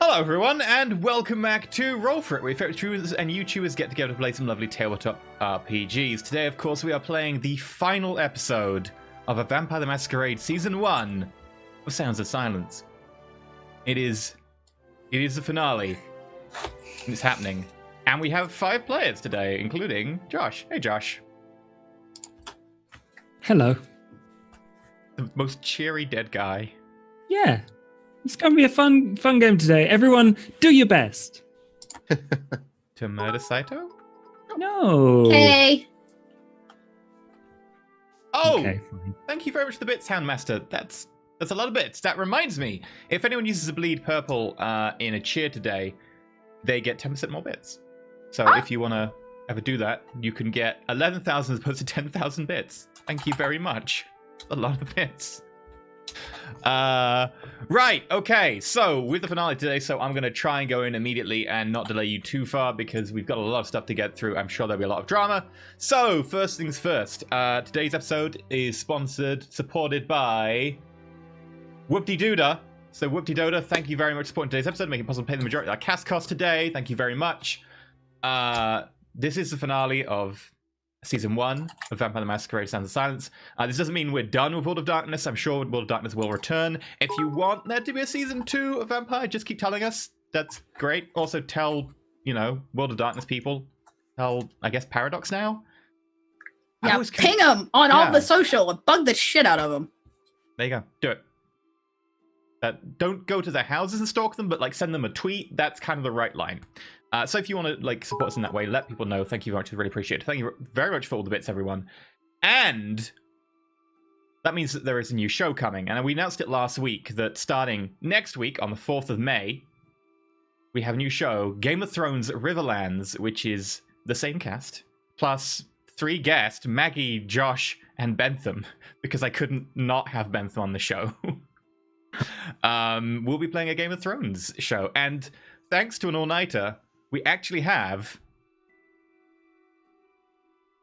Hello everyone, and welcome back to Roll4It, where YouTubers and YouTubers get together to play some lovely tabletop RPGs. Today, of course, we are playing the final episode of a Vampire the Masquerade Season 1 of Sounds of Silence. It is the finale. It's happening. And we have 5 players today, including Josh. Hey, Josh. Hello. The most cheery dead guy. Yeah. It's going to be a fun game today. Everyone, do your best. To murder Saito? No. Hey. Oh, Okay, fine. thank you very much for the bits, Houndmaster. That's a lot of bits. That reminds me, if anyone uses a bleed purple in a cheer today, they get 10% more bits. So if you want to ever do that, you can get 11,000 as opposed to 10,000 bits. Thank you very much. A lot of bits. Right, okay, so with the finale today, so I'm going to try and go in immediately and not delay you too far because we've got a lot of stuff to get through. I'm sure there'll be a lot of drama. So, first things first, today's episode is supported by Whoop-de-Doodah. So, Whoop-de-Doodah, thank you very much for supporting today's episode, making it possible to pay the majority of our cast costs today. Thank you very much. This is the finale of Season 1 of Vampire the Masquerade Sounds of Silence. This doesn't mean we're done with World of Darkness. I'm sure World of Darkness will return. If you want there to be a Season 2 of Vampire, just keep telling us. That's great. Also tell, World of Darkness people. Tell, I guess, Paradox now? Yeah, ping them on all the social and bug the shit out of them. There you go. Do it. Don't go to their houses and stalk them, but send them a tweet. That's kind of the right line. So if you want to support us in that way, let people know. Thank you very much. I really appreciate it. Thank you very much for all the bits, everyone. And that means that there is a new show coming. And we announced it last week that starting next week on the 4th of May, we have a new show, Game of Thrones Riverlands, which is the same cast, plus 3 guests, Maggie, Josh, and Bentham, because I couldn't not have Bentham on the show. We'll be playing a Game of Thrones show. And thanks to an all-nighter, we actually have,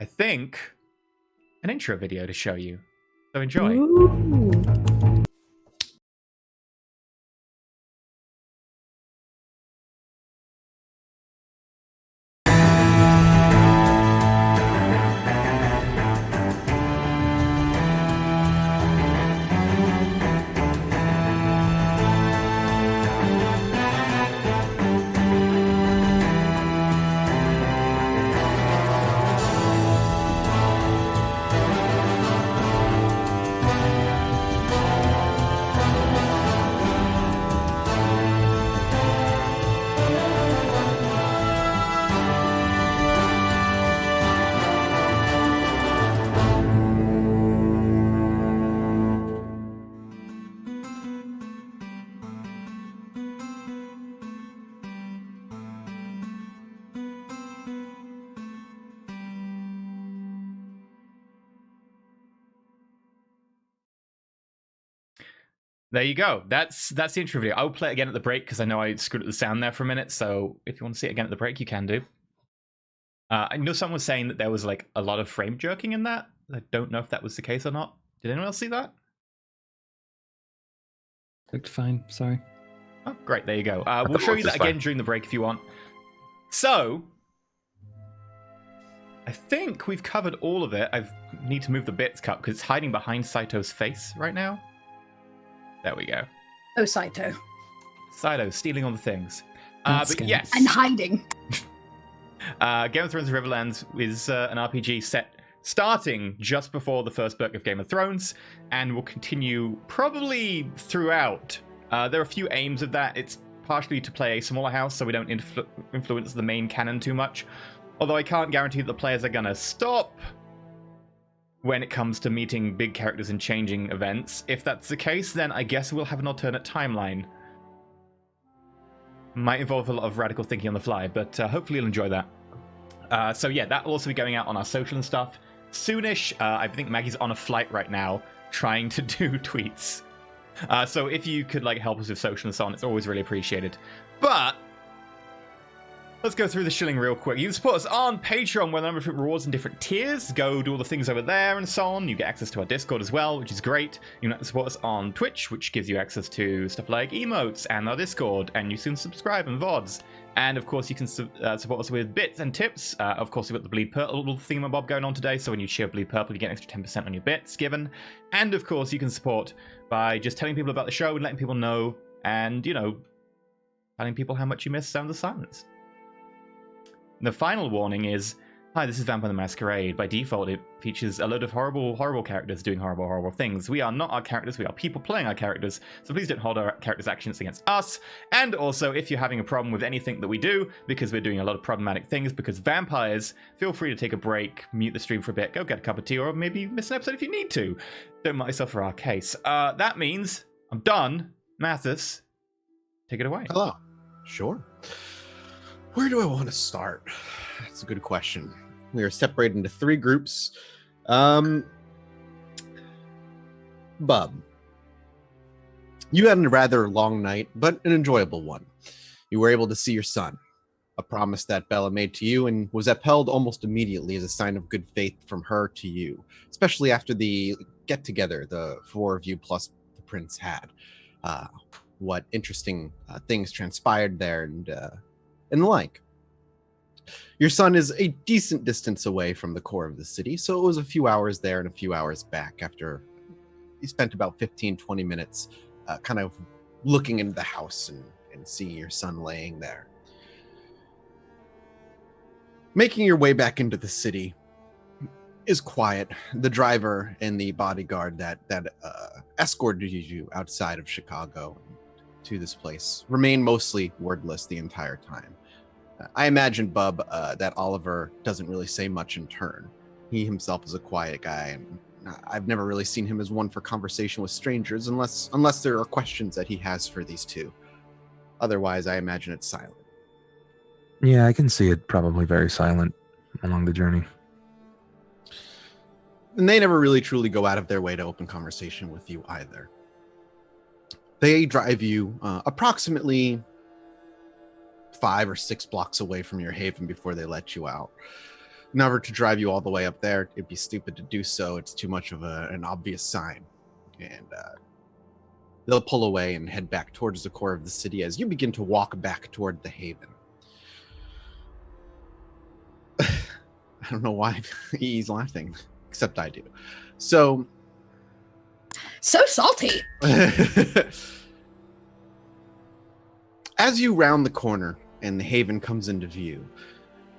I think, an intro video to show you. So enjoy. Ooh. There you go. That's the intro video. I'll play it again at the break because I know I screwed up the sound there for a minute. So if you want to see it again at the break, you can do. I know someone was saying that there was a lot of frame jerking in that. I don't know if that was the case or not. Did anyone else see that? Looked fine. Sorry. Oh, great. There you go. We'll show you that again during the break if you want. So, I think we've covered all of it. I need to move the bits cup because it's hiding behind Saito's face right now. There we go. Oh, Saito. Saito stealing all the things. But yes. And hiding. Game of Thrones Riverlands is an RPG set starting just before the first book of Game of Thrones and will continue probably throughout. There are a few aims of that. It's partially to play a smaller house so we don't influence the main canon too much. Although I can't guarantee that the players are going to stop when it comes to meeting big characters and changing events. If that's the case, then I guess we'll have an alternate timeline. Might involve a lot of radical thinking on the fly, but hopefully you'll enjoy that. So yeah, that'll also be going out on our social and stuff soonish. I think Maggie's on a flight right now trying to do tweets. So if you could help us with social and so on, it's always really appreciated. But Let's go through the shilling real quick. You can support us on Patreon, where there are a number of different rewards and different tiers. Go do all the things over there and so on. You get access to our Discord as well, which is great. You can support us on Twitch, which gives you access to stuff like emotes and our Discord, and you can subscribe and VODs. And of course, you can support us with bits and tips. Of course, we've got the Bleed Purple thingamabob going on today, so when you cheer Bleed Purple, you get an extra 10% on your bits given. And of course, you can support by just telling people about the show and letting people know, and, you know, telling people how much you miss Sound of Silence. The final warning is, hi, this is Vampire the Masquerade. By default, it features a load of horrible, horrible characters doing horrible, horrible things. We are not our characters, we are people playing our characters, so please don't hold our characters' actions against us. And also, if you're having a problem with anything that we do, because we're doing a lot of problematic things, because vampires, feel free to take a break, mute the stream for a bit, go get a cup of tea, or maybe miss an episode if you need to. Don't mind yourself for our case. That means I'm done. Mathis, take it away. Hello. Sure. Where do I want to start? That's a good question. We are separated into 3 groups. Bub, you had a rather long night, but an enjoyable one. You were able to see your son, a promise that Bella made to you and was upheld almost immediately as a sign of good faith from her to you, especially after the get-together the 4 of you plus the prince had. What interesting things transpired there and the like. Your son is a decent distance away from the core of the city, so it was a few hours there and a few hours back after you spent about 15-20 minutes kind of looking into the house and seeing your son laying there. Making your way back into the city is quiet. The driver and the bodyguard that escorted you outside of Chicago to this place remain mostly wordless the entire time. I imagine, Bub, that Oliver doesn't really say much in turn. He himself is a quiet guy, and I've never really seen him as one for conversation with strangers unless there are questions that he has for these two. Otherwise, I imagine it's silent. Yeah, I can see it probably very silent along the journey. And they never really truly go out of their way to open conversation with you either. They drive you approximately 5 or 6 blocks away from your haven before they let you out. Never to drive you all the way up there. It'd be stupid to do so. It's too much of an obvious sign. And they'll pull away and head back towards the core of the city as you begin to walk back toward the haven. I don't know why he's laughing, except I do. So salty. As you round the corner and the haven comes into view,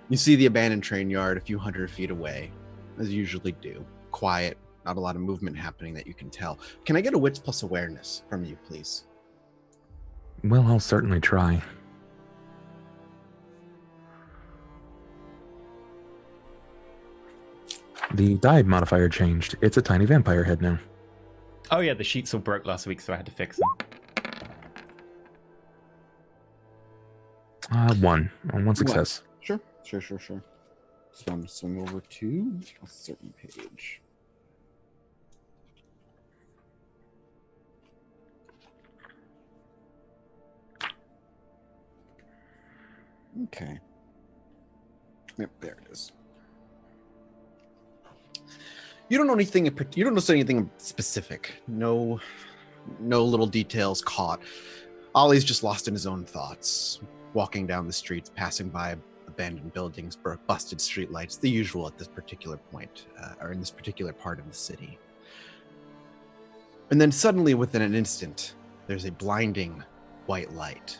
you see the abandoned train yard a few hundred feet away, as you usually do. Quiet, not a lot of movement happening that you can tell. Can I get a wits plus awareness from you, please? Well, I'll certainly try. The die modifier changed. It's a tiny vampire head now. Oh yeah, the sheets all broke last week, so I had to fix them. 1 success. Sure. So I'm going to swing over to a certain page. Okay. Yep, there it is. You don't know anything. You don't know anything specific. No little details caught. Ollie's just lost in his own thoughts, walking down the streets, passing by abandoned buildings, busted streetlights, the usual at this particular point, or in this particular part of the city. And then suddenly, within an instant, there's a blinding white light.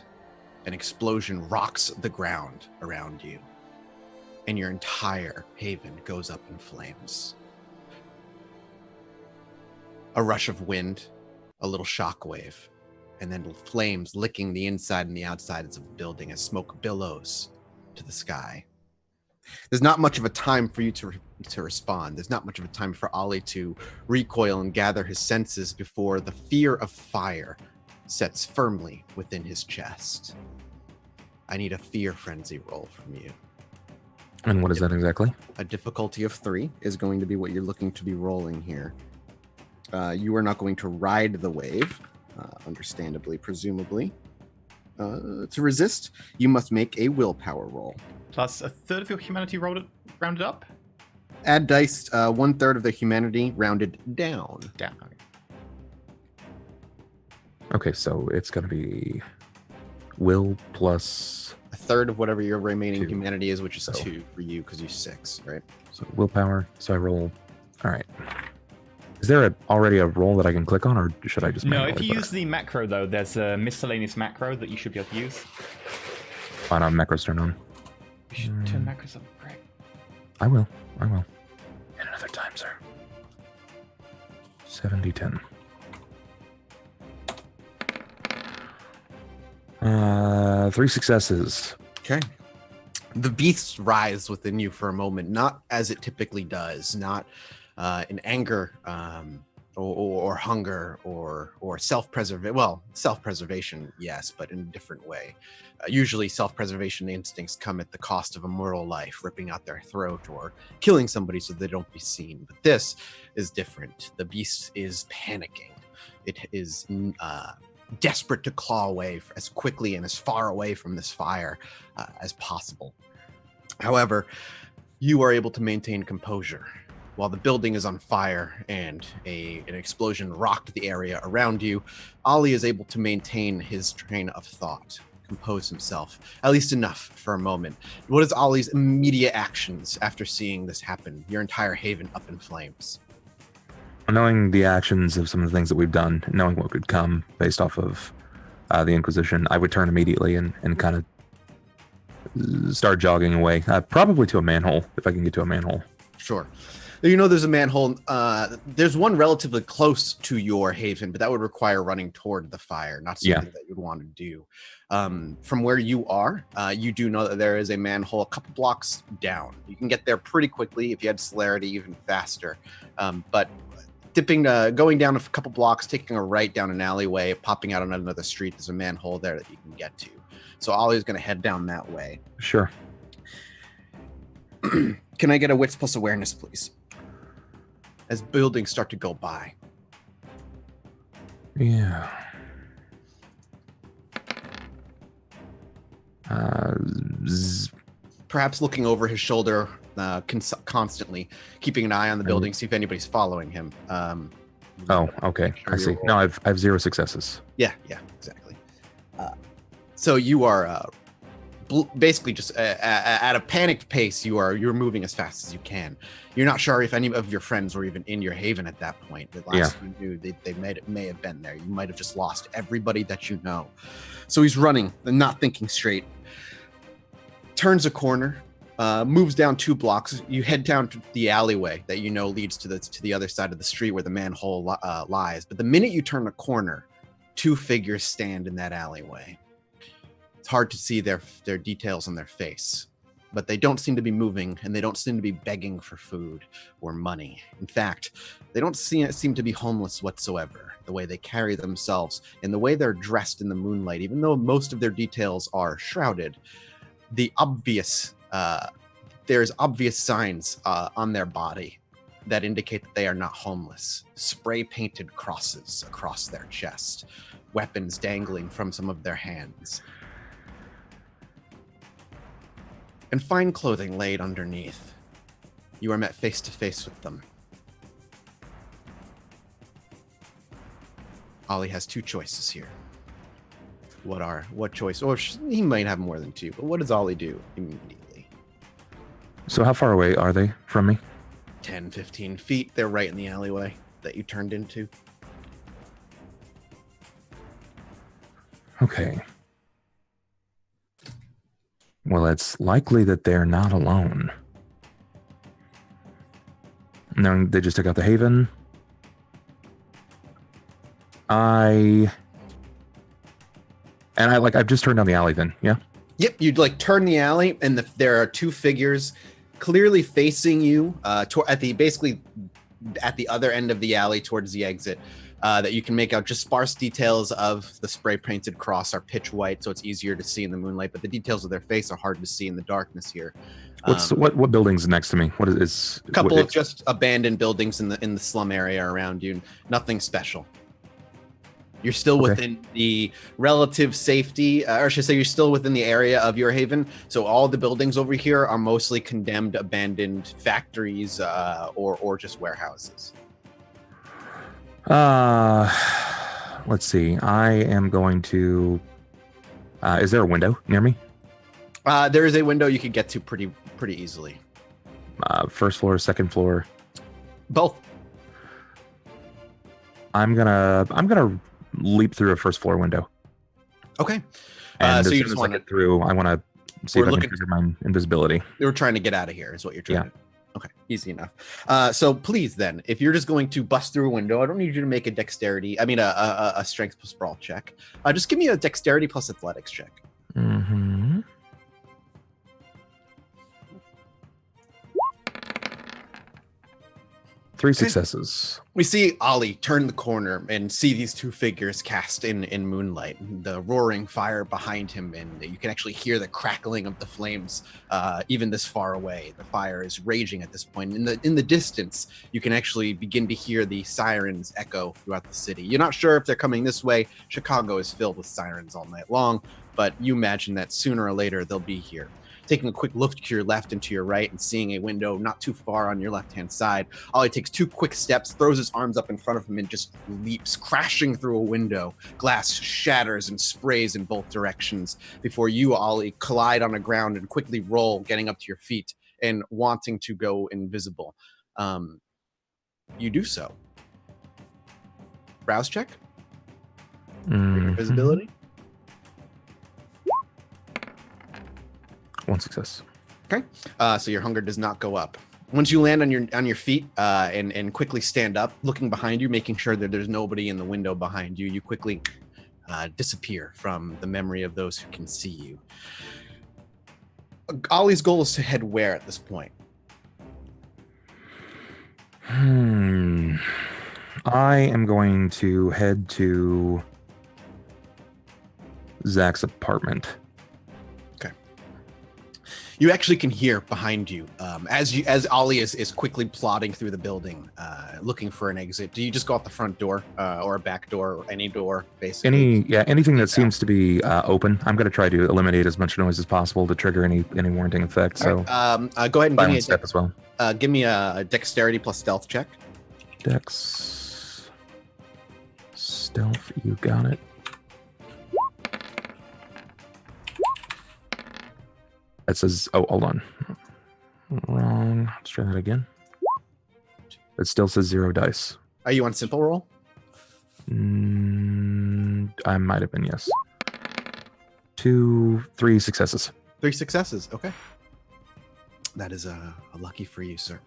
An explosion rocks the ground around you, and your entire haven goes up in flames. A rush of wind, a little shockwave, and then flames licking the inside and the outsides of the building as smoke billows to the sky. There's not much of a time for you to respond. There's not much of a time for Ollie to recoil and gather his senses before the fear of fire sets firmly within his chest. I need a fear frenzy roll from you. And what is that exactly? A difficulty of 3 is going to be what you're looking to be rolling here. You are not going to ride the wave, understandably, presumably. to resist, you must make a willpower roll. Plus a third of your humanity rounded up? Add dice, 1/3 of the humanity rounded down. Down. Okay, so it's going to be will plus... A third of whatever your remaining 2. humanity is, which is So- 2 for you because you're 6, right? So willpower. So I roll... All right. Is there already a roll that I can click on, or should I just... No, manually if you put use the macro, though, there's a miscellaneous macro that you should be able to use. Fine, on macros turn on. You should turn macros up, right? I will. In another time, sir. 70-10. 3 successes. Okay. The beast rise within you for a moment, not as it typically does, not in anger or hunger or self-preservation. Well, self-preservation, yes, but in a different way. Usually self-preservation instincts come at the cost of a mortal life, ripping out their throat or killing somebody so they don't be seen. But this is different. The beast is panicking. It is desperate to claw away as quickly and as far away from this fire as possible. However, you are able to maintain composure. While the building is on fire and an explosion rocked the area around you, Ollie is able to maintain his train of thought, compose himself, at least enough for a moment. What is Ollie's immediate actions after seeing this happen? Your entire haven up in flames. Knowing the actions of some of the things that we've done, knowing what could come based off of the Inquisition, I would turn immediately and kind of start jogging away, probably to a manhole, if I can get to a manhole. Sure. You know there's a manhole. There's one relatively close to your haven, but that would require running toward the fire, not something that you'd want to do. From where you are, you do know that there is a manhole a couple blocks down. You can get there pretty quickly if you had celerity, even faster. But going down a couple blocks, taking a right down an alleyway, popping out on another street, there's a manhole there that you can get to. So Ollie's going to head down that way. Sure. Can I get a wits plus awareness, please? As buildings start to go by. Yeah. Perhaps looking over his shoulder constantly, keeping an eye on the building, see if anybody's following him. Oh, okay. I see. No, I have 0 successes. Yeah, exactly. So you are basically just at a panicked pace. You're moving as fast as you can. You're not sure if any of your friends were even in your haven at that point. The last you knew, they may have been there. You might have just lost everybody that you know. So he's running and not thinking straight. Turns a corner, moves down 2 blocks. You head down to the alleyway that you know leads to the other side of the street where the manhole lies. But the minute you turn the corner, 2 figures stand in that alleyway. It's hard to see their details on their face, but they don't seem to be moving, and they don't seem to be begging for food or money. In fact, they don't seem to be homeless whatsoever. The way they carry themselves and the way they're dressed in the moonlight, even though most of their details are shrouded, there's obvious signs on their body that indicate that they are not homeless. Spray painted crosses across their chest, weapons dangling from some of their hands, and fine clothing laid underneath. You are met face to face with them. Ollie has 2 choices here. What choice? Or he might have more than 2, but what does Ollie do immediately? So how far away are they from me? 10, 15 feet. They're right in the alleyway that you turned into. Okay. Well, it's likely that they're not alone. Knowing they just took out the haven. I've just turned down the alley then, yeah? Yep, you'd turn the alley, and there are 2 figures clearly facing you at the other end of the alley towards the exit that you can make out. Just sparse details of the spray painted cross are pitch white, so it's easier to see in the moonlight, but the details of their face are hard to see in the darkness here. What building's next to me? What is a couple of just abandoned buildings in the slum area around you. Nothing special. You're still within the relative safety, or I should say you're still within the area of your haven. So all the buildings over here are mostly condemned, abandoned factories or just warehouses. Let's see. I am going to... is there a window near me? There is a window you could get to pretty easily. First floor, second floor? Both. I'm gonna leap through a first floor window. Okay. And so as you soon just as want I get through, I want to see if I can trigger my invisibility. They were trying to get out of here, is what you're trying to do. Okay, easy enough. So please, then, if you're just going to bust through a window, I don't need you to make a a strength plus brawl check. Just give me a dexterity plus athletics check. Mm-hmm. 3 successes. We see Ollie turn the corner and see these two figures cast in moonlight. The roaring fire behind him, and you can actually hear the crackling of the flames even this far away. The fire is raging at this point. In the distance, you can actually begin to hear the sirens echo throughout the city. You're not sure if they're coming this way. Chicago is filled with sirens all night long, but you imagine that sooner or later they'll be here. Taking a quick look to your left and to your right and seeing a window not too far on your left-hand side, Ollie takes 2 quick steps, throws his arms up in front of him, and just leaps, crashing through a window. Glass shatters and sprays in both directions before you, Ollie, collide on the ground and quickly roll, getting up to your feet and wanting to go invisible. You do so. Browse check. Invisibility. 1 success. Okay, so your hunger does not go up. Once you land on your feet and quickly stand up, looking behind you, making sure that there's nobody in the window behind you, you quickly disappear from the memory of those who can see you. Ollie's goal is to head where at this point? I am going to head to Zach's apartment. You actually can hear behind you as Ollie is quickly plodding through the building, looking for an exit. Do you just go out the front door or a back door or any door, basically? Anything that seems to be open. I'm going to try to eliminate as much noise as possible to trigger any warranting effect. So right. Go ahead and give me a step as well. Give me a dexterity plus stealth check. Dex. Stealth, you got it. It says, oh, hold on. Wrong. Let's try that again. It still says 0 dice. Are you on simple roll? I might have been, yes. 3 successes. 3 successes, okay. That is a lucky for you, sir.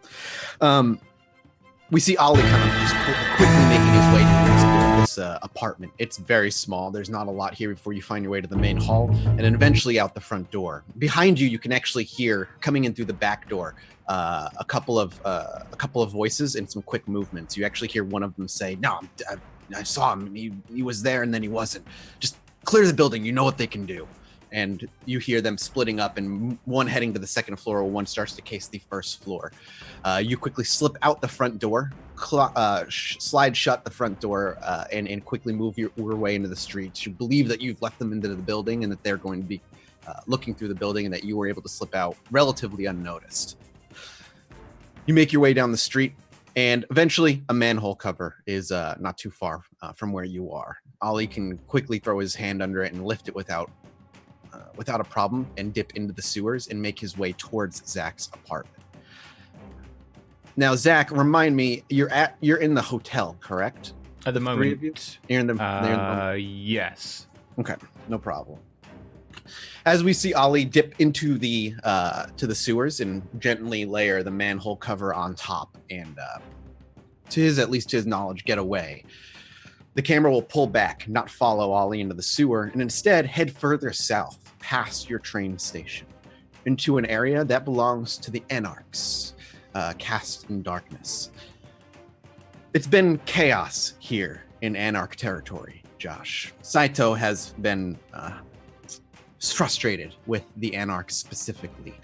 We see Ollie kind of just quickly making his way to this apartment. It's very small. There's not a lot here before you find your way to the main hall, and then eventually out the front door. Behind you, you can actually hear coming in through the back door a couple of voices and some quick movements. You actually hear one of them say, "No, I saw him. He was there, and then he wasn't. Just clear the building. You know what they can do." And you hear them splitting up, and one heading to the second floor, while one starts to case the first floor. You quickly slip out the front door, slide shut the front door, and quickly move your way into the streets. You believe that you've left them into the building and that they're going to be looking through the building, and that you were able to slip out relatively unnoticed. You make your way down the street, and eventually a manhole cover is not too far from where you are. Ollie can quickly throw his hand under it and lift it without a problem and dip into the sewers and make his way towards Zach's apartment. Now, Zach, remind me, you're in the hotel, correct? At the moment. You're in the yes. Okay, no problem. As we see Ollie dip into the to the sewers and gently layer the manhole cover on top, and at least to his knowledge, get away. The camera will pull back, not follow Ollie into the sewer, and instead head further south, past your train station, into an area that belongs to the Anarchs, cast in darkness. It's been chaos here in Anarch territory, Josh. Saito has been frustrated with the Anarchs specifically.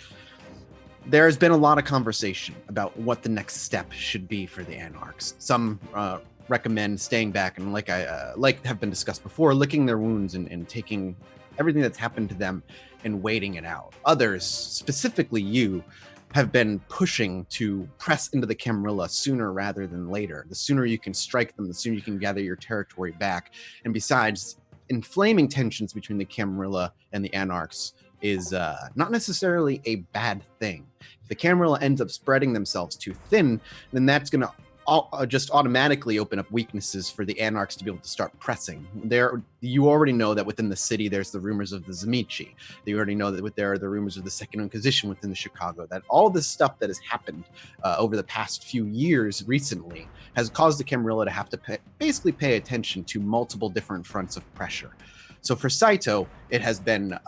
There has been a lot of conversation about what the next step should be for the Anarchs. Some recommend staying back and, like have been discussed before, licking their wounds and taking everything that's happened to them and waiting it out. Others, specifically you, have been pushing to press into the Camarilla sooner rather than later. The sooner you can strike them, the sooner you can gather your territory back. And besides, inflaming tensions between the Camarilla and the Anarchs is not necessarily a bad thing. If the Camarilla ends up spreading themselves too thin, then that's going to just automatically open up weaknesses for the Anarchs to be able to start pressing. You already know that within the city there's the rumors of the Zamichi. You already know that there are the rumors of the Second Inquisition within the Chicago. That all this stuff that has happened over the past few years recently has caused the Camarilla to have to basically pay attention to multiple different fronts of pressure. So for Saito, it has been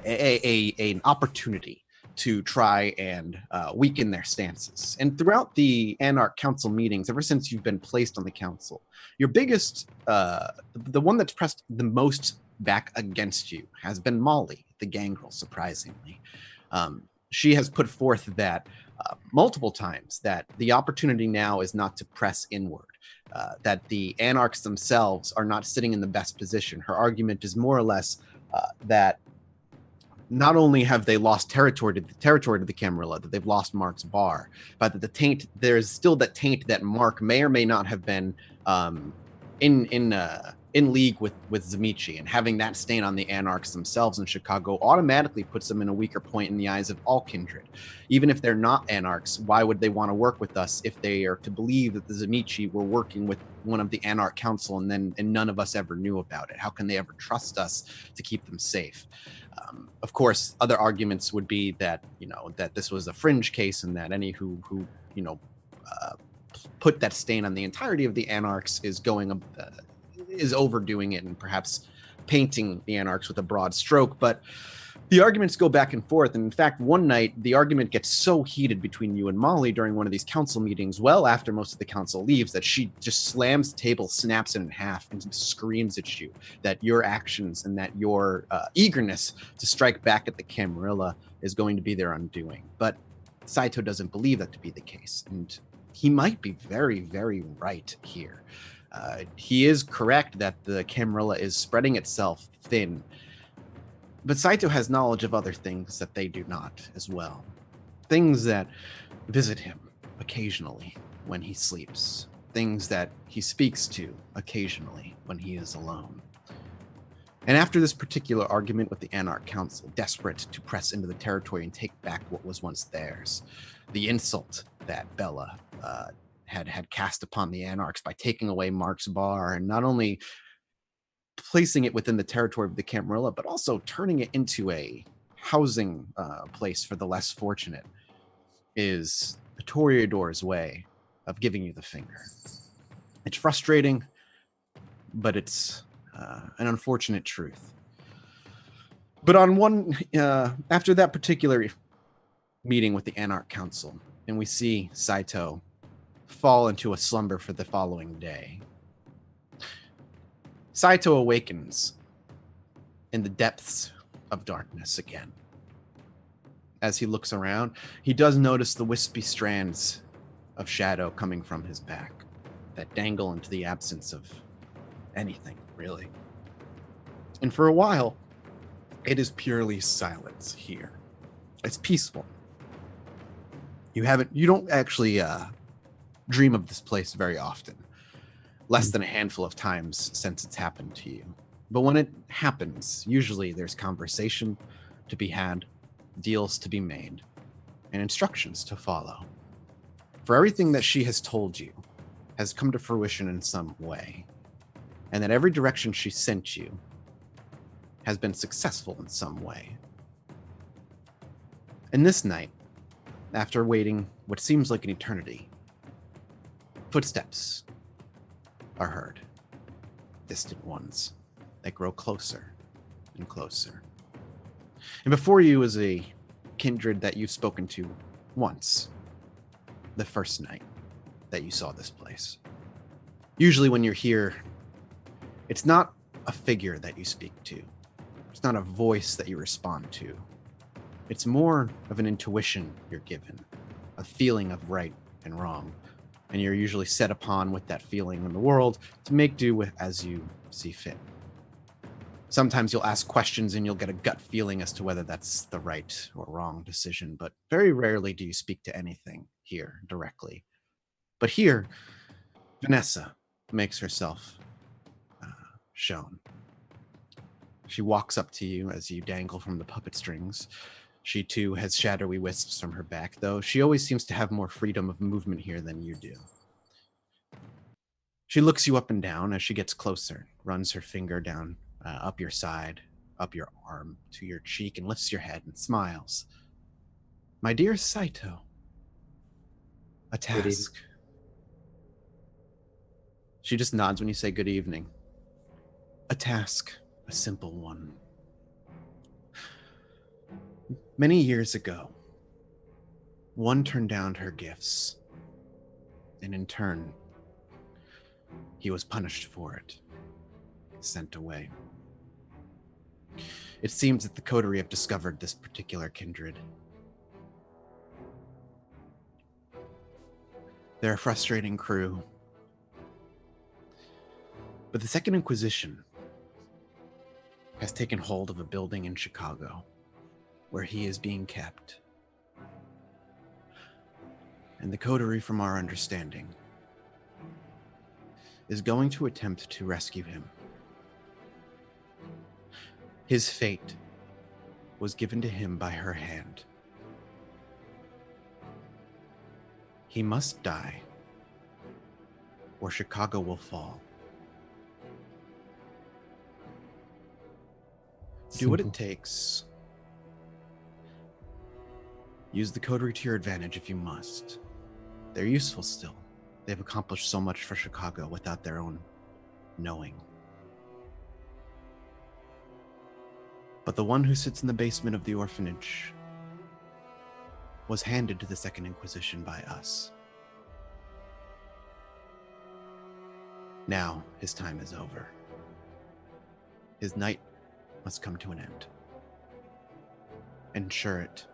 an opportunity to try and weaken their stances. And throughout the Anarch Council meetings, ever since you've been placed on the council, your biggest, the one that's pressed the most back against you has been Molly, the gangrel, surprisingly. She has put forth that multiple times that the opportunity now is not to press inward, that the Anarchs themselves are not sitting in the best position. Her argument is more or less that not only have they lost territory to the Camarilla, that they've lost Mark's bar, but that the taint, there's still that taint that Mark may or may not have been in league with Zamichi, and having that stain on the Anarchs themselves in Chicago automatically puts them in a weaker point in the eyes of all kindred. Even if they're not Anarchs, why would they want to work with us if they are to believe that the Zamichi were working with one of the Anarch Council and none of us ever knew about it? How can they ever trust us to keep them safe? Of course, other arguments would be that, that this was a fringe case and that any who put that stain on the entirety of the Anarchs is overdoing it and perhaps painting the Anarchs with a broad stroke. But the arguments go back and forth. And in fact, one night, the argument gets so heated between you and Molly during one of these council meetings, well after most of the council leaves, that she just slams the table, snaps it in half, and screams at you that your actions and that your eagerness to strike back at the Camarilla is going to be their undoing. But Saito doesn't believe that to be the case. And he might be very, very right here. He is correct that the Camarilla is spreading itself thin. But Saito has knowledge of other things that they do not as well. Things that visit him occasionally when he sleeps. Things that he speaks to occasionally when he is alone. And after this particular argument with the Anarch Council, desperate to press into the territory and take back what was once theirs, the insult that Bella had cast upon the Anarchs by taking away Mark's bar and not only placing it within the territory of the Camarilla, but also turning it into a housing place for the less fortunate, is the Toreador's way of giving you the finger. It's frustrating, but it's an unfortunate truth. But after that particular meeting with the Anarch Council, and we see Saito fall into a slumber for the following day, Saito awakens in the depths of darkness again. As he looks around, he does notice the wispy strands of shadow coming from his back that dangle into the absence of anything, really. And for a while, it is purely silence here. It's peaceful. You don't actually dream of this place very often. Less than a handful of times since it's happened to you. But when it happens, usually there's conversation to be had, deals to be made, and instructions to follow. For everything that she has told you has come to fruition in some way, and that every direction she sent you has been successful in some way. And this night, after waiting what seems like an eternity, footsteps are heard. Distant ones that grow closer and closer. And before you is a kindred that you've spoken to once, the first night that you saw this place. Usually when you're here, it's not a figure that you speak to. It's not a voice that you respond to. It's more of an intuition you're given, a feeling of right and wrong, and you're usually set upon with that feeling in the world to make do with as you see fit. Sometimes you'll ask questions and you'll get a gut feeling as to whether that's the right or wrong decision, but very rarely do you speak to anything here directly. But here, Vanessa makes herself shown. She walks up to you as you dangle from the puppet strings. She too has shadowy wisps from her back, though she always seems to have more freedom of movement here than you do. She looks you up and down as she gets closer, runs her finger down up your side, up your arm, to your cheek, and lifts your head and smiles. My dear Saito, a task. She just nods when you say good evening. A task, a simple one. Many years ago, one turned down her gifts, and in turn, he was punished for it, sent away. It seems that the coterie have discovered this particular kindred. They're a frustrating crew, but the Second Inquisition has taken hold of a building in Chicago where he is being kept. And the coterie, from our understanding, is going to attempt to rescue him. His fate was given to him by her hand. He must die, or Chicago will fall. Do what it takes. Use the coterie to your advantage if you must. They're useful still. They've accomplished so much for Chicago without their own knowing. But the one who sits in the basement of the orphanage was handed to the Second Inquisition by us. Now his time is over. His night must come to an end. Ensure it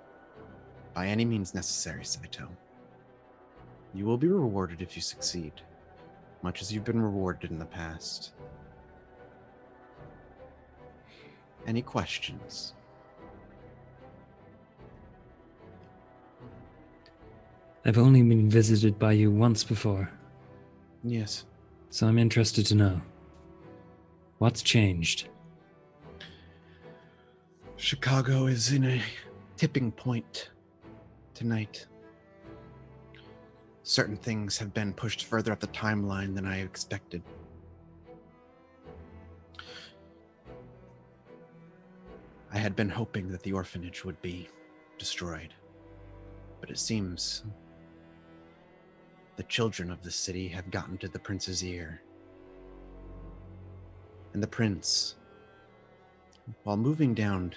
by any means necessary, Saito. You will be rewarded if you succeed, much as you've been rewarded in the past. Any questions? I've only been visited by you once before. Yes. So I'm interested to know. What's changed? Chicago is in a tipping point tonight. Certain things have been pushed further up the timeline than I expected. I had been hoping that the orphanage would be destroyed, but it seems the children of the city have gotten to the prince's ear. And the prince, while moving down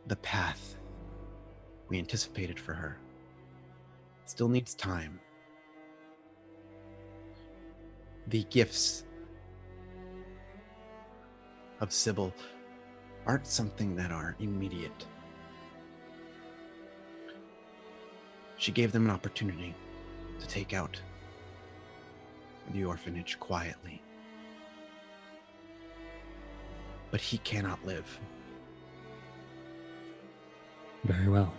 the path we anticipated for her, still needs time. The gifts of SYBIL aren't something that are immediate. She gave them an opportunity to take out the orphanage quietly. But he cannot live. Very well.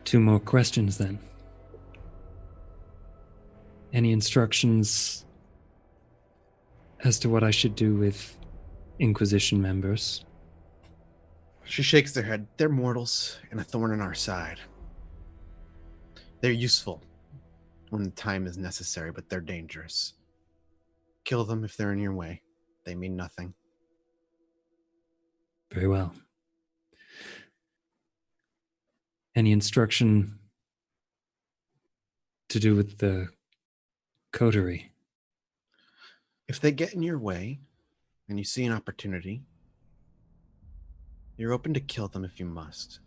2 more questions then. Any instructions as to what I should do with Inquisition members? She shakes their head. They're mortals and a thorn in our side. They're useful when the time is necessary, but they're dangerous. Kill them if they're in your way. They mean nothing. Very well. Any instruction to do with the coterie? If they get in your way and you see an opportunity, you're open to kill them if you must.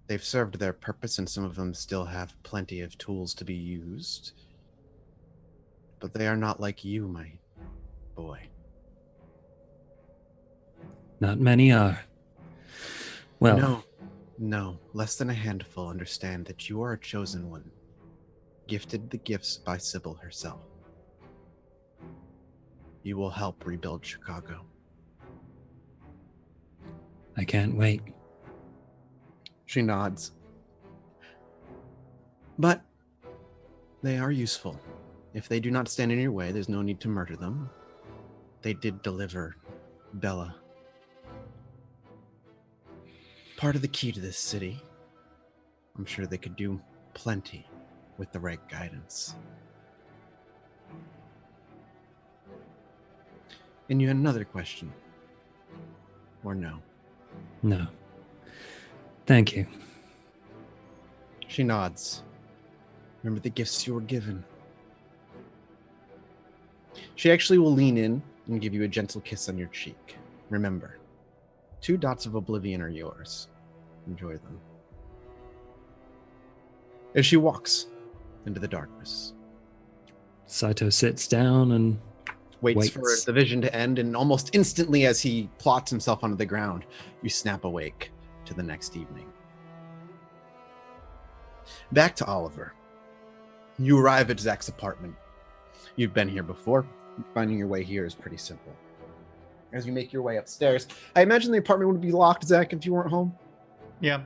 They've served their purpose and some of them still have plenty of tools to be used. But they are not like you, my boy. Not many are. Well, No, No, less than a handful understand that you are a chosen one, gifted the gifts by SYBIL herself. You will help rebuild Chicago. I can't wait. She nods. But they are useful. If they do not stand in your way, there's no need to murder them. They did deliver Bella. Part of the key to this city. I'm sure they could do plenty with the right guidance. And you had another question? Or no? No. Thank you. She nods. Remember the gifts you were given. She actually will lean in and give you a gentle kiss on your cheek. Remember, 2 dots of oblivion are yours. Enjoy them. As she walks into the darkness. Saito sits down and Waits for the vision to end, and almost instantly as he plots himself onto the ground, you snap awake to the next evening. Back to Oliver. You arrive at Zach's apartment. You've been here before. Finding your way here is pretty simple. As you make your way upstairs, I imagine the apartment would be locked, Zach, if you weren't home. Yeah.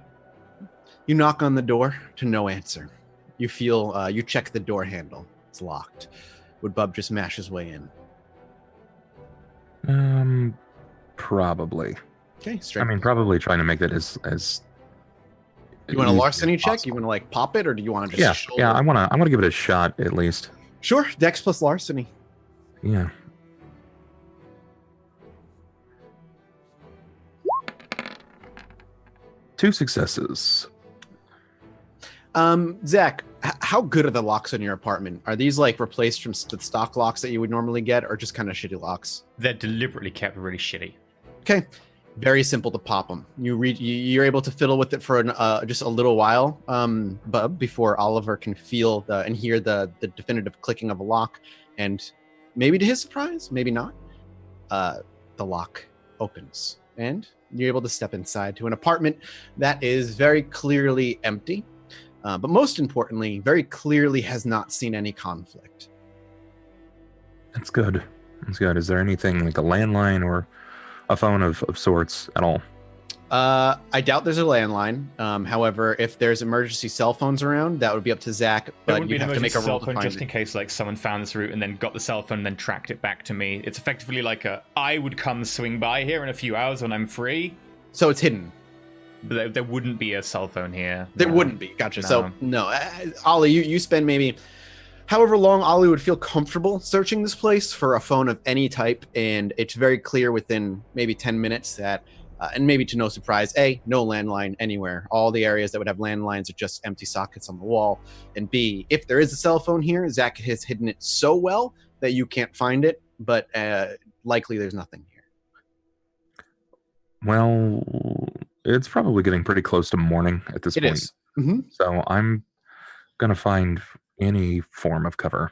You knock on the door to no answer. You feel, you check the door handle. It's locked. Would Bub just mash his way in? Probably. Okay, straight. I mean, probably trying to make that as You want a easy larceny as check? possible. You want to like pop it, or do you want to just? Yeah. I wanna give it a shot at least. Sure, Dex plus larceny. Yeah. Two successes. Zach, how good are the locks on your apartment? Are these like replaced from the stock locks that you would normally get, or just kind of shitty locks? They're deliberately kept really shitty. Okay, very simple to pop them. You're able to fiddle with it for just a little while, Bub, before Oliver can feel and hear the definitive clicking of a lock, and maybe to his surprise, maybe not, the lock opens, and you're able to step inside to an apartment that is very clearly empty. But most importantly, very clearly has not seen any conflict. That's good. That's good. Is there anything like a landline or a phone of sorts at all? I doubt there's a landline. However, if there's emergency cell phones around, that would be up to Zach. But you have to make a roll to find just it. in case like someone found this route and then got the cell phone and then tracked it back to me. It's effectively like I would come swing by here in a few hours when I'm free. So it's hidden. But there wouldn't be a cell phone here. There wouldn't be. Gotcha. No. So no, Ollie, you spend maybe however long Ollie would feel comfortable searching this place for a phone of any type, and it's very clear within maybe 10 minutes that, and maybe to no surprise, A, no landline anywhere. All the areas that would have landlines are just empty sockets on the wall. And B, if there is a cell phone here, Zach has hidden it so well that you can't find it, but likely there's nothing here. Well, it's probably getting pretty close to morning at this point. It is. Mm-hmm. So I'm going to find any form of cover.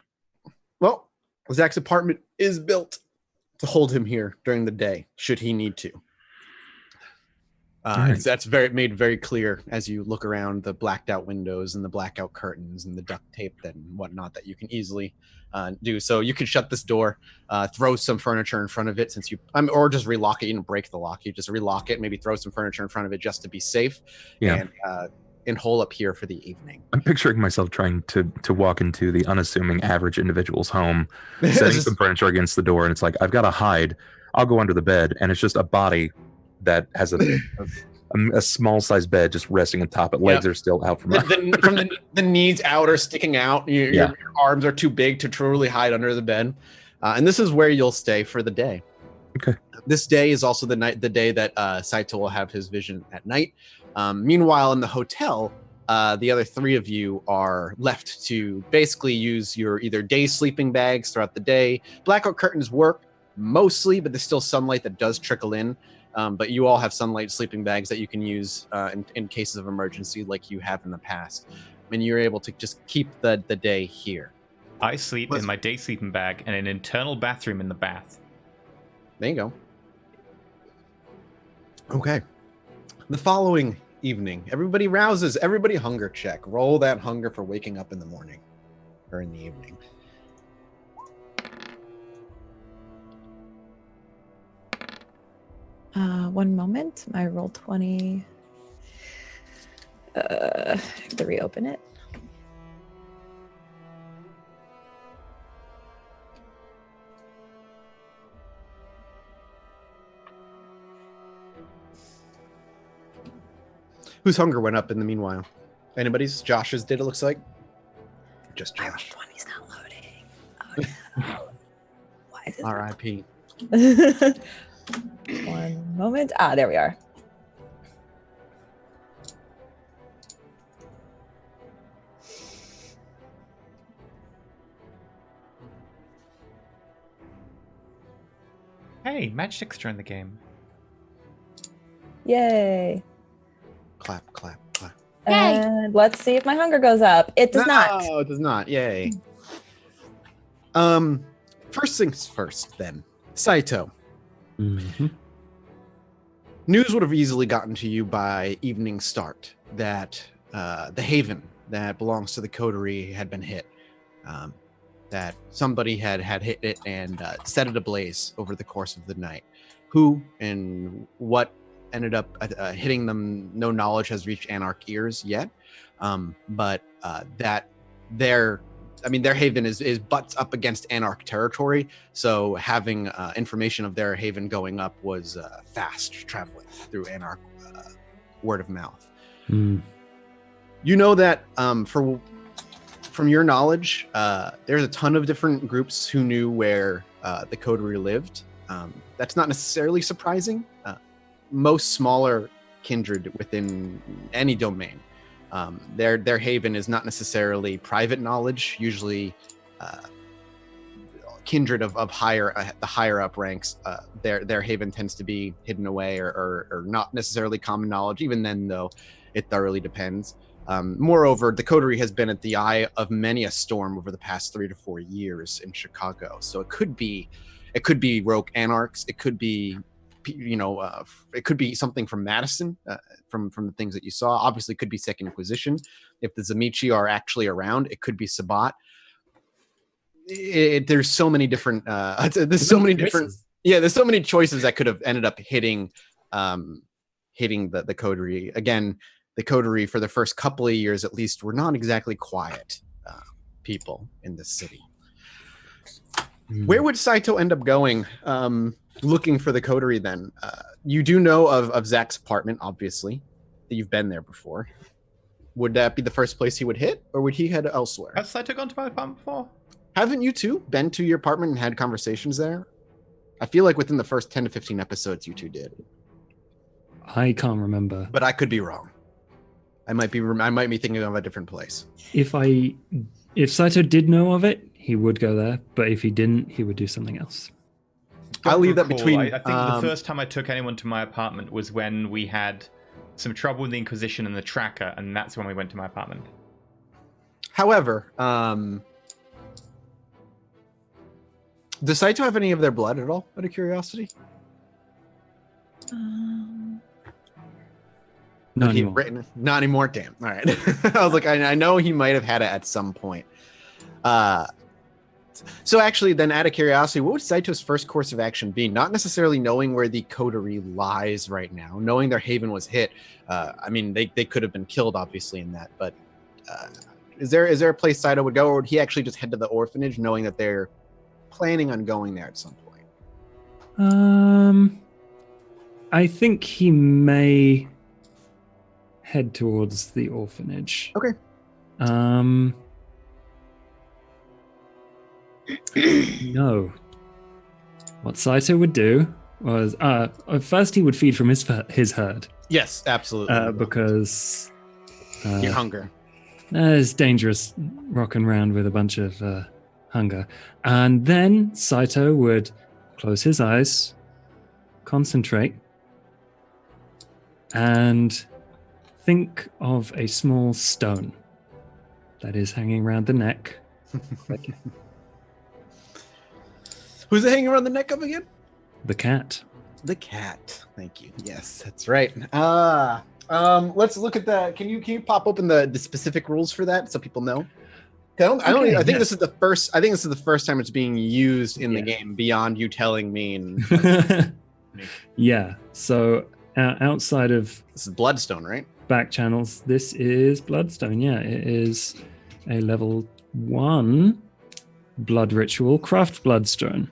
Well, Zach's apartment is built to hold him here during the day, should he need to. Right. That's made very clear as you look around the blacked out windows and the blackout curtains and the duct tape and whatnot that you can easily do. So you can shut this door, throw some furniture in front of it or just relock it. You don't break the lock. You just relock it, maybe throw some furniture in front of it just to be safe. Yeah. And hole up here for the evening. I'm picturing myself trying to walk into the unassuming average individual's home, setting some furniture against the door, and it's like, I've got to hide. I'll go under the bed, and it's just a body that has a small sized bed just resting on top. But legs are still out from the knees out or sticking out. Your arms are too big to truly hide under the bed. And this is where you'll stay for the day. Okay. This day is also the day that Saito will have his vision at night. Meanwhile, in the hotel, the other 3 of you are left to basically use your either day sleeping bags throughout the day. Blackout curtains work mostly, but there's still sunlight that does trickle in. But you all have sunlight sleeping bags that you can use in cases of emergency like you have in the past. And you're able to just keep the day here. I sleep in my day sleeping bag and an internal bathroom in the bath. There you go. Okay. The following evening. Everybody rouses. Everybody hunger check. Roll that hunger for waking up in the morning or in the evening. One moment. My roll 20. I have to reopen it. Whose hunger went up in the meanwhile? Anybody's? Josh's did, it looks like. Just Josh. My roll 20's not loading. Oh, no. Why is it? R.I.P. One moment. There we are. Hey, Magic's joined the game. Yay. Clap, clap, clap. And let's see if my hunger goes up. It does not. No, it does not. Yay. First things first, then. Saito. Mm-hmm. News would have easily gotten to you by evening start that the haven that belongs to the coterie had been hit. That somebody had hit it and set it ablaze over the course of the night. Who and what ended up hitting them, no knowledge has reached Anarch ears yet. But that their haven is butts up against Anarch territory. So having information of their haven going up was fast traveling through Anarch word of mouth. Mm. You know that from your knowledge, there's a ton of different groups who knew where the coterie lived. That's not necessarily surprising. Most smaller kindred within any domain, their haven is not necessarily private knowledge. Usually, kindred of the higher up ranks, their haven tends to be hidden away or not necessarily common knowledge. Even then, though, it thoroughly depends. Moreover, the coterie has been at the eye of many a storm over the past 3 to 4 years in Chicago. So it could be rogue anarchs. It could be, it could be something from Madison, from the things that you saw. Obviously, it could be Second Inquisition. If the Zamichi are actually around, it could be Sabat. There's so many different. There's so many different. Yeah, there's so many choices that could have ended up hitting the coterie again. The coterie, for the first couple of years at least, were not exactly quiet people in this city. Where would Saito end up going looking for the coterie then? You do know of Zach's apartment, obviously. You've been there before. Would that be the first place he would hit, or would he head elsewhere? Has Saito gone to my apartment before? Haven't you two been to your apartment and had conversations there? I feel like within the first 10 to 15 episodes you two did. I can't remember. But I could be wrong. I might be thinking of a different place. If Saito did know of it, he would go there. But if he didn't, he would do something else. I'll leave that between. I think the first time I took anyone to my apartment was when we had some trouble with the Inquisition and the tracker, and that's when we went to my apartment. However, does Saito have any of their blood at all, out of curiosity? Not anymore. Not anymore. Damn. All right. I was like, I know he might have had it at some point. So actually, then, out of curiosity, what would Saito's first course of action be? Not necessarily knowing where the coterie lies right now, knowing their haven was hit. They could have been killed, obviously, in that. But is there a place Saito would go, or would he actually just head to the orphanage, knowing that they're planning on going there at some point? I think he may head towards the orphanage. Okay. No. What Saito would do was first he would feed from his herd. Yes, absolutely. Because your hunger. It's dangerous rocking around with a bunch of hunger. And then Saito would close his eyes, concentrate, and think of a small stone that is hanging around the neck. Who's it hanging around the neck of again? The cat. The cat. Thank you. Yes, that's right. Let's look at the. Can you pop open the specific rules for that so people know? I think this is the first. I think this is the first time it's being used in the game beyond you telling me. And yeah. So outside of this is Bloodstone, right? Back channels. This is Bloodstone. Yeah, it is a level 1 blood ritual. Craft Bloodstone.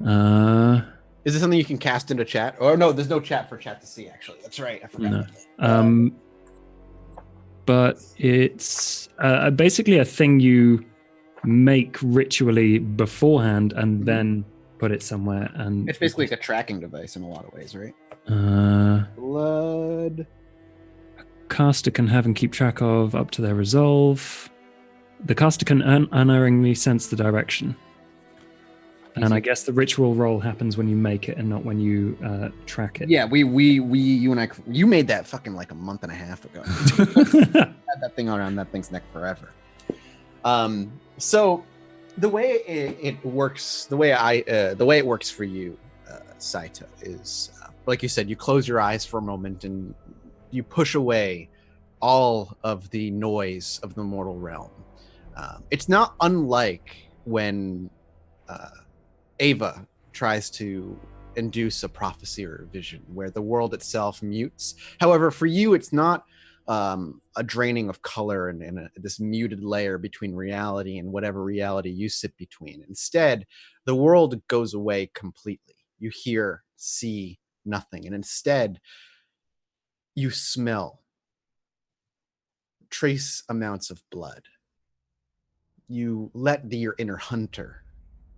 Is this something you can cast into chat? Or no, there's no chat for chat to see. Actually, that's right. I forgot. No. But it's basically a thing you make ritually beforehand and then put it somewhere. And it's basically like a tracking device in a lot of ways, right? Blood. A caster can have and keep track of up to their resolve. The caster can unerringly sense the direction. And I guess the ritual roll happens when you make it and not when you track it. Yeah, you and I, you made that fucking like a month and a half ago. Had that thing around that thing's neck forever. So the way it works, the way it works for you, Saito, is like you said, you close your eyes for a moment and you push away all of the noise of the mortal realm. It's not unlike when Ava tries to induce a prophecy or a vision where the world itself mutes. However, for you, it's not a draining of color and this muted layer between reality and whatever reality you sit between. Instead, the world goes away completely. You hear, see nothing. And instead, you smell trace amounts of blood. You let your inner hunter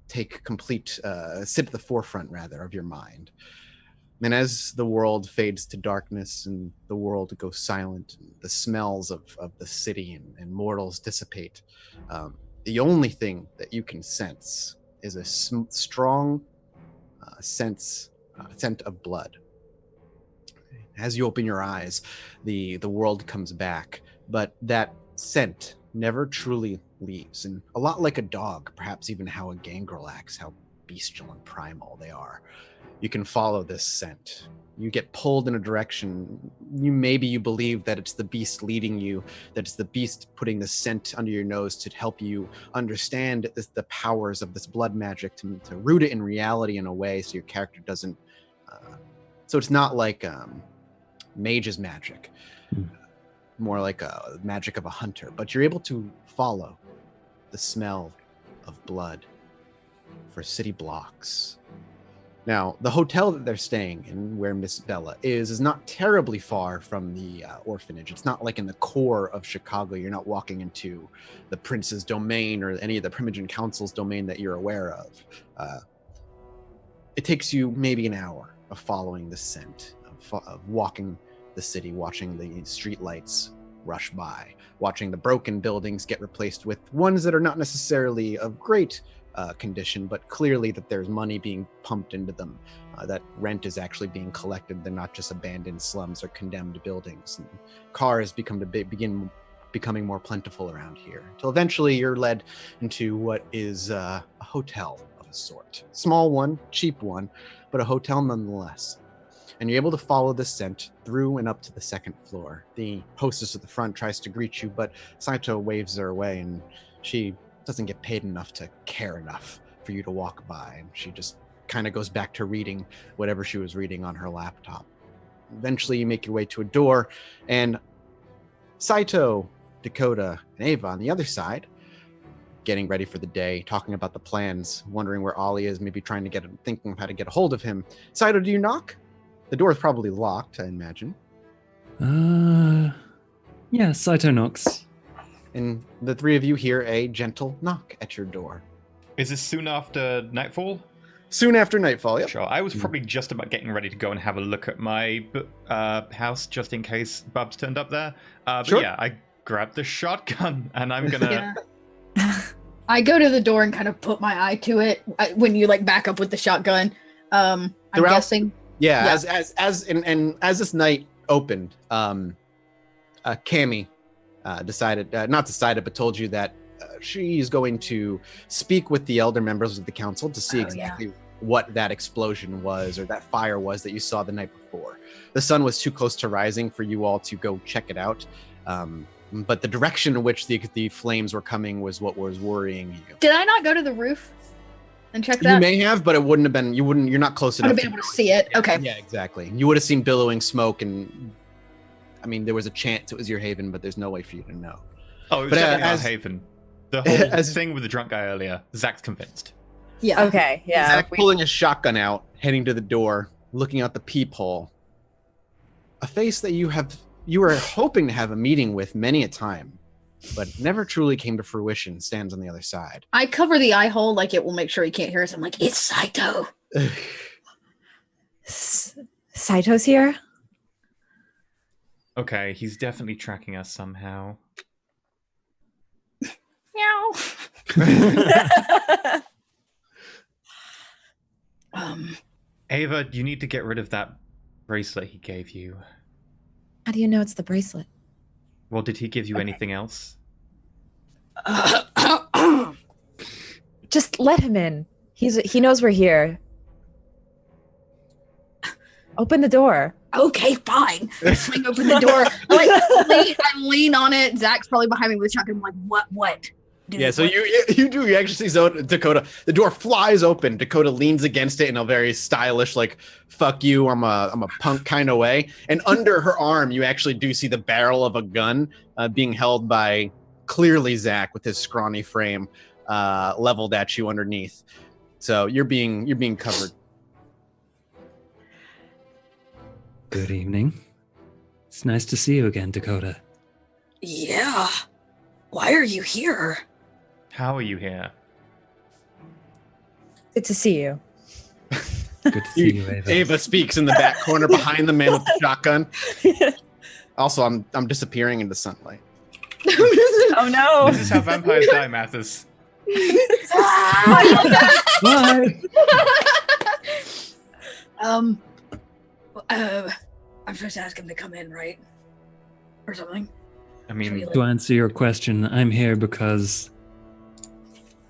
take complete, sit at the forefront, rather, of your mind. And as the world fades to darkness and the world goes silent, and the smells of the city and mortals dissipate, the only thing that you can sense is a strong scent of blood. As you open your eyes, the world comes back, but that scent never truly leaves. And a lot like a dog, perhaps even how a gangrel acts, how bestial and primal they are. You can follow this scent. You get pulled in a direction. Maybe you believe that it's the beast leading you, that it's the beast putting the scent under your nose to help you understand the powers of this blood magic, to root it in reality in a way so your character doesn't... so it's not like mage's magic. More like a magic of a hunter, but you're able to follow the smell of blood for city blocks. Now, the hotel that they're staying in, where Miss Bella is not terribly far from the orphanage. It's not like in the core of Chicago. You're not walking into the Prince's domain or any of the Primogen Council's domain that you're aware of. It takes you maybe an hour of following the scent, of walking the city, watching the street lights rush by, watching the broken buildings get replaced with ones that are not necessarily of great condition, but clearly that there's money being pumped into them, that rent is actually being collected. They're not just abandoned slums or condemned buildings. And cars begin becoming more plentiful around here, until eventually you're led into what is a hotel of a sort. Small one, cheap one, but a hotel nonetheless. And you're able to follow the scent through and up to the second floor. The hostess at the front tries to greet you, but Saito waves her away, and she doesn't get paid enough to care enough for you to walk by. And she just kind of goes back to reading whatever she was reading on her laptop. Eventually, you make your way to a door, and Saito, Dakota, and Ava on the other side, getting ready for the day, talking about the plans, wondering where Ollie is, maybe thinking of how to get a hold of him. Saito, do you knock? The door is probably locked, I imagine. Yeah, Saito knocks. And the three of you hear a gentle knock at your door. Is this soon after nightfall? Soon after nightfall, yep. Sure. I was probably just about getting ready to go and have a look at my house, just in case Bubs turned up there. But sure. Yeah, I grabbed the shotgun, and I'm gonna... I go to the door and kind of put my eye to it when you back up with the shotgun. I'm guessing... Yeah, as this night opened, Cammy told you that she's going to speak with the elder members of the council to see what that explosion was or that fire was that you saw the night before. The sun was too close to rising for you all to go check it out. But the direction in which the flames were coming was what was worrying you. Did I not go to the roof and check You that? may have, but it wouldn't have been. You're not close I would enough. have been able to see it. Yeah, Okay. Yeah, exactly. You would have seen billowing smoke, and I mean, there was a chance it was your haven, but there's no way for you to know. Oh, it was But, definitely our as- haven. The whole as- thing with the drunk guy earlier, Zach's convinced. Yeah. Okay, yeah. Zach pulling his shotgun out, heading to the door, looking out the peephole. A face that you were hoping to have a meeting with many a time, but never truly came to fruition, stands on the other side. I cover the eye hole like it will make sure he can't hear us. I'm like, it's Saito. Saito's here? Okay, he's definitely tracking us somehow. Meow. Ava, you need to get rid of that bracelet he gave you. How do you know it's the bracelet? Well, did he give you anything else? Just let him in. He knows we're here. Open the door. Okay, fine. I swing open the door. I lean on it. Zach's probably behind me with a shotgun. I'm like, what? Dude, Yeah, so what? you actually see Dakota. The door flies open. Dakota leans against it in a very stylish, like "fuck you, I'm a punk" kind of way. And under her arm, you actually do see the barrel of a gun being held by clearly Zach with his scrawny frame leveled at you underneath. So you're being covered. Good evening. It's nice to see you again, Dakota. Yeah. Why are you here? How are you here? Good to see you. Good to see you, Ava. Ava speaks in the back corner behind the man with the shotgun. Also, I'm disappearing into sunlight. Oh no. This is how vampires die, Mathis. Bye. I'm supposed to ask him to come in, right? Or something. I mean, To answer your question, I'm here because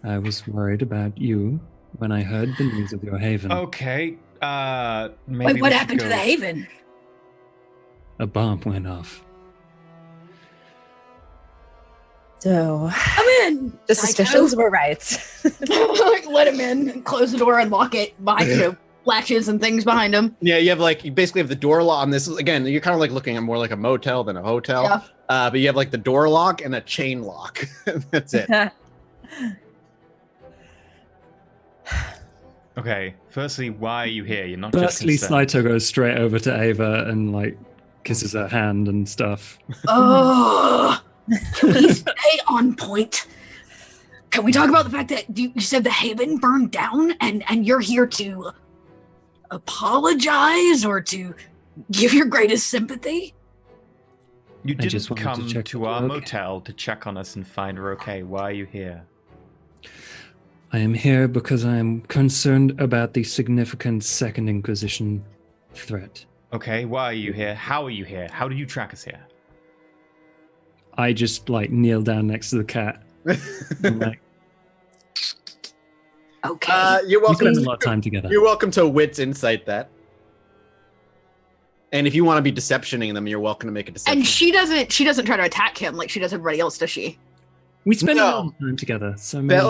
I was worried about you when I heard the news of your haven. okay. Maybe Wait, we what should happened to go- the Haven? A bomb went off. So Come in! the Saito. suspicions were right. Let him in, close the door and lock it behind latches and things behind him. Yeah, you basically have the door lock on this. Again, you're kind of like looking at more like a motel than a hotel. Yeah. But you have like the door lock and a chain lock. That's it. Okay, firstly, why are you here? You're not just Firstly, concerned. Saito goes straight over to Ava and like kisses her hand and stuff. Ugh. Can we stay on point? Can we talk about the fact that you said the Haven burned down and you're here to apologize or to give your greatest sympathy? You I just didn't wanted to come check to that our we're okay. motel to check on us and find we're okay. Why are you here? I am here because I am concerned about the significant Second Inquisition threat. Okay, why are you here? How are you here? How do you track us here? I just like kneel down next to the cat. I'm like, Okay. You're we welcome. spend a lot of time together. You're welcome to Wits Insight that. And if you want to be deceptioning them, you're welcome to make a deception. And she doesn't try to attack him like she does everybody else, does she? We spend a No. lot of time together. So maybe-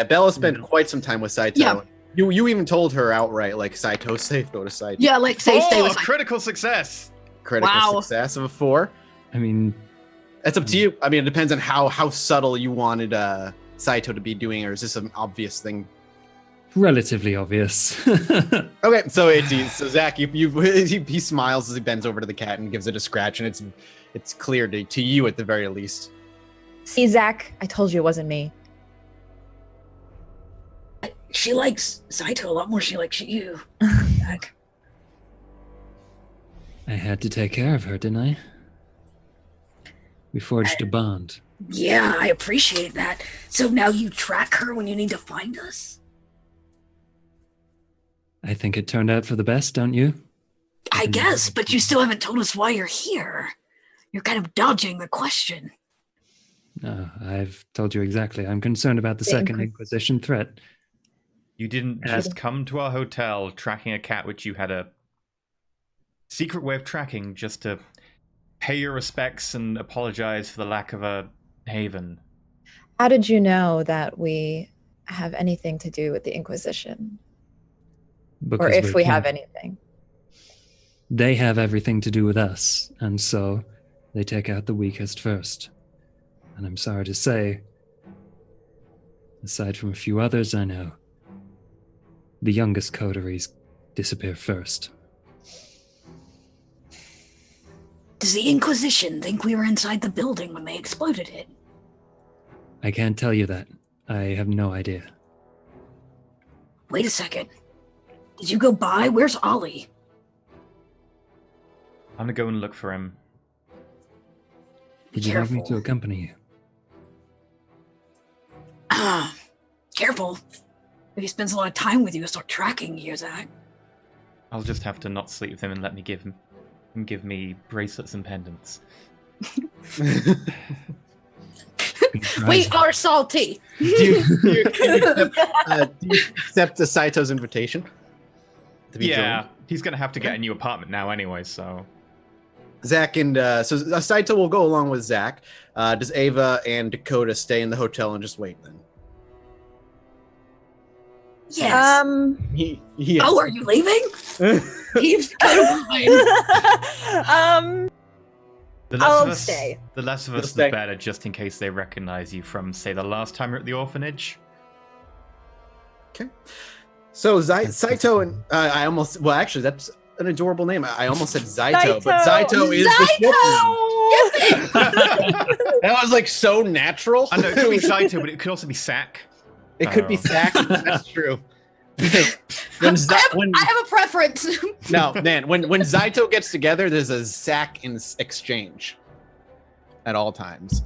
Bella spent quite some time with Saito. Yeah. You even told her outright, like, Saito's safe, go to Saito. Yeah, like stay Oh, with like, critical success! Critical Wow. success of a 4. I mean, That's up to you. I mean, it depends on how subtle you wanted Saito to be doing, or is this an obvious thing? relatively obvious. Okay, so so Zach, he smiles as he bends over to the cat and gives it a scratch, and it's clear to you at the very least. See, Zach, I told you it wasn't me. she likes Saito a lot more than she likes you. Zach. I had to take care of her, didn't I? We forged a bond. Yeah, I appreciate that. So now you track her when you need to find us? I think it turned out for the best, don't you? I guess, but you still haven't told us why you're here. You're kind of dodging the question. No, I've told you exactly. I'm concerned about the The Second Inquis- Inquisition threat. You didn't just come to our hotel tracking a cat which you had a secret way of tracking just to pay your respects and apologize for the lack of a haven. How did you know that we have anything to do with the Inquisition? Or Because if we have kin. anything? They have everything to do with us, and so they take out the weakest first. And I'm sorry to say, aside from a few others I know, the youngest coteries disappear first. Does the Inquisition think we were inside the building when they exploded it? I can't tell you that. I have no idea. Wait a second. Did you go by? Where's Ollie? I'm gonna go and look for him. Would you like me to accompany you? Careful. If he spends a lot of time with you, he'll start tracking you, Zach. I'll just have to not sleep with him and let me give me bracelets and pendants. We are salty. Do you accept Saito's invitation? To be joined? He's gonna have to get a new apartment now anyway, so... Zach and so Saito will go along with Zach. Does Ava and Dakota stay in the hotel and just wait then? Yes. Yes. Oh, are you leaving? He's I'll stay. The less of You'll us, stay. the better, just in case they recognize you from, say, the last time you're at the orphanage. Okay. So Saito and actually that's an adorable name. I almost said Zaito, but Zaito is the That was like so natural. I know it could be Saito, but it could also be Sack. It could be Sack. That's true. I have a preference. No, man. When Zaito gets together, there's a Zack in exchange at all times.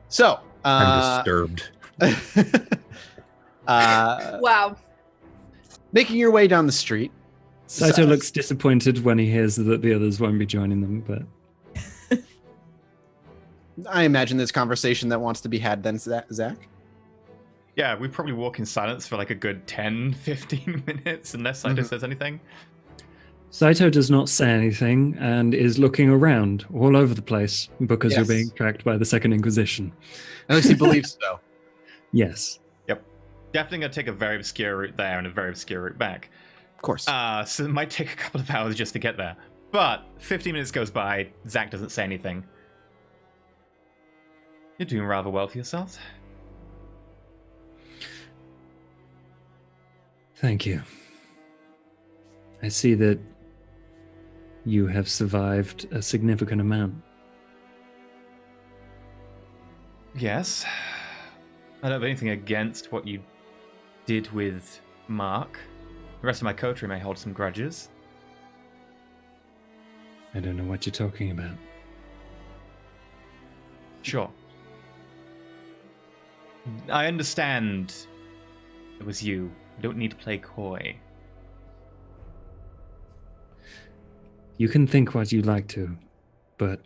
So I'm disturbed. Wow. Making your way down the street. Saito looks disappointed when he hears that the others won't be joining them, but I imagine there's conversation that wants to be had then, Zach. Yeah, we probably walk in silence for like a good 10, 15 minutes, unless Saito says anything. Saito does not say anything and is looking around all over the place because Yes. you're being tracked by the Second Inquisition. At least he believes so. Yes. Yep. Definitely going to take a very obscure route there and a very obscure route back. Of course. So it might take a couple of hours just to get there. But 15 minutes goes by, Zach doesn't say anything. You're doing rather well for yourself. Thank you. I see that you have survived a significant amount. Yes. I don't have anything against what you did with Mark. The rest of my coterie may hold some grudges. I don't know what you're talking about. Sure. I understand it was you. You don't need to play coy. You can think what you like to, but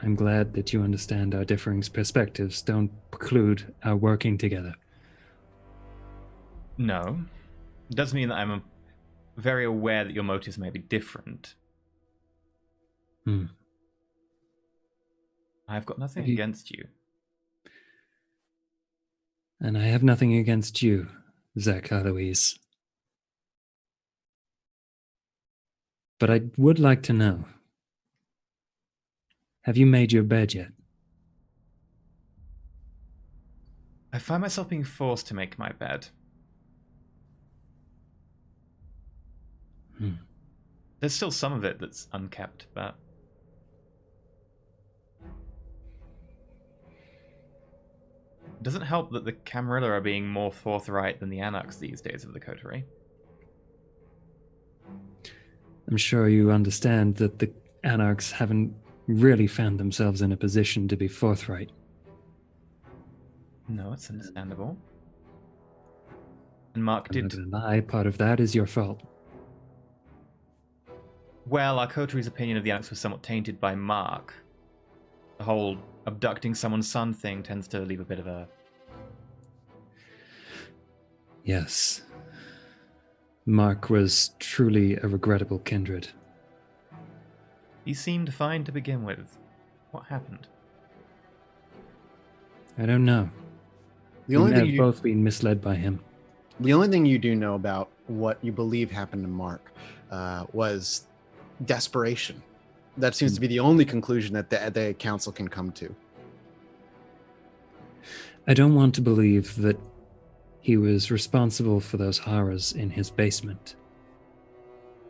I'm glad that you understand our differing perspectives don't preclude our working together. No. It does mean that I'm very aware that your motives may be different. I've got nothing against you. And I have nothing against you, Zach Aloise. But I would like to know, have you made your bed yet? I find myself being forced to make my bed. There's still some of it that's unkept, but... It doesn't help that the Camarilla are being more forthright than the Anarchs these days of the coterie. I'm sure you understand that the Anarchs haven't really found themselves in a position to be forthright. No, it's understandable. And Mark I'm not did... gonna lie, part of that is your fault. Well, our coterie's opinion of the Anarchs was somewhat tainted by Mark. The whole abducting someone's son thing tends to leave a bit of a... Yes. Mark was truly a regrettable kindred. He seemed fine to begin with. What happened? I don't know. The We only may thing have you both been misled by him. The only thing you do know about what you believe happened to Mark was desperation. That seems to be the only conclusion that the council can come to. I don't want to believe that he was responsible for those horrors in his basement.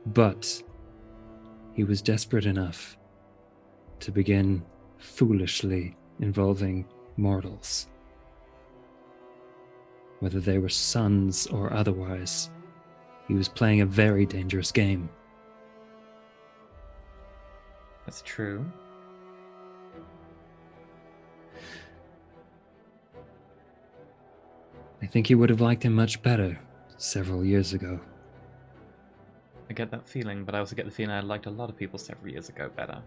But he was desperate enough to begin foolishly involving mortals. Whether they were sons or otherwise, he was playing a very dangerous game. That's true. I think he would have liked him much better several years ago. I get that feeling, but I also get the feeling I liked a lot of people several years ago better.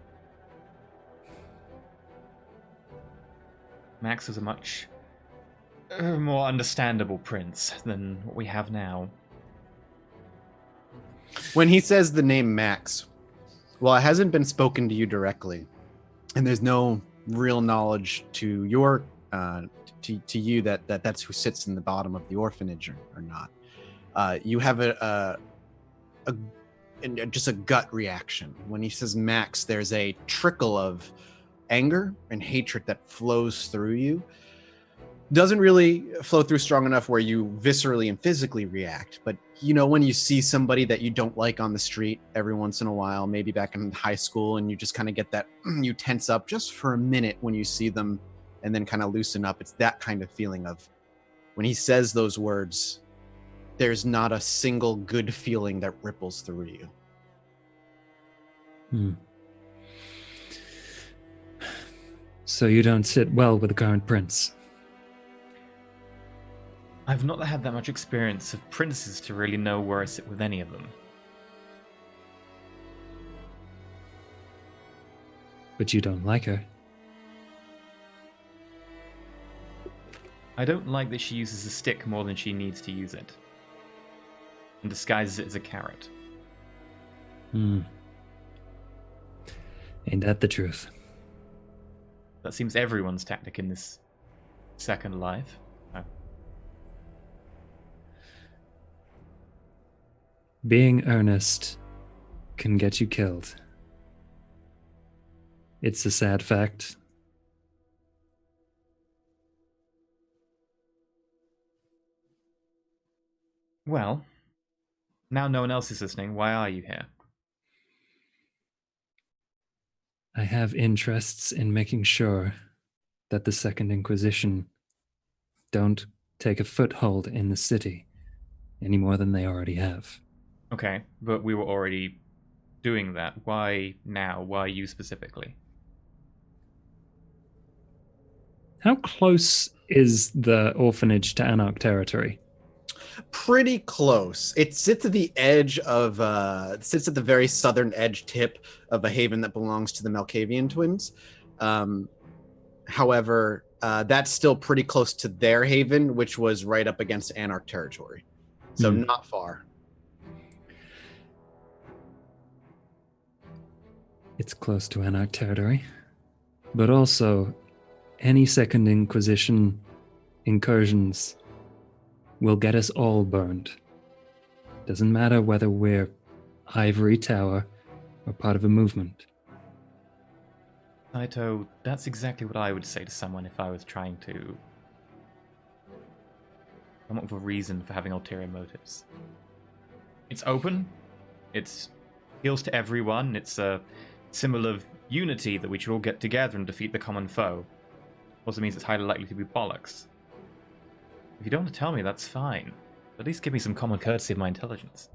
Max was a much more understandable prince than what we have now. When he says the name Max, well, it hasn't been spoken to you directly, and there's no real knowledge to your to you that's who sits in the bottom of the orphanage or not. You have just a gut reaction when he says Max. There's a trickle of anger and hatred that flows through you. Doesn't really flow through strong enough where you viscerally and physically react, but you know when you see somebody that you don't like on the street every once in a while, maybe back in high school, and you just kind of get that, you tense up just for a minute when you see them and then kind of loosen up. It's that kind of feeling of when he says those words, there's not a single good feeling that ripples through you. So you don't sit well with the current prince? I've not had that much experience of princes to really know where I sit with any of them. But you don't like her? I don't like that she uses a stick more than she needs to use it, and disguises it as a carrot. Ain't that the truth? That seems everyone's tactic in this second life. Being earnest can get you killed. It's a sad fact. Well, now no one else is listening. Why are you here? I have interests in making sure that the Second Inquisition don't take a foothold in the city any more than they already have. Okay, but we were already doing that. Why now? Why you specifically? How close is the orphanage to Anarch territory? Pretty close. It sits at the edge of sits at the very southern edge tip of a haven that belongs to the Malkavian twins. However, that's still pretty close to their haven, which was right up against Anarch territory. So not far. It's close to Anarch territory. But also, any Second Inquisition incursions will get us all burned. Doesn't matter whether we're Ivory Tower or part of a movement. Saito, that's exactly what I would say to someone if I was trying to come up with a reason for having ulterior motives. It's open, it appeals to everyone, it's a symbol of unity that we should all get together and defeat the common foe. Also means it's highly likely to be bollocks. If you don't want to tell me, that's fine. At least give me some common courtesy of my intelligence.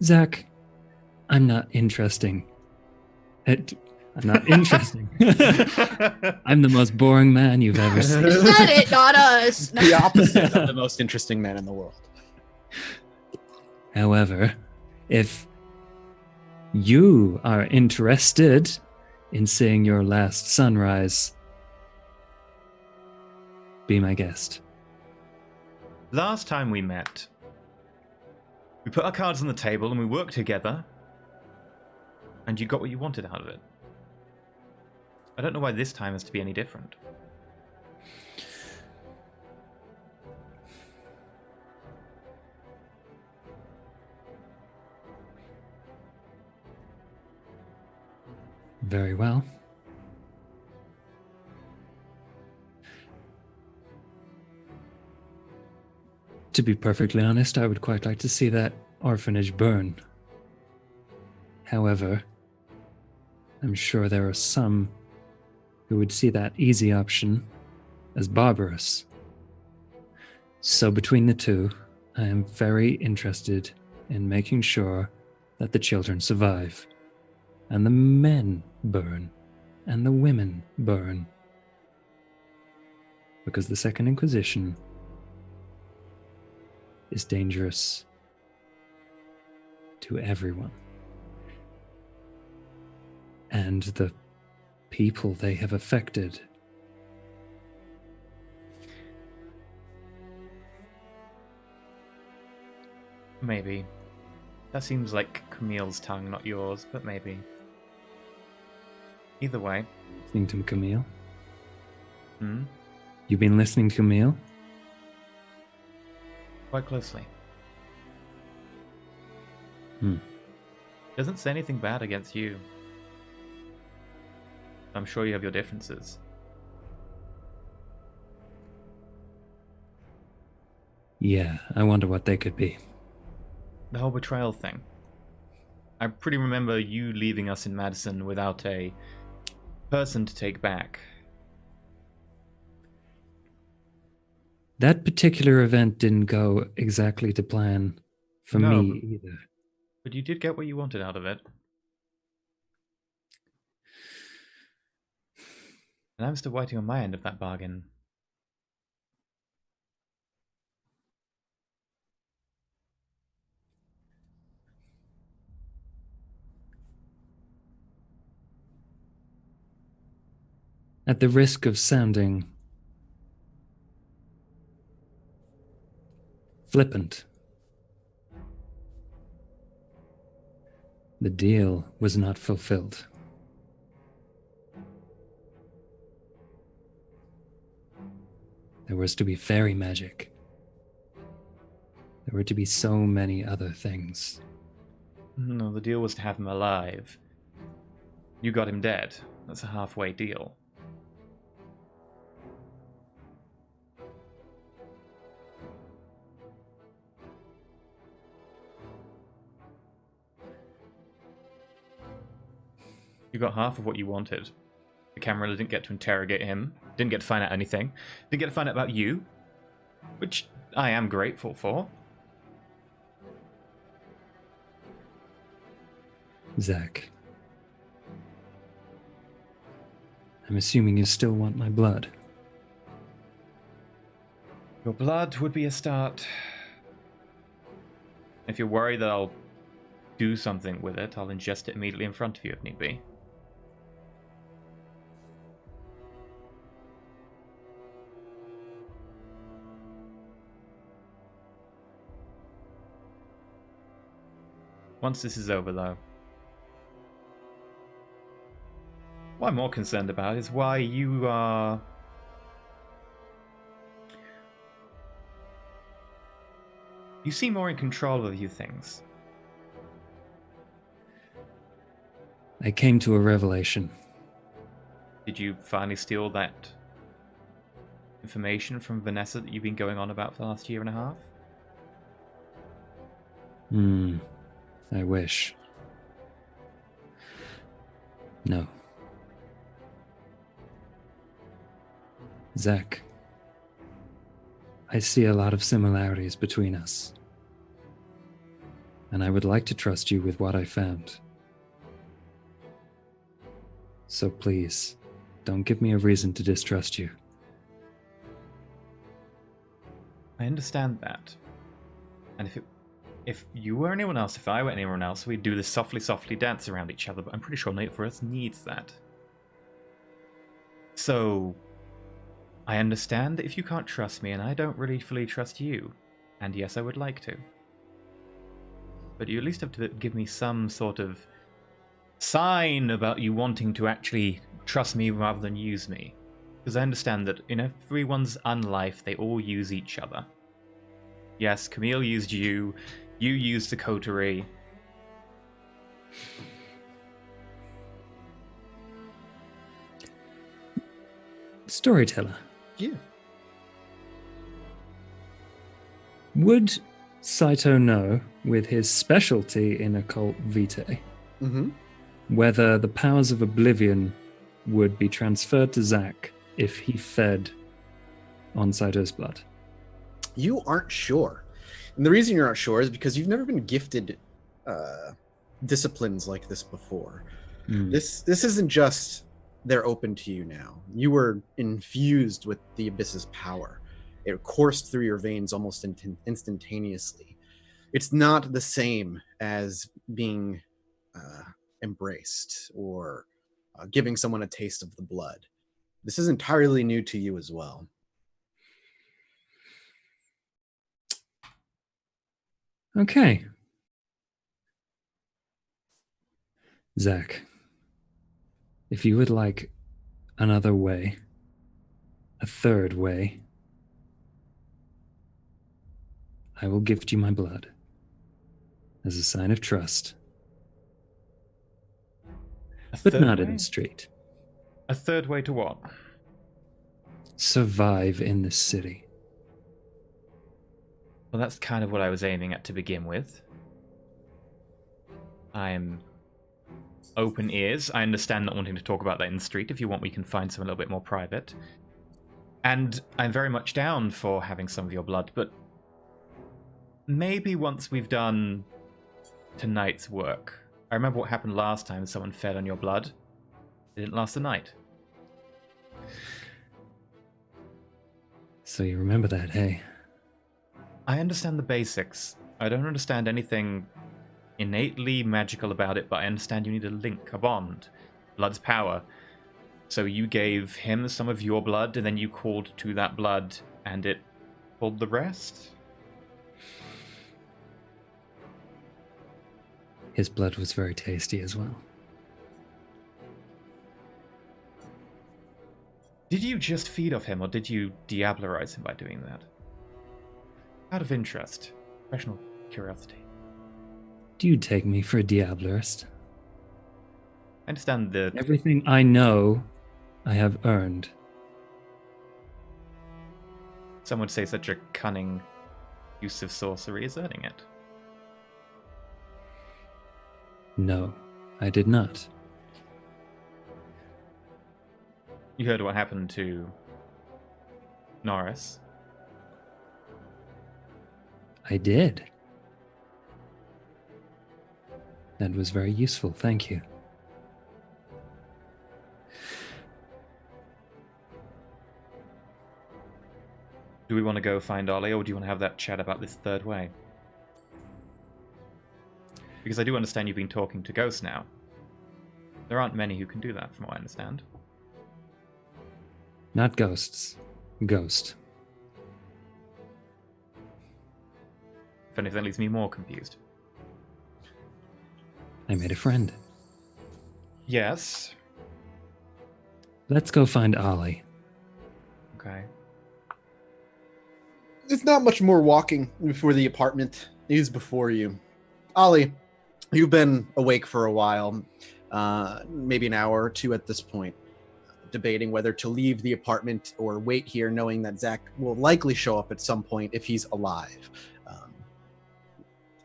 Zach, I'm not interesting. I'm not interesting. I'm the most boring man you've ever seen. You said it, not us. The opposite of the most interesting man in the world. However, if you are interested in seeing your last sunrise, be my guest. Last time we met, we put our cards on the table and we worked together, and you got what you wanted out of it. I don't know why this time has to be any different. Very well. To be perfectly honest, I would quite like to see that orphanage burn. However, I'm sure there are some who would see that easy option as barbarous. So between the two, I am very interested in making sure that the children survive, and the men burn, and the women burn. Because the Second Inquisition is dangerous to everyone. And the people they have affected. Maybe. That seems like Camille's tongue, not yours, but maybe. Either way. Listening to Camille? Hmm? You've been listening to Camille? Quite closely. Hmm. Doesn't say anything bad against you. I'm sure you have your differences. Yeah, I wonder what they could be. The whole betrayal thing. I pretty remember you leaving us in Madison without a person to take back. That particular event didn't go exactly to plan for No, me either. But you did get what you wanted out of it. And I'm still waiting on my end of that bargain. At the risk of sounding flippant, the deal was not fulfilled. There was to be fairy magic. There were to be so many other things. No, the deal was to have him alive. You got him dead. That's a halfway deal. You got half of what you wanted. The camera didn't get to interrogate him, didn't get to find out anything, didn't get to find out about you, which I am grateful for. Zach, I'm assuming you still want my blood. Your blood would be a start. If you're worried that I'll do something with it, I'll ingest it immediately in front of you if need be. Once this is over, though, what I'm more concerned about is why you are... You seem more in control of a few things. I came to a revelation. Did you finally steal that information from Vanessa that you've been going on about for the last year and a half? I wish. No. Zach, I see a lot of similarities between us. And I would like to trust you with what I found. So please, don't give me a reason to distrust you. I understand that. And if you were anyone else, if I were anyone else, we'd do this softly dance around each other, but I'm pretty sure Nate for us needs that. So, I understand that if you can't trust me, and I don't really fully trust you, And yes, I would like to. But you at least have to give me some sort of sign about you wanting to actually trust me rather than use me. Because I understand that in everyone's unlife, they all use each other. Yes, Camille used you used the coterie. Storyteller. Yeah. Would Saito know, with his specialty in occult vitae, Mm-hmm. whether the powers of oblivion would be transferred to Zack if he fed on Saito's blood? You aren't sure. And the reason you're not sure is because you've never been gifted disciplines like this before. This isn't just they're open to you now. You were infused with the Abyss's power. It coursed through your veins almost instantaneously. It's not the same as being embraced or giving someone a taste of the blood. This is entirely new to you as well. Okay. Zack, if you would like another way, a third way, I will gift you my blood as a sign of trust. But not in the street. A third way to what? Survive in this city. Well, that's kind of what I was aiming at to begin with. I'm open ears. I understand not wanting to talk about that in the street. If you want, we can find something a little bit more private. And I'm very much down for having some of your blood, but maybe once we've done tonight's work. I remember what happened last time someone fed on your blood. It didn't last the night. So you remember that, hey? I understand the basics. I don't understand anything innately magical about it, but I understand you need a link, a bond. Blood's power. So you gave him some of your blood, and then you called to that blood, and it pulled the rest? His blood was very tasty as well. Did you just feed off him, or did you diablerize him by doing that? Out of interest. Professional curiosity. Do you take me for a diablerist? I understand that Everything I know, I have earned. some would say such a cunning use of sorcery is earning it. No, I did not. You heard what happened to Norris. I did. That was very useful, thank you. Do we want to go find Ollie, or do you want to have that chat about this third way? Because I do understand you've been talking to ghosts now. There aren't many who can do that, from what I understand. Not ghosts. Ghost. If anything, that leaves me more confused. I made a friend. Yes. Let's go find Ollie. Okay. It's not much more walking before the apartment is before you. Ollie, you've been awake for a while, maybe an hour or two at this point, debating whether to leave the apartment or wait here, knowing that Zack will likely show up at some point if he's alive.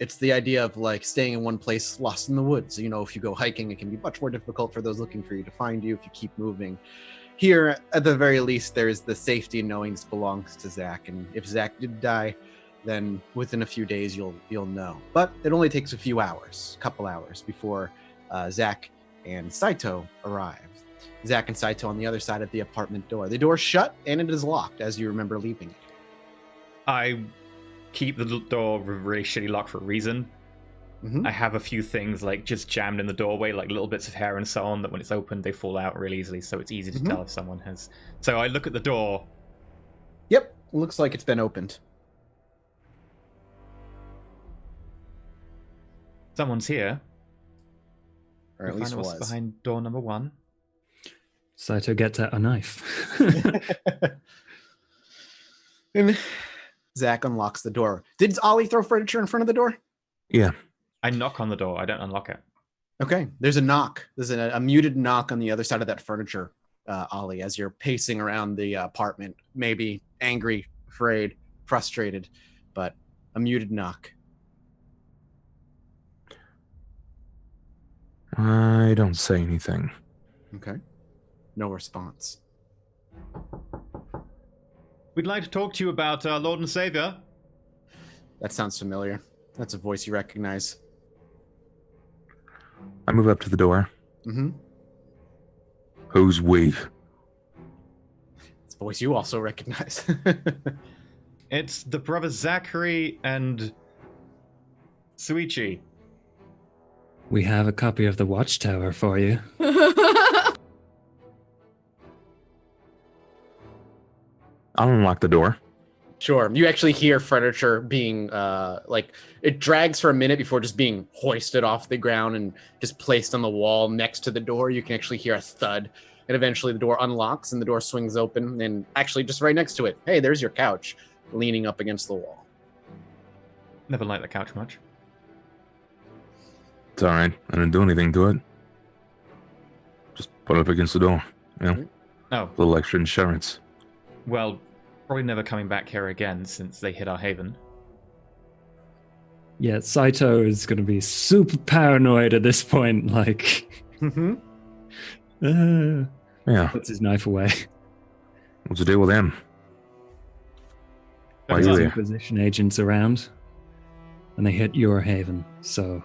It's the idea of like staying in one place lost in the woods. You know, if you go hiking, it can be much more difficult for those looking for you to find you if you keep moving. Here, at the very least, there's the safety in knowing this belongs to Zack, and if Zack did die, then within a few days you'll know. But it only takes a few hours, a couple hours, before Zack and Saito arrive. Zack and Saito on the other side of the apartment door. The door's shut and it is locked, as you remember leaving it. I keep the door with a really shitty lock for a reason. Mm-hmm. I have a few things like just jammed in the doorway, like little bits of hair and so on, that when it's opened they fall out really easily, so it's easy to tell if someone has. So I look at the door. Yep, looks like it's been opened. Someone's here. Or at We'll least find out what's was. behind door number 1. Saito gets out a knife. And Zach unlocks the door. Did Ollie throw furniture in front of the door? Yeah. I knock on the door. I don't unlock it. Okay, there's a knock. There's a muted knock on the other side of that furniture, Ollie, as you're pacing around the apartment, maybe angry, afraid, frustrated, but a muted knock. I don't say anything. Okay. No response. We'd like to talk to you about our Lord and Savior. That sounds familiar. That's a voice you recognize. I move up to the door. Mm-hmm. Who's we? It's a voice you also recognize. It's the brothers Zachary and Suichi. We have a copy of the Watchtower for you. I'll unlock the door. Sure. You actually hear furniture being it drags for a minute before just being hoisted off the ground and just placed on the wall next to the door. You can actually hear a thud, and eventually the door unlocks and the door swings open, and actually just right next to it, hey, there's your couch leaning up against the wall. Never liked the couch much. It's all right. I didn't do anything to it. Just put it up against the door. You know, Oh, a little extra insurance. well, probably never coming back here again since they hit our haven. Yeah, Saito is going to be super paranoid at this point. Like, Mm-hmm. Yeah. puts his knife away. What's the deal with him? Why are you There's here? Inquisition agents around, and they hit your haven. So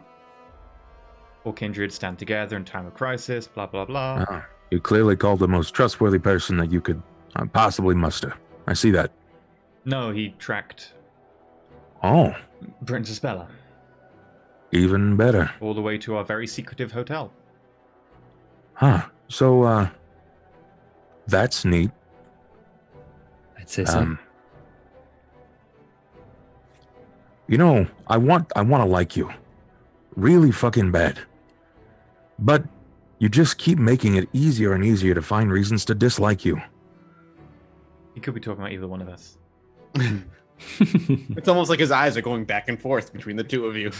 All kindred stand together in time of crisis, blah, blah, blah. Ah, you clearly called the most trustworthy person that you could possibly muster. I see that. No, he tracked Oh, Princess Bella even better. all the way to our very secretive hotel. Huh. So, that's neat. I'd say so. You know, I want to like you. Really fucking bad. But you just keep making it easier and easier to find reasons to dislike you. He could be talking about either one of us. It's almost like his eyes are going back and forth between the two of you.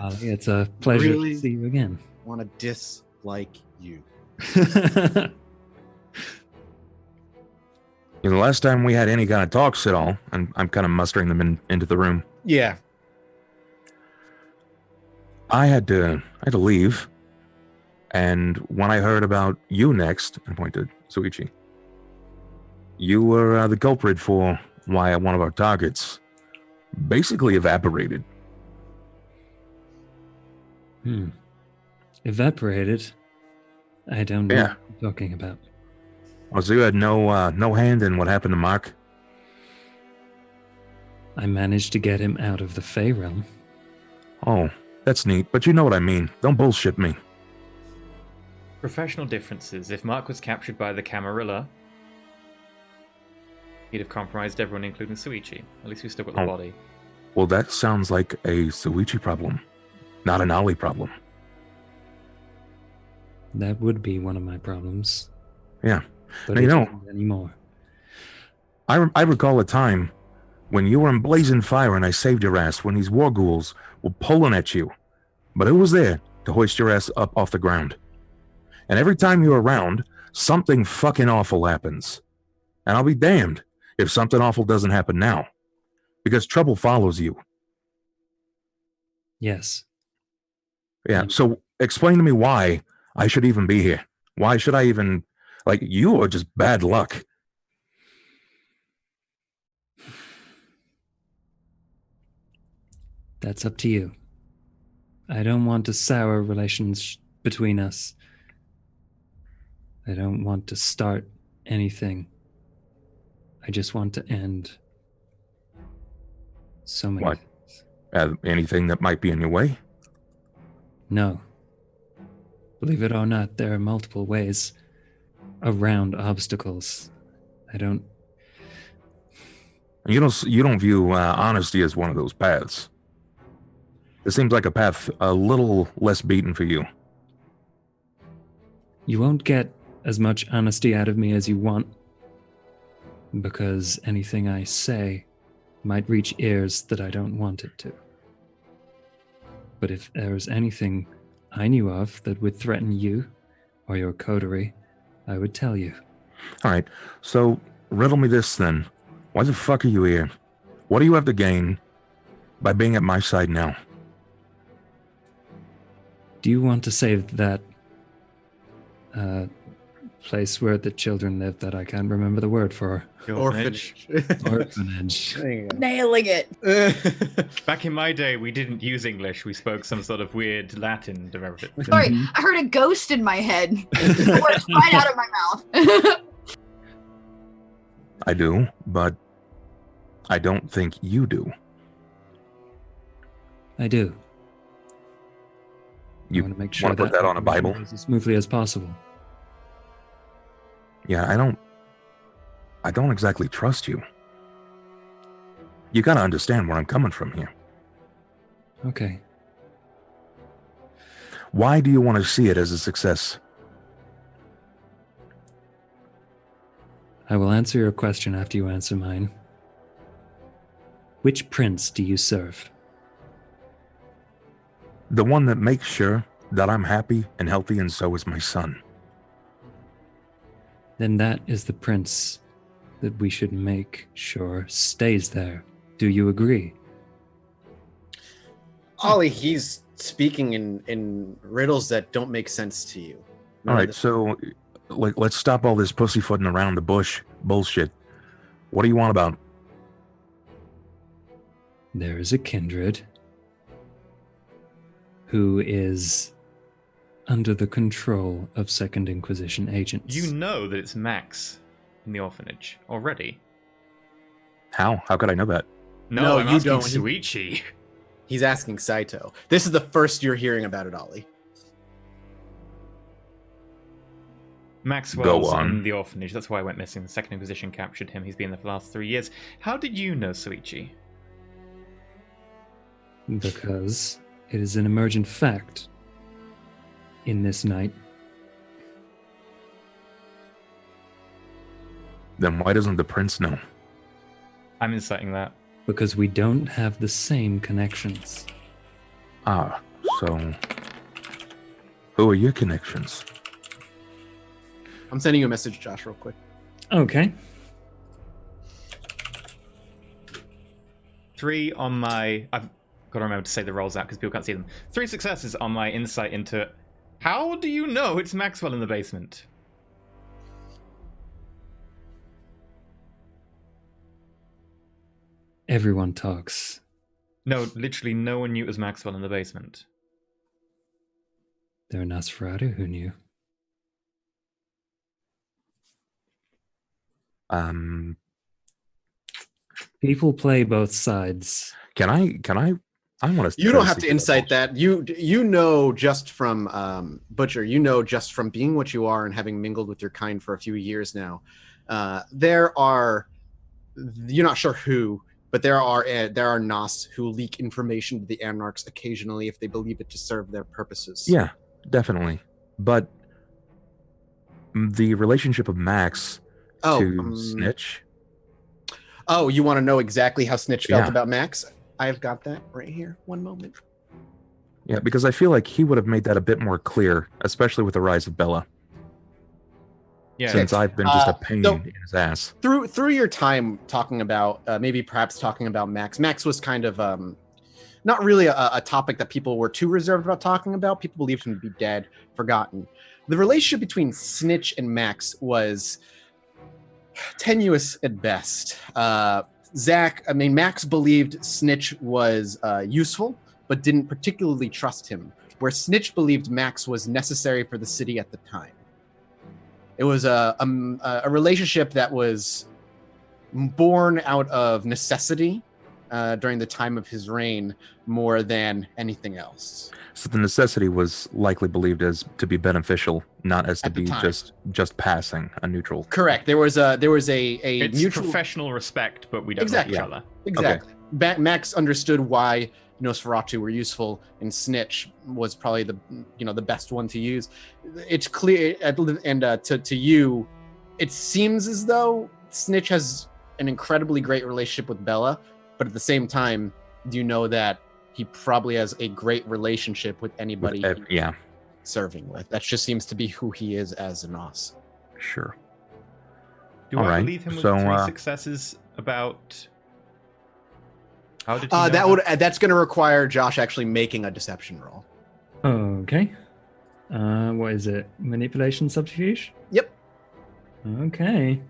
Ollie, it's a pleasure Really? to see you again. Want to dislike you. You know, the last time we had any kind of talks at all, and I'm kind of mustering them into the room. Yeah. I had to leave, and when I heard about you next, I pointed to Suichi. You were the culprit for why one of our targets basically evaporated. Evaporated? I don't know Yeah. what you're talking about. Oh, so you had no hand in what happened to Mark? I managed to get him out of the Fey realm. Oh, that's neat, but you know what I mean. Don't bullshit me. Professional differences. If Mark was captured by the Camarilla, he'd have compromised everyone, including Suichi. At least we still got the Oh. body. Well, that sounds like a Suichi problem, not an Ollie problem. That would be one of my problems. Yeah. But Now, you it know- isn't anymore. I recall a time when you were in blazing fire and I saved your ass when these war ghouls were pulling at you. But who was there to hoist your ass up off the ground? And every time you're around, something fucking awful happens. And I'll be damned if something awful doesn't happen now. Because trouble follows you. Yes. Yeah, so explain to me why I should even be here. Why should I even... Like, you are just bad luck. That's up to you. I don't want to sour relations between us. I don't want to start anything. I just want to end so many What? things. Anything that might be in your way? No. Believe it or not, there are multiple ways around obstacles. I don't... You don't view honesty as one of those paths. This seems like a path a little less beaten for you. You won't get as much honesty out of me as you want, because anything I say might reach ears that I don't want it to. But if there was anything I knew of that would threaten you or your coterie, I would tell you. All right, so riddle me this then. Why the fuck are you here? What do you have to gain by being at my side now? Do you want to save that place where the children live that I can't remember the word for? Orphanage. Orphanage. There you go. Nailing it. Back in my day, we didn't use English. We spoke some sort of weird Latin derivative. Sorry, Mhm. I heard a ghost in my head. The words right out of my mouth. I do, but I don't think you do. I do. You I want to make sure wanna put that on a Bible? goes as smoothly as possible. Yeah, I don't exactly trust you. You gotta understand where I'm coming from here. Okay. Why do you want to see it as a success? I will answer your question after you answer mine. Which prince do you serve? The one that makes sure that I'm happy and healthy, and so is my son. Then that is the prince that we should make sure stays there. Do you agree? Ollie, he's speaking in riddles that don't make sense to you. All right, so let's stop all this pussyfooting around the bush bullshit. What do you want about? There is a kindred who is under the control of Second Inquisition agents. You know that it's Max in the orphanage already. How? How could I know that? No, I'm you asking don't. Suichi. He's asking Saito. This is the first you're hearing about it, Ollie. Maxwell's Go on. in the orphanage. That's why I went missing. The Second Inquisition captured him. He's been there for the last 3 years. How did you know Suichi? Because it is an emergent fact in this night. Then why doesn't the prince know? I'm inciting that. Because we don't have the same connections. Ah, so who are your connections? I'm sending you a message, Josh, real quick. Okay. 3 on my... I've got to remember to say the rolls out because people can't see them. 3 successes on my insight into... How do you know it's Maxwell in the basement? Everyone talks. No, literally no one knew it was Maxwell in the basement. There are Nosferatu who knew. People play both sides. Can I want to... You don't have to insight that. You know just from Butcher, you know just from being what you are and having mingled with your kind for a few years now. There are, you're not sure who, but there are Nos who leak information to the Anarchs occasionally if they believe it to serve their purposes. Yeah, definitely. But the relationship of Max to Snitch. Oh, you want to know exactly how Snitch felt Yeah. about Max? I've got that right here. One moment. Yeah, because I feel like he would have made that a bit more clear, especially with the rise of Bella. Yeah, Since I've been just a pain so- in his ass. Through your time talking about perhaps talking about Max was kind of not really a topic that people were too reserved about talking about. People believed him to be dead, forgotten. The relationship between Snitch and Max was tenuous at best. Max believed Snitch was useful, but didn't particularly trust him, where Snitch believed Max was necessary for the city at the time. It was a relationship that was born out of necessity during the time of his reign more than anything else. So the necessity was likely believed as to be beneficial, not as to At the be time. just passing a neutral. Correct. There was a it's mutual professional respect, but we don't Exactly. like each other. exactly. Max understood why Nosferatu were useful, and Snitch was probably the best one to use. It's clear, and to you, it seems as though Snitch has an incredibly great relationship with Bella, but at the same time, you know that he probably has a great relationship with anybody Yeah, serving with. That just seems to be who he is as a Nos. sure. Do All I right, believe him with so, 3 successes about... How did he know That's going to require Josh actually making a deception roll. Okay. What is it? Manipulation subterfuge? Yep. Okay.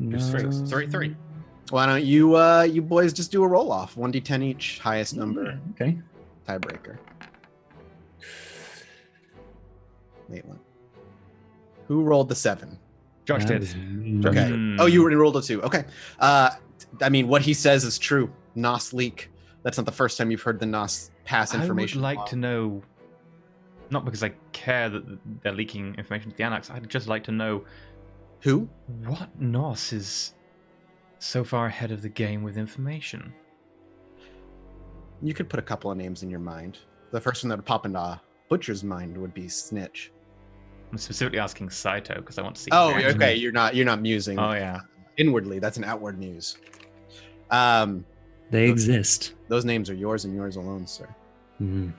Just three. Why don't you boys just do a roll off? 1d10 each, highest number, Okay. tiebreaker. Maitland. Who rolled the 7? Josh That did. was me. Okay. Hmm. Oh, you rolled a 2. Okay. I mean, what he says is true. Nos leak. That's not the first time you've heard the Nos pass information. I would like to know, not because I care that they're leaking information to the Anarchs, I'd just like to know Who? what Nos is so far ahead of the game with information. You could put a couple of names in your mind. The first one that would pop into Butcher's mind would be Snitch. I'm specifically asking Saito because I want to see. Oh, his reaction. okay. You're not musing. Oh yeah. Inwardly, that's an outward muse. They exist. Those names are yours and yours alone, sir. Mm.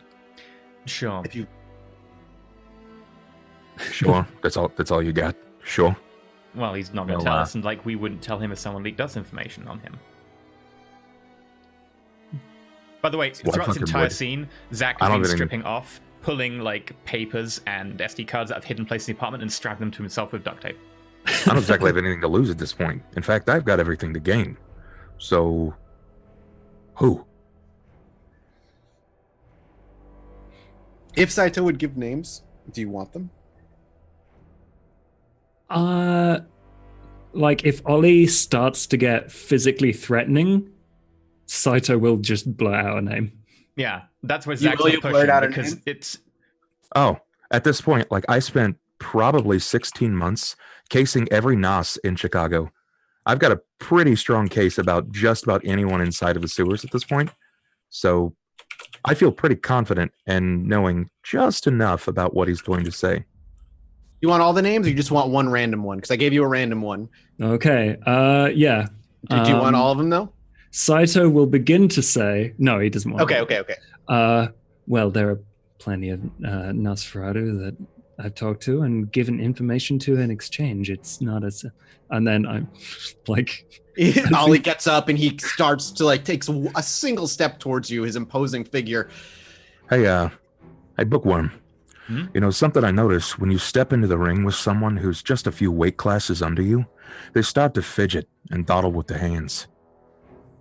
Sure. If you Sure. That's all you got. Sure. Well, he's not going to Well, tell us, and like we wouldn't tell him if someone leaked us information on him. By the way, Well, throughout this fucking entire would. scene, Zach I has don't been even- stripping off, pulling like papers and SD cards out of hidden places in the apartment and strapping them to himself with duct tape. I don't exactly have anything to lose at this point. In fact, I've got everything to gain. So, who? If Saito would give names, do you want them? Like if Ollie starts to get physically threatening, Saito will just blurt out a name. Yeah, that's where You Zach's will not blurt pushing out a because name? it's Oh, at this point, like I spent probably 16 months casing every Nos in Chicago. I've got a pretty strong case about just about anyone inside of the sewers at this point. So I feel pretty confident in knowing just enough about what he's going to say. You want all the names, or you just want one random one? Because I gave you a random one. Okay. Yeah. Do you want all of them though? Saito will begin to say, no, he doesn't want Okay. Well, there are plenty of Nosferatu that I've talked to and given information to in exchange. It's not as... And then I'm like... Ollie gets up and he starts to like takes a single step towards you, his imposing figure. Hey, Bookworm. Hmm? You know, something I notice when you step into the ring with someone who's just a few weight classes under you, they start to fidget and dawdle with their hands.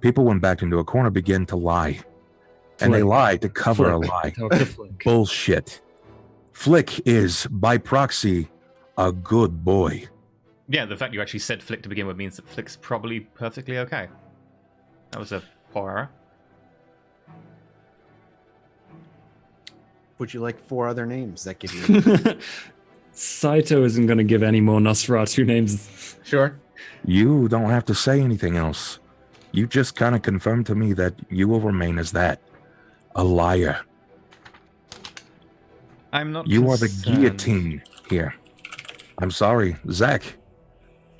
People, when backed into a corner, begin to lie. And they Flick. lie to cover a Flick. lie. Talk to Flick. Bullshit. Flick is, by proxy, a good boy. yeah. The fact you actually said Flick to begin with means that Flick's probably perfectly okay. That was a poor error. Would you like 4 other names that give you? Saito isn't going to give any more Nosferatu names. Sure. You don't have to say anything else. You just kind of confirmed to me that you will remain as that. A liar. I'm not. You are the concerned. guillotine here. I'm sorry, Zach.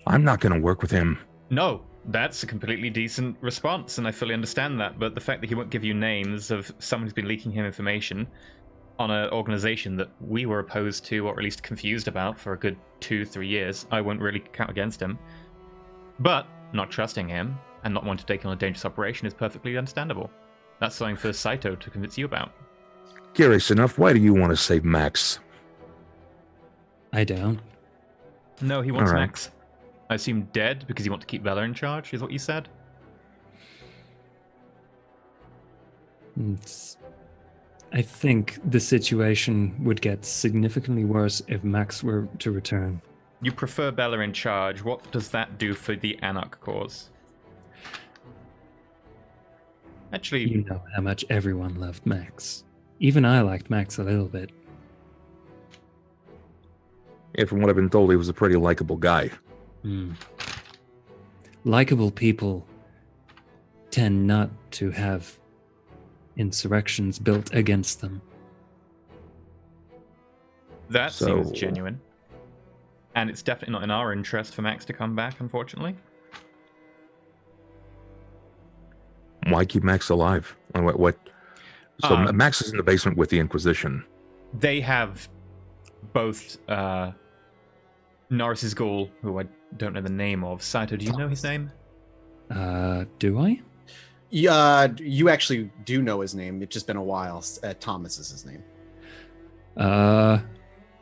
I'm not going to work with him. No, that's a completely decent response, and I fully understand that. But the fact that he won't give you names of someone who's been leaking him information on an organization that we were opposed to, or at least confused about, for a good 2-3 years, I won't really count against him. But not trusting him and not wanting to take on a dangerous operation is perfectly understandable. That's something for Saito to convince you about. Curious enough, why do you want to save Max? I don't. No, he wants All right. Max. I assume dead because you want to keep Bella in charge, is what you said? I think the situation would get significantly worse if Max were to return. You prefer Bella in charge. What does that do for the Anarch cause? Actually, You know how much everyone loved Max. Even I liked Max a little bit. Yeah, from what I've been told, he was a pretty likable guy. Hmm. likable people tend not to have insurrections built against them. That So- seems genuine. And it's definitely not in our interest for Max to come back, unfortunately. Why keep Max alive? What? So Um, Max is in the basement with the Inquisition. They have both Norris's ghoul, who I don't know the name of. Saito, do you know his name? Do I? You actually do know his name. It's just been a while. Thomas is his name.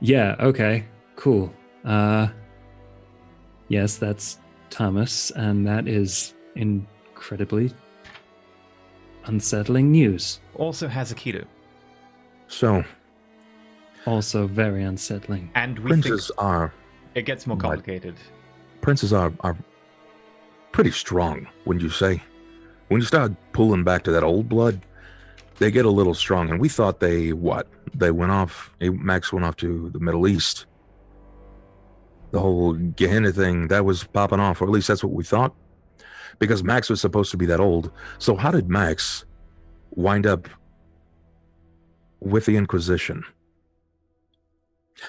Yeah, okay, cool. Yes, that's Thomas, and that is incredibly unsettling news. Also has Akido. So Also very unsettling. And we princes think are it gets more complicated. pretty strong, wouldn't you say? When you start pulling back to that old blood, they get a little strong. And we thought Max went off to the Middle East. The whole Gehenna thing, that was popping off, or at least that's what we thought. Because Max was supposed to be that old. So how did Max wind up with the Inquisition?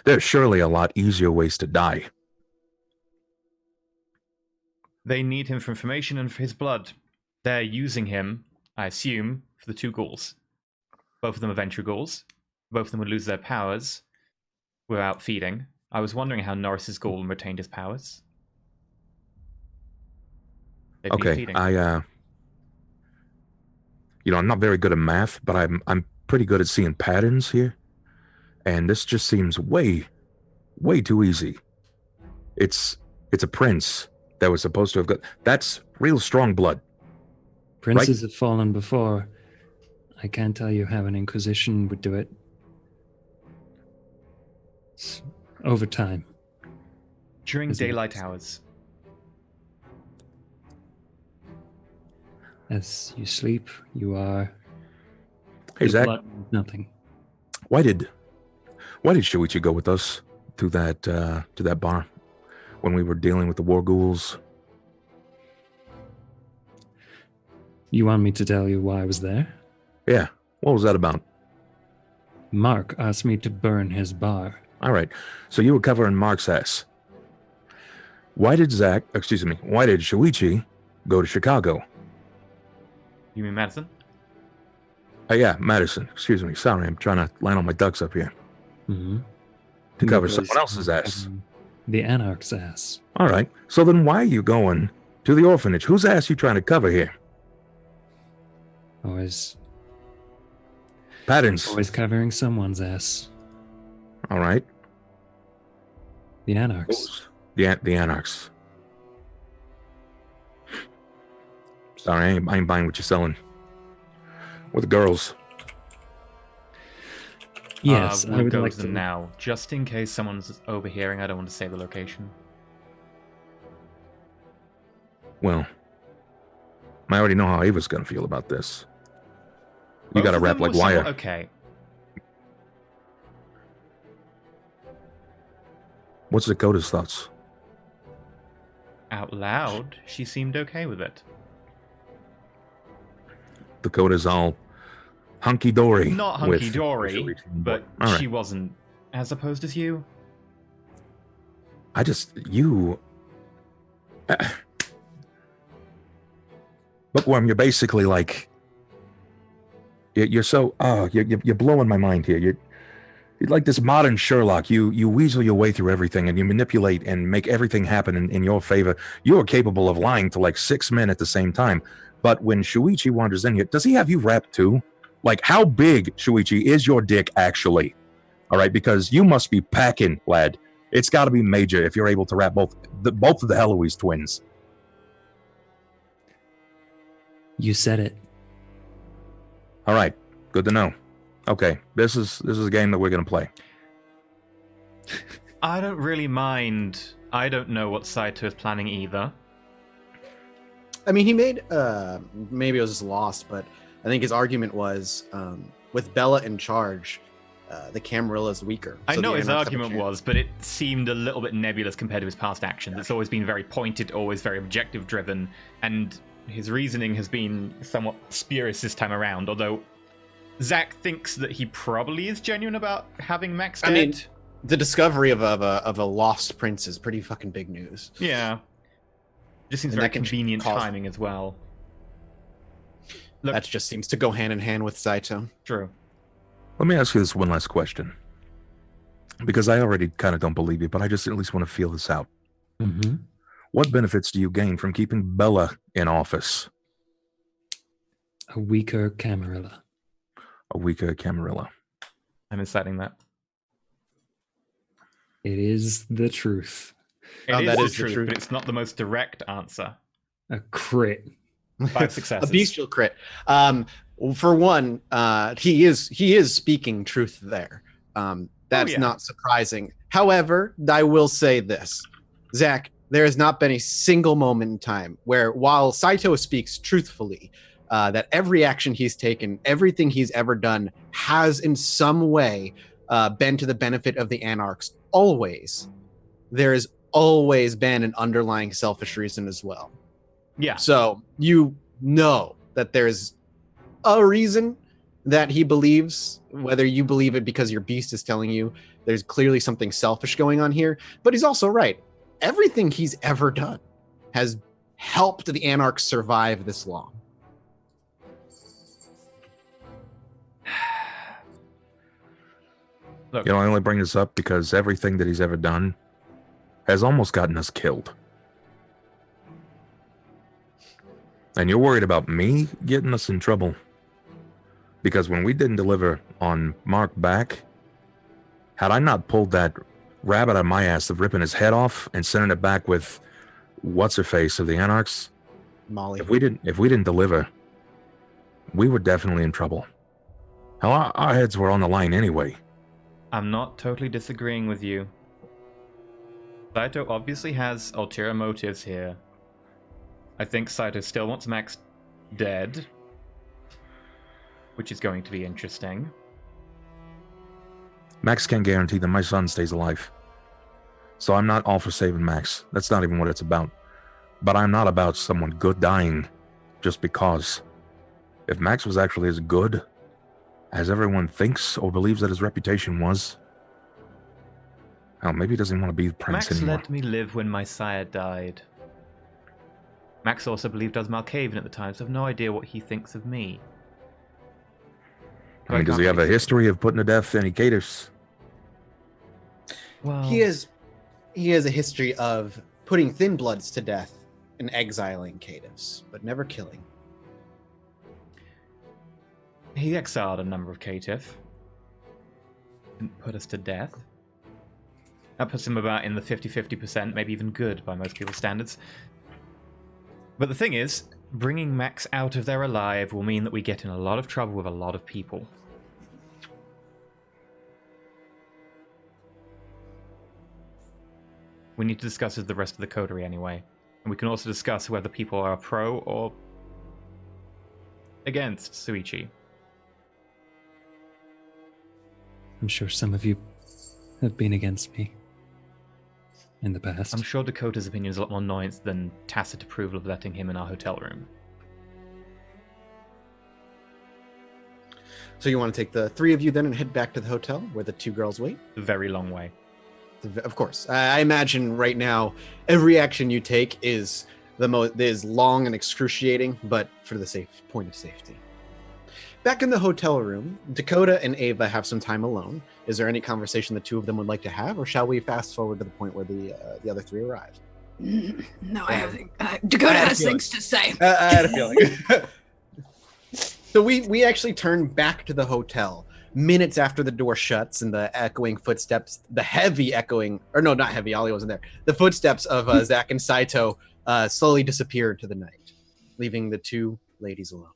There's surely a lot easier ways to die. They need him for information and for his blood. They're using him, I assume, for the two ghouls. Both of them are Venture ghouls. Both of them would lose their powers without feeding. I was wondering how Norris's ghoul retained his powers. They'd be Okay, feeding. I'm not very good at math, but I'm pretty good at seeing patterns here. And this just seems way too easy. It's a prince that was supposed to have got. That's real strong blood. Princes have fallen before. I can't tell you how an Inquisition would do it. It's over time. During Isn't it? daylight hours. As you sleep, you are. Hey, your Zach, blood means nothing. why did Shuichi go with us to that bar when we were dealing with the war ghouls? You want me to tell you why I was there? Yeah, what was that about? Mark asked me to burn his bar. All right, so you were covering Mark's ass. Why did Shuichi go to Chicago? You mean Madison? Yeah, Madison. Excuse me. Sorry, I'm trying to line all my ducks up here. Mm-hmm. To cover someone else's ass. The Anarch's ass. All right. So then why are you going to the orphanage? Whose ass you trying to cover here? Always Patterns. covering someone's ass. All right. The Anarchs. The Anarchs. Sorry, I ain't buying what you're selling. With the girls. Yes, I we'll would go like to them to. now. Just in case someone's overhearing, I don't want to say the location. Well, I already know how Ava's gonna feel about this. You Both gotta of rap them like were somewhat wire. okay. What's Dakota's thoughts? Out loud, she seemed okay with it. Dakota's all hunky-dory. Not with hunky-dory, Shuichi. but All right. she wasn't as opposed as you. Bookworm, you're basically like, you're so, you're blowing my mind here. You're like this modern Sherlock. You weasel your way through everything and you manipulate and make everything happen in your favor. You are capable of lying to like 6 men at the same time. But when Shuichi wanders in here, does he have you wrapped too? Like, how big, Shuichi, is your dick actually? All right, because you must be packing, lad. It's got to be major if you're able to wrap both of the Heloise twins. You said it. All right, good to know. Okay, this is a game that we're gonna play. I don't really mind. I don't know what Saito is planning either. I mean, he made maybe it was just lost, but I think his argument was with Bella in charge. the Camarilla's weaker. I So know the his Anarchs have a argument chance. was, but it seemed a little bit nebulous compared to his past actions. It's always been very pointed, always very objective driven, and his reasoning has been somewhat spurious this time around, although Zach thinks that he probably is genuine about having Max dead. I mean, the discovery of a lost prince is pretty fucking big news. Yeah. Just seems And very that can convenient cause- timing as well. Look, That just seems to go hand in hand with Saito. true. Let me ask you this one last question. Because I already kind of don't believe you, but I just at least want to feel this out. Mm-hmm. What benefits do you gain from keeping Bella in office? A weaker Camarilla. A weaker Camarilla. I'm inciting that. It is the truth. It that is is the the truth, truth. but it's not the most direct answer. A crit. 5 successes. A bestial crit. For one, he is speaking truth there. That's yeah. not surprising. However, I will say this, Zach, there has not been a single moment in time where, while Saito speaks truthfully, that every action he's taken, everything he's ever done, has in some way been to the benefit of the Anarchs. Always, there has always been an underlying selfish reason as well. Yeah. So you know that there's a reason that he believes, whether you believe it because your beast is telling you, there's clearly something selfish going on here. But he's also right. Everything he's ever done has helped the Anarchs survive this long. Look, You know, I only bring this up because everything that he's ever done has almost gotten us killed. And you're worried about me getting us in trouble. Because when we didn't deliver on Mark back, had I not pulled that rabbit out of my ass of ripping his head off and sending it back with what's-her-face of the Anarchs, Molly. if we didn't deliver, we were definitely in trouble. Hell, our heads were on the line anyway. I'm not totally disagreeing with you. Saito obviously has ulterior motives here. I think Saito still wants Max dead, which is going to be interesting. Max can't guarantee that my son stays alive. So I'm not all for saving Max. That's not even what it's about. But I'm not about someone good dying just because. If Max was actually as good as everyone thinks or believes that his reputation was, hell, maybe he doesn't want to be the prince Max anymore. let me live when my sire died. Max also believed I was Malkavian at the time, so I have no idea what he thinks of me. I mean, does he have a history of putting to death any Catus? Well, He has a history of putting Thin Bloods to death and exiling caitiffs, but never killing. he exiled a number of caitiff. Didn't put us to death. That puts him about in the 50-50%, maybe even good by most people's standards. But the thing is, bringing Max out of there alive will mean that we get in a lot of trouble with a lot of people. We need to discuss with the rest of the coterie anyway. And we can also discuss whether people are pro or against Suichi. I'm sure some of you have been against me in the past. I'm sure Dakota's opinion is a lot more nuanced than tacit approval of letting him in our hotel room. So you want to take the three of you then and head back to the hotel where the two girls wait? A very long way. Of course. I imagine right now every action you take is is long and excruciating, but for the point of safety. Back in the hotel room, Dakota and Ava have some time alone. Is there any conversation the two of them would like to have, or shall we fast forward to the point where the other three arrive? No, I have Dakota I had a has feeling. things to say. I had a feeling. So we actually turn back to the hotel minutes after the door shuts and the echoing footsteps, the heavy echoing, or no, not heavy, Ollie wasn't there. The footsteps of Zach and Saito slowly disappear into the night, leaving the two ladies alone.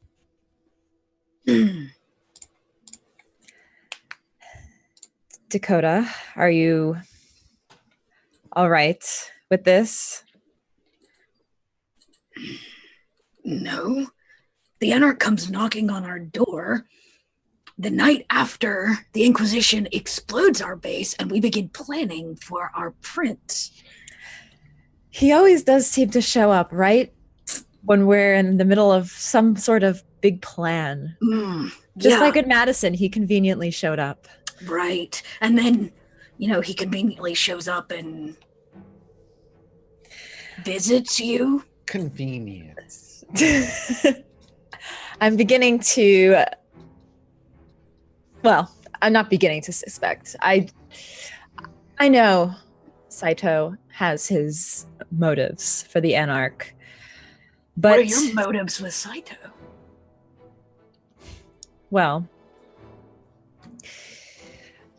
Dakota, are you all right with this? No. The Anarch comes knocking on our door. the night after the Inquisition explodes our base and we begin planning for our prince. He always does seem to show up, right? When we're in the middle of some sort of big plan. Just like in Madison, he conveniently showed up. Right. And then, he conveniently shows up and visits you. Convenience. I'm beginning to... Well, I'm not beginning to suspect. I know Saito has his motives for the Anarch. But what are your motives with Saito? Well,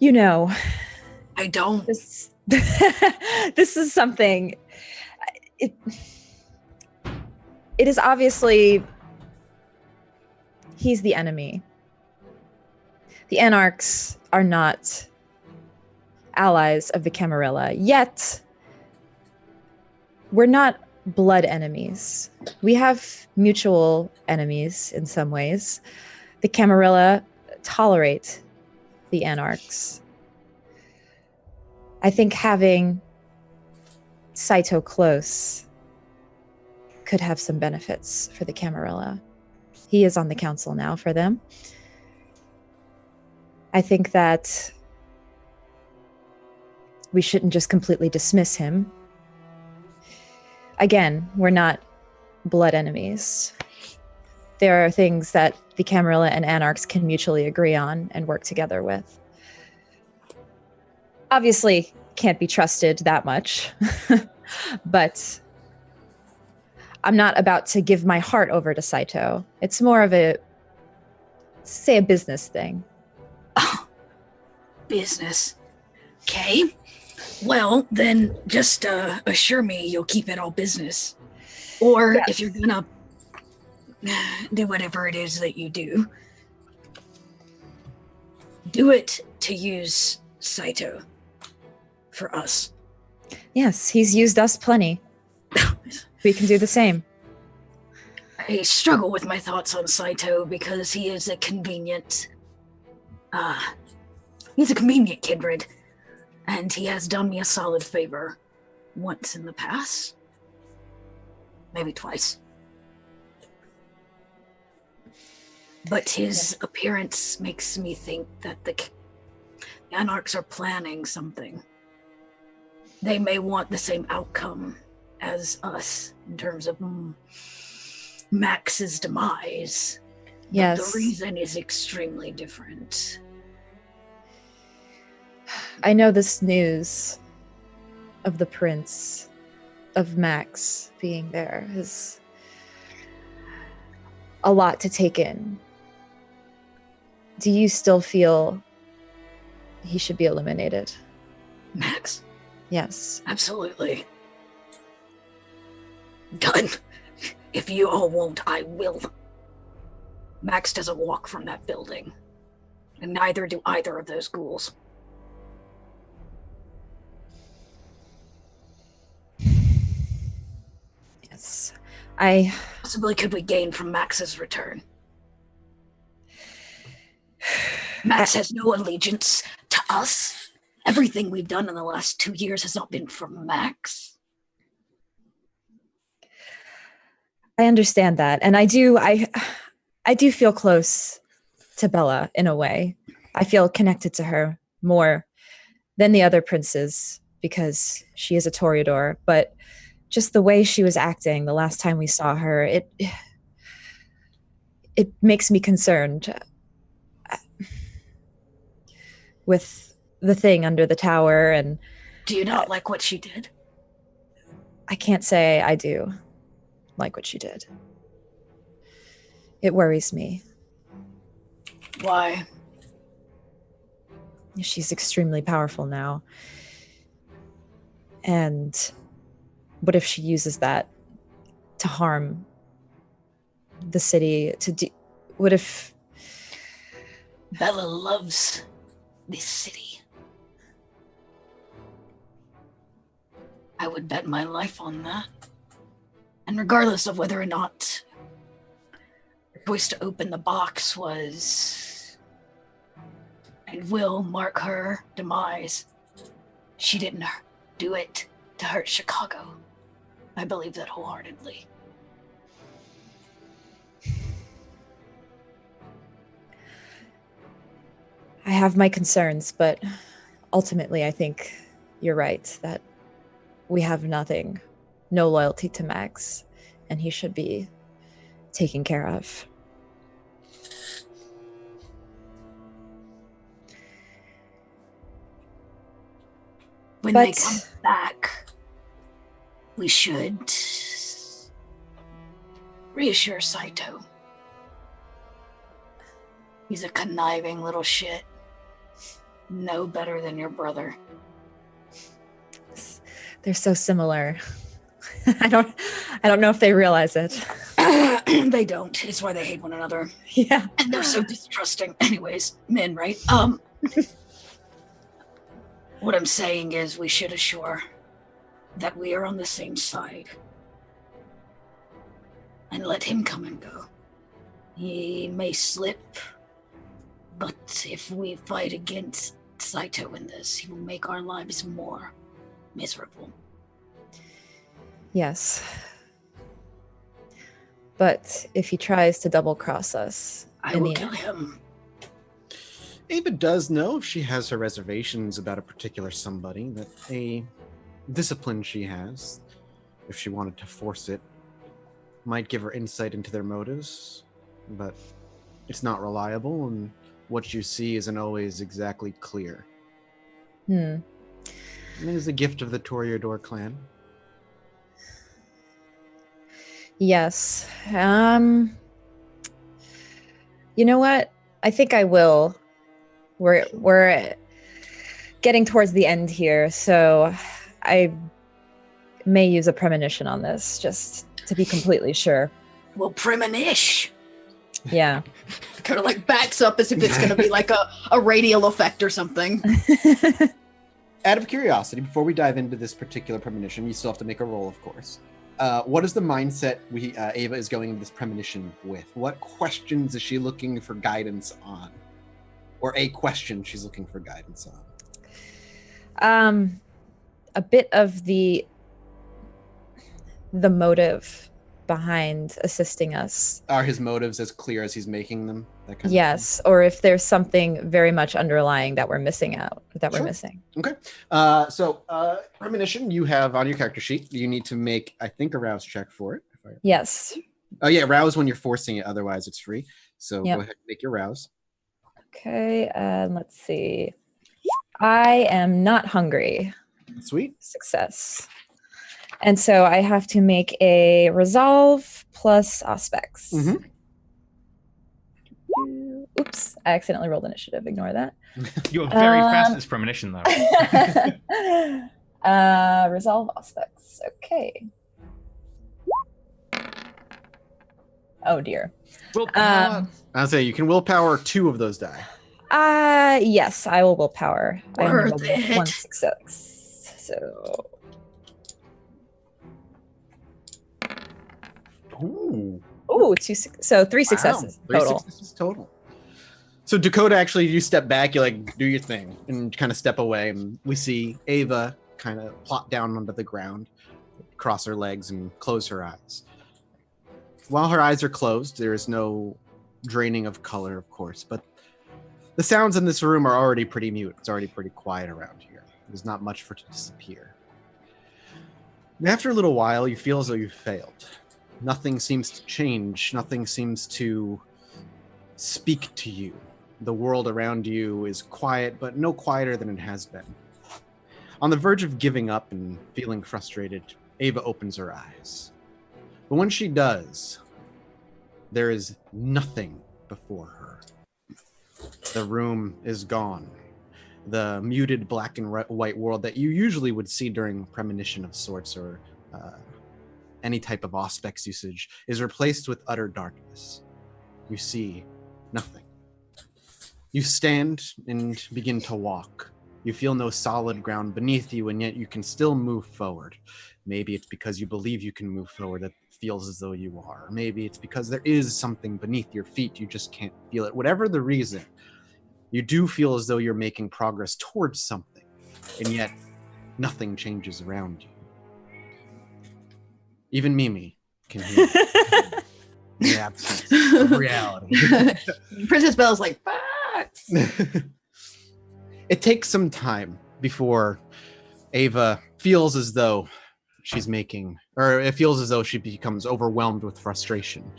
I don't. This is something. It is obviously he's the enemy. The Anarchs are not allies of the Camarilla, yet we're not blood enemies. We have mutual enemies in some ways. The Camarilla tolerate the Anarchs. I think having Saito close could have some benefits for the Camarilla. He is on the council now for them. I think that we shouldn't just completely dismiss him. Again, we're not blood enemies. There are things that the Camarilla and Anarchs can mutually agree on and work together with. Obviously, can't be trusted that much, but I'm not about to give my heart over to Saito. It's more of a business thing. Oh, business. Okay. Well, then just assure me you'll keep it all business. Or Yes. if you're gonna do whatever it is that you do, do it to use Saito for us. Yes, he's used us plenty. We can do the same. I struggle with my thoughts on Saito because he is a convenient kindred, and he has done me a solid favor once in the past, maybe twice. But his appearance makes me think that the Anarchs are planning something. They may want the same outcome as us in terms of Max's demise. Yes. But the reason is extremely different. I know this news of the prince, of Max being there, is a lot to take in. Do you still feel he should be eliminated? Max? Yes. Absolutely. Done. If you all won't, I will. Max doesn't walk from that building. And neither do either of those ghouls. Yes. Possibly could we gain from Max's return? Max has no allegiance to us. Everything we've done in the last 2 years has not been for Max. I understand that. And I do feel close to Bella in a way. I feel connected to her more than the other princes because she is a Toreador, but just the way she was acting the last time we saw her, it makes me concerned with the thing under the tower. And do you not like what she did? I can't say I do like what she did. It worries me. Why? She's extremely powerful now. And what if she uses that to harm the city? What if... Bella loves this city. I would bet my life on that. And regardless of whether or not the choice to open the box was and will mark her demise. She didn't do it to hurt Chicago. I believe that wholeheartedly. I have my concerns, but ultimately I think you're right that we have nothing, no loyalty to Max, and he should be taken care of. When they come back, we should reassure Saito. He's a conniving little shit. No better than your brother. They're so similar. I don't know if they realize it. They don't. It's why they hate one another. Yeah. And they're so distrusting. Anyways, men, right? What I'm saying is we should assure that we are on the same side. And let him come and go. He may slip, but if we fight against Saito in this, he will make our lives more miserable. Yes. But if he tries to double cross us, I will kill him. Ava does know if she has her reservations about a particular somebody, that a discipline she has, if she wanted to force it, might give her insight into their motives, but it's not reliable, and what you see isn't always exactly clear. It is a gift of the Toreador clan. Yes. You know what? I think I will. We're getting towards the end here, so I may use a premonition on this, just to be completely sure. Well, premonish. Yeah. Kind of like backs up as if it's going to be like a radial effect or something. Out of curiosity, before we dive into this particular premonition, you still have to make a roll, of course. What is the mindset Ava is going into this premonition with? What questions is she looking for guidance on? Or a question she's looking for guidance on? A bit of the motive behind assisting us. Are his motives as clear as he's making them? That kind yes, or if there's something very much underlying that we're missing out, we're missing. Okay. So premonition, you have on your character sheet, you need to make, I think, a rouse check for it. Yes. Oh yeah, rouse when you're forcing it, otherwise it's free. So go ahead and make your rouse. Okay, let's see. I am not hungry. Sweet. Success. And so I have to make a resolve plus aspects. Oops, I accidentally rolled initiative. Ignore that. You're very fast at this premonition, though. Resolve aspects. Okay. Oh dear. Willpower. I'll say you can willpower 2 of those die. Yes, I will willpower. I only Worth rolled it. 1 success. So Ooh. 3 successes Wow. 3 total. successes total. So Dakota, actually, you step back, you like do your thing and kind of step away, and we see Ava kind of plop down onto the ground, cross her legs, and close her eyes. While her eyes are closed, there is no draining of color, of course, but the sounds in this room are already pretty mute. It's already pretty quiet around here. There's not much for it to disappear. And after a little while, you feel as though you've failed. Nothing seems to change. Nothing seems to speak to you. The world around you is quiet, but no quieter than it has been. On the verge of giving up and feeling frustrated, Ava opens her eyes. But when she does, there is nothing before her. The room is gone. The muted black and white world that you usually would see during premonition of sorts or any type of auspex usage is replaced with utter darkness. You see nothing. You stand and begin to walk. You feel no solid ground beneath you, and yet you can still move forward. Maybe it's because you believe you can move forward that it feels as though you are. Maybe it's because there is something beneath your feet, you just can't feel it. Whatever the reason, You do feel as though you're making progress towards something, and yet nothing changes around you. Even Mimi can hear the absence of reality. Princess Bella's like, "Facts." It takes some time before Ava feels as though it feels as though she becomes overwhelmed with frustration.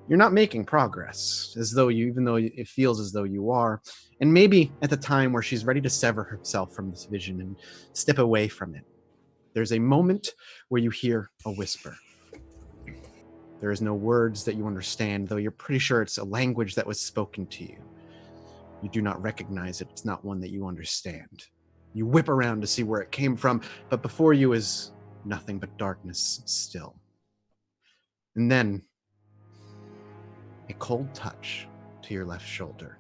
You're not making progress, even though it feels as though you are. And maybe at the time where she's ready to sever herself from this vision and step away from it, there's a moment where you hear a whisper. There is no words that you understand, though you're pretty sure it's a language that was spoken to you. You do not recognize it. It's not one that you understand. You whip around to see where it came from, but before you is nothing but darkness still. And then a cold touch to your left shoulder.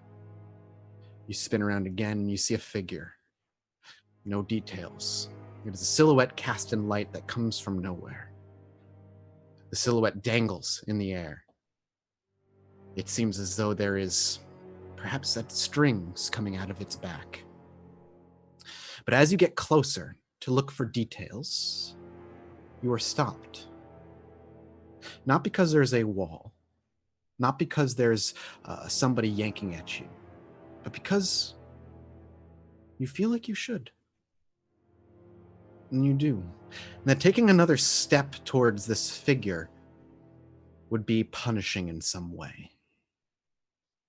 You spin around again and you see a figure. No details. It is a silhouette cast in light that comes from nowhere. The silhouette dangles in the air. It seems as though there is perhaps that strings coming out of its back. But as you get closer to look for details, you are stopped. Not because there's a wall, not because there's somebody yanking at you, but because you feel like you should. And you do. And that taking another step towards this figure would be punishing in some way.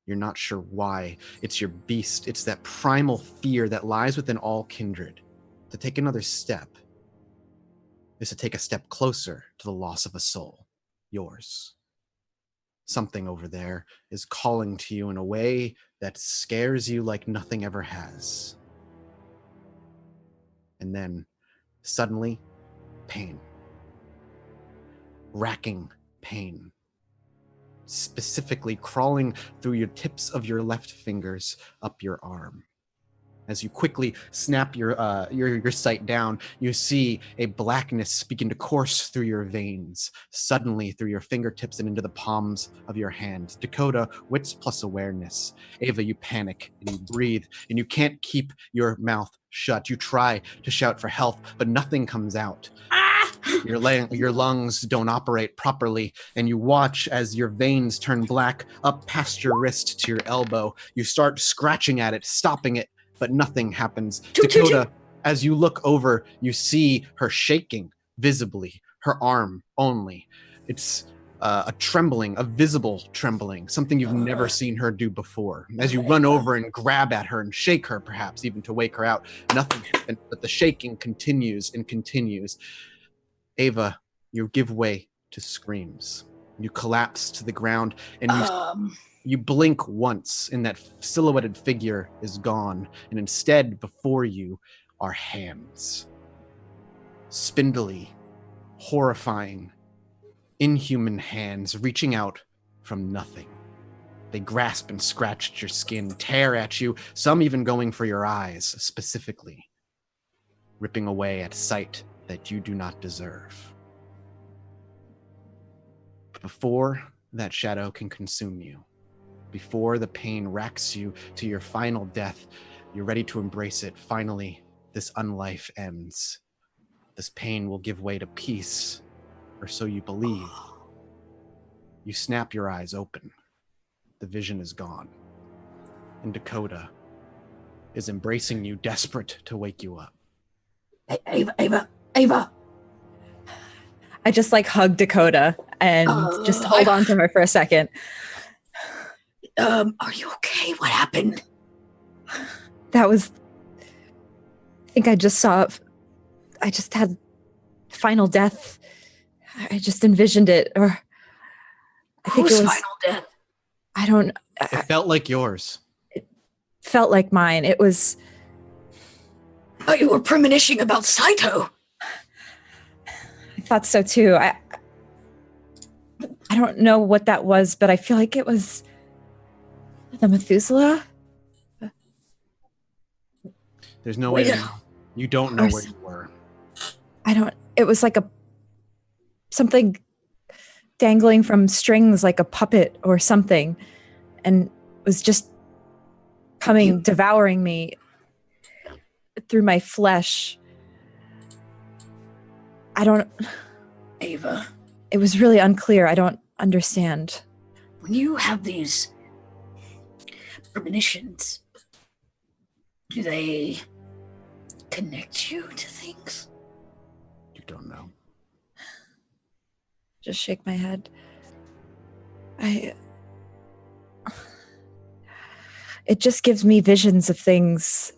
You're not sure why. It's your beast. It's that primal fear that lies within all kindred. To take another step is to take a step closer to the loss of a soul. Yours. Something over there is calling to you in a way that scares you like nothing ever has. And then, suddenly, pain. Racking pain. Specifically crawling through your tips of your left fingers up your arm. As you quickly snap your sight down, you see a blackness begin to course through your veins, suddenly through your fingertips and into the palms of your hands. Dakota, wits plus awareness. Ava, you panic and you breathe, and you can't keep your mouth shut. You try to shout for help, but nothing comes out. Your lungs don't operate properly, and you watch as your veins turn black up past your wrist to your elbow. You start scratching at it, stopping it, but nothing happens. Dakota, as you look over, you see her shaking visibly, her arm only. It's a trembling, a visible trembling, something you've never seen her do before. As you run over and grab at her and shake her, perhaps even to wake her out, nothing happens, but the shaking continues and continues. Ava, you give way to screams. You collapse to the ground, and you blink once, and that silhouetted figure is gone, and instead, before you are hands. Spindly, horrifying, inhuman hands reaching out from nothing. They grasp and scratch at your skin, tear at you, some even going for your eyes, specifically, ripping away at sight that you do not deserve. But before that shadow can consume you, before the pain racks you to your final death, you're ready to embrace it. Finally, this unlife ends. This pain will give way to peace, or so you believe. You snap your eyes open. The vision is gone. And Dakota is embracing you, desperate to wake you up. Ava. I just hug Dakota and just hold on to her for a second. Are you okay? What happened? I think I just had final death. I just envisioned it, or I think it was final death. I don't. It felt like yours. It felt like mine. It was. Oh, you were premonishing about Saito. I thought so too. I don't know what that was, but I feel like it was the Methuselah. There's no way to know. You don't know where you were. It was like something dangling from strings, like a puppet or something, and was just devouring me through my flesh. I don't... Ava. It was really unclear. I don't understand. When you have these premonitions, do they connect you to things? You don't know. Just shake my head. It just gives me visions of things.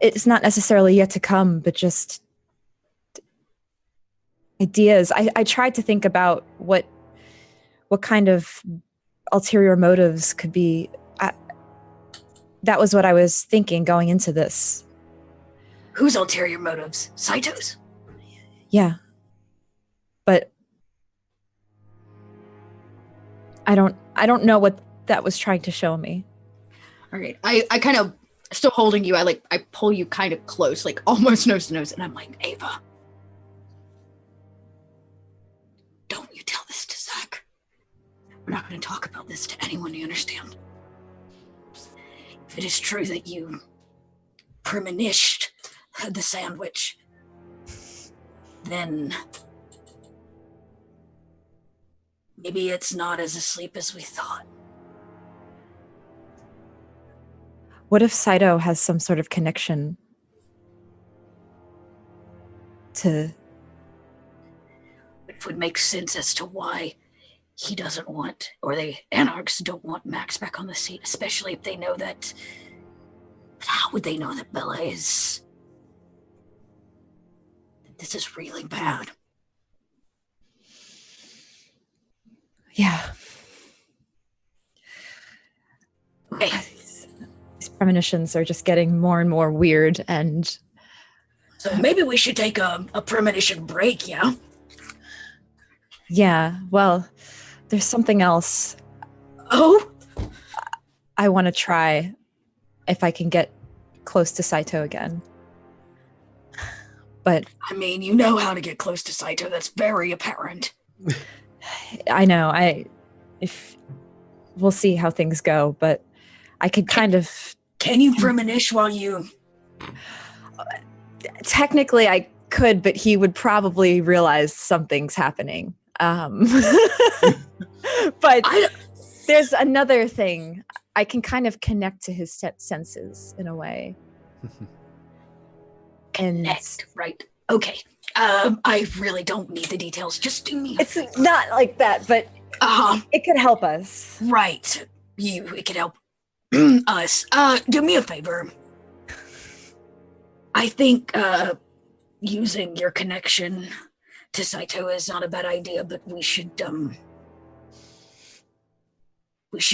It's not necessarily yet to come, but just ideas. I tried to think about what kind of ulterior motives could be. That was what I was thinking going into this. Whose ulterior motives? Saito's? Yeah. But I don't know what that was trying to show me. All right. I kind of, still holding you, I pull you kind of close, like almost nose to nose, and I'm like, Ava, don't you tell this to Zach. We're not going to talk about this to anyone, you understand? If it is true that you premonished the sandwich, then maybe it's not as asleep as we thought. What if Saito has some sort of connection to... It would make sense as to why he doesn't want, or the Anarchs don't want Max back on the seat, especially if they know that... But how would they know that Bella is... This is really bad. Yeah. Okay. These premonitions are just getting more and more weird, and... So maybe we should take a premonition break, yeah? Yeah, well, there's something else. Oh? I want to try if I can get close to Saito again. But I mean, you know how to get close to Saito. That's very apparent. I know, if we'll see how things go, but I could kind of... Can you premonish while you... Technically, I could, but he would probably realize something's happening. But there's another thing. I can kind of connect to his senses in a way. And Next, right. Okay. I really don't need the details. Just do me a it's not like that, but it could help us. Right. It could help us. Do me a favor. I think using your connection to Saito is not a bad idea, but we should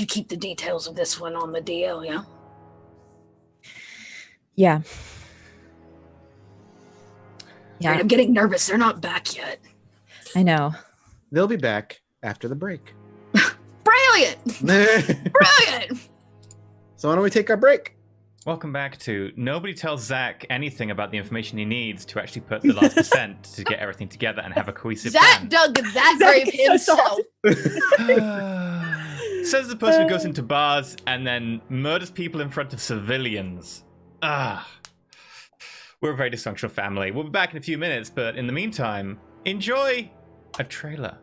keep the details of this one on the DL, yeah? Yeah. Yeah. Right, I'm getting nervous. They're not back yet. I know. They'll be back after the break. Brilliant! Brilliant! So why don't we take our break? Welcome back to Nobody Tells Zach anything about the information he needs to actually put the last percent to get everything together and have a cohesive Zach plan. dug that grave himself. Says the person who goes into bars and then murders people in front of civilians. We're a very dysfunctional family. We'll be back in a few minutes, but in the meantime, enjoy a trailer.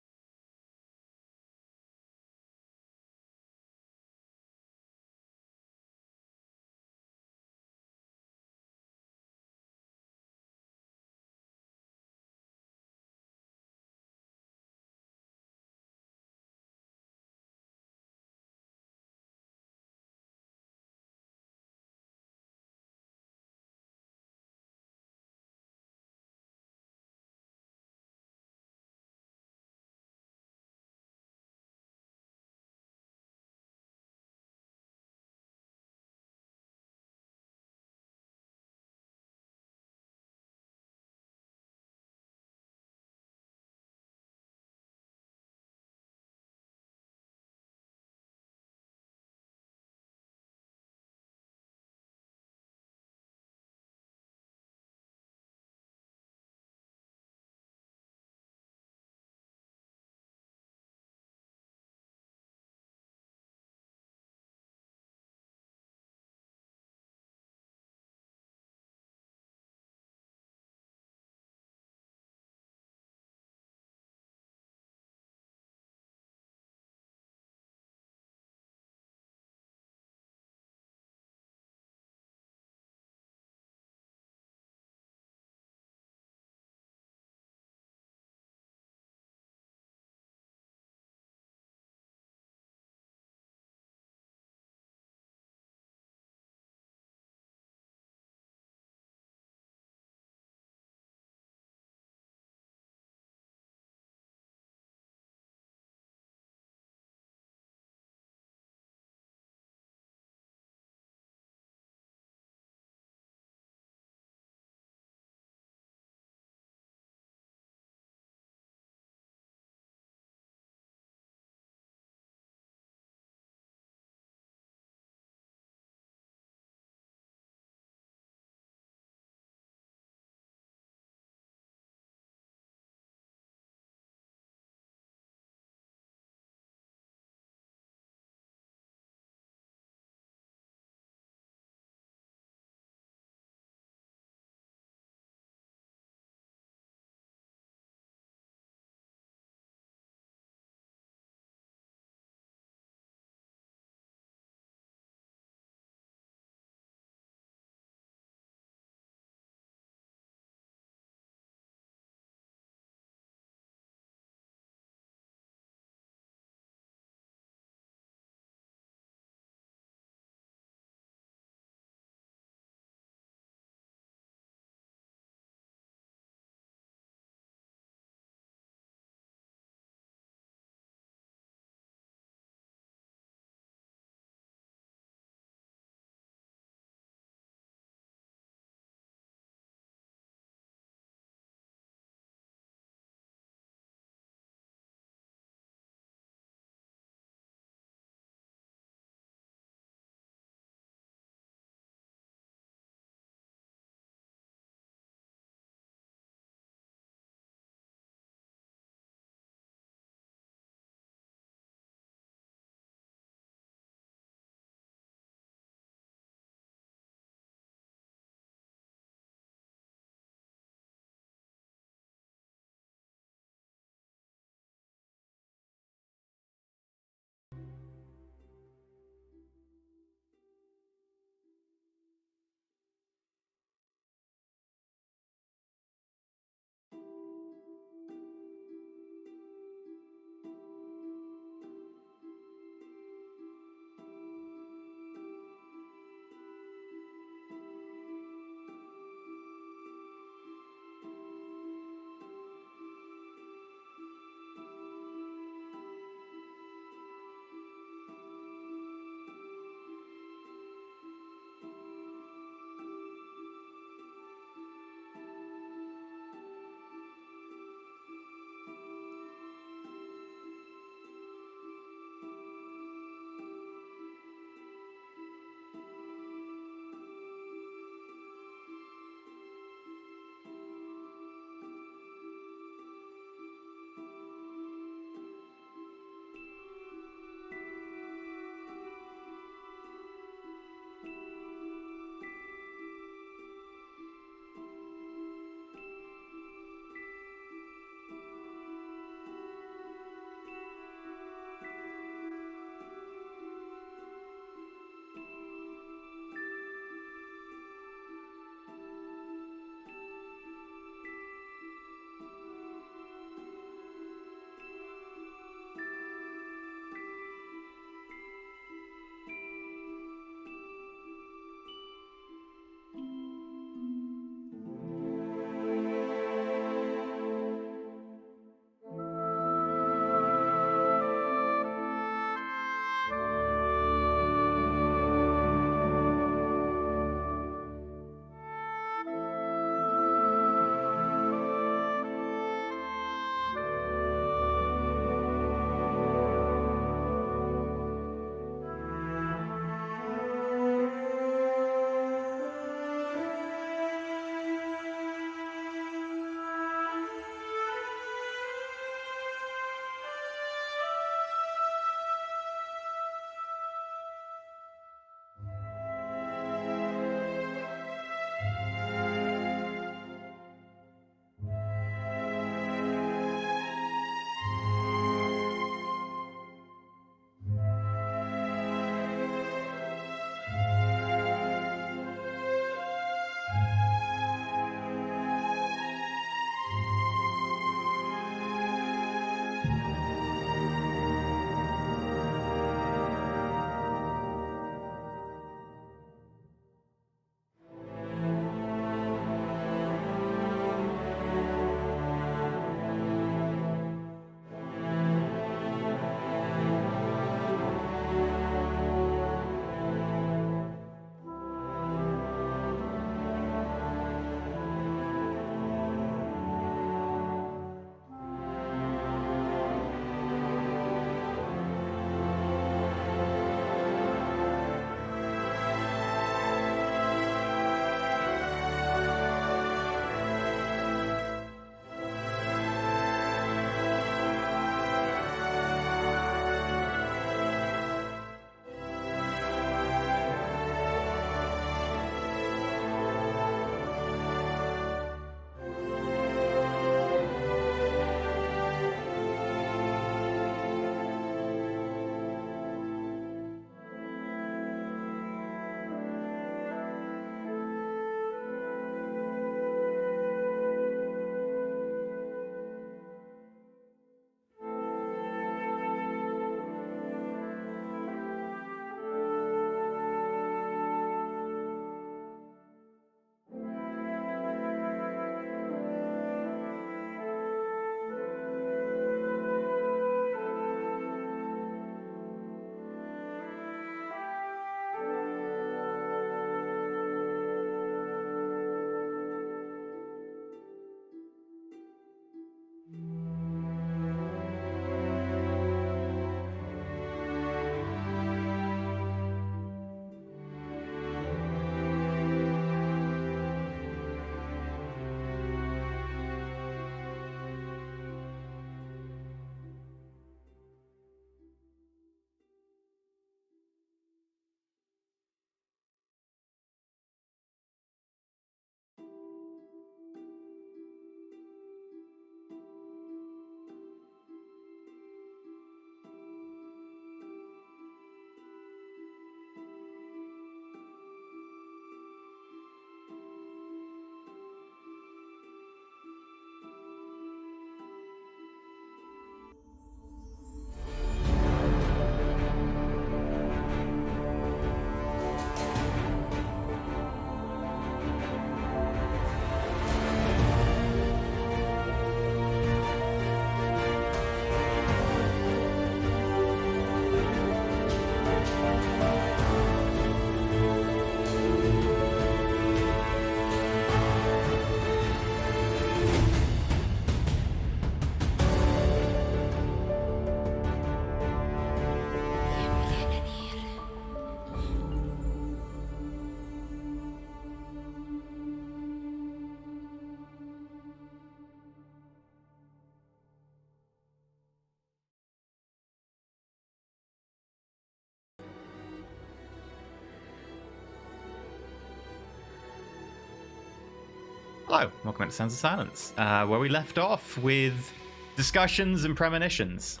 Hello, welcome back to Sounds of Silence, where we left off with discussions and premonitions.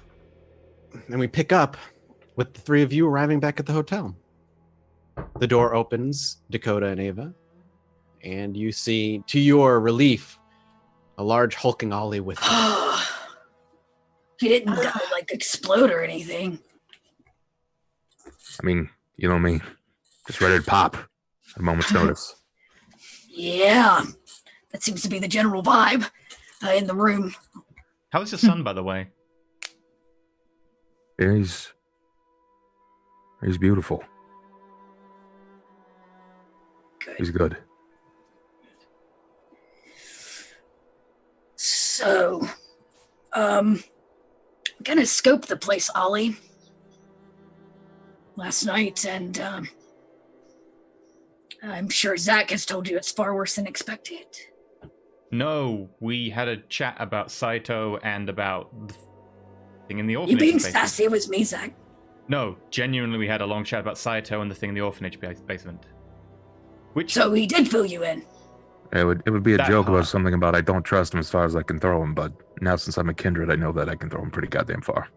And we pick up with the three of you arriving back at the hotel. The door opens, Dakota and Ava, and you see, to your relief, a large hulking Ollie with He didn't explode or anything. I mean, you know me, just ready to pop at a moment's notice. Yeah, that seems to be the general vibe in the room. How is your son, by the way? Yeah, he's beautiful. Good. He's good. So, I'm gonna scope the place, Ollie. Last night, and I'm sure Zach has told you it's far worse than expected. No, we had a chat about Saito and about the thing in the orphanage. You being basement. sassy, it was me, Zach. No, genuinely, we had a long chat about Saito and the thing in the orphanage basement. Which So he did fill you in. It would be a That joke hard. about something about I don't trust him as far as I can throw him, but now since I'm a kindred, I know that I can throw him pretty goddamn far.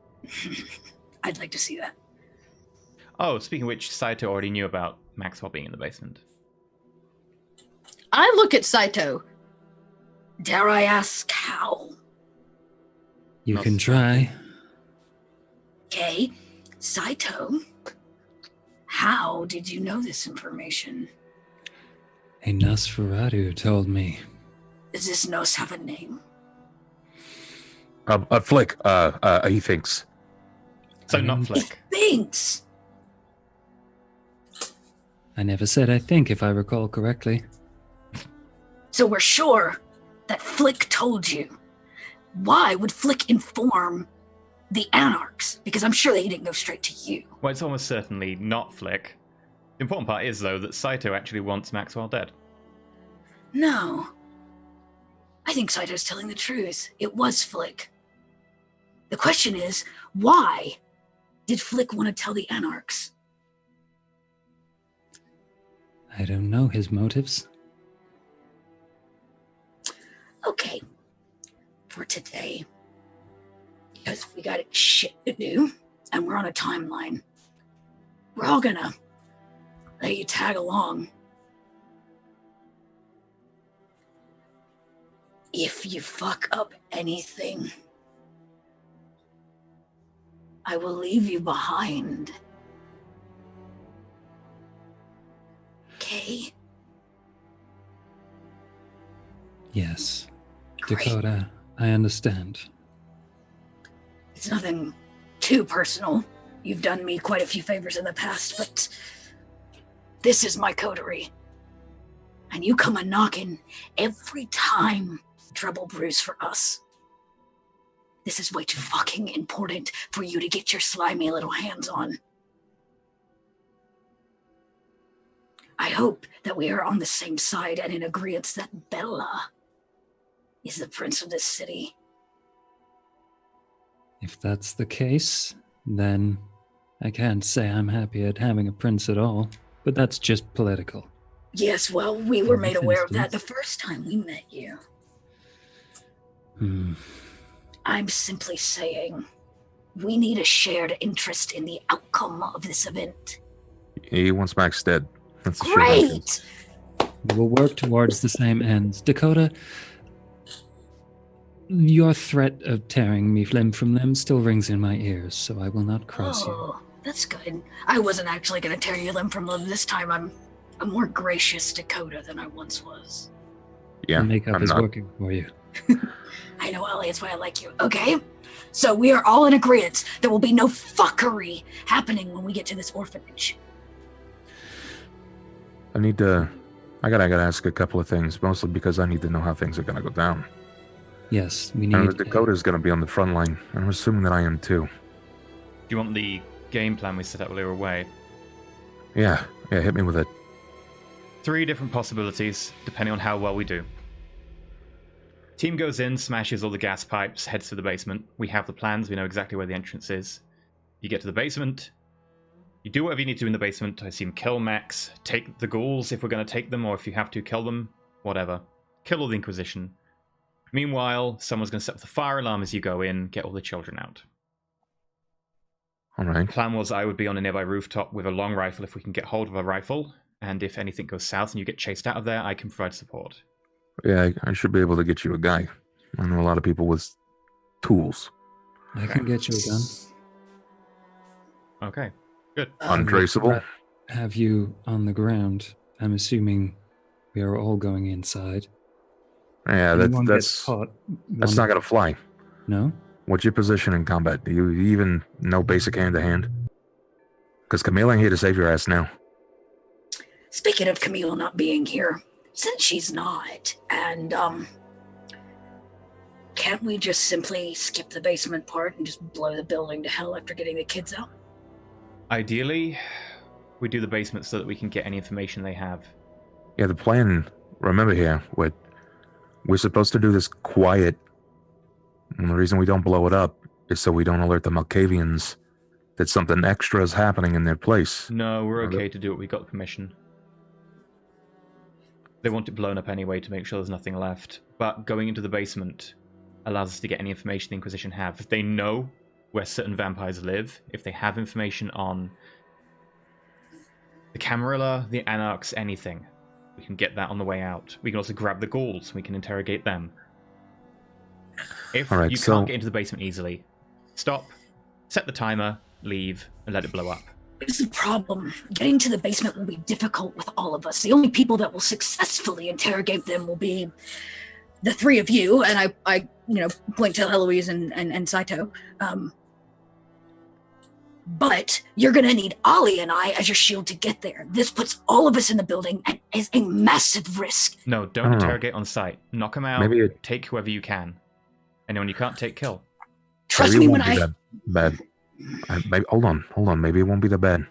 I'd like to see that. Oh, speaking of which, Saito already knew about Maxwell being in the basement. I look at Saito. Dare I ask how? You Not can try. Okay, Saito, how did you know this information? A Nosferatu told me. Does this Nos have a name? Flick, he thinks. So not Flick. Thanks. I never said I think, if I recall correctly. So we're sure that Flick told you. Why would Flick inform the Anarchs? Because I'm sure that he didn't go straight to you. Well, it's almost certainly not Flick. The important part is, though, that Saito actually wants Maxwell dead. No. I think Saito's telling the truth. It was Flick. The question is, why did Flick want to tell the Anarchs? I don't know his motives. Okay. For today, because we got shit to do, and we're on a timeline, we're all gonna let you tag along. If you fuck up anything, I will leave you behind. Okay? Yes. Great. Dakota, I understand. It's nothing too personal. You've done me quite a few favors in the past, but this is my coterie. And you come a-knocking every time trouble brews for us. This is way too fucking important for you to get your slimy little hands on. I hope that we are on the same side and in agreement that Bella is the prince of this city. If that's the case, then I can't say I'm happy at having a prince at all, but that's just political. Yes, well, we were In made this aware of that the instance. first time we met you. Hmm. I'm simply saying we need a shared interest in the outcome of this event. He wants Max dead. That's the short answer. Great! We will work towards the same ends. Dakota, your threat of tearing me limb from limb still rings in my ears, so I will not cross you. Oh, that's good. I wasn't actually going to tear you limb from limb this time. I'm a more gracious Dakota than I once was. Yeah, The makeup I'm is not. working for you. I know, Ellie, that's why I like you. Okay? So we are all in agreement. There will be no fuckery happening when we get to this orphanage. I gotta ask a couple of things, mostly because I need to know how things are gonna go down. Yes, we I know need. that Dakota's gonna be on the front line, and I'm assuming that I am too. Do you want the game plan we set up while we were away? Yeah, hit me with it. 3 different possibilities, depending on how well we do. Team goes in, smashes all the gas pipes, heads to the basement. We have the plans, we know exactly where the entrance is. You get to the basement, you do whatever you need to do in the basement. I assume kill Max, take the ghouls if we're going to take them, or if you have to, kill them, whatever. kill all the Inquisition. Meanwhile, someone's going to set up the fire alarm as you go in, get all the children out. All right. The plan was I would be on a nearby rooftop with a long rifle if we can get hold of a rifle, and if anything goes south and you get chased out of there, I can provide support. Yeah, I should be able to get you a guy. I know a lot of people with tools. I can get you a gun. Okay, good. Untraceable. Have you on the ground? I'm assuming we are all going inside. Yeah, Anyone gets that's caught, that's not gonna fly. No? What's your position in combat? Do you even know basic hand-to-hand? Because Camille ain't here to save your ass now. Speaking of Camille not being here, since she's not, and can't we just simply skip the basement part and just blow the building to hell after getting the kids out? Ideally, we do the basement so that we can get any information they have. Yeah, the plan, remember here, we're supposed to do this quiet. And the reason we don't blow it up is so we don't alert the Malkavians that something extra is happening in their place. No, we're okay to do it. We got permission. They want it blown up anyway to make sure there's nothing left. But going into the basement allows us to get any information the Inquisition have. If they know where certain vampires live, if they have information on the Camarilla, the Anarchs, anything, we can get that on the way out. We can also grab the ghouls. We can interrogate them. If All right, you can't get into the basement easily, stop, set the timer, leave, and let it blow up. Here's the problem. Getting to the basement will be difficult with all of us. The only people that will successfully interrogate them will be the three of you, and I point to Eloise and Saito. But you're going to need Ollie and I as your shield to get there. This puts all of us in the building and is a massive risk. No, don't interrogate on sight. Knock them out. Maybe take whoever you can. Anyone you can't take, kill. Trust me when that bad. Maybe, hold on. Maybe it won't be that bad.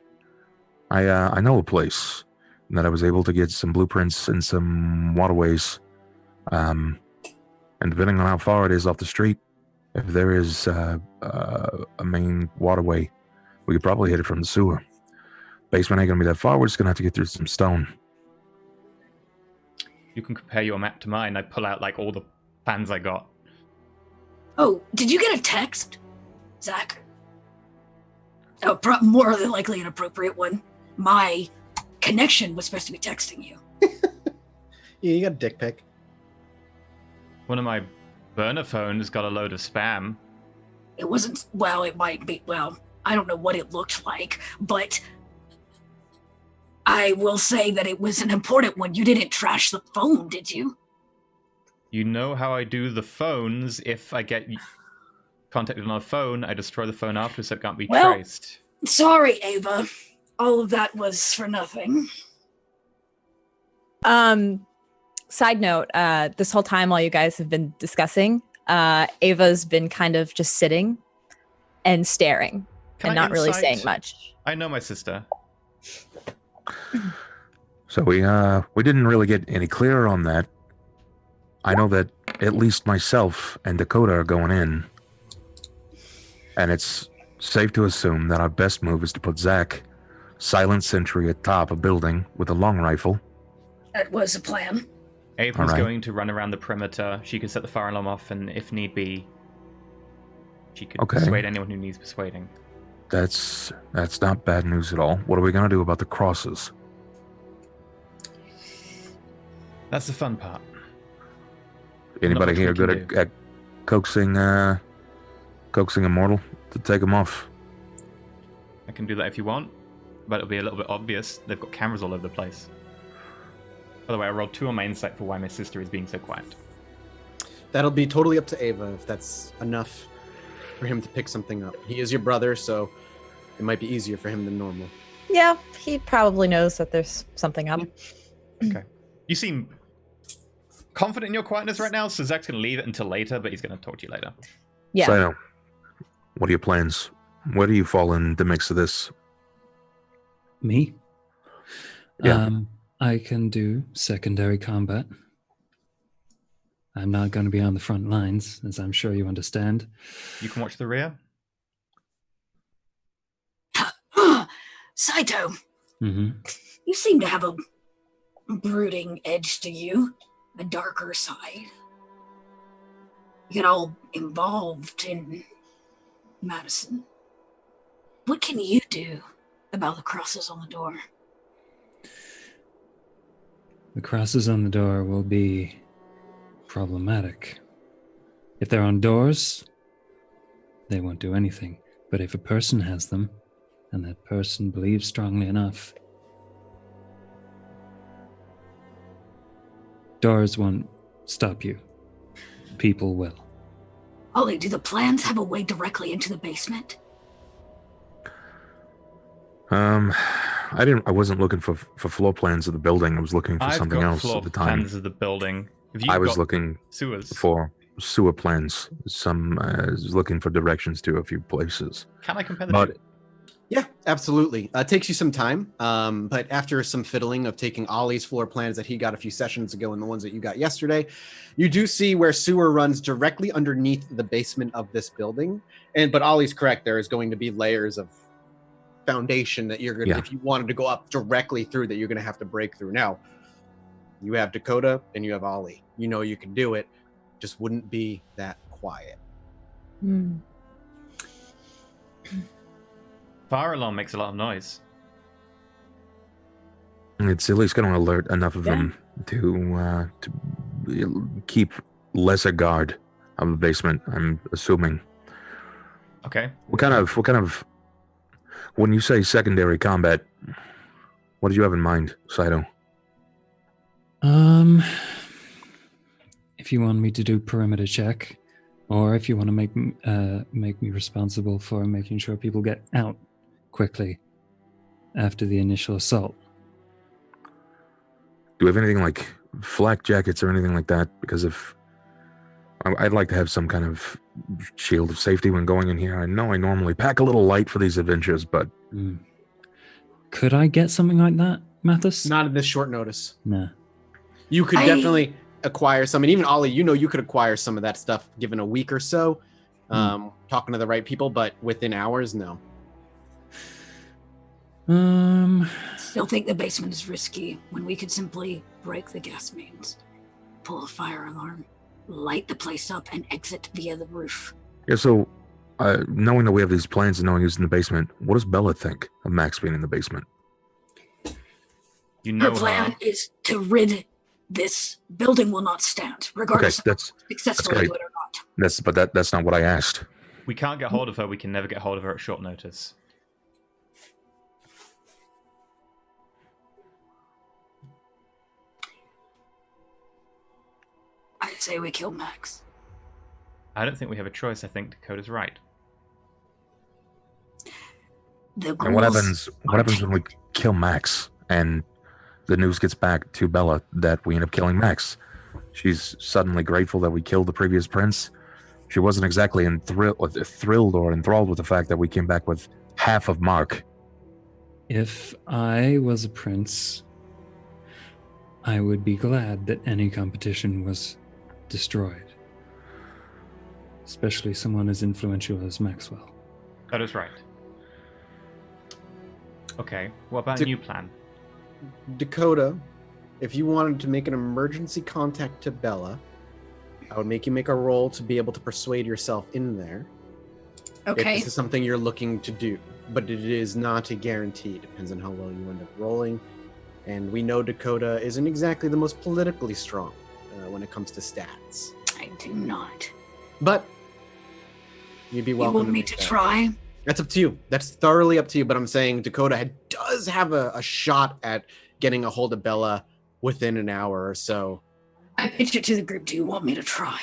I know a place that I was able to get some blueprints and some waterways. And depending on how far it is off the street, if there is a main waterway, we could probably hit it from the sewer. Basement ain't gonna be that far. We're just gonna have to get through some stone. You can compare your map to mine. I pull out like all the plans I got. Oh, did you get a text, Zach? Oh, more than likely an appropriate one. My connection was supposed to be texting you. Yeah, you got a dick pic. One of my burner phones got a load of spam. It wasn't, well, it might be, well, I don't know what it looked like, but I will say that it was an important one. You didn't trash the phone, did you? You know how I do the phones. If I get contacted on a phone, I destroy the phone after so it can't be traced. Sorry, Ava. All of that was for nothing. Side note, this whole time while you guys have been discussing, Ava's been kind of just sitting and staring and not really saying much. I know my sister. So we didn't really get any clearer on that. I know that at least myself and Dakota are going in. And it's safe to assume that our best move is to put Zach silent sentry atop a building with a long rifle. That was a plan. Ava's going to run around the perimeter. She can set the fire alarm off, and if need be, she could persuade anyone who needs persuading. That's not bad news at all. What are we going to do about the crosses? That's the fun part. Anybody here good at coaxing a mortal to take them off? I can do that if you want, but it'll be a little bit obvious. They've got cameras all over the place. By the way, I rolled 2 on my insight for why my sister is being so quiet. That'll be totally up to Ava if that's enough for him to pick something up. He is your brother, so it might be easier for him than normal. Yeah, he probably knows that there's something up. Okay. You seem confident in your quietness right now, so Zach's going to leave it until later, but he's going to talk to you later. Yeah. So, what are your plans? Where do you fall in the mix of this? Me? Yeah. I can do secondary combat. I'm not going to be on the front lines, as I'm sure you understand. You can watch the rear. Saito, Mm-hmm. you seem to have a brooding edge to you. a darker side. You get all involved in Madison. What can you do about the crosses on the door? The crosses on the door will be problematic. If they're on doors, they won't do anything. But if a person has them, and that person believes strongly enough, doors won't stop you. People will. Ollie, do the plans have a way directly into the basement? I wasn't looking for floor plans of the building. I was looking for something else floor at the time. plans of the building. Have you I was got looking sewers. for sewer plans. I was looking for directions to a few places. Can I compare the But two? Yeah, absolutely. It takes you some time, but after some fiddling of taking Ollie's floor plans that he got a few sessions ago and the ones that you got yesterday, you do see where sewer runs directly underneath the basement of this building. But Ollie's correct. There is going to be layers of foundation that you're going to, if you wanted to go up directly through, that you're going to have to break through. Now, you have Dakota and you have Ollie. You know you can do it. Just wouldn't be that quiet. Fire alarm makes a lot of noise. it's at least going to alert enough of them to keep lesser guard of the basement, I'm assuming. Okay. What kind of when you say secondary combat, what did you have in mind, Saito? If you want me to do perimeter check, or if you want to make me responsible for making sure people get out quickly after the initial assault. Do we have anything like flak jackets or anything like that? Because I'd like to have some kind of shield of safety when going in here. I know I normally pack a little light for these adventures, but could I get something like that, Mathis? Not at this short notice. No. You could definitely acquire some, and even Ollie, you could acquire some of that stuff given a week or so, talking to the right people, but within hours, no. Still think the basement is risky when we could simply break the gas mains, pull a fire alarm, light the place up, and exit via the roof. Yeah, so knowing that we have these plans and knowing who's in the basement, what does Bella think of Max being in the basement? You know her plan is to rid this building will not stand, regardless Okay, of successfully do it or not. That's not what I asked. We can't get hold of her. We can never get hold of her at short notice. I say we kill Max. I don't think we have a choice. I think Dakota's right. And what happens when we kill Max and the news gets back to Bella that we end up killing Max? She's suddenly grateful that we killed the previous prince. She wasn't exactly thrilled or enthralled with the fact that we came back with half of Mark. If I was a prince, I would be glad that any competition was destroyed. Especially someone as influential as Maxwell. That is right. Okay, what about a new plan? Dakota, if you wanted to make an emergency contact to Bella, I would make you make a roll to be able to persuade yourself in there. Okay. If this is something you're looking to do, but it is not a guarantee. It depends on how well you end up rolling. And we know Dakota isn't exactly the most politically strong when it comes to stats. I do not. But you'd be welcome. You want me to try? That's up to you. That's thoroughly up to you. But I'm saying Dakota does have a shot at getting a hold of Bella within an hour or so. I pitched it to the group. Do you want me to try?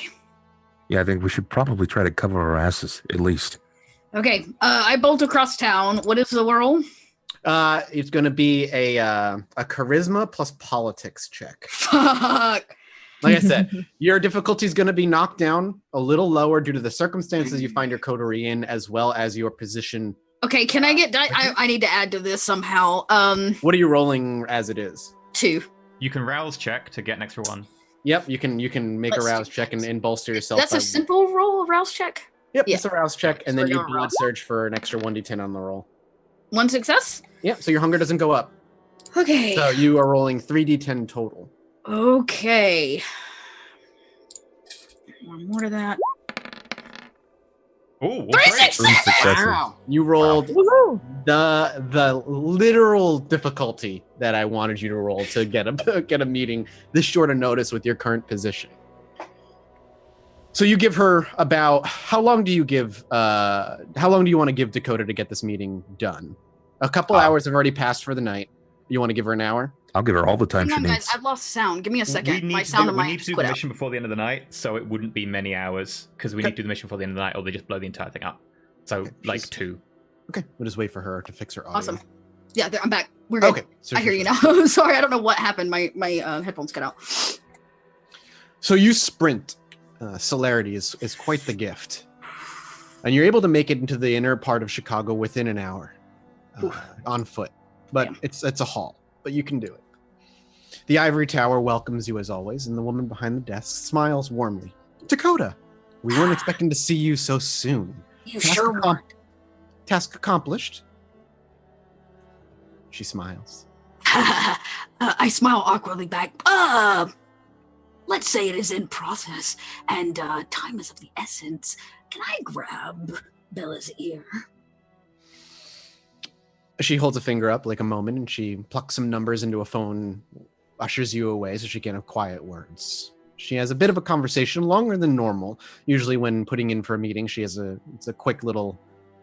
Yeah, I think we should probably try to cover our asses, at least. Okay, I bolt across town. What is the roll? It's going to be a charisma plus politics check. Fuck. Like I said, your difficulty is going to be knocked down a little lower due to the circumstances you find your coterie in, as well as your position. Okay, can I get... I need to add to this somehow. What are you rolling as it is? 2. You can rouse check to get an extra 1. Yep, you can make a rouse check and bolster yourself. That's a simple roll, a rouse check? Yep, Yeah. it's a rouse check, and So then you we're blood rouse? surge for an extra 1d10 on the roll. 1 success? Yep, so your hunger doesn't go up. Okay. So you are rolling 3d10 total. Okay. More to that. Oh, Three successes! Wow. You rolled Woohoo! the literal difficulty that I wanted you to roll to get a meeting this short a notice with your current position. So you give her about how long do you want to give Dakota to get this meeting done? A couple hours have already passed for the night. You want to give her an hour? I'll give her all the time Hang on, she guys. needs. I've lost sound. Give me a second. We need My to sound do, on we my need to do quit the out. mission before the end of the night, so it wouldn't be many hours because we Okay. need to do the mission before the end of the night, or they just blow the entire thing up. So Okay, like she's- 2. Okay, we'll just wait for her to fix her audio. Awesome. Yeah, I'm back. We're good. Okay. I hear you now. I'm sorry. I don't know what happened. My headphones cut out. So you sprint. Celerity is quite the gift. And you're able to make it into the inner part of Chicago within an hour on foot. But Damn. it's a haul, but you can do it. The ivory tower welcomes you as always, and the woman behind the desk smiles warmly. Dakota, we weren't expecting to see you so soon. You Task sure accom- weren't. Task accomplished. She smiles. I smile awkwardly back. Let's say it is in process, and time is of the essence. Can I grab Bella's ear? She holds a finger up like a moment, and she plucks some numbers into a phone, ushers you away so she can have quiet words. She has a bit of a conversation, longer than normal. Usually when putting in for a meeting, it's a quick little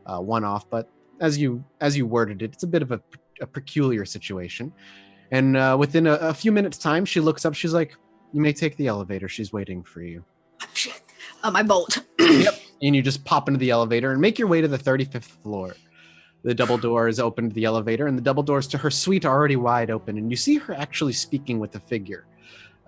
one-off, but as you worded it, it's a bit of a peculiar situation. And within a few minutes' time, she looks up. She's like, "You may take the elevator. She's waiting for you." Oh, shit. My bolt. Yep. And you just pop into the elevator and make your way to the 35th floor. The double doors open to the elevator, and the double doors to her suite are already wide open. And you see her actually speaking with the figure.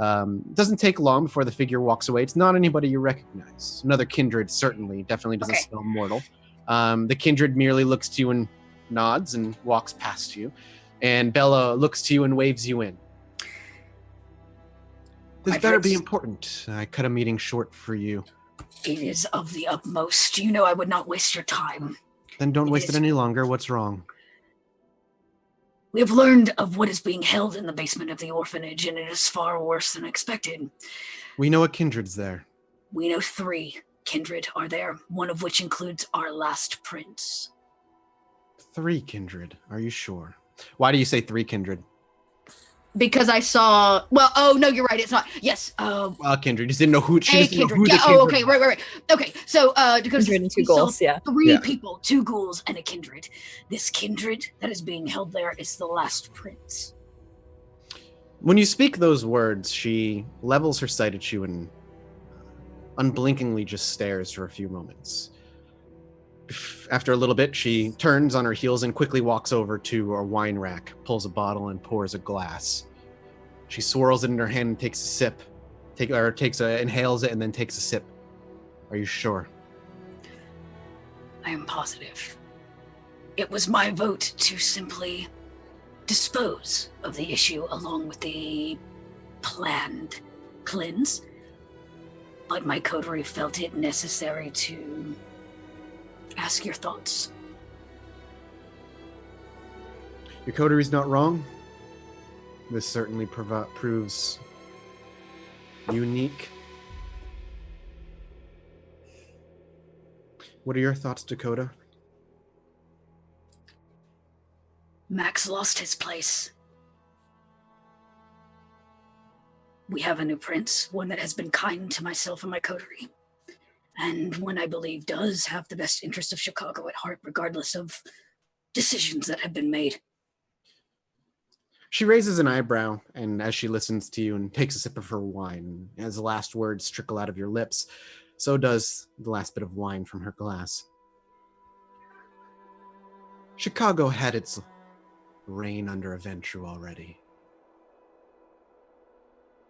It doesn't take long before the figure walks away. It's not anybody you recognize. Another kindred, certainly. Definitely doesn't Okay. smell mortal. The kindred merely looks to you and nods and walks past you. And Bella looks to you and waves you in. This My better be friends- important. I cut a meeting short for you. It is of the utmost. You know I would not waste your time. Then don't It waste it is. any longer. What's wrong? We have learned of what is being held in the basement of the orphanage, and it is far worse than expected. We know a kindred's there. We know 3 kindred are there, one of which includes our last prince. 3 kindred. Are you sure? Why do you say 3 kindred? Because I saw. Well, oh no, you're right. It's not. Yes. Kindred. You just didn't know who. She A just didn't know kindred. who Yeah. the Oh, kindred okay. was. Right. Okay. So, because 102 we saw goals, yeah. 3 Yeah. people. 2 ghouls and a kindred. This kindred that is being held there is the last prince. When you speak those words, she levels her sight at you and unblinkingly just stares for a few moments. After a little bit, she turns on her heels and quickly walks over to a wine rack, pulls a bottle, and pours a glass. She swirls it in her hand and takes a sip. Inhales it and then takes a sip. Are you sure? I am positive. It was my vote to simply dispose of the issue along with the planned cleanse, but my coterie felt it necessary to ask your thoughts. Your coterie's not wrong. This certainly proves unique. What are your thoughts, Dakota? Max lost his place. We have a new prince, one that has been kind to myself and my coterie, and one I believe does have the best interest of Chicago at heart, regardless of decisions that have been made. She raises an eyebrow, and as she listens to you and takes a sip of her wine, as the last words trickle out of your lips, so does the last bit of wine from her glass. Chicago had its reign under Aventru already.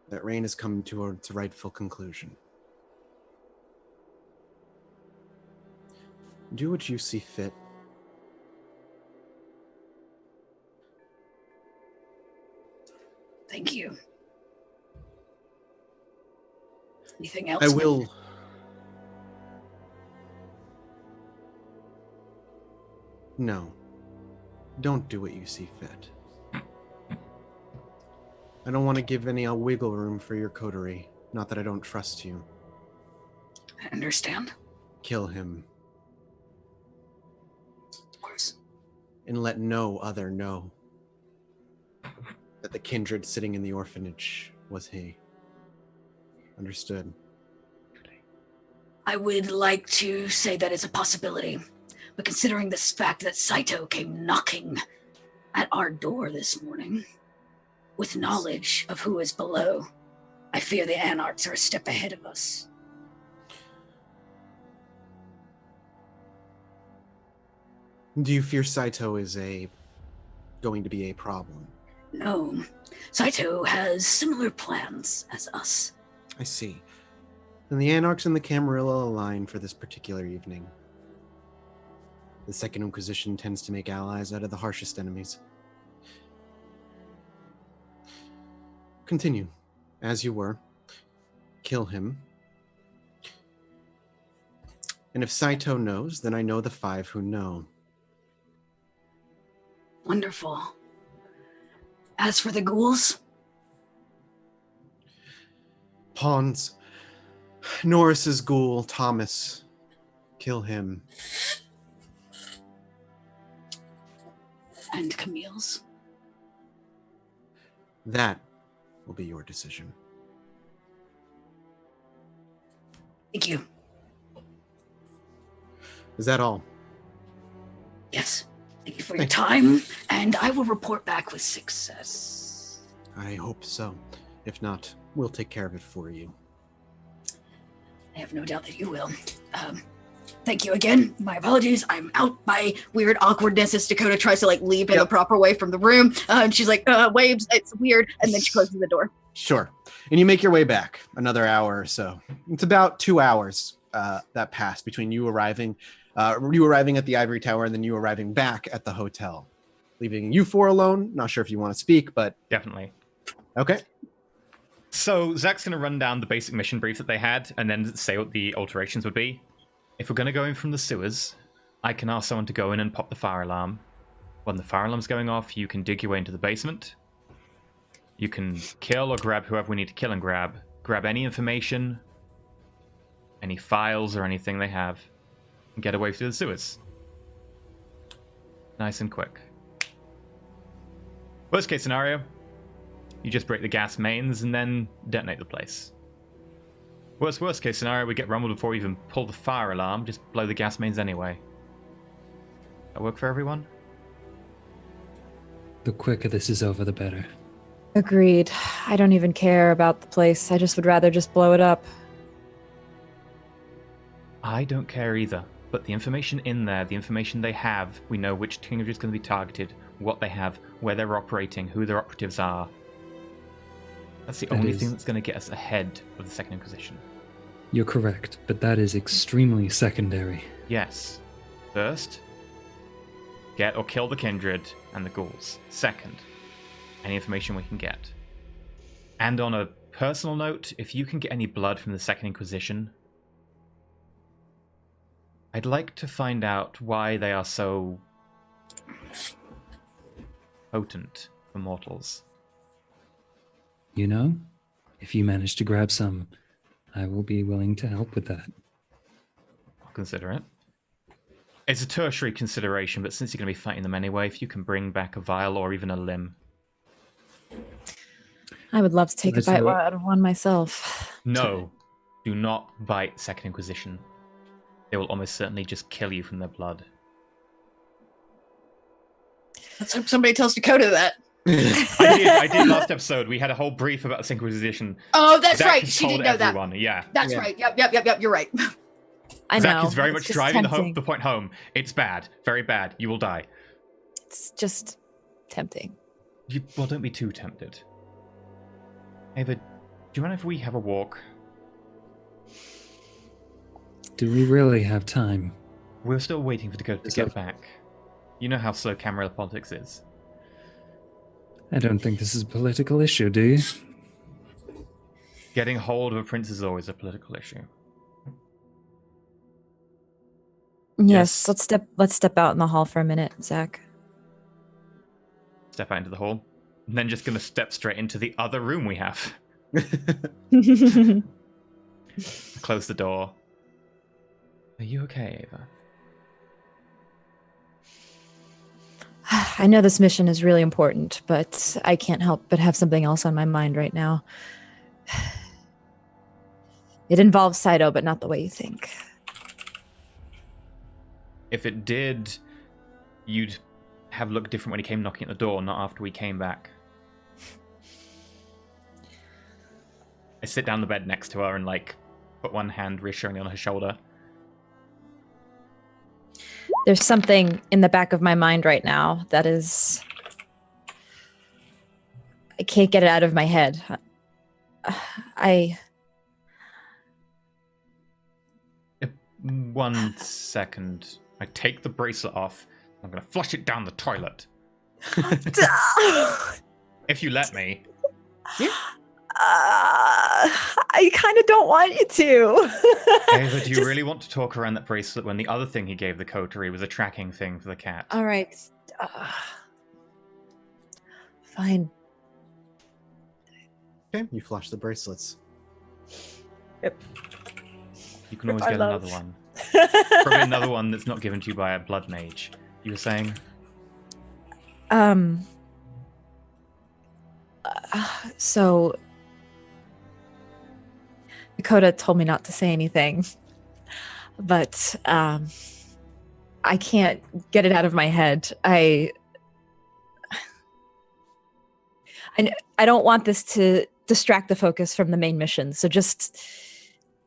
That reign has come to its rightful conclusion. Do what you see fit. Thank you. Anything else? I will. No. Don't do what you see fit. I don't want to give any wiggle room for your coterie. Not that I don't trust you. understand. Kill him, Of course. and let no other know that the kindred sitting in the orphanage was he. Understood. I would like to say that it's a possibility, but considering this fact that Saito came knocking at our door this morning with knowledge of who is below, I fear the Anarchs are a step ahead of us. Do you fear Saito is going to be a problem? No, Saito has similar plans as us. I see. Then the Anarchs and the Camarilla align for this particular evening. The Second Inquisition tends to make allies out of the harshest enemies. Continue, as you were. Kill him. And if Saito knows, then I know the 5 who know. Wonderful. As for the ghouls, Pawns. Norris's ghoul, Thomas. Kill him. and Camille's. That will be your decision. Thank you. Is that all? Yes. Thank you for your time, and I will report back with success. I hope so. If not, we'll take care of it for you. I have no doubt that you will. Thank you again. My apologies. I'm out. My weird awkwardness as Dakota tries to leave in the proper way from the room. And she's waves. It's weird. And then she closes the door. Sure. And you make your way back another hour or so. It's about 2 hours that passed between you arriving at the Ivory Tower and then you arriving back at the hotel, leaving you four alone. Not sure if you want to speak, but Definitely. Okay. So Zach's going to run down the basic mission brief that they had and then say what the alterations would be. If we're going to go in from the sewers, I can ask someone to go in and pop the fire alarm. When the fire alarm's going off, you can dig your way into the basement. You can kill or grab whoever we need to kill and grab. Grab any information, any files or anything they have, and get away through the sewers. Nice and quick. Worst case scenario, you just break the gas mains and then detonate the place. Worst case scenario, we get rumbled before we even pull the fire alarm, just blow the gas mains anyway. That work for everyone? The quicker this is over, the better. Agreed. I don't even care about the place. I just would rather just blow it up. I don't care either, but the information in there, the information they have, we know which teenager is going to be targeted, what they have, where they're operating, who their operatives are. That's the only thing that's going to get us ahead of the Second Inquisition. You're correct, but that is extremely secondary. Yes. First, get or kill the kindred and the ghouls. Second, any information we can get. And on a personal note, if you can get any blood from the Second Inquisition, I'd like to find out why they are so potent for mortals. You know, if you manage to grab some, I will be willing to help with that. I'll consider it. It's a tertiary consideration, but since you're going to be fighting them anyway, if you can bring back a vial or even a limb. I would love to take a Let's bite do it. out of one myself. No, do not bite Second Inquisition. They will almost certainly just kill you from their blood. Let's hope somebody tells Dakota that. I did last episode. We had a whole brief about the Second Inquisition. Oh, that's Zach right. has She told didn't know everyone. that. Yeah. That's Yeah. right. Yep. You're right. I Zach know. is very it's much just driving tempting. the point home. It's bad. Very bad. You will die. It's just tempting. Well, don't be too tempted. Ava, do you mind if we have a walk? Do we really have time? We're still waiting for Dakota to It's get okay. back. You know how slow Camarilla politics is. I don't think this is a political issue, do you? Getting hold of a prince is always a political issue. Yes, let's step out in the hall for a minute, Zach. Step out into the hall. And then just going to step straight into the other room we have. Close the door. Are you okay, Ava? I know this mission is really important, but I can't help but have something else on my mind right now. It involves SYBIL, but not the way you think. If it did, you'd have looked different when he came knocking at the door, not after we came back. I sit down the bed next to her and, like, put one hand reassuringly on her shoulder. There's something in the back of my mind right now that is... I can't get it out of my head. One second. I take the bracelet off. I'm going to flush it down the toilet. If you let me. I kind of don't want you to. Ava, do you really want to talk around that bracelet when the other thing he gave the coterie was a tracking thing for the cat? All right. Fine. Okay, you flush the bracelets. Yep. You can always get another one. Probably another one that's not given to you by a blood mage. You were saying? So Dakota told me not to say anything, but I can't get it out of my head. I don't want this to distract the focus from the main mission, so just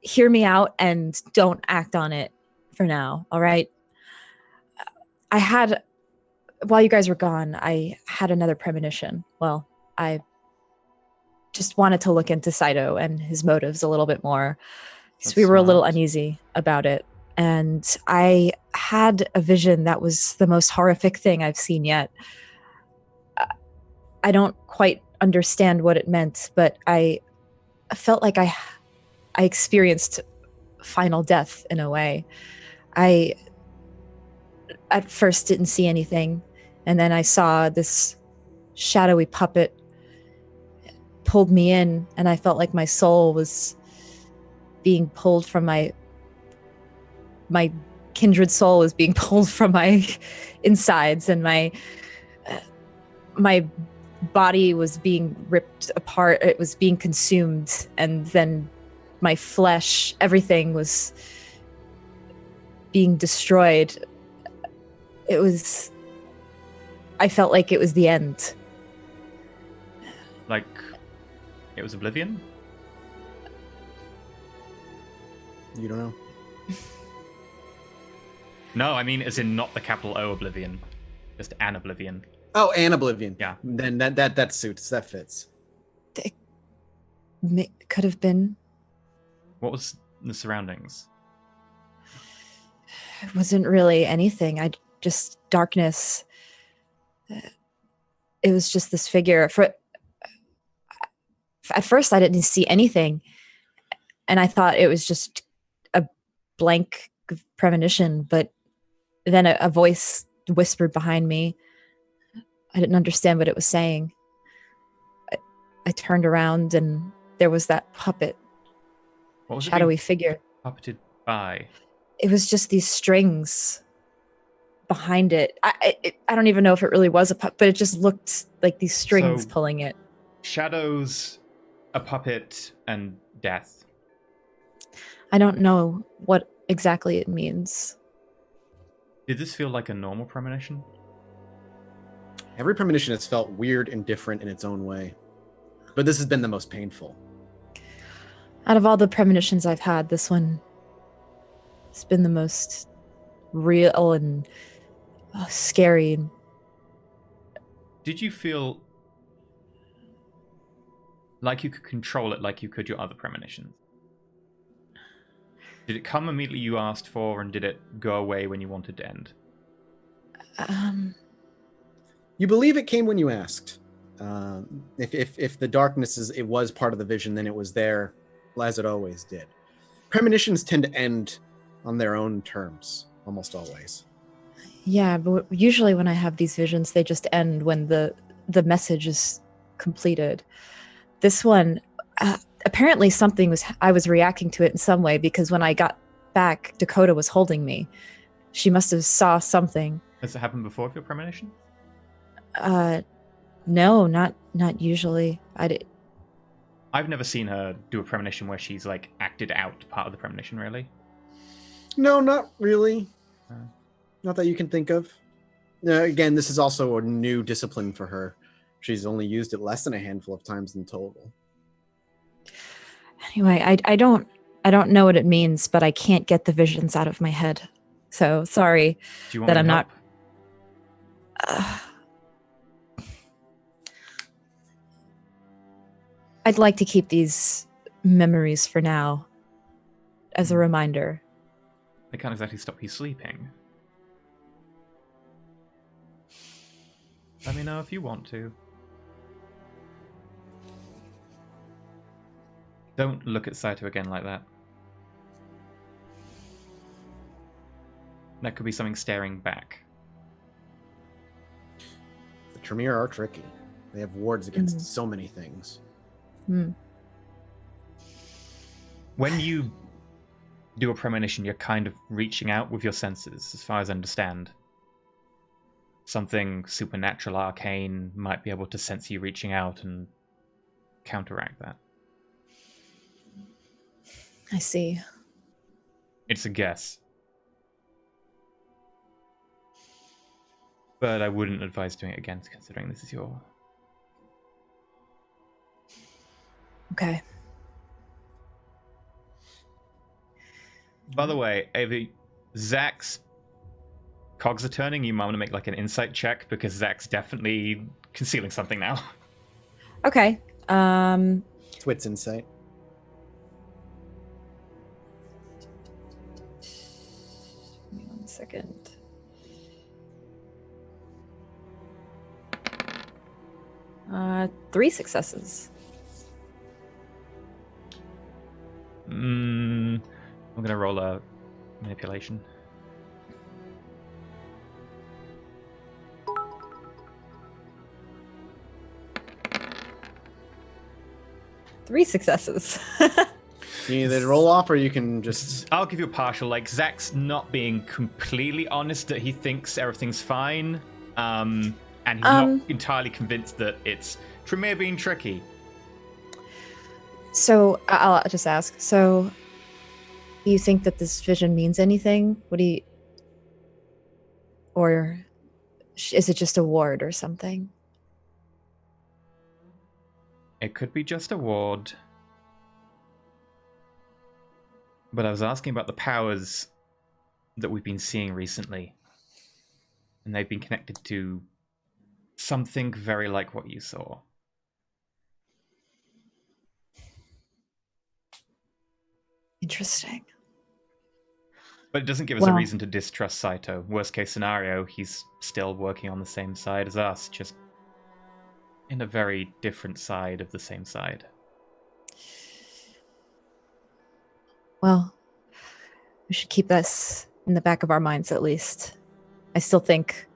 hear me out and don't act on it for now, all right? While you guys were gone, I had another premonition. Well, I just wanted to look into Saito and his motives a little bit more, because we were a little uneasy about it. And I had a vision that was the most horrific thing I've seen yet. I don't quite understand what it meant, but I felt like I experienced final death in a way. I at first didn't see anything, and then I saw this shadowy puppet pulled me in, and I felt like my soul was being pulled from my kindred soul was being pulled from my insides, and my body was being ripped apart. It was being consumed, and then my flesh, everything was being destroyed. I felt like it was the end. Like, it was Oblivion? You don't know? No, I mean as in not the capital O Oblivion. Just an Oblivion. Oh, and Oblivion. Yeah. Then that suits. That fits. It could have been. What was the surroundings? It wasn't really anything. Just darkness. It was just this figure. At first, I didn't see anything, and I thought it was just a blank premonition. But then a voice whispered behind me. I didn't understand what it was saying. I turned around, and there was that puppet, What was shadowy it figure. puppeted by? It was just these strings behind it. I don't even know if it really was a puppet, but it just looked like these strings So- pulling it. Shadows, a puppet, and death. I don't know what exactly it means. Did this feel like a normal premonition? Every premonition has felt weird and different in its own way, but this has been the most painful. Out of all the premonitions I've had, this one has been the most real and scary. Did you feel like you could control it like you could your other premonitions? Did it come immediately you asked for, and did it go away when you wanted to end? You believe it came when you asked. If the darkness it was part of the vision, then it was there, as it always did. Premonitions tend to end on their own terms, almost always. Yeah, but usually when I have these visions, they just end when the message is completed. This one, apparently I was reacting to it in some way, because when I got back, Dakota was holding me. She must have saw something. Has it happened before with your premonition? No, not usually. I've never seen her do a premonition where she's like acted out part of the premonition, really. No, not really. Oh. Not that you can think of. Again, this is also a new discipline for her. She's only used it less than a handful of times in total. Anyway, I don't know what it means, but I can't get the visions out of my head. So sorry Do you want that me I'm to not. help? I'd like to keep these memories for now as a reminder. They can't exactly stop you sleeping. Let me know if you want to. Don't look at Saito again like that. That could be something staring back. The Tremere are tricky. They have wards against so many things. When you do a premonition, you're kind of reaching out with your senses, as far as I understand. Something supernatural, arcane might be able to sense you reaching out and counteract that. I see. It's a guess. But I wouldn't advise doing it again, considering this is your... Okay. By the way, Avi, Zach's cogs are turning. You might want to make like an insight check, because Zach's definitely concealing something now. Okay. It's wits insight. Give me 1 second. Three successes. I'm gonna roll a manipulation. Three successes. You either roll off or you can just... I'll give you a partial. Like, Zach's not being completely honest that he thinks everything's fine, and he's not entirely convinced that it's Tremere being tricky. So I'll just ask. So, do you think that this vision means anything? What do you, or is it just a ward or something? It could be just a ward. But I was asking about the powers that we've been seeing recently. And they've been connected to something very like what you saw. Interesting. But it doesn't give us a reason to distrust Saito. Worst case scenario, he's still working on the same side as us, just in a very different side of the same side. Well, we should keep this in the back of our minds at least. I still think,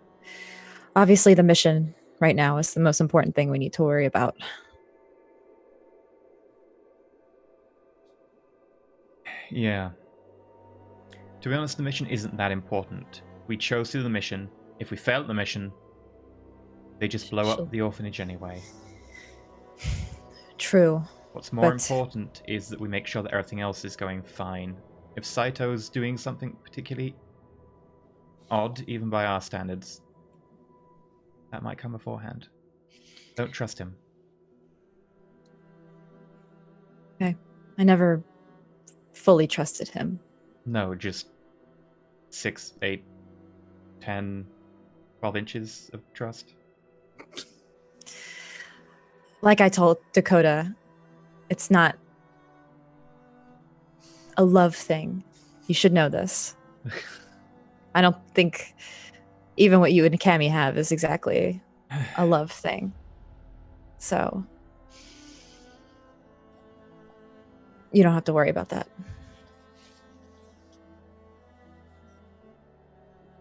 obviously, the mission right now is the most important thing we need to worry about. Yeah. To be honest, the mission isn't that important. We chose to do the mission. If we fail at the mission, they just blow up the orphanage anyway. True. What's more important is that we make sure that everything else is going fine. If Saito's doing something particularly odd, even by our standards, that might come beforehand. Don't trust him. Okay. I never fully trusted him. No, just 6, 8, 10, 12 inches of trust. Like I told Dakota, it's not a love thing. You should know this. I don't think even what you and Cammy have is exactly a love thing. So you don't have to worry about that.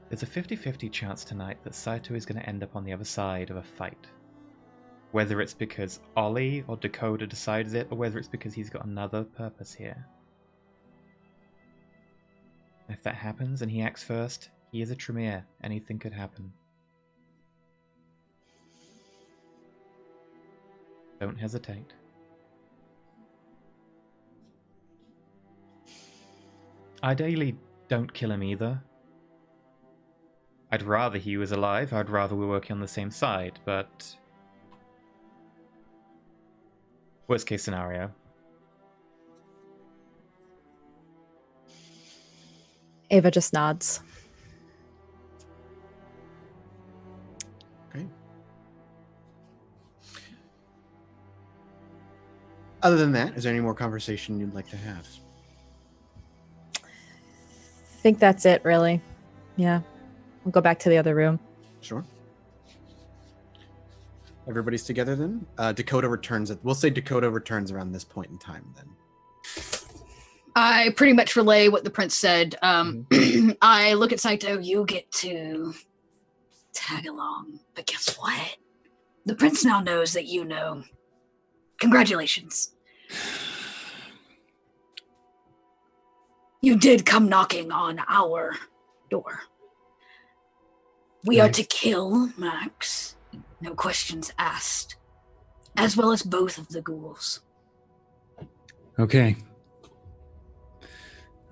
There's a 50-50 chance tonight that Saito is going to end up on the other side of a fight. Whether it's because Ollie or Dakota decides it, or whether it's because he's got another purpose here. If that happens and he acts first, he is a Tremere. Anything could happen. Don't hesitate. Ideally, don't kill him either. I'd rather he was alive. I'd rather we were working on the same side, but... worst case scenario. Ava just nods. Okay. Other than that, is there any more conversation you'd like to have? I think that's it, really. Yeah. We'll go back to the other room. Sure. Everybody's together then? Dakota returns we'll say Dakota returns around this point in time then. I pretty much relay what the prince said. I look at Saito, you get to tag along. But guess what? The prince now knows that you know. Congratulations. You did come knocking on our door. We are to kill Max, no questions asked, as well as both of the ghouls. Okay.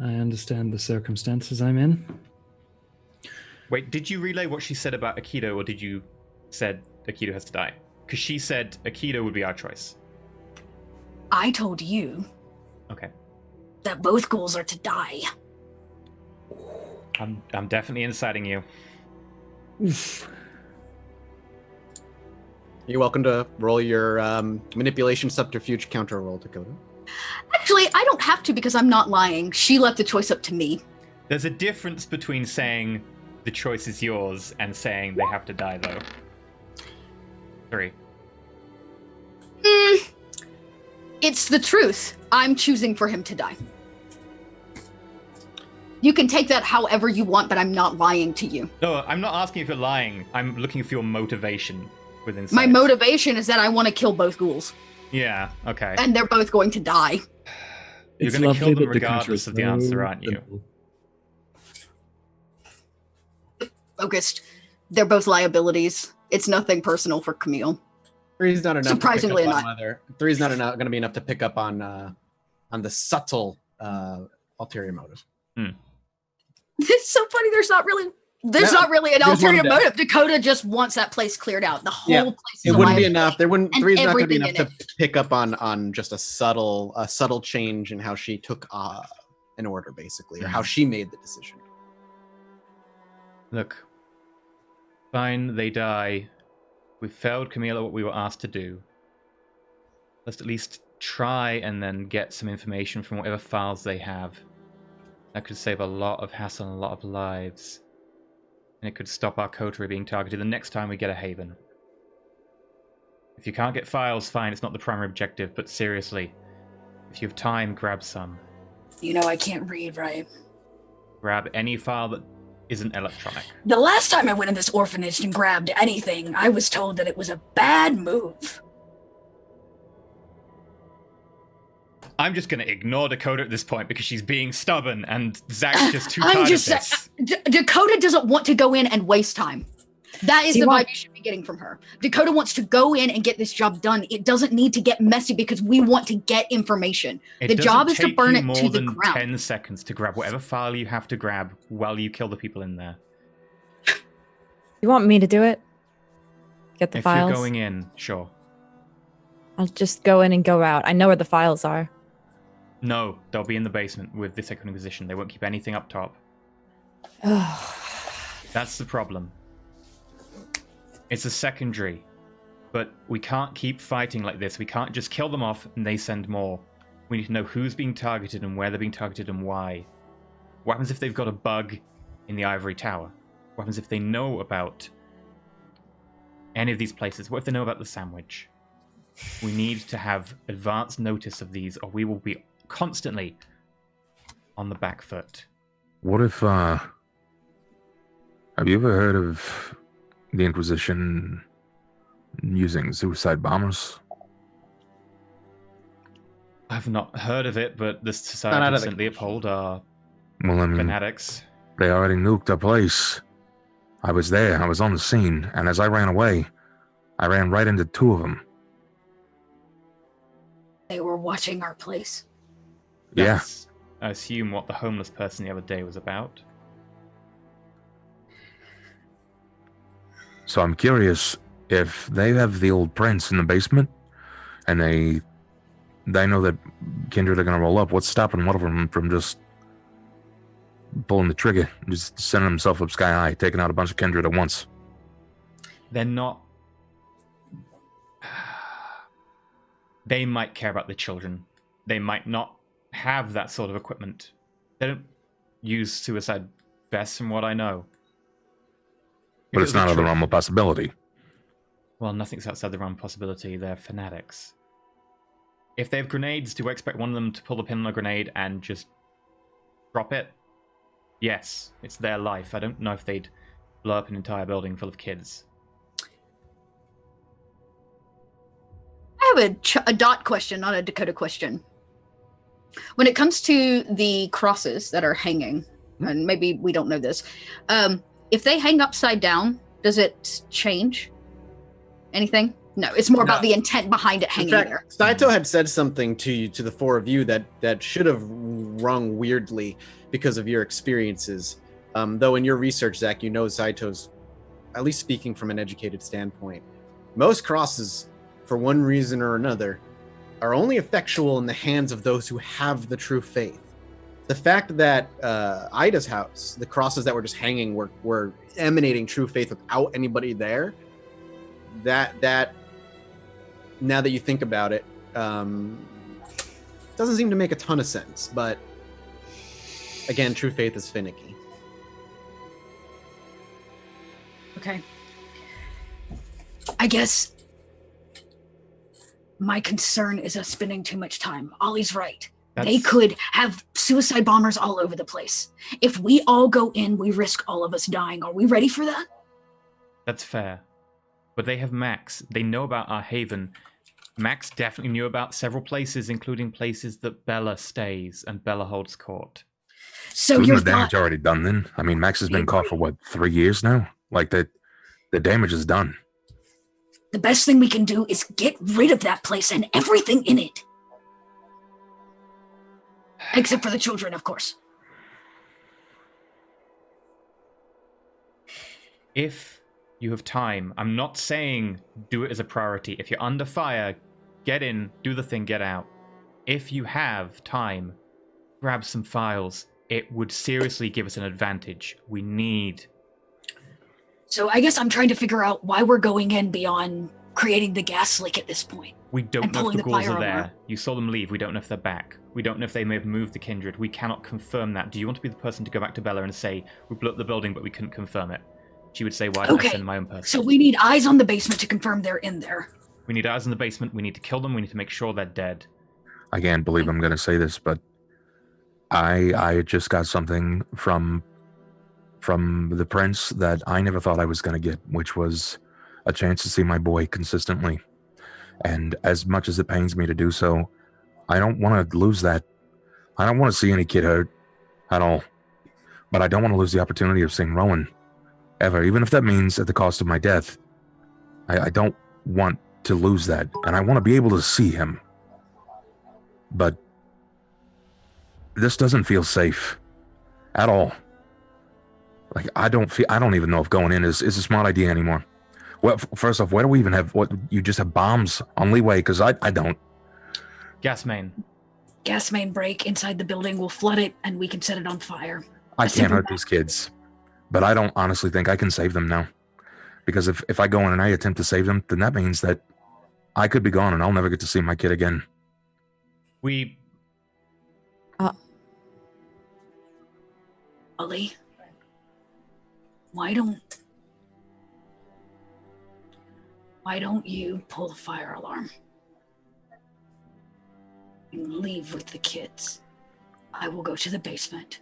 I understand the circumstances I'm in. Wait, did you relay what she said about Aikido, or did you said Aikido has to die? Because she said Aikido would be our choice. I told you Okay. that both ghouls are to die. I'm definitely inciting you. Oof. You're welcome to roll your manipulation subterfuge counter roll, Dakota. Actually, I don't have to because I'm not lying. She left the choice up to me. There's a difference between saying the choice is yours and saying they have to die, though. 3. It's the truth. I'm choosing for him to die. You can take that however you want, but I'm not lying to you. No, I'm not asking if you're lying. I'm looking for your motivation within. My motivation is that I want to kill both ghouls. Yeah, okay. And they're both going to die. You're going to kill them regardless of the answer, aren't you? Focused. They're both liabilities. It's nothing personal for Camille. Three's not enough. Surprisingly to pick up not. on three's not enough. Going to be enough to pick up on the subtle ulterior motive. It's so funny. There's not really an ulterior motive. Dakota just wants that place cleared out. The whole place. It wouldn't be enough. There wouldn't. And Three's not going to be enough everything to pick up on just a subtle change in how she took an order, basically, or how she made the decision. Look, fine, they die. We failed Camila what we were asked to do. Let's at least try and then get some information from whatever files they have. That could save a lot of hassle and a lot of lives. And it could stop our coterie being targeted the next time we get a haven. If you can't get files, fine, it's not the primary objective, but seriously, if you have time, grab some. You know I can't read, right? Grab any file that isn't electronic. The last time I went in this orphanage and grabbed anything, I was told that it was a bad move. I'm just going to ignore Dakota at this point because she's being stubborn and Zach's just too tired of this. Dakota doesn't want to go in and waste time. That is the vibe you should be getting from her. Dakota wants to go in and get this job done. It doesn't need to get messy because we want to get information. The job is to burn it to the ground. More than 10 seconds to grab whatever file you have to grab while you kill the people in there. You want me to do it? Get the if files? If you're going in, sure. I'll just go in and go out. I know where the files are. No, they'll be in the basement with the Second Inquisition. They won't keep anything up top. That's the problem. It's a secondary. But we can't keep fighting like this. We can't just kill them off and they send more. We need to know who's being targeted and where they're being targeted and why. What happens if they've got a bug in the Ivory Tower? What happens if they know about any of these places? What if they know about the sandwich? We need to have advance notice of these or we will be constantly on the back foot. What if, have you ever heard of the Inquisition using suicide bombers? I've not heard of it, but the Society of St. Leopold are Well, I mean, fanatics. they already nuked the place. I was there. I was on the scene. And as I ran away, I ran right into 2 of them. They were watching our place. Yeah. That's, I assume, what the homeless person the other day was about. So I'm curious if they have the old prince in the basement and they know that Kindred are going to roll up. What's stopping one of them from just pulling the trigger, just sending himself up sky high, taking out a bunch of Kindred at once? They're not... They might care about the children. They might not have that sort of equipment. They don't use suicide vests, from what I know. But it's not out of the realm of possibility. Well, nothing's outside the realm of possibility. They're fanatics. If they have grenades, do I expect one of them to pull the pin on a grenade and just drop it? Yes, it's their life. I don't know if they'd blow up an entire building full of kids. I have a Dot question, not a Dakota question. When it comes to the crosses that are hanging, and maybe we don't know this, if they hang upside down, does it change anything? No, it's more about the intent behind it hanging there. Saito had said something to the 4 of you that should have rung weirdly because of your experiences. Though in your research, Zach, you know Saito's, at least speaking from an educated standpoint, most crosses, for one reason or another, are only effectual in the hands of those who have the true faith. The fact that Ida's house, the crosses that were just hanging were emanating true faith without anybody there, that now that you think about it, doesn't seem to make a ton of sense. But again, true faith is finicky. Okay. I guess my concern is us spending too much time. Ollie's right. They could have suicide bombers all over the place. If we all go in, we risk all of us dying. Are we ready for that? That's fair. But they have Max. They know about our haven. Max definitely knew about several places, including places that Bella stays and Bella holds court. So Isn't you're the damage already done then? I mean, Max has been caught for what, 3 years now? Like the damage is done. The best thing we can do is get rid of that place and everything in it. Except for the children, of course. If you have time, I'm not saying do it as a priority. If you're under fire, get in, do the thing, get out. If you have time, grab some files. It would seriously give us an advantage. We need... So I guess I'm trying to figure out why we're going in beyond creating the gas leak at this point. We don't And know if pulling the the ghouls fire are there. alarm. You saw them leave. We don't know if they're back. We don't know if they may have moved the kindred. We cannot confirm that. Do you want to be the person to go back to Bella and say, we blew up the building, but we couldn't confirm it? She would say, why didn't I send my own person? So we need eyes on the basement to confirm they're in there. We need eyes in the basement. We need to kill them. We need to make sure they're dead. I can't believe I'm going to say this, but I just got something from the prince that I never thought I was going to get, which was a chance to see my boy consistently. And as much as it pains me to do so, I don't want to lose that. I don't want to see any kid hurt at all. But I don't want to lose the opportunity of seeing Rowan ever, even if that means at the cost of my death. I don't want to lose that, and I want to be able to see him. But this doesn't feel safe at all. Like, I don't even know if going in is a smart idea anymore. Well, first off, where do we even have, you just have bombs on leeway? Because I don't. Gas main. Gas main break inside the building. We'll flood it and we can set it on fire. I can't hurt these kids. But I don't honestly think I can save them now. Because if I go in and I attempt to save them, then that means that I could be gone and I'll never get to see my kid again. Ollie, why don't you pull the fire alarm and leave with the kids? I will go to the basement,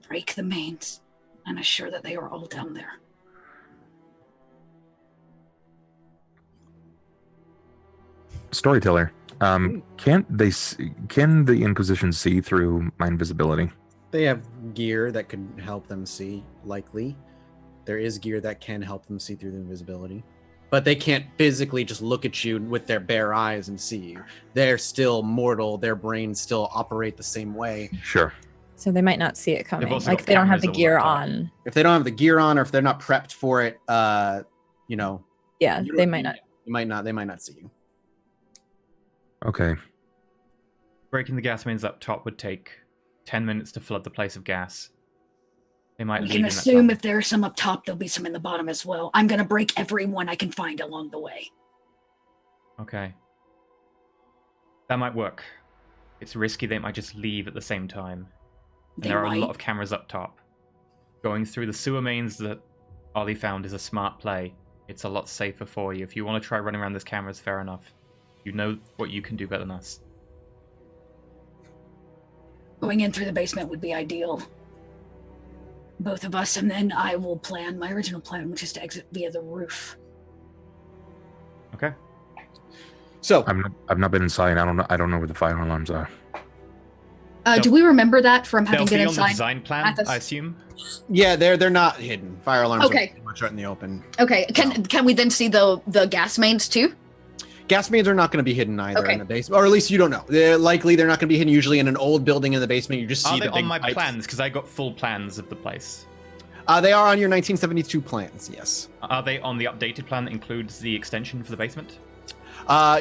break the mains, and assure that they are all down there. Storyteller, can the Inquisition see through my invisibility? They have gear that could help them see, likely. There is gear that can help them see through the invisibility. But they can't physically just look at you with their bare eyes and see you. They're still mortal. Their brains still operate the same way. Sure. So they might not see it coming. also Like got if they don't have the cameras gear all up top. on. If they don't have the gear on, or if they're not prepped for it, Yeah, they might not. They might not see you. Okay. Breaking the gas mains up top would take 10 minutes to flood the place of gas. They might We leave can in that assume time. if there are some up top, there'll be some in the bottom as well. I'm going to break every one I can find along the way. Okay. That might work. It's risky they might just leave at the same time. And They there are a might. lot of cameras up top. Going through the sewer mains that Ollie found is a smart play. It's a lot safer for you. If you want to try running around those cameras, fair enough. You know what you can do better than us. Going in through the basement would be ideal. Both of us, and then I will plan my original plan, which is to exit via the roof. Okay. So I've not been inside. I don't know where the fire alarms are. Do we remember that from having They'll been be on the inside? design plan, at this- I assume. yeah, they're not hidden. Fire alarms Okay. are pretty much out in the open. Okay, can we then see the gas mains too? Gas mains are not going to be hidden either Okay. in the basement, or at least you don't know. They're not going to be hidden. Usually in an old building in the basement, you just see Are they the big on my pipes. plans? Because I got full plans of the place. They are on your 1972 plans. Yes. Are they on the updated plan that includes the extension for the basement?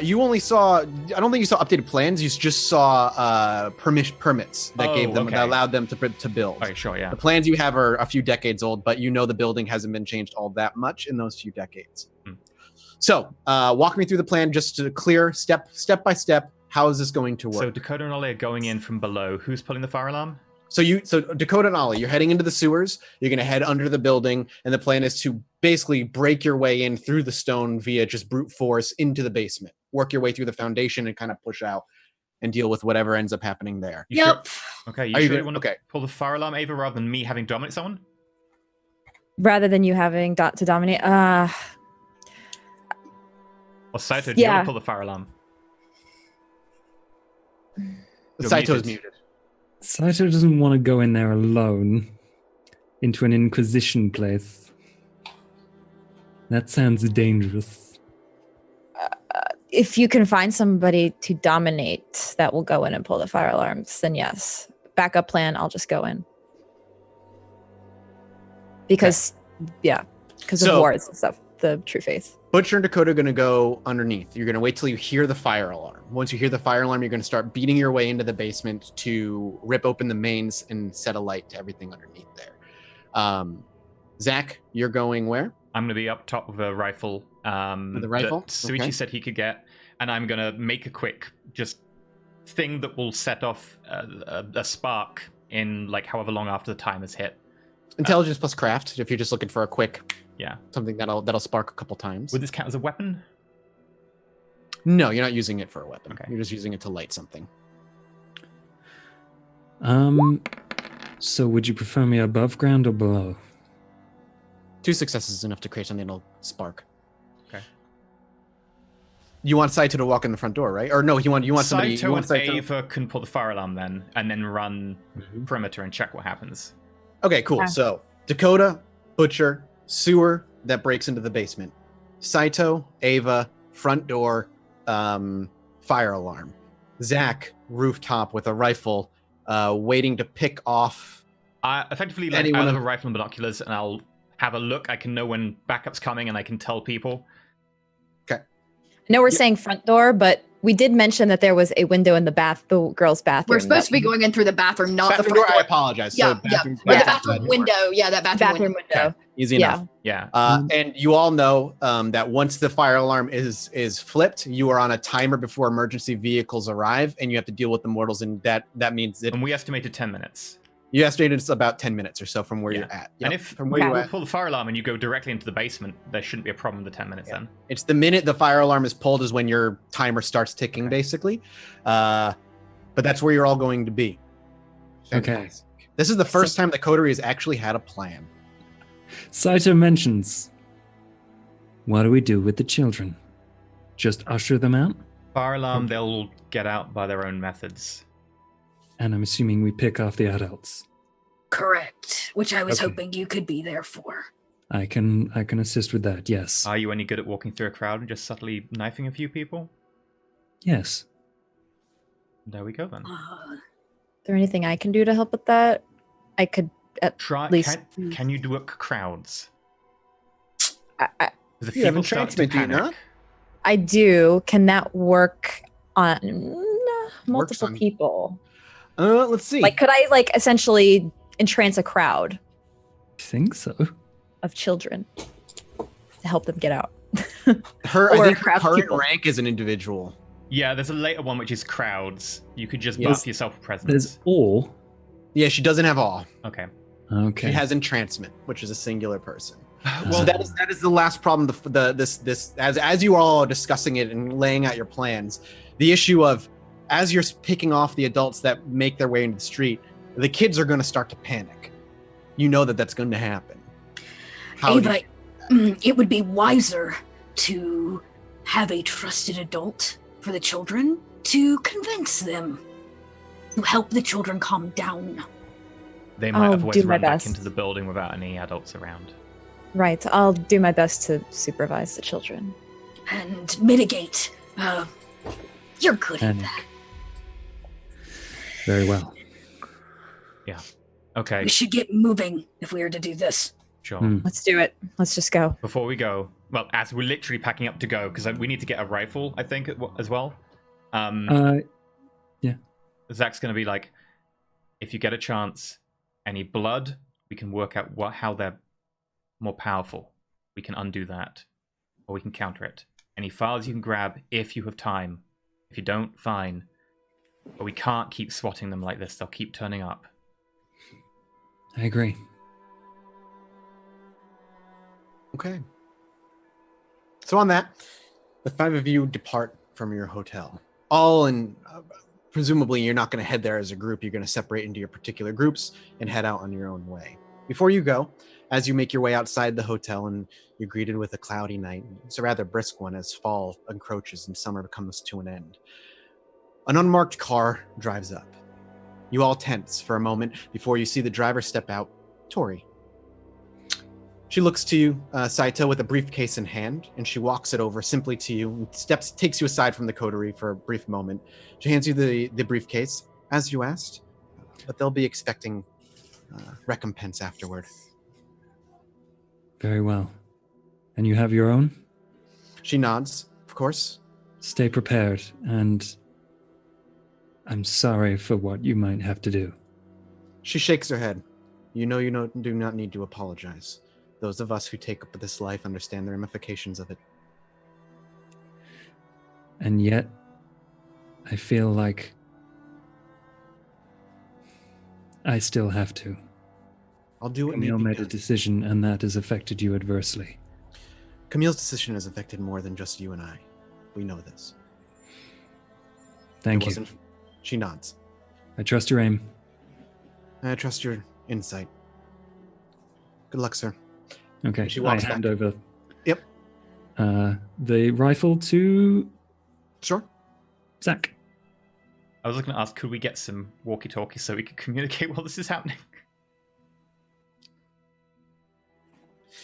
You only saw. I don't think you saw updated plans. You just saw permits that gave them okay. that allowed them to build. Okay, sure, yeah. The plans you have are a few decades old, but you know the building hasn't been changed all that much in those few decades. Hmm. So, walk me through the plan just to clear step by step. How is this going to work? So Dakota and Ollie are going in from below. Who's pulling the fire alarm? So Dakota and Ollie, you're heading into the sewers. You're going to head under the building, and the plan is to basically break your way in through the stone via just brute force into the basement. Work your way through the foundation and kind of push out and deal with whatever ends up happening there. You Yep. Sure? Okay, Are you sure good? you want to Okay. pull the fire alarm, Ava, rather than me having dominate someone? Rather than you having to dominate. Or Saito, do you Yeah. want to pull the fire alarm? You're Saito's muted. muted. Saito doesn't want to go in there alone into an Inquisition place. That sounds dangerous. If you can find somebody to dominate that will go in and pull the fire alarms, then yes. Backup plan, I'll just go in. Because, because of So- wars and stuff, the true faith. Butcher and Dakota are going to go underneath. You're going to wait till you hear the fire alarm. Once you hear the fire alarm, you're going to start beating your way into the basement to rip open the mains and set a light to everything underneath there. Zach, you're going where? I'm going to be up top with a rifle. With a rifle? That Suichi Okay. said he could get, and I'm going to make a quick just thing that will set off a spark in like however long after the time is hit. Intelligence plus craft. If you're just looking for a quick, Yeah. something that'll spark a couple times. Would this count as a weapon? No, you're not using it for a weapon. Okay. You're just using it to light something. So would you prefer me above ground or below? 2 successes is enough to create something that'll spark. Okay. You want Saito to walk in the front door, right? Or no, you want somebody. Saito You want and Saito. Ava can pull the fire alarm then, and then run perimeter and check what happens. Okay, cool. Yeah. So Dakota, Butcher, sewer that breaks into the basement. Saito, Ava, front door, fire alarm. Zach, rooftop with a rifle, waiting to pick off. Effectively, like, Anyone I'll have of- a rifle and binoculars, and I'll have a look. I can know when backup's coming, and I can tell people. I know we're saying front door, but we did mention that there was a window in the girls' bathroom. We're supposed to be going in through the bathroom, not the Bathroom front door, I door. apologize. Yeah, So bathroom, Or the Yeah. bathroom door. window. Yeah, that bathroom window. Okay. Easy Yeah. enough. Yeah. And you all know that once the fire alarm is flipped, you are on a timer before emergency vehicles arrive, and you have to deal with the mortals, and that means that And we estimated 10 minutes. you estimated it's about 10 minutes or so from where Yeah. you're at. And Yep, if from where you you're at, pull the fire alarm and you go directly into the basement, there shouldn't be a problem with the 10 minutes then. it's the minute the fire alarm is pulled is when your timer starts ticking, Okay. basically. But that's where you're all going to be. Okay. Fantastic. This is the first time the coterie has actually had a plan. Saito mentions, what do we do with the children? Just usher them out? Fire alarm, Okay. they'll get out by their own methods. And I'm assuming we pick off the adults. Correct. Which I was Okay. hoping you could be there for. I can assist with that. Yes. Are you any good at walking through a crowd and just subtly knifing a few people? Yes. There we go then. Is there anything I can do to help with that? I could at Try. least. Can you work crowds? I, If You have people start to entrancement, do you not? panic, I do. Can that work on multiple on- people? Let's see. Like, could I essentially entrance a crowd I think so. of children to help them get out? her, or I think her craft current people. rank is an individual. yeah, there's a later one which is crowds. You could just Yes. buff yourself with presence. There's awe. Yeah, she doesn't have awe. Okay. Okay. She has entrancement, which is a singular person. Well, So that is the last problem. This as you all are discussing it and laying out your plans, the issue of as you're picking off the adults that make their way into the street, the kids are going to start to panic. You know that's going to happen. How do Ava, it would be wiser to have a trusted adult for the children to convince them to help the children calm down. they might I'll otherwise do my run back best. into the building without any adults around. Right. I'll do my best to supervise the children. And mitigate. You're good at And- that. Very well. Okay, We should get moving if we are to do this. sure. Hmm. Let's do it. Let's just go. Before we go, well, as we're literally packing up to go, because we need to get a rifle, I think, as well. Zach's going to be like, if you get a chance, any blood, we can work out how they're more powerful. We can undo that, or we can counter it. Any files you can grab if you have time. If you don't, fine. But we can't keep swatting them like this. They'll keep turning up. I agree. Okay. So on that, the five of you depart from your hotel. All in, presumably you're not going to head there as a group. You're going to separate into your particular groups and head out on your own way. Before you go, as you make your way outside the hotel and you're greeted with a cloudy night, it's a rather brisk one as fall encroaches and summer comes to an end. An unmarked car drives up. You all tense for a moment before you see the driver step out, Tori. She looks to you, Saito, with a briefcase in hand, and she walks it over simply to you and takes you aside from the coterie for a brief moment. She hands you the briefcase, as you asked, but they'll be expecting recompense afterward. Very well. And you have your own? She nods, of course. Stay prepared, and I'm sorry for what you might have to do. She shakes her head. You do not need to apologize. Those of us who take up this life understand the ramifications of it. And yet, I feel like I still have to. I'll do what needs Camille to be made a done. decision, and that has affected you adversely. Camille's decision has affected more than just you and I. We know this. Thank It you. wasn't- She nods. I trust your aim. I trust your insight. Good luck, sir. Okay, She walks I hand back. over Yep. the rifle to Sure. Zach. I was looking to ask, could we get some walkie-talkies so we could communicate while this is happening?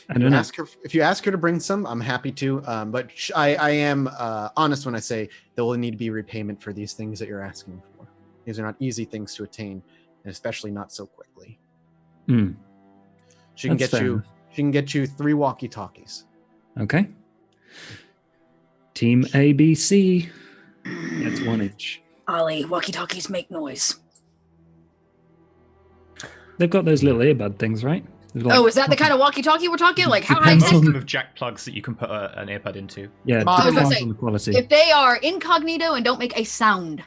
I don't know. If you ask her to bring some, I'm happy to. But I am honest when I say there will need to be repayment for these things that you're asking for. These are not easy things to attain, and especially not so quickly. Hmm. She can That's get fair you. enough. She can get you 3 walkie-talkies. Okay. Team ABC. That's 1 each. Ollie, walkie-talkies make noise. They've got those little earbud things, right? They're like- Oh, is that the kind of walkie-talkie we're talking? Like, how high Depends Most tech? of on- them have jack plugs that you can put an earbud into. Yeah, I was depends gonna say, on the quality. If they are incognito and don't make a sound.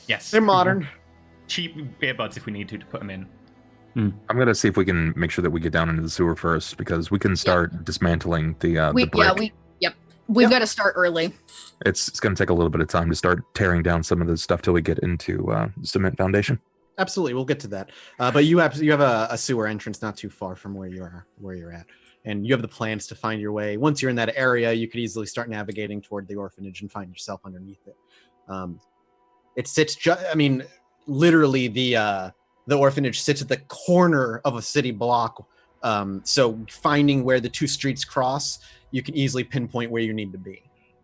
Yes. They're modern. Cheap earbuds if we need to put them in. I'm gonna see if we can make sure that we get down into the sewer first, because we can start dismantling the brick. We've Yep. got to start early. It's gonna take a little bit of time to start tearing down some of the stuff till we get into cement foundation. Absolutely, we'll get to that. But you have a sewer entrance not too far from where you're at, and you have the plans to find your way. Once you're in that area, you could easily start navigating toward the orphanage and find yourself underneath it. It sits literally the The orphanage sits at the corner of a city block. So finding where the two streets cross, you can easily pinpoint where you need to be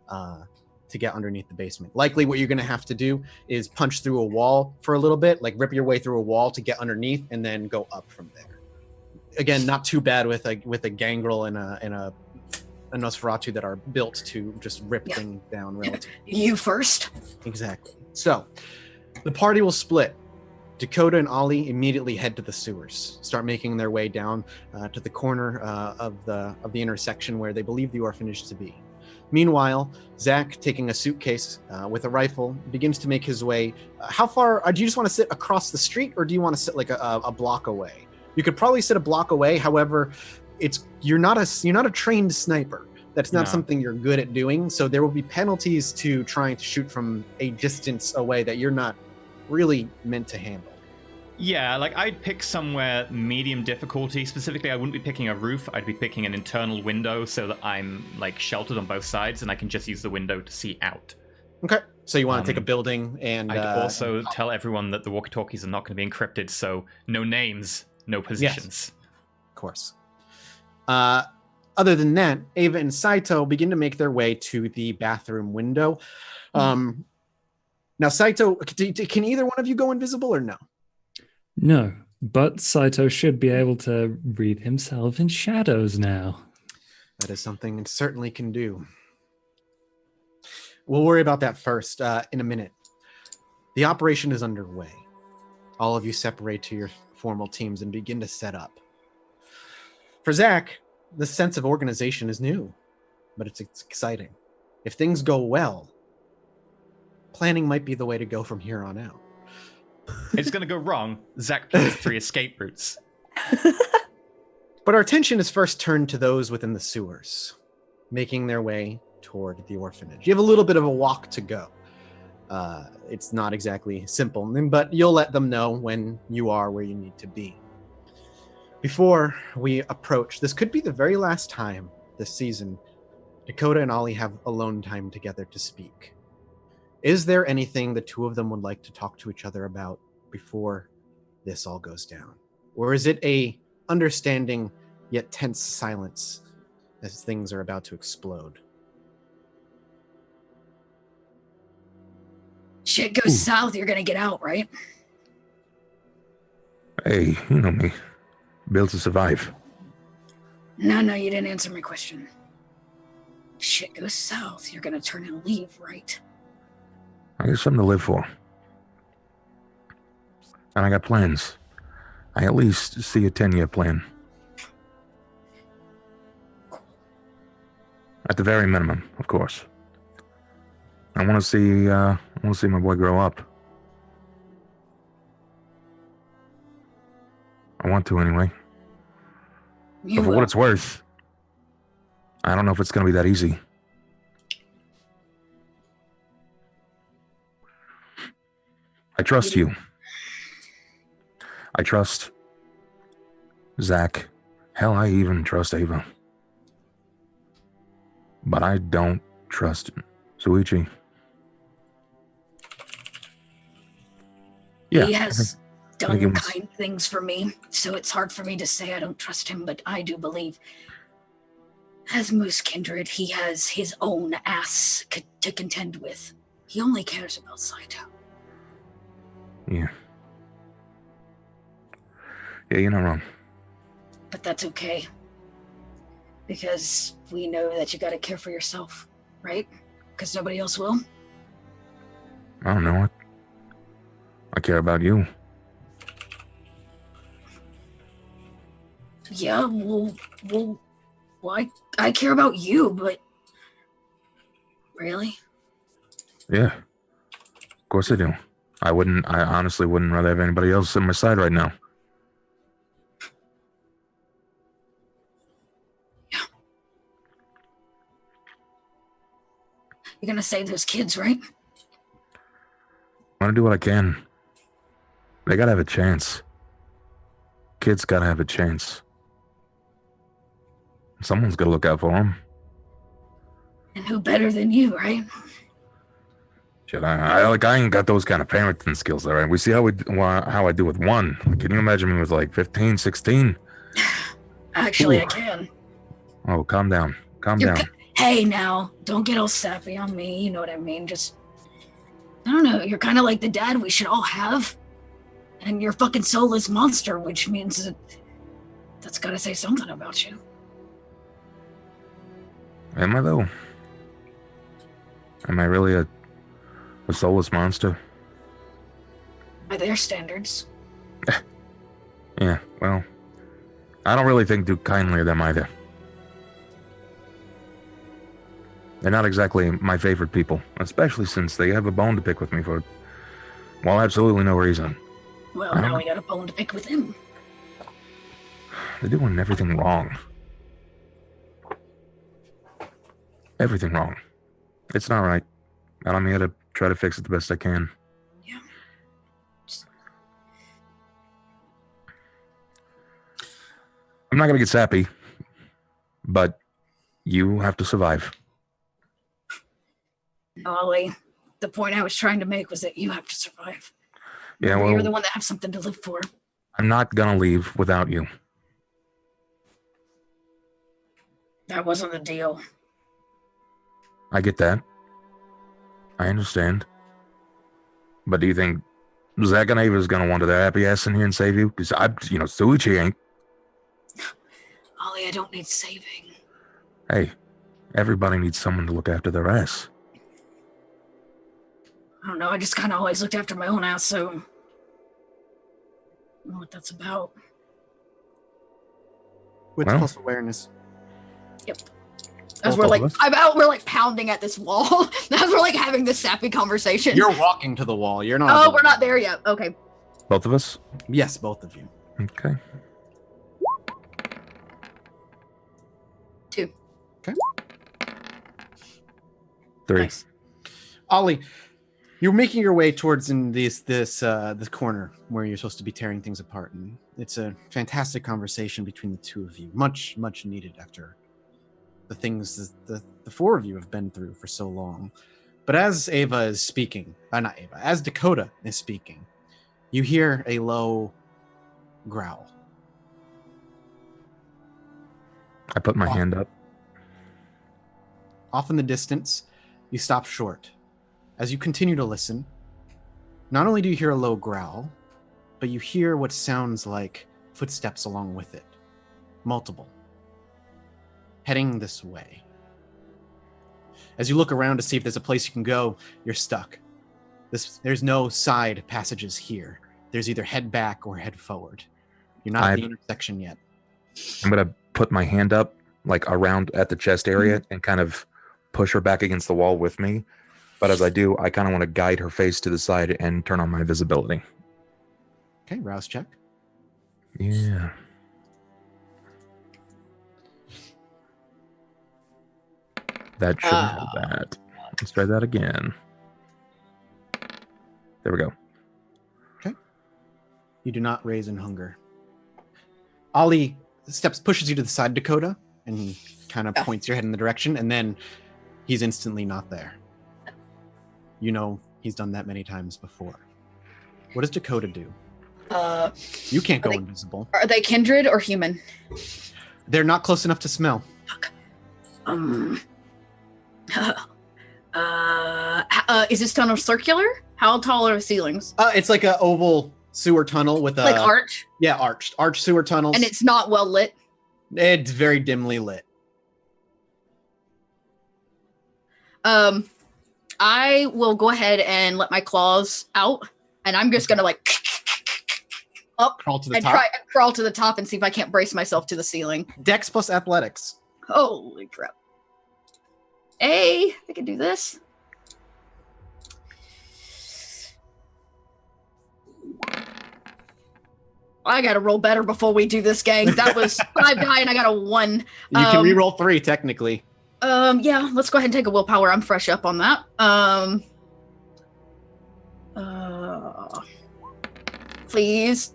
to get underneath the basement. Likely what you're going to have to do is punch through a wall for a little bit, like rip your way through a wall to get underneath and then go up from there. Again, not too bad with a gangrel and a Nosferatu that are built to just rip things down relatively. You first. Exactly. So the party will split. Dakota and Ollie immediately head to the sewers, start making their way down to the corner of the intersection where they believe the orphanage to be. Meanwhile, Zach, taking a suitcase with a rifle, begins to make his way. How far? Do you just want to sit across the street, or do you want to sit like a block away? You could probably sit a block away. However, you're not a trained sniper. That's not something you're good at doing. So there will be penalties to trying to shoot from a distance away that you're not really meant to handle. Yeah, like I'd pick somewhere medium difficulty. Specifically, I wouldn't be picking a roof. I'd be picking an internal window so that I'm like sheltered on both sides and I can just use the window to see out. Okay. So you want to take a building and... I'd also tell everyone that the walkie-talkies are not going to be encrypted, so no names, no positions. Yes, of course. Other than that, Ava and Saito begin to make their way to the bathroom window. Now, Saito, can either one of you go invisible or no? No, but Saito should be able to read himself in shadows now. That is something it certainly can do. We'll worry about that first in a minute. The operation is underway. All of you separate to your formal teams and begin to set up. For Zach, the sense of organization is new, but it's exciting. If things go well, planning might be the way to go from here on out. It's going to go wrong. Zach plans 3 escape routes. But our attention is first turned to those within the sewers, making their way toward the orphanage. You have a little bit of a walk to go. It's not exactly simple, but you'll let them know when you are where you need to be. Before we approach, this could be the very last time this season Dakota and Ollie have alone time together to speak. Is there anything the two of them would like to talk to each other about before this all goes down? Or is it a understanding yet tense silence as things are about to explode? Shit goes south, you're gonna get out, right? Hey, you know me. Built to survive. No, you didn't answer my question. Shit goes south, you're gonna turn and leave, right? I got something to live for. And I got plans. I at least see a 10-year plan. At the very minimum, of course. I want to see my boy grow up. I want to anyway. But for what it's worth, I don't know if it's going to be that easy. I trust you. I trust Zach. Hell, I even trust Ava. But I don't trust Suichi. Yeah, he has done kind things for me, so it's hard for me to say I don't trust him, but I do believe, as Moose Kindred, he has his own ass to contend with. He only cares about Saito. Yeah. Yeah, you're not wrong. But that's okay. Because we know that you gotta care for yourself, right? Because nobody else will. I don't know. I care about you. Yeah, well, I care about you, but... Really? Yeah. Of course I do. I honestly wouldn't rather have anybody else at my side right now. Yeah. You're gonna save those kids, right? I'm gonna do what I can. They gotta have a chance. Kids gotta have a chance. Someone's gotta look out for them. And who better than you, right? Shit, I ain't got those kind of parenting skills, all right? We see how I do with one. Can you imagine me with like 15, 16? Actually, Ooh. I can. Oh, calm down. Calm down. Hey, now, don't get all sappy on me. You know what I mean? Just, I don't know. You're kind of like the dad we should all have. And you're a fucking soulless monster, which means that's got to say something about you. Am I, though? Am I really a soulless monster? By their standards. Yeah, well, I don't really think too kindly of them either. They're not exactly my favorite people, especially since they have a bone to pick with me for, well, absolutely no reason. Well, now we got a bone to pick with him. They're doing everything wrong. Everything wrong. It's not right. And I'm here to try to fix it the best I can. Yeah. I'm not going to get sappy, but you have to survive. Ollie, the point I was trying to make was that you have to survive. Yeah, well, you're the one that has something to live for. I'm not going to leave without you. That wasn't the deal. I get that. I understand. But do you think Zach and Ava's going to wander their happy ass in here and save you? Because Suichi ain't. Ollie, I don't need saving. Hey, everybody needs someone to look after their ass. I don't know, I just kind of always looked after my own ass, so I don't know what that's about. With Well. plus awareness. Yep. As Both we're of like, us? we're like pounding at this wall. As we're like having this sappy conversation. You're walking to the wall. You're not. Oh, we're not there yet. Okay. Both of us? Yes, both of you. Okay. 2. 3. Nice. Ollie, you're making your way towards this corner where you're supposed to be tearing things apart, and it's a fantastic conversation between the two of you. Much needed after the things the four of you have been through for so long. But as Ava is speaking, not Ava, as Dakota is speaking, you hear a low growl. I put my hand up. Off in the distance, you stop short. As you continue to listen, not only do you hear a low growl, but you hear what sounds like footsteps along with it. Multiple. Heading this way. As you look around to see if there's a place you can go, you're stuck. There's no side passages here. There's either head back or head forward. You're not at the intersection yet. I'm going to put my hand up, like around at the chest area, and kind of push her back against the wall with me. But as I do, I kind of want to guide her face to the side and turn on my visibility. Okay, rouse check. Yeah. That should have that. Let's try that again. There we go. You do not raise in hunger. Ollie pushes you to the side, Dakota, and he kind of points your head in the direction, and then he's instantly not there. You know he's done that many times before. What does Dakota do? You can't go invisible. Are they kindred or human? They're not close enough to smell. Is this tunnel circular? How tall are the ceilings? It's like an oval sewer tunnel with a Like arch? Yeah, arched sewer tunnels. And it's not well lit? It's very dimly lit. I will go ahead and let my claws out, and I'm just gonna like up Crawl to the and top. crawl to the top and see if I can't brace myself to the ceiling. Dex plus athletics. Holy crap. Hey, I can do this. I gotta roll better before we do this, gang. That was 5 die and I got a 1. You can re-roll 3 technically. Yeah, let's go ahead and take a willpower. I'm fresh up on that. Please.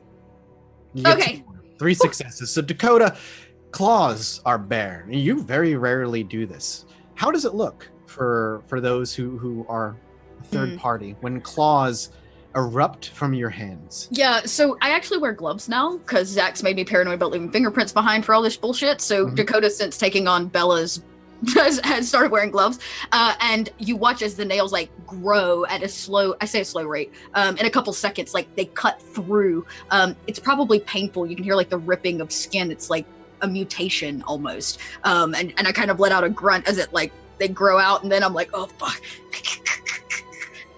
You get Okay. 3 successes. So Dakota, claws are bare. You very rarely do this. How does it look for those who are a third party when claws erupt from your hands. Yeah, so I actually wear gloves now because Zach's made me paranoid about leaving fingerprints behind for all this bullshit. So Dakota, since taking on Bella's, has started wearing gloves. And you watch as the nails like grow at a slow rate. In a couple seconds, like they cut through. It's probably painful. You can hear like the ripping of skin. It's like a mutation almost. And I kind of let out a grunt as it like they grow out, and then I'm like, oh fuck.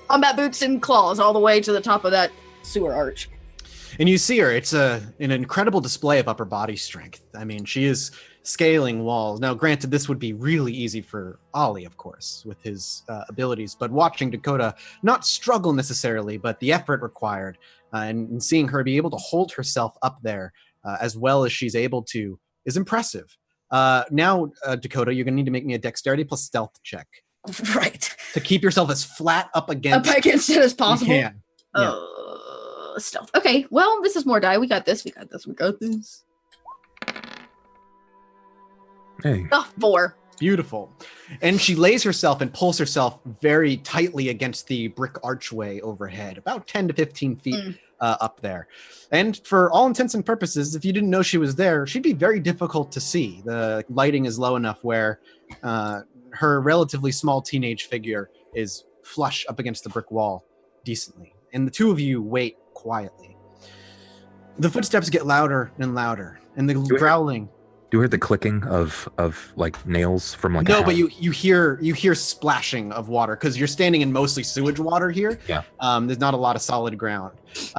Combat boots and claws all the way to the top of that sewer arch. And you see her. It's an incredible display of upper body strength. I mean, she is scaling walls. Now, granted, this would be really easy for Ollie, of course, with his abilities. But watching Dakota not struggle necessarily, but the effort required, and seeing her be able to hold herself up there as well as she's able to is impressive. Now, Dakota, you're going to need to make me a dexterity plus stealth check. Right. To keep yourself as flat up against it as possible. You can. Yeah. Stealth. Okay, well, this is more die. We got this. Hey. 4. Beautiful. And she lays herself and pulls herself very tightly against the brick archway overhead, about 10 to 15 feet up there. And for all intents and purposes, if you didn't know she was there, she'd be very difficult to see. The lighting is low enough where her relatively small teenage figure is flush up against the brick wall decently. And the two of you wait quietly. The footsteps get louder and louder, and the growling. Do you hear the clicking of like nails from like? No, but you hear splashing of water because you're standing in mostly sewage water here. Yeah. There's not a lot of solid ground,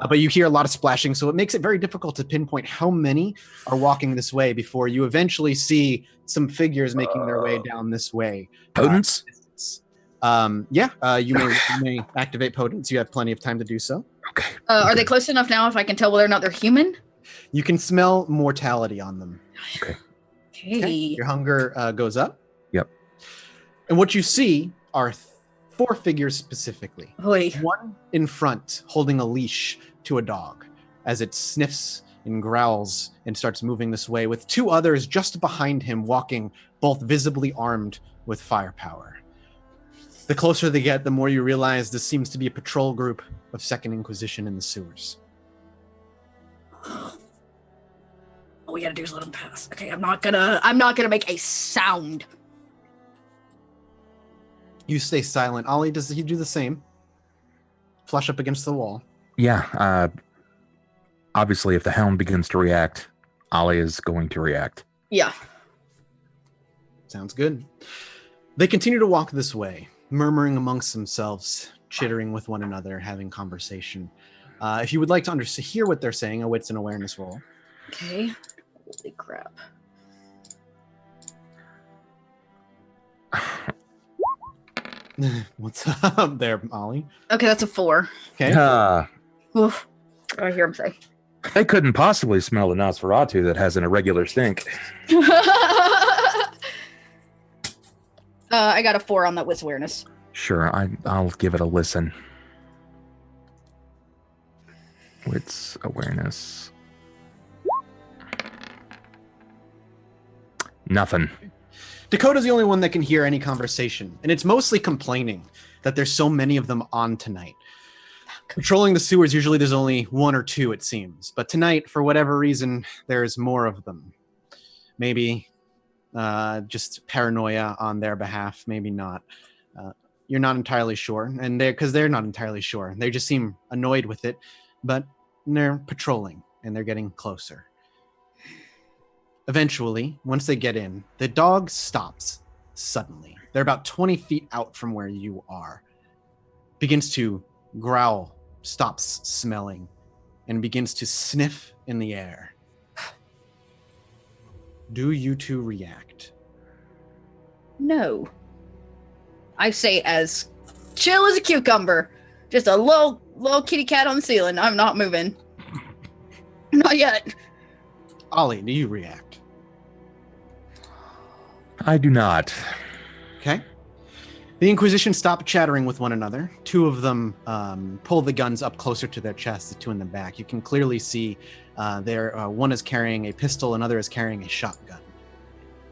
but you hear a lot of splashing, so it makes it very difficult to pinpoint how many are walking this way before you eventually see some figures making their way down this way. Potence? You may activate potence. You have plenty of time to do so. Okay. Are they close enough now if I can tell whether or not they're human? You can smell mortality on them. Okay. Okay. Your hunger goes up. Yep. And what you see are 4 figures specifically. Oy. One in front holding a leash to a dog as it sniffs and growls and starts moving this way, with 2 others just behind him walking, both visibly armed with firepower. The closer they get, the more you realize this seems to be a patrol group of Second Inquisition in the sewers. All we gotta do is let them pass. Okay, I'm not gonna make a sound. You stay silent. Ollie, does he do the same? Flush up against the wall. Yeah. Obviously, if the hound begins to react, Ollie is going to react. Yeah. Sounds good. They continue to walk this way, murmuring amongst themselves, chittering with one another, having conversation. If you would like to hear what they're saying, a wits and awareness roll. Okay. Holy crap. What's up there, Ollie? Okay, that's a 4. Okay. Oof. I hear him say. They couldn't possibly smell the Nosferatu that has an irregular stink. I got a 4 on that wits awareness. Sure, I'll give it a listen. Wits awareness. Nothing. Dakota's the only one that can hear any conversation, and it's mostly complaining that there's so many of them on tonight. Patrolling the sewers, usually there's only 1 or 2, it seems. But tonight, for whatever reason, there's more of them. Maybe just paranoia on their behalf, maybe not. You're not entirely sure, and they're not entirely sure. They just seem annoyed with it, but they're patrolling, and they're getting closer. Eventually, once they get in, the dog stops suddenly. They're about 20 feet out from where you are. Begins to growl, stops smelling, and begins to sniff in the air. Do you two react? No. I say as chill as a cucumber. Just a little kitty cat on the ceiling. I'm not moving. Not yet. Ollie, do you react? I do not. Okay. The Inquisition stop chattering with one another. 2 of them pull the guns up closer to their chests, the 2 in the back. You can clearly see one is carrying a pistol, another is carrying a shotgun.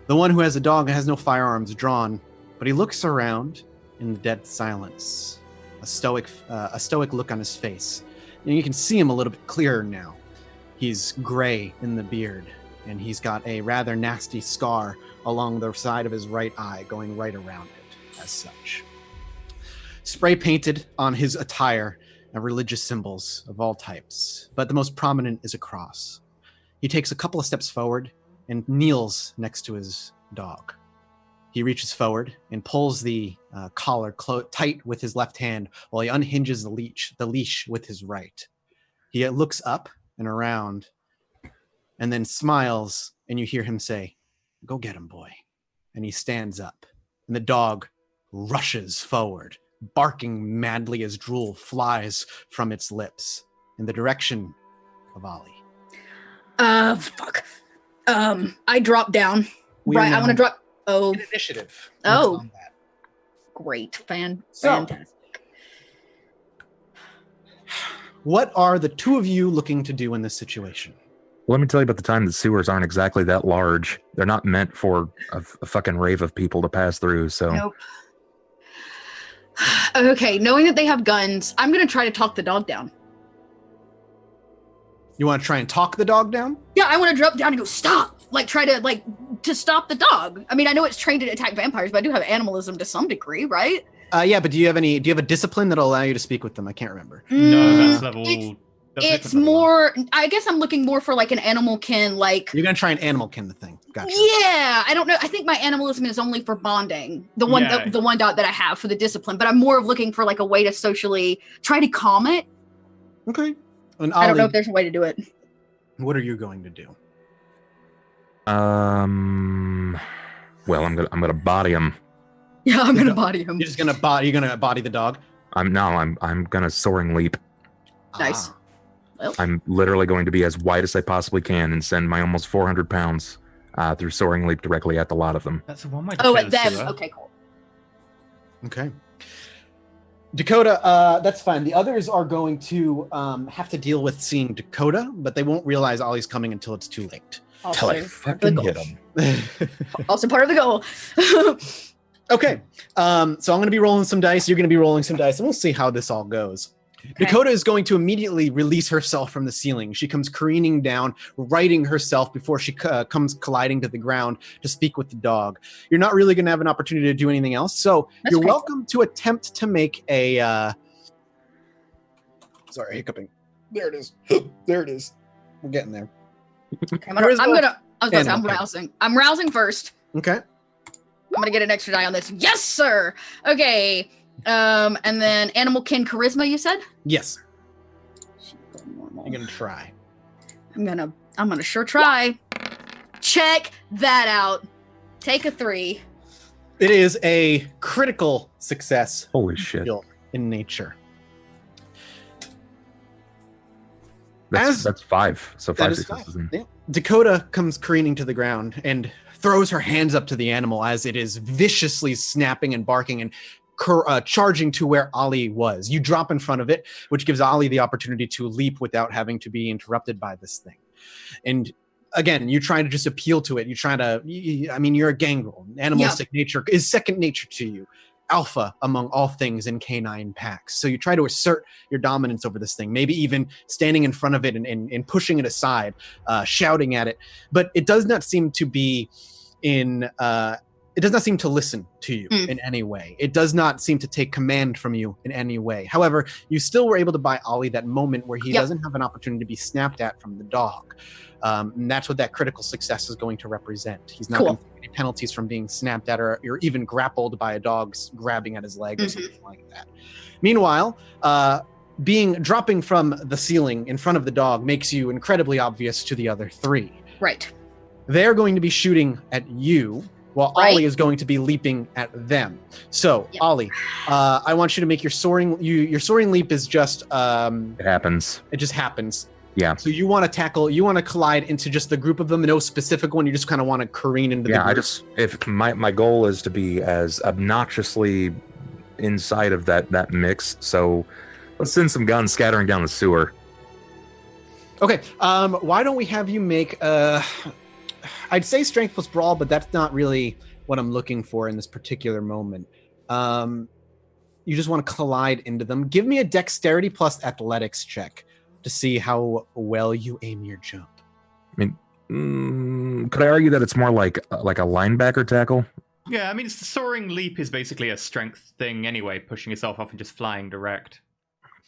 The one who has a dog has no firearms drawn, but he looks around in the dead silence. a stoic look on his face. And you can see him a little bit clearer now. He's gray in the beard, and he's got a rather nasty scar along the side of his right eye, going right around it as such. Spray painted on his attire are religious symbols of all types, but the most prominent is a cross. He takes a couple of steps forward and kneels next to his dog. He reaches forward and pulls the collar tight with his left hand while he unhinges the leash with his right. He looks up and around and then smiles, and you hear him say, "Go get him, boy." And he stands up, and the dog rushes forward, barking madly as drool flies from its lips in the direction of Ollie. Fuck. I drop down. Right, I want to drop. Oh. Initiative. Oh. Great. Fantastic. What are the two of you looking to do in this situation? Let me tell you about the time that sewers aren't exactly that large. They're not meant for a fucking rave of people to pass through, so... Nope. Okay, knowing that they have guns, I'm going to try to talk the dog down. You want to try and talk the dog down? Yeah, I want to drop down and go, stop! Like, try to, to stop the dog. I mean, I know it's trained to attack vampires, but I do have animalism to some degree, right? Yeah, but do you have a discipline that'll allow you to speak with them? I can't remember. No, that's level... It's more, I guess I'm looking more for an animal kin, You're going to try and animal kin the thing. Gotcha. Yeah, I don't know. I think my animalism is only for bonding. The one dot that I have for the discipline, but I'm more of looking for a way to socially try to calm it. Okay. And I don't know if there's a way to do it. What are you going to do? Well, I'm gonna body him. Yeah, I'm gonna body him. You're just gonna you're gonna body the dog? I'm gonna soaring leap. Nice. Well. I'm literally going to be as wide as I possibly can and send my almost 400 pounds through soaring leap directly at the lot of them. That's one way. Oh, at them. Okay, cool. Okay. Dakota, that's fine. The others are going to have to deal with seeing Dakota, but they won't realize Ollie's coming until it's too late. Until I fucking hit him. Also part of the goal. Okay. So I'm going to be rolling some dice. You're going to be rolling some dice, and we'll see how this all goes. Okay. Dakota is going to immediately release herself from the ceiling. She comes careening down, righting herself before she comes colliding to the ground to speak with the dog. You're not really going to have an opportunity to do anything else, so you're welcome to attempt to make a... Sorry, hiccuping. There it is. There it is. We're getting there. Okay, I'm rousing. I'm rousing first. Okay. I'm going to get an extra die on this. Yes, sir! Okay. And then animal kin charisma, you said? Yes. You're gonna try. I'm gonna sure try. Check that out. Take a 3. It is a critical success. Holy shit. In nature. That's 5. So 5 successes. Yeah. Dakota comes careening to the ground and throws her hands up to the animal as it is viciously snapping and barking and charging to where Ollie was. You drop in front of it, which gives Ollie the opportunity to leap without having to be interrupted by this thing. And again, you're trying to just appeal to it. You're a gangrel. Animalistic nature is second nature to you. Alpha among all things in canine packs. So you try to assert your dominance over this thing, maybe even standing in front of it and pushing it aside, shouting at it. But it does not seem to be it does not seem to listen to you in any way. It does not seem to take command from you in any way. However, you still were able to buy Ollie that moment where he doesn't have an opportunity to be snapped at from the dog. And that's what that critical success is going to represent. He's not going to take any penalties from being snapped at or even grappled by a dog grabbing at his leg or something like that. Meanwhile, dropping from the ceiling in front of the dog makes you incredibly obvious to the other 3. Right. They're going to be shooting at you, while Ollie is going to be leaping at them. So, Ollie, I want you to make your soaring leap is just... it happens. It just happens. Yeah. So you want to collide into just the group of them, no specific one, you just kind of want to careen into the group. If my goal is to be as obnoxiously inside of that mix, so let's send some guns scattering down the sewer. Okay, why don't we have you make... I'd say strength plus brawl, but that's not really what I'm looking for in this particular moment. want to collide into them. Give me a dexterity plus athletics check to see how well you aim your jump. I mean, could I argue that it's more like a linebacker tackle? Yeah, I mean, the soaring leap is basically a strength thing anyway, pushing yourself off and just flying direct.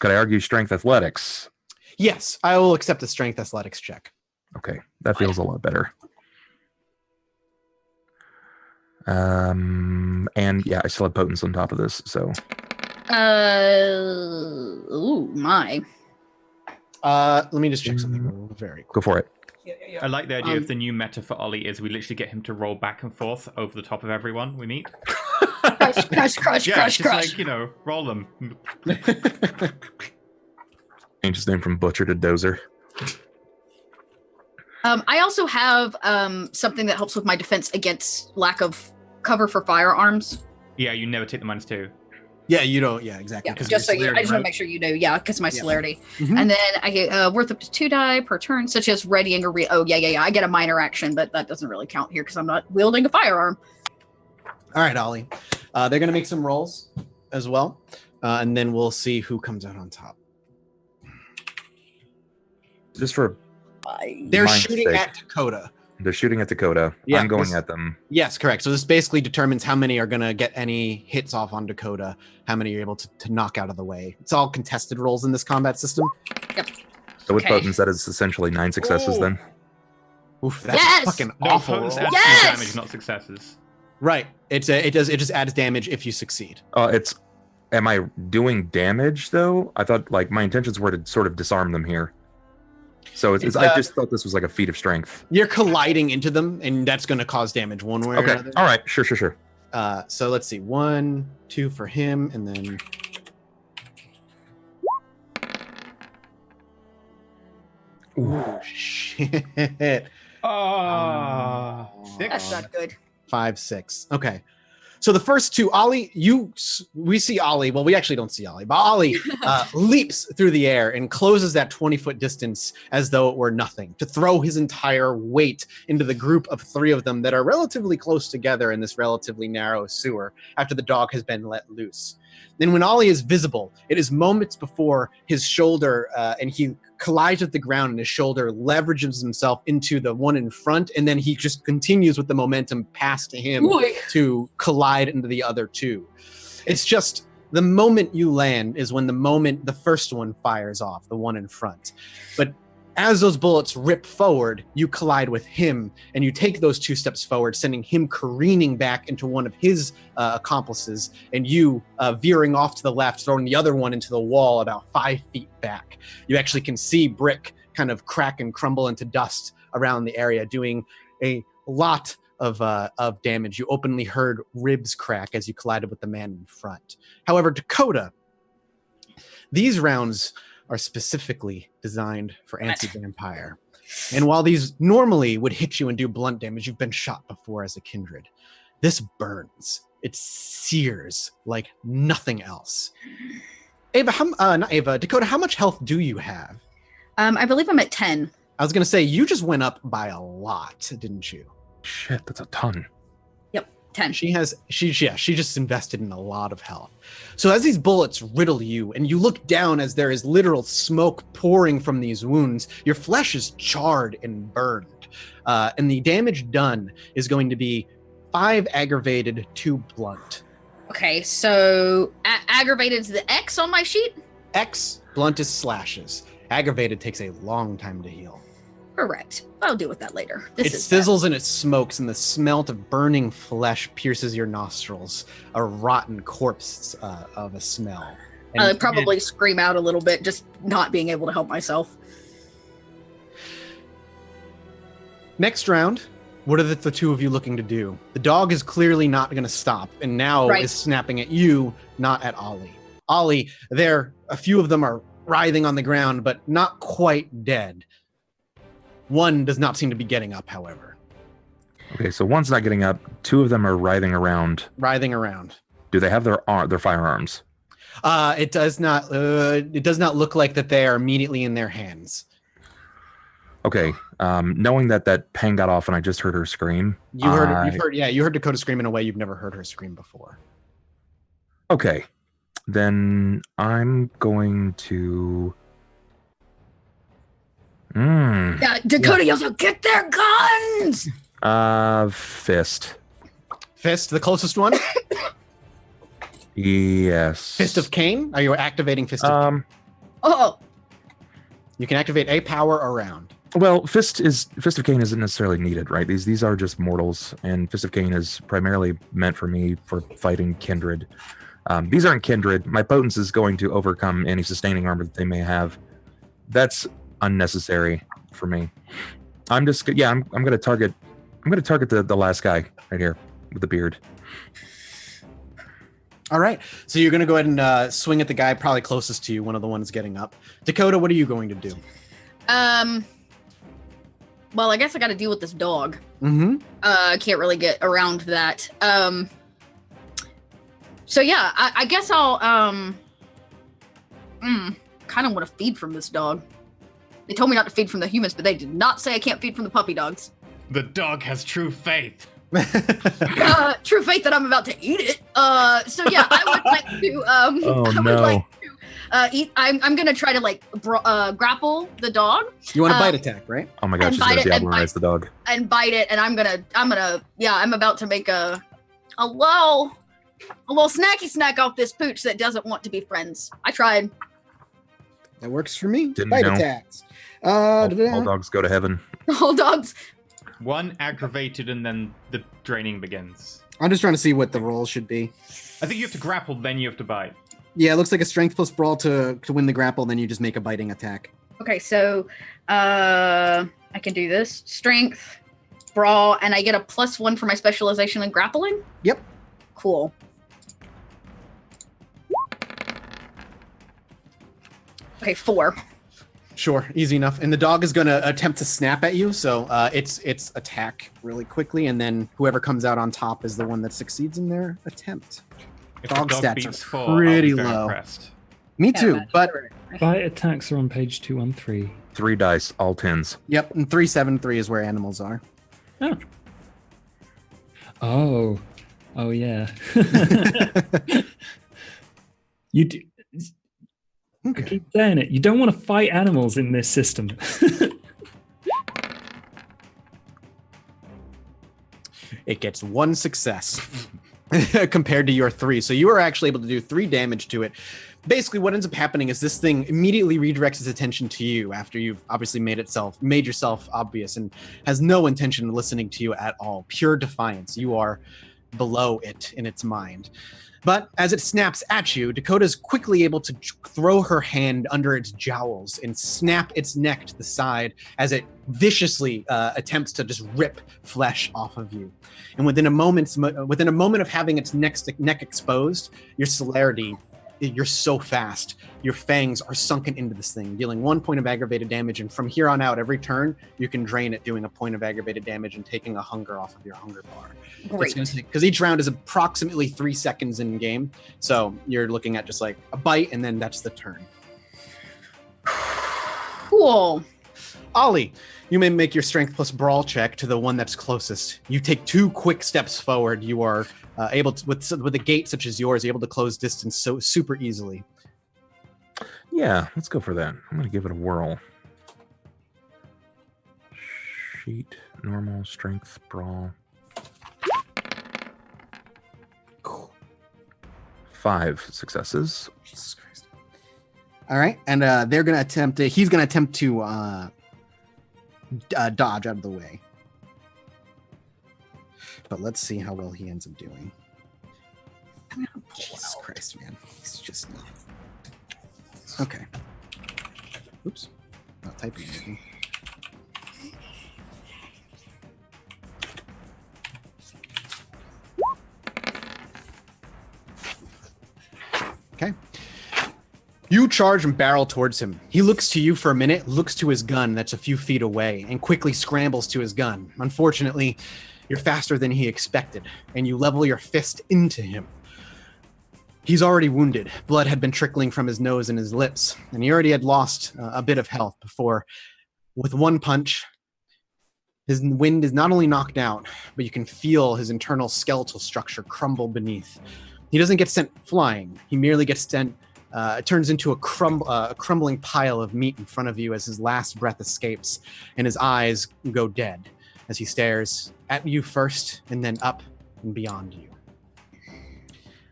Could I argue strength athletics? Yes, I will accept the strength athletics check. Okay, that feels a lot better. And yeah, I still have potence on top of this, so. Ooh, my. Let me just check something very quick. Go for it. I like the idea of the new meta for Ollie is we literally get him to roll back and forth over the top of everyone we meet. Crush, crush, crush, Yeah, crush, just crush. like, you know, roll them. Change his name from Butcher to Dozer. I also have something that helps with my defense against lack of cover for firearms. Yeah, you never take the -2. Yeah, you don't. Yeah, exactly. Yeah, 'cause just so of your you, I just want celerity, to make sure you know. Yeah, because my Yeah. celerity. Mhm. And then I get worth up to 2 die per turn, such as readying a oh yeah. I get a minor action, but that doesn't really count here because I'm not wielding a firearm. All right, Ollie. They're going to make some rolls as well, and then we'll see who comes out on top. Just for They're Mine's shooting sake. at Dakota. They're shooting at Dakota. Yeah, I'm going this- at them. Yes, correct. So this basically determines how many are going to get any hits off on Dakota, how many you're able to knock out of the way. It's all contested rolls in this combat system. So with Okay. potence, that is essentially 9 successes Ooh. then. Oof, that's Yes! fucking No, awful. potence roll. adds Yes! damage, not successes. Right. It just adds damage if you succeed. Am I doing damage though? I thought like my intentions were to sort of disarm them here. So It's, I just thought this was like a feat of strength. You're colliding into them, and that's going to cause damage one way or Okay. another. All right. Sure. So let's see. 1, 2 for him, and then. Ooh, shit. Ah, That's not good. 5, 6. Okay. So the first two, Ollie, we see Ollie. Well, we actually don't see Ollie, but Ollie leaps through the air and closes that 20-foot distance as though it were nothing to throw his entire weight into the group of 3 of them that are relatively close together in this relatively narrow sewer after the dog has been let loose. Then when Ollie is visible, it is moments before his shoulder, and he collides with the ground, and his shoulder leverages himself into the one in front, and then he just continues with the momentum past him to collide into the other 2. It's just the moment you land is when the first one fires off, the one in front. But as those bullets rip forward, you collide with him, and you take those 2 steps forward, sending him careening back into one of his accomplices, and you veering off to the left, throwing the other one into the wall about 5 feet back. You actually can see brick kind of crack and crumble into dust around the area, doing a lot of damage. You openly heard ribs crack as you collided with the man in front. However, Dakota, these rounds are specifically designed for anti-vampire. And while these normally would hit you and do blunt damage, you've been shot before as a kindred. This burns. It sears like nothing else. Dakota, how much health do you have? I believe I'm at 10. I was going to say, you just went up by a lot, didn't you? Shit, that's a ton. 10. She just invested in a lot of health. So as these bullets riddle you, and you look down as there is literal smoke pouring from these wounds, your flesh is charred and burned. And the damage done is going to be 5 aggravated, 2 blunt. Okay, so aggravated is the X on my sheet? X, blunt is slashes. Aggravated takes a long time to heal. Correct. I'll deal with that later. It sizzles and it smokes, and the smell of burning flesh pierces your nostrils. A rotten corpse of a smell. And I'll probably scream out a little bit, just not being able to help myself. Next round, what are the 2 of you looking to do? The dog is clearly not going to stop, and now is snapping at you, not at Ollie. Ollie, a few of them are writhing on the ground, but not quite dead. One does not seem to be getting up, however. Okay, so one's not getting up. 2 of them are writhing around. Do they have their firearms? It does not look like that they are immediately in their hands. Okay, knowing that Pang got off and I just heard her scream. You heard Dakota scream in a way you've never heard her scream before. Okay, Then I'm going to. Yeah, Dakota yells out, "Get their guns!" Fist. Fist, the closest one. Yes. Fist of Cain. Are you activating Fist of Cain? Oh, You can activate a power around. Well, Fist of Cain isn't necessarily needed, right? These are just mortals, and Fist of Cain is primarily meant for me for fighting kindred. These aren't kindred. My potence is going to overcome any sustaining armor that they may have. That's unnecessary for me. I'm just I'm going to target the last guy right here with the beard. All right. So you're going to go ahead and swing at the guy probably closest to you, one of the ones getting up. Dakota, what are you going to do? well, I guess I got to deal with this dog. Mm-hmm. I can't really get around that. So yeah, I guess I'll kind of want to feed from this dog. They told me not to feed from the humans, but they did not say I can't feed from the puppy dogs. The dog has true faith. True faith that I'm about to eat it. So yeah, I would like to. I would like to eat. I'm gonna try to like grapple the dog. You want a bite attack, right? Oh my gosh, she's gonna diablerize the dog. And bite it, and I'm about to make a little snacky snack off this pooch that doesn't want to be friends. I tried. That works for me. Didn't Bite know. attacks. All dogs go to heaven. All dogs. One aggravated, and then the draining begins. I'm just trying to see what the roll should be. I think you have to grapple, then you have to bite. Yeah, it looks like a strength plus brawl to win the grapple, then you just make a biting attack. Okay, so I can do this. Strength, brawl, and I get a +1 for my specialization in grappling? Yep. Cool. Okay, 4. Sure, easy enough. And the dog is going to attempt to snap at you, so it's attack really quickly, and then whoever comes out on top is the one that succeeds in their attempt. If Dog the dog stats beats are 4, I'll pretty be very low. impressed. Me too, but Bite attacks are on page 213. 3 dice, all 10s. yep, and 373 is where animals are. Oh yeah. You do. I Okay. keep saying it. You don't want to fight animals in this system. It gets 1 success compared to your 3. So you are actually able to do 3 damage to it. Basically, what ends up happening is this thing immediately redirects its attention to you after you've obviously made yourself obvious, and has no intention of listening to you at all. Pure defiance. You are below it in its mind. But as it snaps at you, Dakota's quickly able to throw her hand under its jowls and snap its neck to the side as it viciously attempts to just rip flesh off of you. And within a moment of having its neck exposed, your celerity, you're so fast, your fangs are sunken into this thing, dealing 1 point of aggravated damage. And from here on out, every turn, you can drain it, doing a point of aggravated damage and taking a hunger off of your hunger bar. Great. Because each round is approximately 3 seconds in game. So you're looking at just like a bite, and then that's the turn. Cool. Ollie, you may make your strength plus brawl check to the one that's closest. You take 2 quick steps forward. You are able to, with a gate such as yours, able to close distance so super easily. Yeah, let's go for that. I'm going to give it a whirl. Sheet, normal, strength, brawl. 5 successes. Jesus Christ. All right, and they're going to attempt. He's going to attempt to dodge out of the way. But let's see how well he ends up doing. Jesus Christ, man. He's just not. Okay. Oops. Not typing anything. Okay. You charge and barrel towards him. He looks to you for a minute, looks to his gun that's a few feet away, and quickly scrambles to his gun. Unfortunately, you're faster than he expected, and you level your fist into him. He's already wounded. Blood had been trickling from his nose and his lips, and he already had lost a bit of health before, with 1 punch, his wind is not only knocked out, but you can feel his internal skeletal structure crumble beneath. He doesn't get sent flying. He merely gets sent. It turns into a crumbling pile of meat in front of you as his last breath escapes, and his eyes go dead as he stares at you first, and then up and beyond you.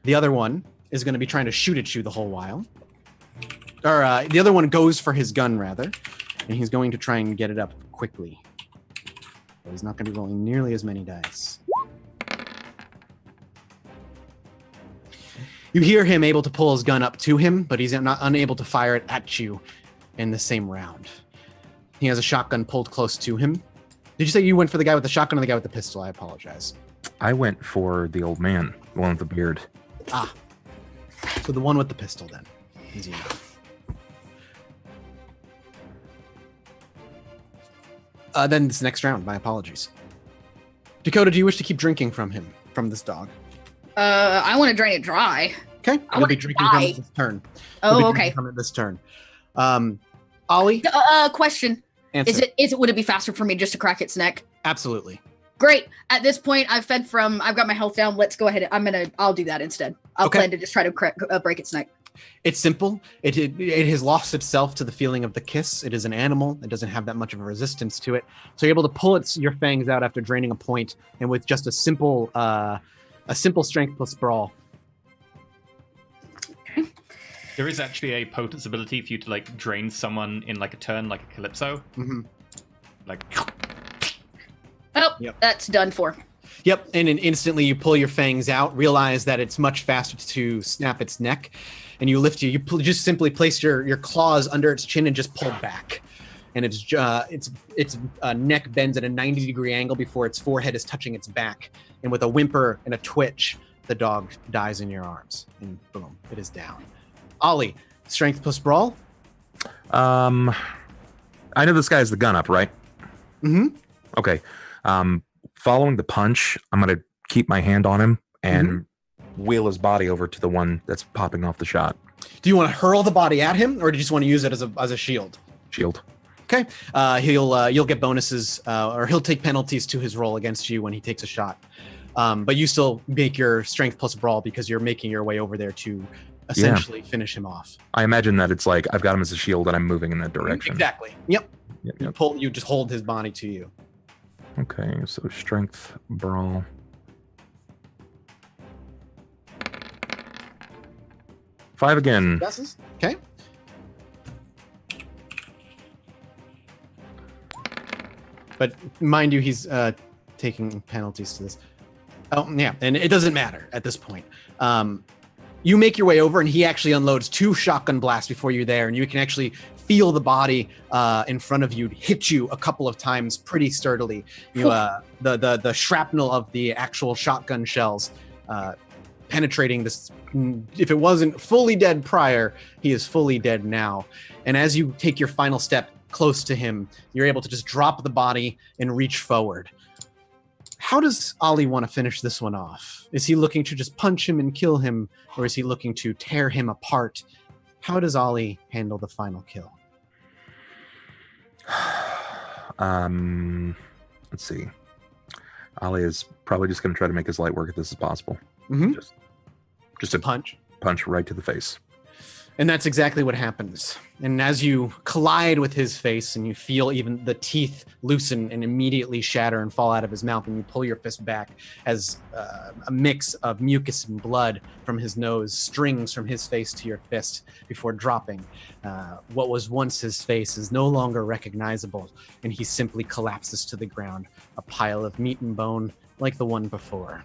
The other one is going to be trying to shoot at you the whole while. Or the other one goes for his gun, rather, and he's going to try and get it up quickly. But he's not going to be rolling nearly as many dice. You hear him able to pull his gun up to him, but he's not unable to fire it at you in the same round. He has a shotgun pulled close to him. Did you say you went for the guy with the shotgun or the guy with the pistol? I apologize. I went for the old man, the one with the beard. Ah. So the one with the pistol, then. Easy enough. Then this next round, my apologies. Dakota, do you wish to keep drinking from this dog? I want to drain it dry. Okay, I you'll be wanna drinking die. from it this turn. Oh, okay. From it this turn. Ollie, Question. answer. Would it be faster for me just to crack its neck? Absolutely. Great. At this point, I've got my health down. Let's go ahead. I'll do that instead. I'll Okay. plan to just try to break its neck. It's simple. It has lost itself to the feeling of the kiss. It is an animal. It doesn't have that much of a resistance to it. So you're able to pull your fangs out after draining a point, and with just a simple strength plus brawl. There is actually a potence ability for you to like drain someone in like a turn, like a Calypso. Mm-hmm. Like, Oh, Yep. That's done for. Yep, and then instantly you pull your fangs out, realize that it's much faster to snap its neck, and you lift you just simply place your claws under its chin and just pull back. And its neck bends at a 90-degree angle before its forehead is touching its back. And with a whimper and a twitch, the dog dies in your arms. And boom, it is down. Ollie, strength plus brawl? I know this guy has the gun up, right? Mm-hmm. Okay. Following the punch, I'm going to keep my hand on him and wheel his body over to the one that's popping off the shot. Do you want to hurl the body at him, or do you just want to use it as a shield? Shield. Okay. You'll get bonuses, or he'll take penalties to his roll against you when he takes a shot. But you still make your strength plus brawl because you're making your way over there to essentially finish him off. I imagine that it's like I've got him as a shield and I'm moving in that direction. Exactly. Yep. Yep. You just hold his body to you. Okay, so strength, brawl. Five again. Guesses? Okay. But mind you, he's taking penalties to this. Oh, yeah, and it doesn't matter at this point. You make your way over, and he actually unloads 2 shotgun blasts before you're there, and you can actually feel the body in front of you hit you a couple of times pretty sturdily. You, the shrapnel of the actual shotgun shells penetrating this. If it wasn't fully dead prior, he is fully dead now. And as you take your final step close to him, you're able to just drop the body and reach forward. How does Ollie want to finish this one off? Is he looking to just punch him and kill him, or is he looking to tear him apart? How does Ollie handle the final kill? Let's see. Ollie is probably just going to try to make as light work of this as possible. Mm-hmm. Just a Punch. punch right to the face. And that's exactly what happens. And as you collide with his face and you feel even the teeth loosen and immediately shatter and fall out of his mouth, and you pull your fist back as a mix of mucus and blood from his nose strings from his face to your fist before dropping. What was once his face is no longer recognizable, and he simply collapses to the ground, a pile of meat and bone like the one before.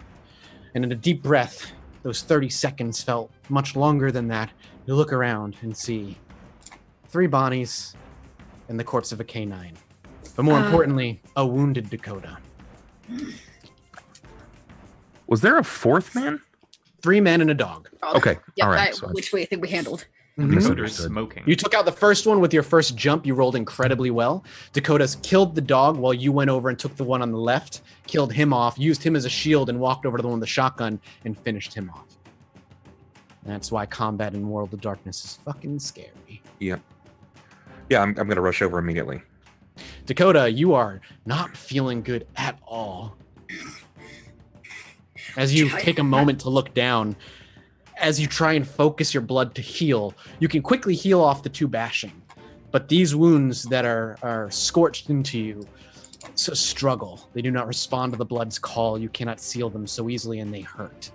And in a deep breath, those 30 seconds felt much longer than that. You look around and see 3 bodies and the corpse of a canine. But more importantly, a wounded Dakota. Was there a 4th man? 3 men and a dog. Okay. Yeah, All right. which way I think we handled. Mhm. Dakota is smoking. You took out the first one with your first jump. You rolled incredibly well. Dakota's killed the dog while you went over and took the one on the left, killed him off, used him as a shield, and walked over to the one with the shotgun and finished him off. And that's why combat in World of Darkness is fucking scary. Yeah. Yeah, I'm going to rush over immediately. Dakota, you are not feeling good at all. As you take a moment to look down, as you try and focus your blood to heal, you can quickly heal off the 2 bashing. But these wounds that are scorched into you struggle. They do not respond to the blood's call. You cannot seal them so easily, and they hurt.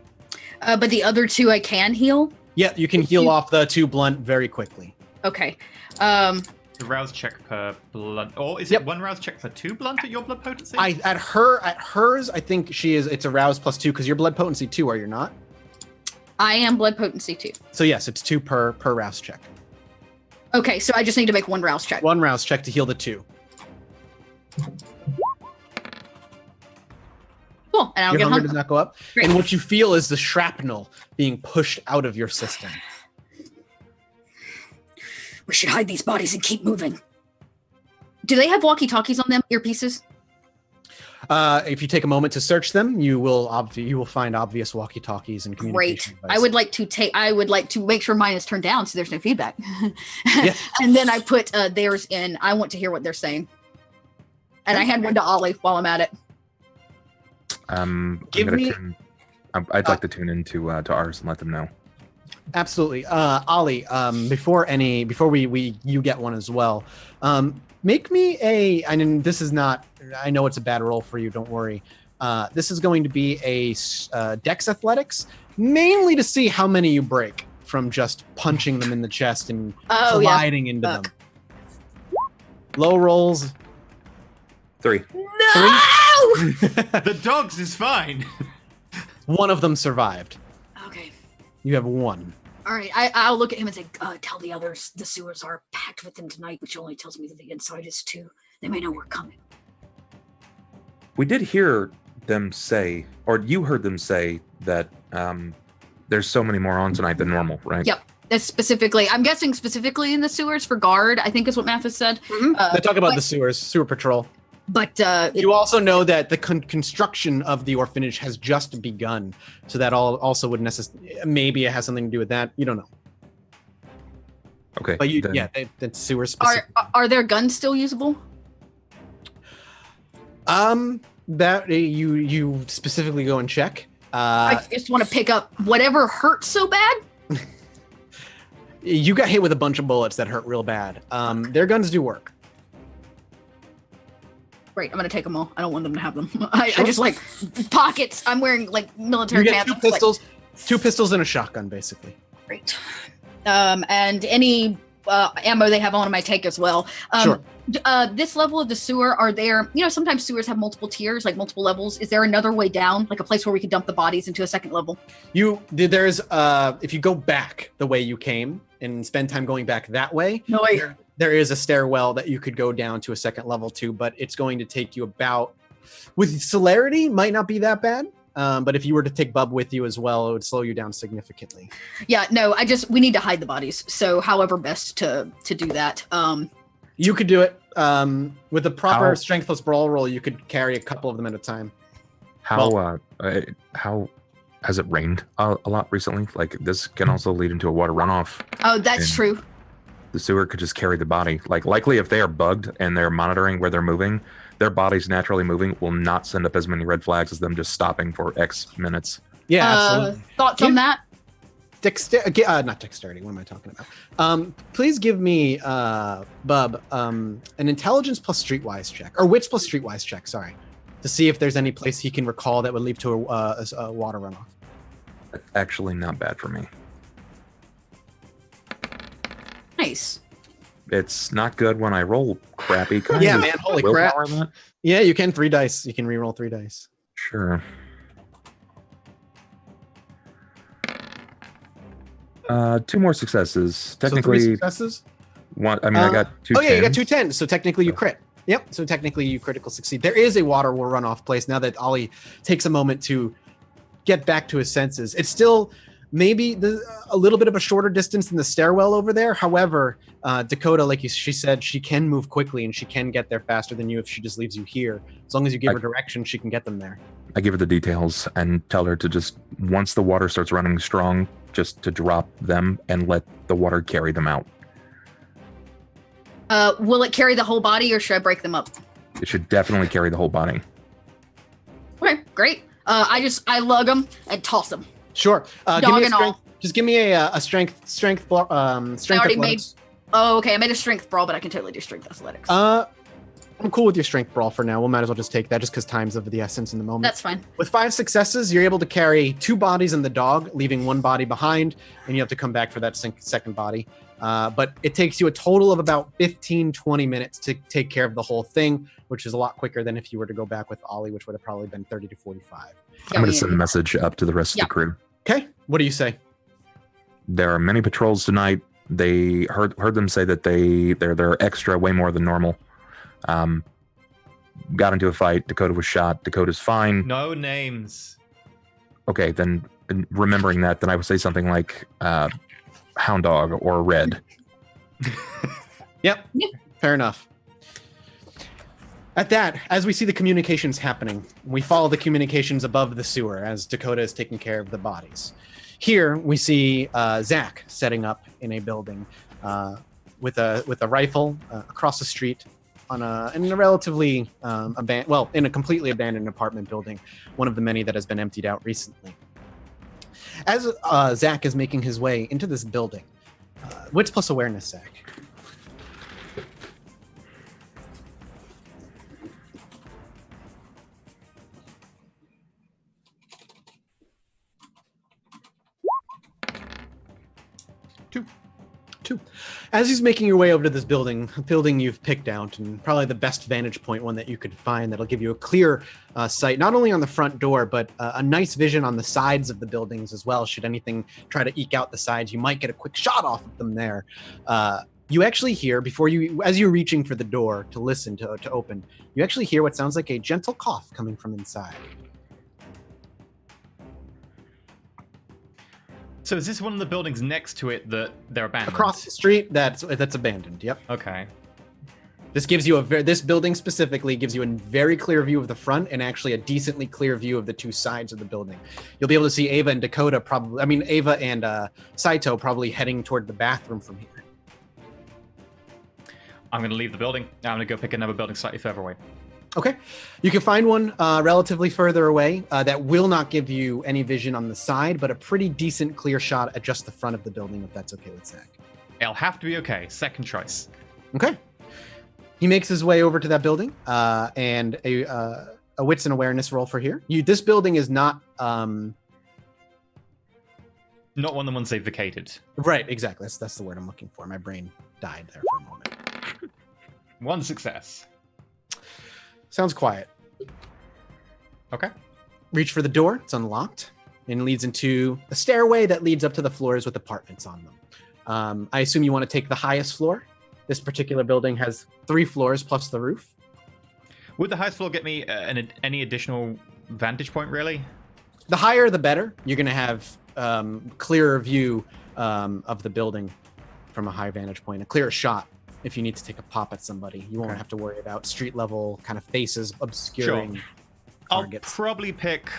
But the other 2 I can heal? Yeah, you can heal off the 2 blunt very quickly. Okay. The rouse check per blunt, or is it 1 rouse check for 2 blunt at your blood potency? At hers, I think it's a rouse plus 2 because you're blood potency 2, are you not? I am blood potency 2. So yes, it's 2 per rouse check. Okay, so I just need to make 1 rouse check. 1 rouse check to heal the 2. Cool, and I'll Your get hunger hungry. does not go up. Great. And what you feel is the shrapnel being pushed out of your system. We should hide these bodies and keep moving. Do they have walkie-talkies on them, earpieces? If you take a moment to search them, you will find obvious walkie-talkies and communication Great. devices. I would like to make sure mine is turned down so there's no feedback. Yeah. And then I put theirs in. I want to hear what they're saying. And I hand one to Ollie while I'm at it. I'd like to tune into to ours and let them know. Absolutely. Ollie, before you get one as well, make me this is not, I know it's a bad roll for you, don't worry. This is going to be a Dex Athletics, mainly to see how many you break from just punching them in the chest and colliding into them. Low rolls. 3. No! The dogs is fine. One of them survived. Okay. You have 1. All right. I'll look at him and say, tell the others the sewers are packed with them tonight, which only tells me that the inside is too. They may know we're coming. We did hear them say, or you heard them say, that there's so many more on tonight than normal, right? Yep. That's specifically, I'm guessing specifically in the sewers for guard, I think is what Mathis said. Mm-hmm. They talk about the sewer patrol. But you also know that the construction of the orphanage has just begun, so that also would maybe it has something to do with that. You don't know. Okay. But that's sewer specific. Are their guns still usable? That you specifically go and check. I just want to pick up whatever hurts so bad. You got hit with a bunch of bullets that hurt real bad. Their guns do work. Great, I'm gonna take them all. I don't want them to have them. I just like pockets. I'm wearing like military You get pants. 2 pistols, 2 pistols and a shotgun, basically. Great. And any ammo they have on them, I take as well. Sure. This level of the sewer, are there? Sometimes sewers have multiple tiers, like multiple levels. Is there another way down, like a place where we could dump the bodies into a second level? There's if you go back the way you came and spend time going back that way. No way. There is a stairwell that you could go down to a second level to, but it's going to take you with celerity, might not be that bad. But if you were to take Bub with you as well, it would slow you down significantly. Yeah, no, we need to hide the bodies. So however best to do that. You could do it with a proper strength plus brawl roll. You could carry a couple of them at a time. How has it rained a lot recently? Like this can also lead into a water runoff. Oh, that's true. The sewer could just carry the body. Like likely if they are bugged and they're monitoring where they're moving, their bodies naturally moving will not send up as many red flags as them just stopping for X minutes. Yeah, absolutely. Thoughts on that? Not dexterity. What am I talking about? Please give me, Bub, an intelligence plus streetwise check, or wits plus streetwise check. Sorry, to see if there's any place he can recall that would lead to a water runoff. That's actually not bad for me. Nice. It's not good when I roll crappy. Yeah, man. Holy crap. Yeah, you can 3 dice. You can re-roll 3 dice. Sure. 2 more successes. Technically, so 3 successes. I got 2. Oh yeah, you got 2 10s. So technically, you crit. Yep. So technically, you critical succeed. There is a water runoff place now that Ollie takes a moment to get back to his senses. It's still maybe a little bit of a shorter distance than the stairwell over there. However, Dakota, like she said, she can move quickly and she can get there faster than you if she just leaves you here. As long as you give her direction, she can get them there. I give her the details and tell her to just, once the water starts running strong, just to drop them and let the water carry them out. Will it carry the whole body or should I break them up? It should definitely carry the whole body. Okay, great. I lug them and toss them. Sure. Dog and all. Just give me a strength already athletics. made. Oh, okay. I made a strength brawl, but I can totally do strength athletics. I'm cool with your strength brawl for now. We might as well just take that just because time's of the essence in the moment. That's fine. With 5 successes, you're able to carry 2 bodies and the dog, leaving 1 body behind, and you have to come back for that second body. But it takes you a total of about 15-20 minutes to take care of the whole thing, which is a lot quicker than if you were to go back with Ollie, which would have probably been 30 to 45. I'm going to send a message up to the rest of the crew. Okay, what do you say? There are many patrols tonight. They heard them say that they're extra, way more than normal. Got into a fight. Dakota was shot. Dakota's fine. No names. Okay, then remembering that, then I would say something like Hound Dog or Red. Yep, fair enough. At that, as we see the communications happening, we follow the communications above the sewer as Dakota is taking care of the bodies. Here we see Zach setting up in a building with a rifle across the street in a relatively in a completely abandoned apartment building, one of the many that has been emptied out recently. As Zach is making his way into this building, wits plus awareness, Zach. Two. As he's making your way over to this building, a building you've picked out, and probably the best vantage point, one that you could find that'll give you a clear sight, not only on the front door, but a nice vision on the sides of the buildings as well. Should anything try to eke out the sides, you might get a quick shot off of them there. You actually hear, as you're reaching for the door to listen to open, you actually hear what sounds like a gentle cough coming from inside. So is this one of the buildings next to it that they're abandoned? Across the street, that's abandoned. Yep. Okay. This gives you this building specifically gives you a very clear view of the front and actually a decently clear view of the 2 sides of the building. You'll be able to see Ava and Dakota Ava and Saito probably heading toward the bathroom from here. I'm going to leave the building. I'm going to go pick another building slightly further away. Okay. You can find one relatively further away that will not give you any vision on the side, but a pretty decent clear shot at just the front of the building, if that's okay with Zach. It'll have to be okay. Second choice. Okay. He makes his way over to that building and a wits and awareness roll for here. This building is not... Not one of the ones they've vacated. Right, exactly. That's the word I'm looking for. My brain died there for a moment. 1 success. Sounds quiet. Okay. Reach for the door. It's unlocked and leads into a stairway that leads up to the floors with apartments on them. I assume you want to take the highest floor. This particular building has 3 floors plus the roof. Would the highest floor get me any additional vantage point, really? The higher, the better. You're going to have clearer view of the building from a high vantage point, a clearer shot. If you need to take a pop at somebody, you won't have to worry about street level kind of faces obscuring targets. I'll probably pick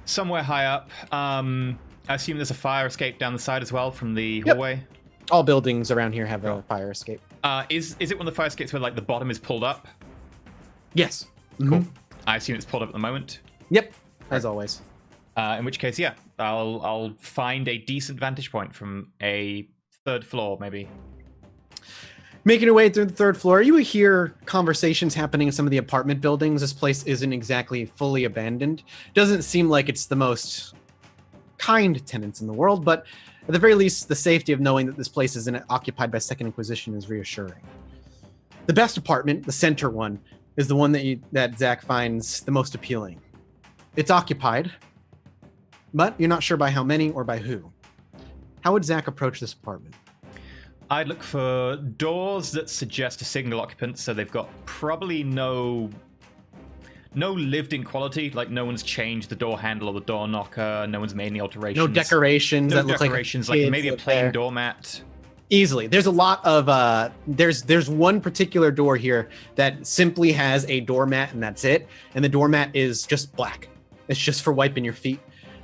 somewhere high up. I assume there's a fire escape down the side as well from the hallway. All buildings around here have a fire escape. Is it one of the fire escapes where like the bottom is pulled up? Yes. Cool. Mm-hmm. I assume it's pulled up at the moment. Yep. As always. In which case, yeah, I'll find a decent vantage point from a 3rd floor, maybe. Making your way through the 3rd floor, you hear conversations happening in some of the apartment buildings. This place isn't exactly fully abandoned. Doesn't seem like it's the most kind tenants in the world, but at the very least, the safety of knowing that this place isn't occupied by Second Inquisition is reassuring. The best apartment, the center one, is the one that Zach finds the most appealing. It's occupied, but you're not sure by how many or by who. How would Zach approach this apartment? I'd look for doors that suggest a single occupant, so they've got probably no lived-in quality, like no one's changed the door handle or the door knocker, no one's made any alterations. No decorations no that look decorations, like maybe a plain doormat. Easily. There's a lot of there's one particular door here that simply has a doormat and that's it, and the doormat is just black. It's just for wiping your feet.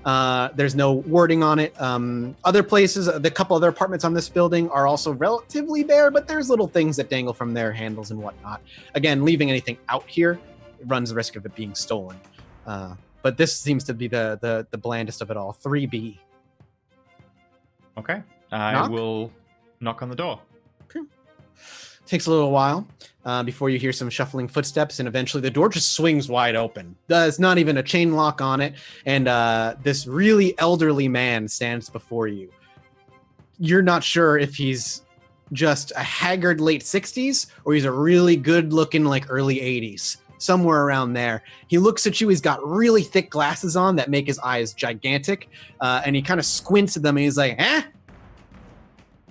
There's no wording on it. Other places, the couple other apartments on this building are also relatively bare, but there's little things that dangle from their handles and whatnot. Again, leaving anything out here, it runs the risk of it being stolen. But this seems to be the blandest of it all. 3B Okay. I Knock? will knock on the door. Takes a little while before you hear some shuffling footsteps, and eventually the door just swings wide open. There's not even a chain lock on it, and this really elderly man stands before you. You're not sure if he's just a haggard late 60s or he's a really good-looking like early 80s, somewhere around there. He looks at you. He's got really thick glasses on that make his eyes gigantic, and he kind of squints at them, and he's like, "Eh?"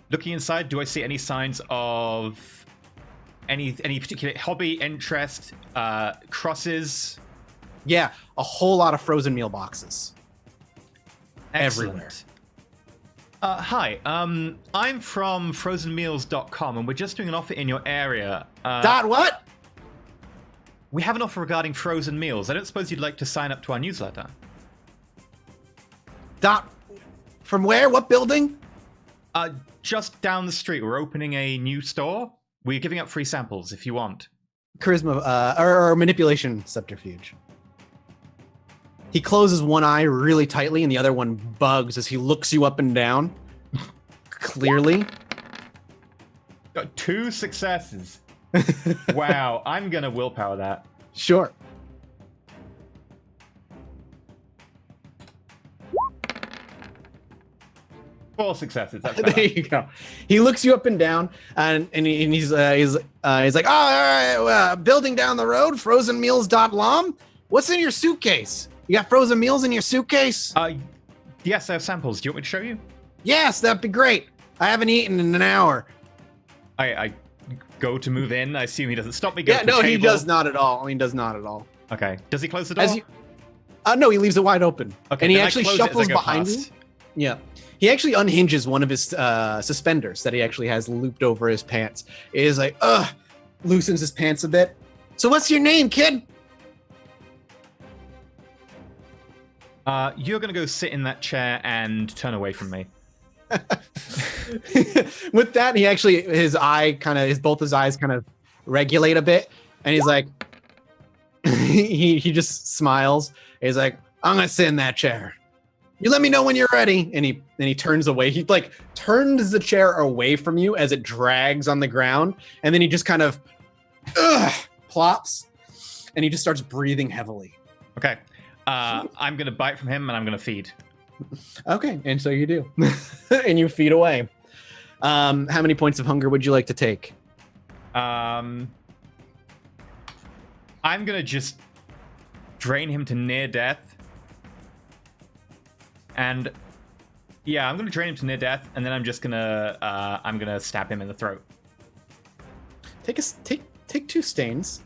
Looking inside, do I see any signs of any particular hobby, interest, crosses? Yeah, a whole lot of frozen meal boxes. Excellent. Everywhere. Hi, I'm from frozenmeals.com, and we're just doing an offer in your area. Dot what? We have an offer regarding frozen meals. I don't suppose you'd like to sign up to our newsletter. Dot from where? What building? Just down the street. We're opening a new store. We're giving out free samples if you want. Charisma or manipulation subterfuge. He closes one eye really tightly and the other one bugs as he looks you up and down. Clearly. Got 2 successes. Wow, I'm gonna willpower that. Sure. Four successes. That's There better. you go. He looks you up and down, and he's like, "Oh, all right, building down the road, frozenmeals.lom. What's in your suitcase? You got frozen meals in your suitcase?" Yes, I have samples. Do you want me to show you? Yes, that'd be great. I haven't eaten in an hour. I go to move in. I assume he doesn't stop me. Yeah, To the no, he table. does not at all. He does not at all. Okay. Does he close the door? No, he leaves it wide open. Okay, And he then I actually close it as I shuffles go behind past. you. Yeah. He actually unhinges one of his suspenders that he actually has looped over his pants. He is like, loosens his pants a bit. "So what's your name, kid?" You're gonna go sit in that chair and turn away from me. With that, he actually, both his eyes kind of regulate a bit. And he's like, he just smiles. He's like, "I'm going to sit in that chair. You let me know when you're ready." And he turns away. He like turns the chair away from you as it drags on the ground. And then he just kind of plops and he just starts breathing heavily. Okay. I'm gonna bite from him and I'm gonna feed. Okay. And so you do. And you feed away. How many points of hunger would you like to take? I'm gonna just drain him to near death. And yeah, I'm gonna drain him to near death, and then I'm just gonna stab him in the throat. Take 2 stains.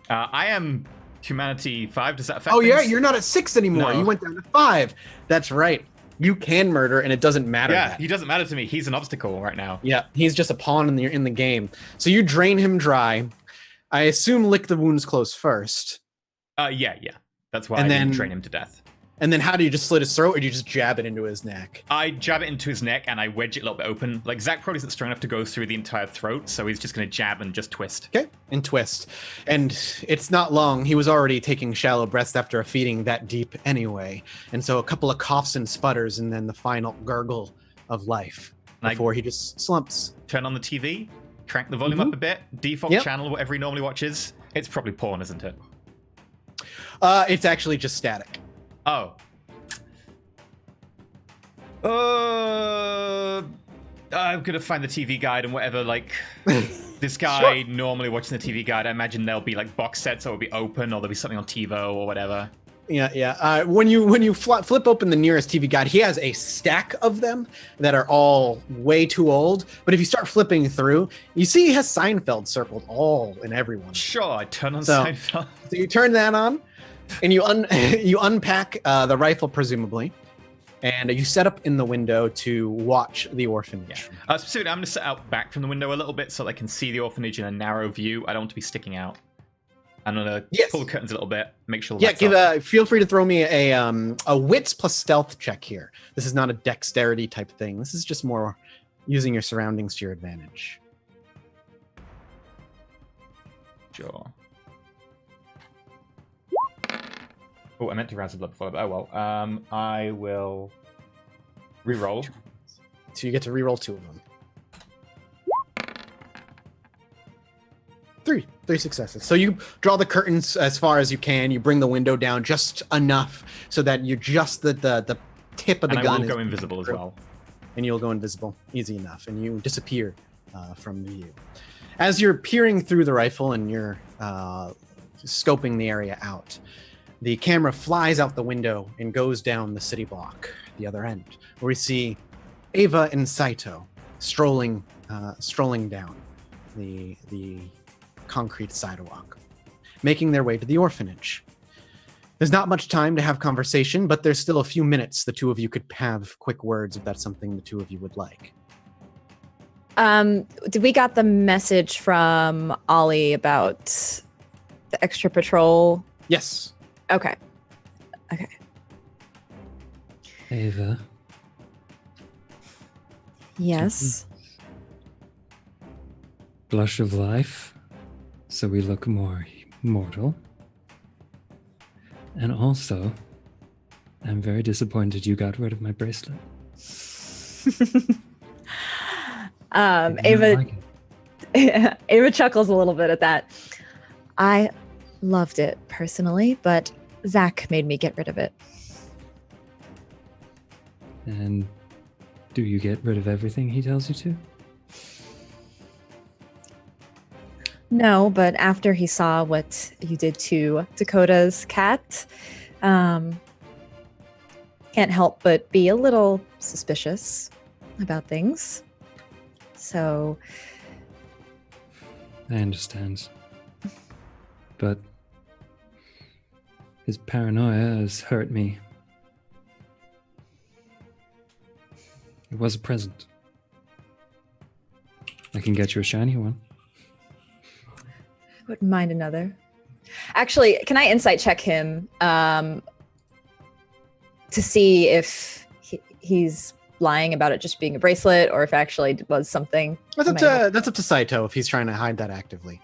I am humanity 5. Does that affect? Oh yeah, things? you're not at 6 anymore. No. You went down to 5. That's right. You can murder, and it doesn't matter. Yeah, that. he doesn't matter to me. He's an obstacle right now. Yeah, he's just a pawn in the game. So you drain him dry. I assume lick the wounds close first. Yeah. That's why And I then- didn't drain him to death. And then how do you just slit his throat, or do you just jab it into his neck? I jab it into his neck and I wedge it a little bit open. Like, Zach probably isn't strong enough to go through the entire throat, so he's just going to jab and just twist. Okay, and twist. And it's not long. He was already taking shallow breaths after a feeding that deep anyway. And so a couple of coughs and sputters, and then the final gurgle of life And I before he just slumps. turn on the TV, crank the volume up a bit, default Yep. channel, whatever he normally watches. It's probably porn, isn't it? It's actually just static. Oh. I'm gonna find the TV guide and whatever, like, this guy normally watching the TV guide, I imagine there'll be, like, box sets that will be open, or there'll be something on TiVo or whatever. Yeah. When you flip open the nearest TV guide, he has a stack of them that are all way too old. But if you start flipping through, you see he has Seinfeld circled all in everyone. Sure, I turn on So- Seinfeld. So you turn that on, and you you unpack the rifle, presumably, and you set up in the window to watch the orphanage. Specifically, I'm gonna sit out back from the window a little bit so that I can see the orphanage in a narrow view. I don't want to be sticking out. I'm gonna pull the curtains a little bit, make sure the lights off. Feel free to throw me a wits plus stealth check here. This is not a dexterity type thing. This is just more using your surroundings to your advantage. Sure. Oh, I meant to rouse the blood before, but oh well. I will re-roll. You get to reroll 2 of them. 3 successes. So you draw the curtains as far as you can. You bring the window down just enough so that you're just the tip of the And gun I will is go invisible as well. and you'll go invisible, easy enough, and you disappear from view. As you're peering through the rifle and you're scoping the area out, the camera flies out the window and goes down the city block, the other end, where we see Ava and Saito strolling down the concrete sidewalk, making their way to the orphanage. There's not much time to have conversation, but there's still a few minutes the two of you could have quick words if that's something the two of you would like. Did we got the message from Ollie about the extra patrol? Yes. Okay. Ava. Yes. Blush of life, so we look more mortal. And also, I'm very disappointed you got rid of my bracelet. I did not Ava like it. Ava chuckles a little bit at that. I loved it personally, but Zach made me get rid of it. And do you get rid of everything he tells you to? No, but after he saw what you did to Dakota's cat, can't help but be a little suspicious about things. So I understand. But his paranoia has hurt me. It was a present. I can get you a shiny one. wouldn't mind another. Actually, can I insight check him to see if he's lying about it just being a bracelet, or if actually it was something? That's up to Saito if he's trying to hide that actively.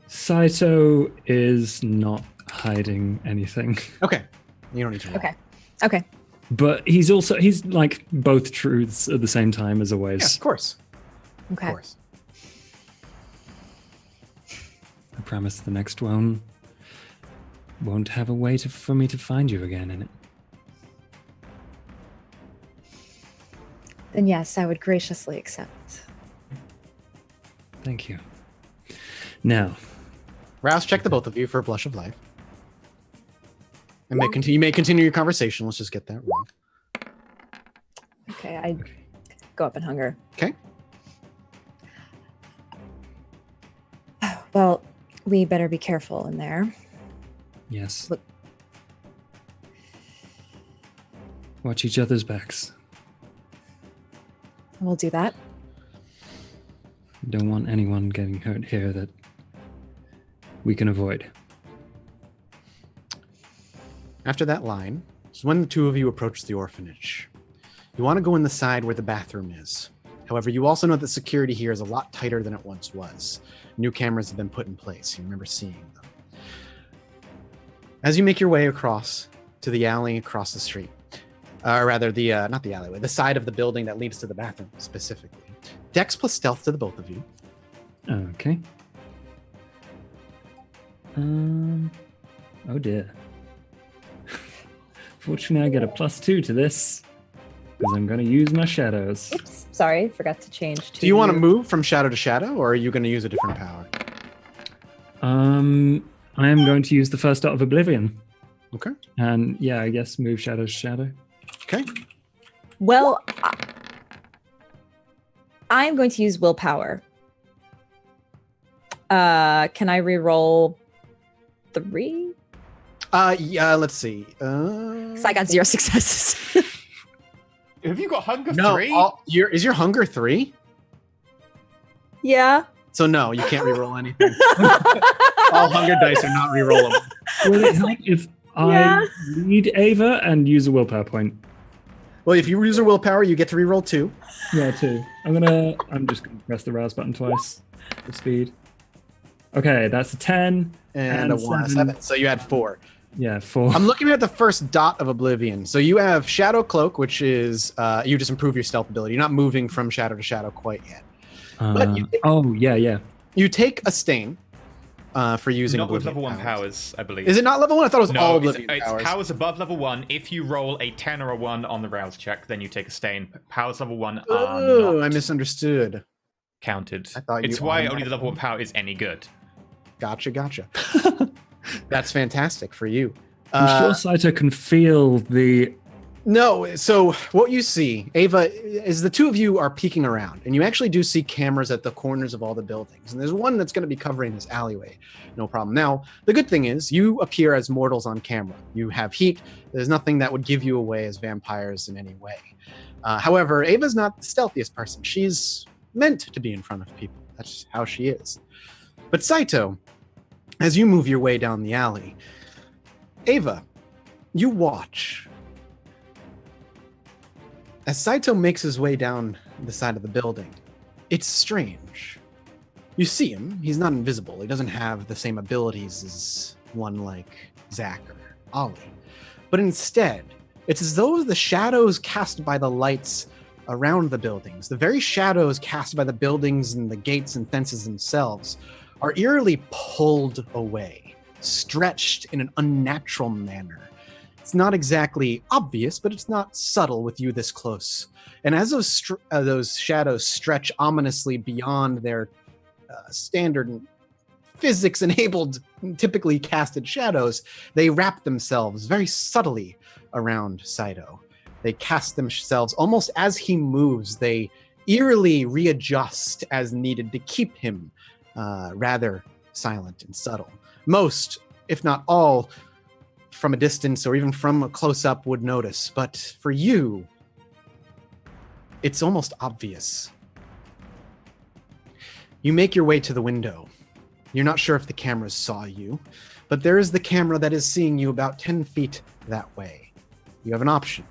Saito is not hiding anything. Okay, you don't need to roll. Okay. But he's like both truths at the same time, as always. Yeah, of course. Okay. Of course. I promise the next one won't have a way for me to find you again in it. Then yes, I would graciously accept. Thank you. Now, Rouse, check the both of you for a blush of life. And you may continue your conversation. Let's just get that wrong. Okay, I go up in hunger. Okay. Well, we better be careful in there. yes. Look. Watch each other's backs. We'll do that. Don't want anyone getting hurt here that we can avoid. After that line is when the two of you approach the orphanage. You want to go in the side where the bathroom is. However, you also know that security here is a lot tighter than it once was. New cameras have been put in place. You remember seeing them. As you make your way across to the alley across the street, or rather not the alleyway, the side of the building that leads to the bathroom specifically. Dex plus stealth to the both of you. Okay. Oh dear. Fortunately, I get a +2 to this because I'm going to use my shadows. Oops, sorry, forgot to change. Do you want to move from shadow to shadow, or are you going to use a different power? I am going to use the first dot of Oblivion. Okay. And yeah, I guess move shadow to shadow. Okay. Well, I'm going to use willpower. Can I re-roll 3? Yeah, let's see. Because I got 0 successes. Have you got hunger No, 3? is your hunger 3? Yeah. So no, you can't re-roll anything. All hunger dice are not re-rollable. Will it help if Yeah. I lead Ava and use a willpower point? Well, if you use your willpower, you get to re-roll 2. Yeah, 2. I'm just going to press the rouse button twice for speed. Okay, that's a 10. And a 1, 7. So you had 4. Yeah, 4. I'm looking at the first dot of Oblivion. So you have Shadow Cloak, which is you just improve your stealth ability. You're not moving from shadow to shadow quite yet. But yeah. You take a stain for using Not with Oblivion level 1 powers, I believe. Is it not level 1? I thought it was all No, Oblivion it's powers. powers above level 1. If you roll a 10 or a 1 on the rouse check, then you take a stain. Powers level 1 are Oh, not I misunderstood. counted. I thought It's you why only the automatically- level 1 power is any good. Gotcha. That's fantastic for you. I'm sure Saito can feel the. No, so what you see, Ava, is the two of you are peeking around, and you actually do see cameras at the corners of all the buildings. And there's one that's going to be covering this alleyway. No problem. Now, the good thing is you appear as mortals on camera. You have heat. There's nothing that would give you away as vampires in any way. However, Ava's not the stealthiest person. She's meant to be in front of people. That's how she is. But Saito, as you move your way down the alley, Ava, you watch as Saito makes his way down the side of the building. It's strange. You see him. He's not invisible. He doesn't have the same abilities as one like Zach or Ollie. But instead, it's as though the shadows cast by the lights around the buildings, the very shadows cast by the buildings and the gates and fences themselves, are eerily pulled away, stretched in an unnatural manner. It's not exactly obvious, but it's not subtle with you this close. And as those shadows stretch ominously beyond their standard physics-enabled, typically casted shadows, they wrap themselves very subtly around Saito. They cast themselves almost as he moves. They eerily readjust as needed to keep him rather silent and subtle. Most, if not all, from a distance or even from a close-up would notice. But for you, it's almost obvious. You make your way to the window. You're not sure if the cameras saw you, but there is the camera that is seeing you about 10 feet that way. You have an option.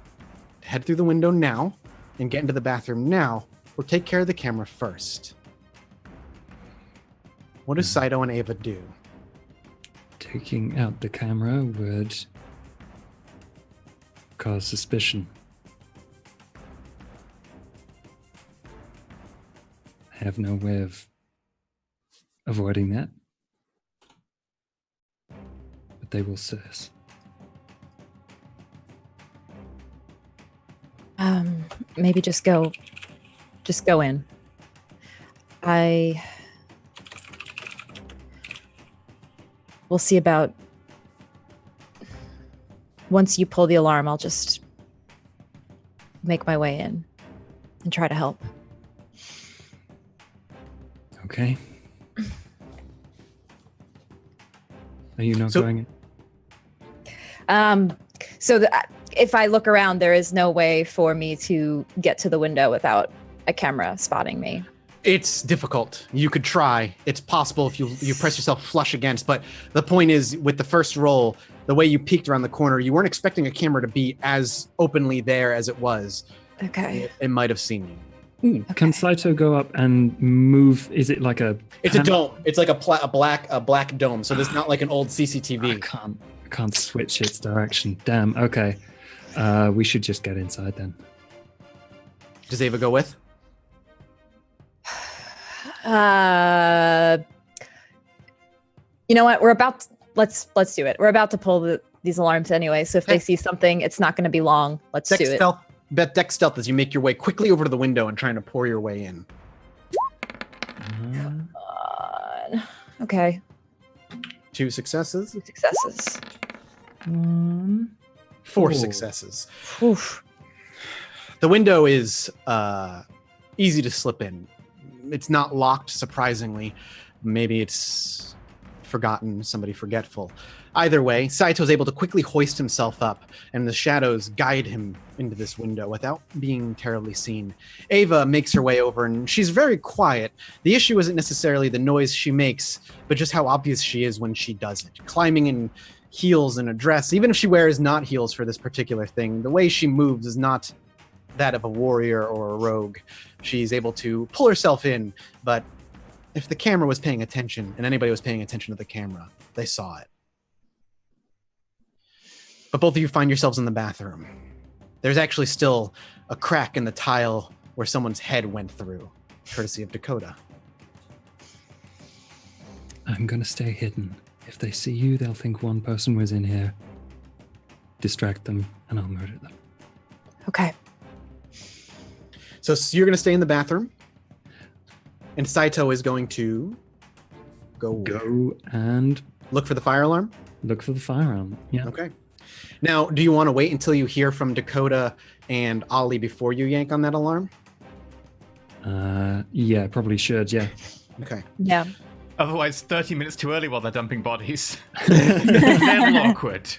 Head through the window now and get into the bathroom now, or take care of the camera first. What does Saito and Ava do? Taking out the camera would cause suspicion. I have no way of avoiding that. But they will see us. Maybe just go in. We'll see about once you pull the alarm. I'll just make my way in and try to help. Okay. Are you not So- going in? If I look around, there is no way for me to get to the window without a camera spotting me. It's difficult. You could try. It's possible if you press yourself flush against, but the point is, with the first roll, the way you peeked around the corner, you weren't expecting a camera to be as openly there as it was. Okay. It might have seen you. Can Saito go up and move? Is it like a? It's a dome. It's like a black dome. So there's not like an old CCTV. I can't switch its direction. Damn. Okay. We should just get inside then. Does Ava go with? You know what? Let's do it. We're about to pull these alarms anyway. So if they see something, it's not going to be long. Let's do it. Dex stealth as you make your way quickly over to the window and trying to pour your way in. Okay. 2 successes. 2 successes. 4 Ooh. successes. Oof. The window is easy to slip in. It's not locked, surprisingly. Maybe it's forgotten, somebody forgetful. Either way, Saito's able to quickly hoist himself up, and the shadows guide him into this window without being terribly seen. Ava makes her way over, and she's very quiet. The issue isn't necessarily the noise she makes, but just how obvious she is when she does it. Climbing in heels and a dress, even if she wears not heels for this particular thing, the way she moves is not that of a warrior or a rogue. She's able to pull herself in, but if the camera was paying attention, and anybody was paying attention to the camera, they saw it. But both of you find yourselves in the bathroom. There's actually still a crack in the tile where someone's head went through, courtesy of Dakota. I'm going to stay hidden. If they see you, they'll think one person was in here. Distract them, and I'll murder them. Okay. So you're going to stay in the bathroom, and Saito is going to go and look for the fire alarm? Look for the firearm. Yeah. Okay. Now, do you want to wait until you hear from Dakota and Ollie before you yank on that alarm? Yeah, probably should, yeah. Okay. Yeah. Otherwise, 30 minutes too early while they're dumping bodies. Then awkward.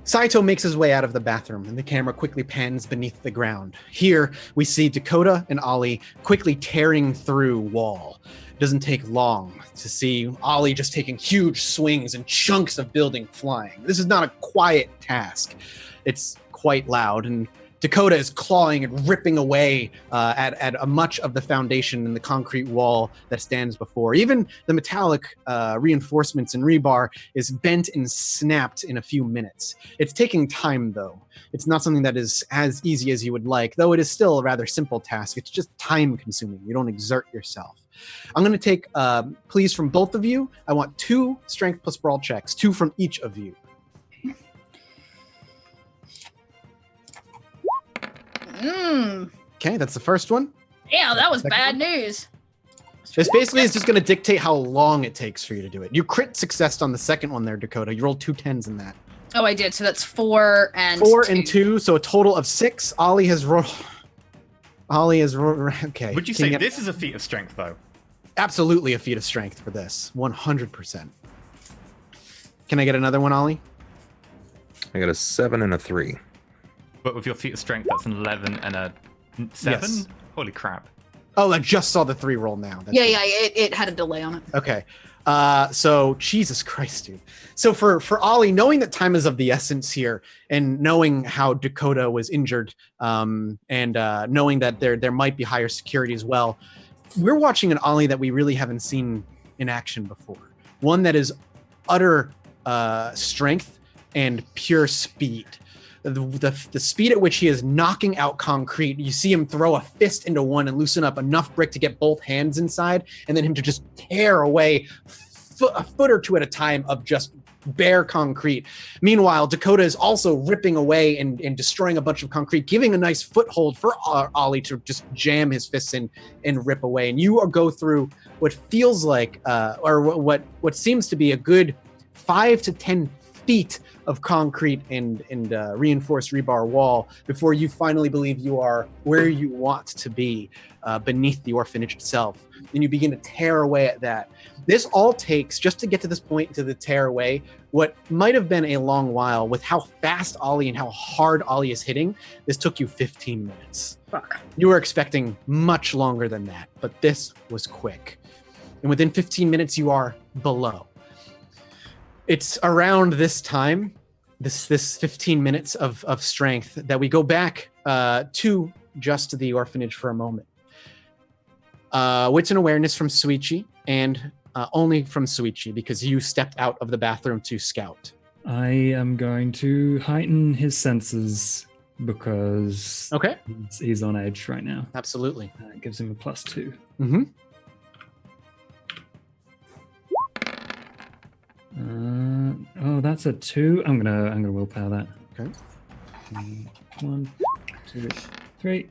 Saito makes his way out of the bathroom, and the camera quickly pans beneath the ground. Here, we see Dakota and Ollie quickly tearing through wall. It doesn't take long to see Ollie just taking huge swings and chunks of building flying. This is not a quiet task. It's quite loud, and Dakota is clawing and ripping away at a much of the foundation and the concrete wall that stands before. Even the metallic reinforcements and rebar is bent and snapped in a few minutes. It's taking time, though. It's not something that is as easy as you would like, though it is still a rather simple task. It's just time-consuming. You don't exert yourself. I'm going to take, please, from both of you, I want 2 strength plus brawl checks, 2 from each of you. Okay, that's the first one. Yeah, that was Second bad one? news. This basically is just going to dictate how long it takes for you to do it. You crit success on the second one there, Dakota. You rolled 2 10s in that. Oh, I did. So that's 4 and 4 2. and 2, so a total of 6. Ollie has rolled. Okay. Would you Can say get- this is a feat of strength, though? Absolutely a feat of strength for this. 100%. Can I get another one, Ollie? I got a 7 and a 3. But with your feat of strength, that's an 11 and a 7? Yes. Holy crap. Oh, I just saw the 3 roll now. That's Yeah, good. yeah, it had a delay on it. Okay. So Jesus Christ, dude. So for Ollie, knowing that time is of the essence here, and knowing how Dakota was injured, and knowing that there might be higher security as well, we're watching an Ollie that we really haven't seen in action before. One that is utter strength and pure speed. The speed at which he is knocking out concrete, you see him throw a fist into one and loosen up enough brick to get both hands inside, and then him to just tear away a foot or 2 at a time of just bare concrete. Meanwhile, Dakota is also ripping away and destroying a bunch of concrete, giving a nice foothold for Ollie to just jam his fists in and rip away. And you go through what feels like, or what seems to be a good 5 to 10 feet of concrete and reinforced rebar wall before you finally believe you are where you want to be, beneath the orphanage itself. And you begin to tear away at that. This all takes, just to get to this point, to the tear away, what might have been a long while. With how fast Ollie and how hard Ollie is hitting, this took you 15 minutes. Fuck. You were expecting much longer than that, but this was quick. And within 15 minutes, you are below. It's around this time, this 15 minutes of strength, that we go back to just the orphanage for a moment. Wits and awareness from Suichi, and only from Suichi, because you stepped out of the bathroom to scout. I am going to heighten his senses because Okay. he's on edge right now. Absolutely. It gives him a +2. Mm-hmm. Oh, that's a 2. I'm gonna willpower that. Okay. 1, 2, 3.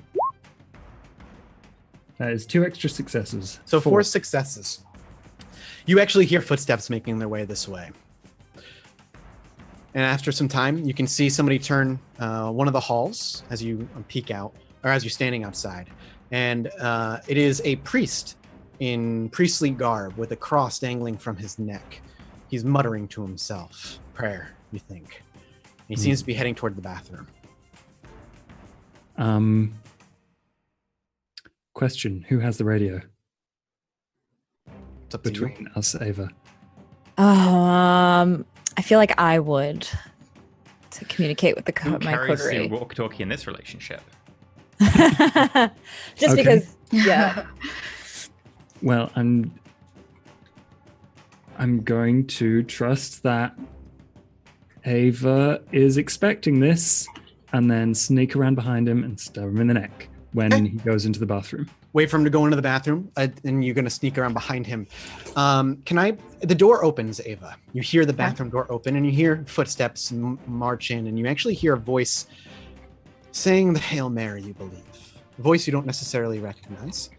That is 2 extra successes. So 4 successes. You actually hear footsteps making their way this way. And after some time, you can see somebody turn one of the halls as you peek out, or as you're standing outside. And it is a priest in priestly garb with a cross dangling from his neck. He's muttering to himself. Prayer, you think. He seems to be heading toward the bathroom. Question: who has the radio? It's up to you. Between us, Ava. I feel like I would, to communicate with Who my carries the coterie. walkie-talkie in this relationship? Just Okay. because, yeah. Well, I'm going to trust that Ava is expecting this and then sneak around behind him and stab him in the neck when he goes into the bathroom. Wait for him to go into the bathroom, and you're going to sneak around behind him. The door opens, Ava. You hear the bathroom door open, and you hear footsteps march in, and you actually hear a voice saying the Hail Mary, you believe. A voice you don't necessarily recognize.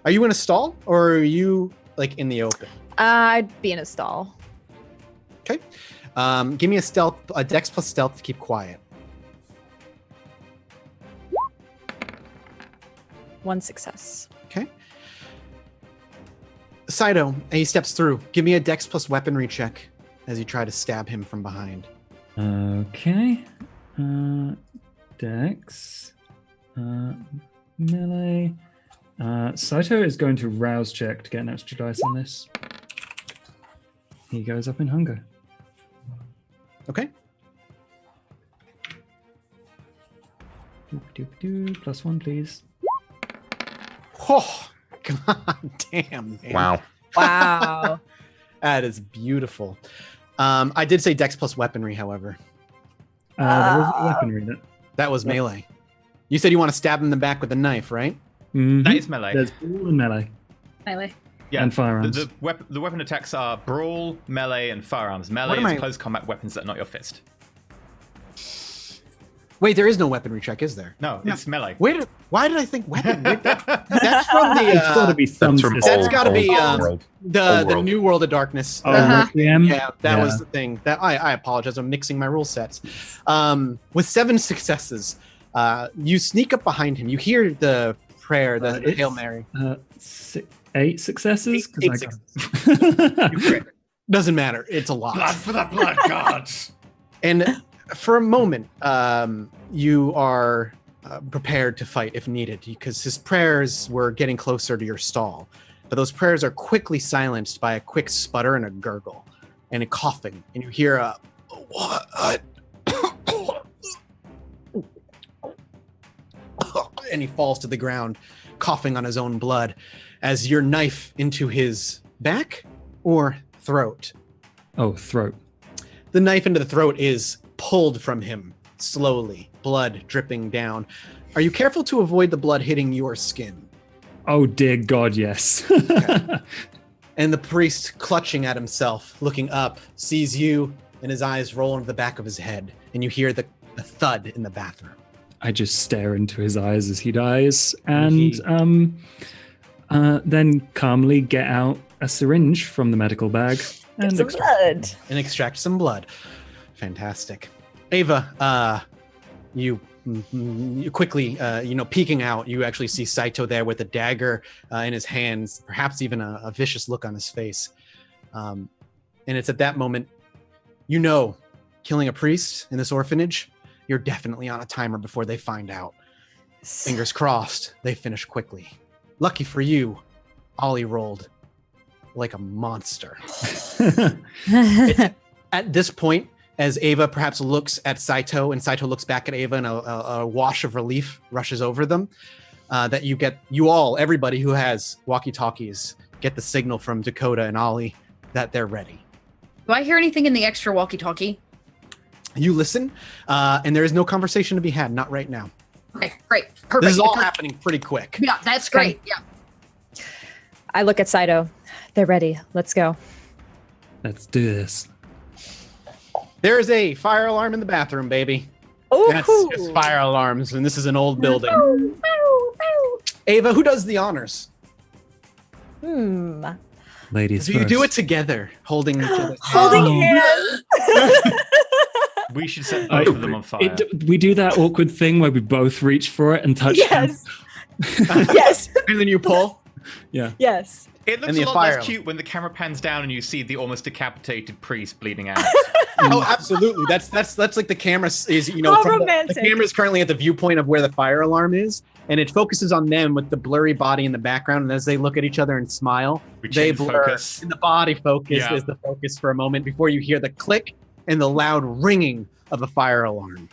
Are you in a stall, or are you, like, in the open? I'd be in a stall. Okay. Give me a dex plus stealth to keep quiet. 1 success. Okay. Saito, he steps through. Give me a dex plus weaponry check as you try to stab him from behind. Okay. Dex. Melee. Saito is going to rouse check to get an extra dice on this. He goes up in hunger. Okay. +1, please. Oh, god damn, man. Wow. Wow. That is beautiful. I did say dex plus weaponry, however. There was weaponry. That was melee. You said you want to stab him in the back with a knife, right? Mm-hmm. That is melee. There's brawl and melee. Melee. Yeah, and firearms. The weapon attacks are brawl, melee, and firearms. Melee is close combat weapons that are not your fist. Wait, there is no weaponry check, is there? No, it's melee. Why did I think weapon? That's from the. It's got to be some. That's got to be the world. New World of Darkness. Yeah, that was the thing. That I apologize. I'm mixing my rule sets. With 7 successes, you sneak up behind him. You hear the prayer, the Hail Mary. 8 successes. 8 successes. Doesn't matter. It's a lot. Blood for the blood gods. And for a moment, you are prepared to fight if needed, because his prayers were getting closer to your stall. But those prayers are quickly silenced by a quick sputter and a gurgle and a coughing. And you hear a, what? And he falls to the ground, coughing on his own blood as your knife into his back or throat. Oh, throat. The knife into the throat is pulled from him slowly, blood dripping down. Are you careful to avoid the blood hitting your skin? Oh, dear God, yes. Okay. And the priest, clutching at himself, looking up, sees you, and his eyes roll into the back of his head, and you hear the thud in the bathroom. I just stare into his eyes as he dies, and then calmly get out a syringe from the medical bag and extract some blood. Fantastic. Ava, you quickly, peeking out, you actually see Saito there with a dagger in his hands, perhaps even a vicious look on his face. And it's at that moment, killing a priest in this orphanage, you're definitely on a timer before they find out. Fingers crossed, they finish quickly. Lucky for you, Ollie rolled like a monster. It's at this point, as Ava perhaps looks at Saito, and Saito looks back at Ava, and a wash of relief rushes over them, that everybody who has walkie-talkies, get the signal from Dakota and Ollie that they're ready. Do I hear anything in the extra walkie-talkie? You listen, and there is no conversation to be had, not right now. Okay, great. Perfect. This is all happening pretty quick. Yeah, that's great. Yeah. I look at Saito. They're ready. Let's go. Let's do this. There is a fire alarm in the bathroom, baby. Oh, That's just fire alarms, and this is an old building. Ava, who does the honors? Ladies Do first. you do it together, holding each other's Holding hands. We should set both of them on fire. We do that awkward thing where we both reach for it and touch Yes. Yes. And then you pull. Yeah. Yes. It looks And a the lot fire. less cute when the camera pans down and you see the almost decapitated priest bleeding out. Oh, absolutely. That's like the camera is, How from romantic. the camera is currently at the viewpoint of where the fire alarm is, and it focuses on them with the blurry body in the background. And as they look at each other and smile, We they change blur. focus. And the body focus Yeah. is the focus for a moment before you hear the click and the loud ringing of a fire alarm.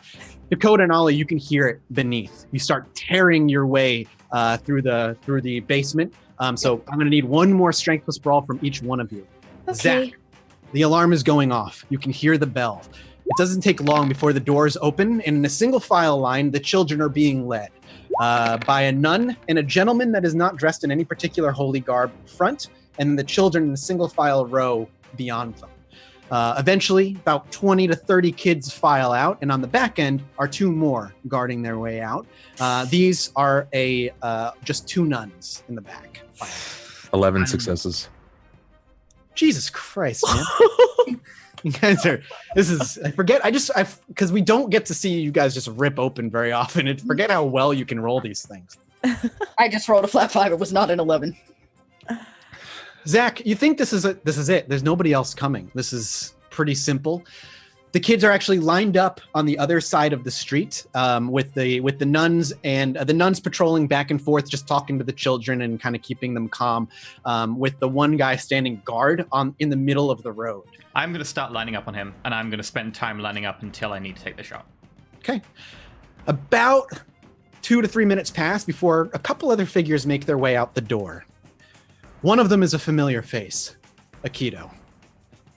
Dakota and Ollie, you can hear it beneath. You start tearing your way through the basement. So I'm going to need one more strength plus brawl from each one of you. Okay. Zach, The alarm is going off. You can hear the bell. It doesn't take long before the doors open, and in a single file line, the children are being led by a nun and a gentleman that is not dressed in any particular holy garb front, and the children in a single file row beyond them. Eventually, about 20 to 30 kids file out, and on the back end are 2 more guarding their way out. These are just 2 nuns in the back. 11 successes. Jesus Christ, man. You guys are, because we don't get to see you guys just rip open very often, and forget how well you can roll these things. I just rolled a flat 5. It was not an 11. Zach, you think this is it? There's nobody else coming. This is pretty simple. The kids are actually lined up on the other side of the street with the nuns, and the nuns patrolling back and forth, just talking to the children and kind of keeping them calm, with the one guy standing guard in the middle of the road. I'm going to start lining up on him, and I'm going to spend time lining up until I need to take the shot. Okay. About 2 to 3 minutes pass before a couple other figures make their way out the door. One of them is a familiar face, Aikido.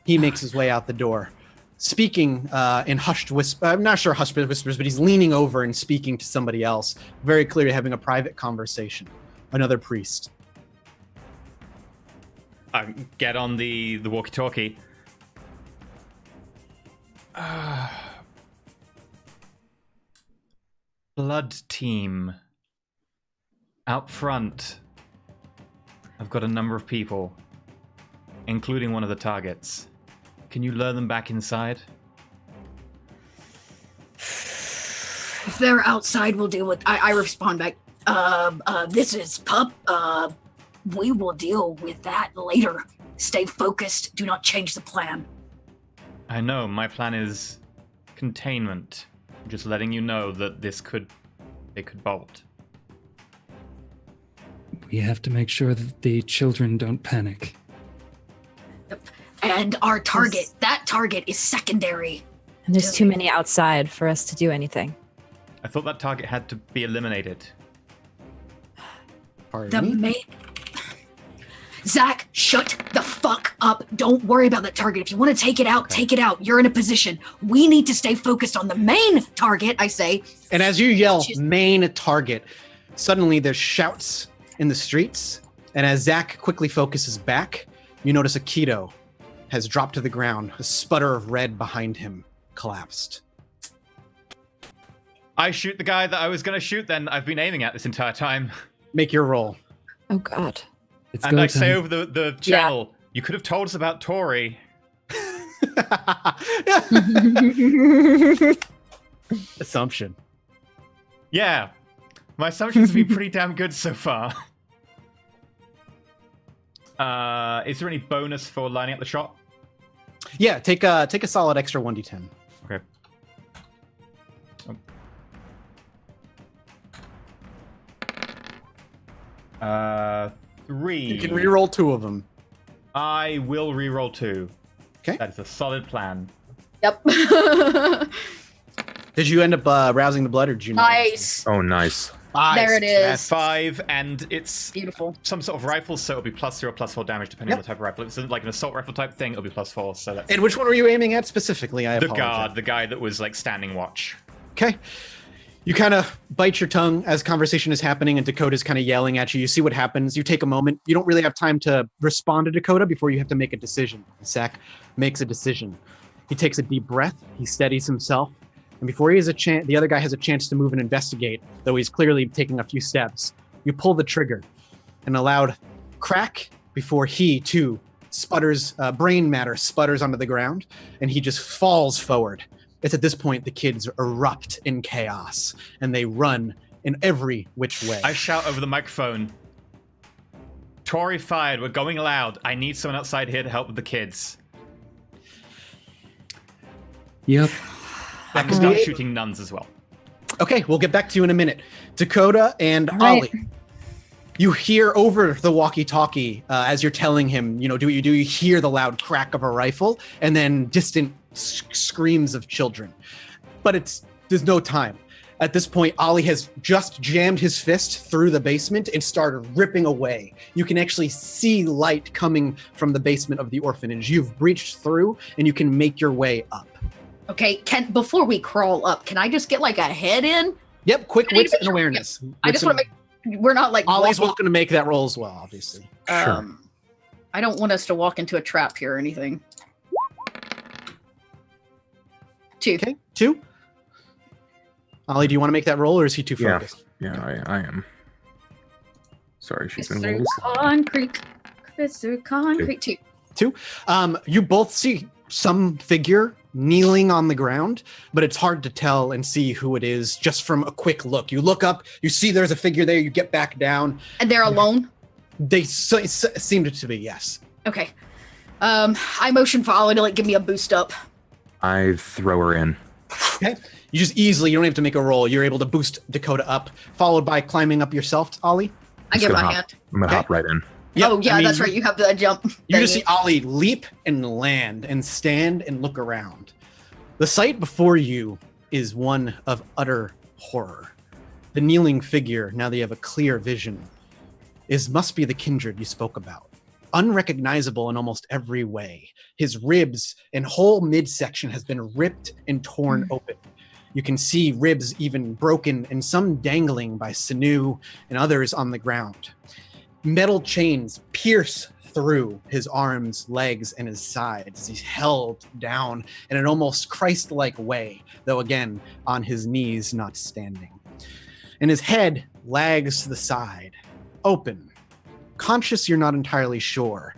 He makes his way out the door, speaking in hushed whisper. I'm not sure hushed whispers, but he's leaning over and speaking to somebody else, very clearly having a private conversation. Another priest. Get on the walkie-talkie. Blood team. Out front. I've got a number of people, including one of the targets. Can you lure them back inside? If they're outside, we'll deal with... I respond back. This is Pup. We will deal with that later. Stay focused. Do not change the plan. I know, my plan is containment. I'm just letting you know that they could bolt. We have to make sure that the children don't panic. And our target, that target is secondary. And there's too many outside for us to do anything. I thought that target had to be eliminated. Pardon me? Zach, shut the fuck up. Don't worry about that target. If you want to take it out, take it out. You're in a position. We need to stay focused on the main target, I say. And as you yell, main target, suddenly there's shouts in the streets. And as Zach quickly focuses back, you notice Aikido has dropped to the ground. A sputter of red behind him collapsed. I shoot the guy that I was going to shoot then. I've been aiming at this entire time. Make your roll. Oh, God. And I say over the channel, you could have told us about Tori. Assumption. Yeah. My assumptions have been pretty damn good so far. Is there any bonus for lining up the shot? Yeah, take a solid extra 1d10. Okay. 3. You can reroll 2 of them. I will reroll 2. Okay. That is a solid plan. Yep. Did you end up rousing the blood, or did you not? Nice. Oh, nice. There it is. 5, and it's Beautiful. some sort of rifle, so it'll be +3 or +4 damage depending on the type of rifle. If it's like an assault rifle type thing, it'll be +4. So that's And which one were you aiming at specifically? the guard, the guy that was like standing watch. Okay. You kind of bite your tongue as conversation is happening, and Dakota's kind of yelling at you. You see what happens. You take a moment. You don't really have time to respond to Dakota before you have to make a decision. Zach makes a decision. He takes a deep breath. He steadies himself. And before he has a chance, the other guy has a chance to move and investigate, though he's clearly taking a few steps. You pull the trigger, and a loud crack before he, too, sputters, brain matter sputters onto the ground, and he just falls forward. It's at this point the kids erupt in chaos, and they run in every which way. I shout over the microphone, Tori fired, we're going loud. I need someone outside here to help with the kids. Yep. I can start shooting nuns as well. Okay, we'll get back to you in a minute. Dakota and Ollie, you hear over the walkie-talkie as you're telling him, do what you do. You hear the loud crack of a rifle and then distant screams of children. But there's no time. At this point, Ollie has just jammed his fist through the basement and started ripping away. You can actually see light coming from the basement of the orphanage. You've breached through, and you can make your way up. Okay, before we crawl up, can I just get like a head in? Yep, quick wits and awareness. I just want to make. We're not like. Ollie's welcome to make that roll as well, obviously. Sure. I don't want us to walk into a trap here or anything. 2. Okay, 2. Ollie, do you want to make that roll, or is he too focused? Yeah, I am. Sorry, she's been Mr. rolling. Concrete. Mr. Concrete 2. 2. You both see some figure kneeling on the ground, but it's hard to tell and see who it is just from a quick look. You look up, you see there's a figure there, you get back down. And they're alone? They seemed to be, yes. Okay. I motion for Ollie to like give me a boost up. I throw her in. Okay. You just easily, you don't have to make a roll. You're able to boost Dakota up, followed by climbing up yourself, Ollie. I give my hop. hand. I'm gonna hop right in. Yep, Oh, yeah, I mean, that's right. You have the jump. You just thingy. see Ollie leap and land and stand and look around. The sight before you is one of utter horror. The kneeling figure, now that you have a clear vision, must be the kindred you spoke about. Unrecognizable in almost every way. His ribs and whole midsection has been ripped and torn open. You can see ribs even broken and some dangling by sinew and others on the ground. Metal chains pierce through his arms, legs, and his sides. He's held down in an almost Christ-like way, though again, on his knees, not standing. And his head lags to the side, open. Conscious, you're not entirely sure,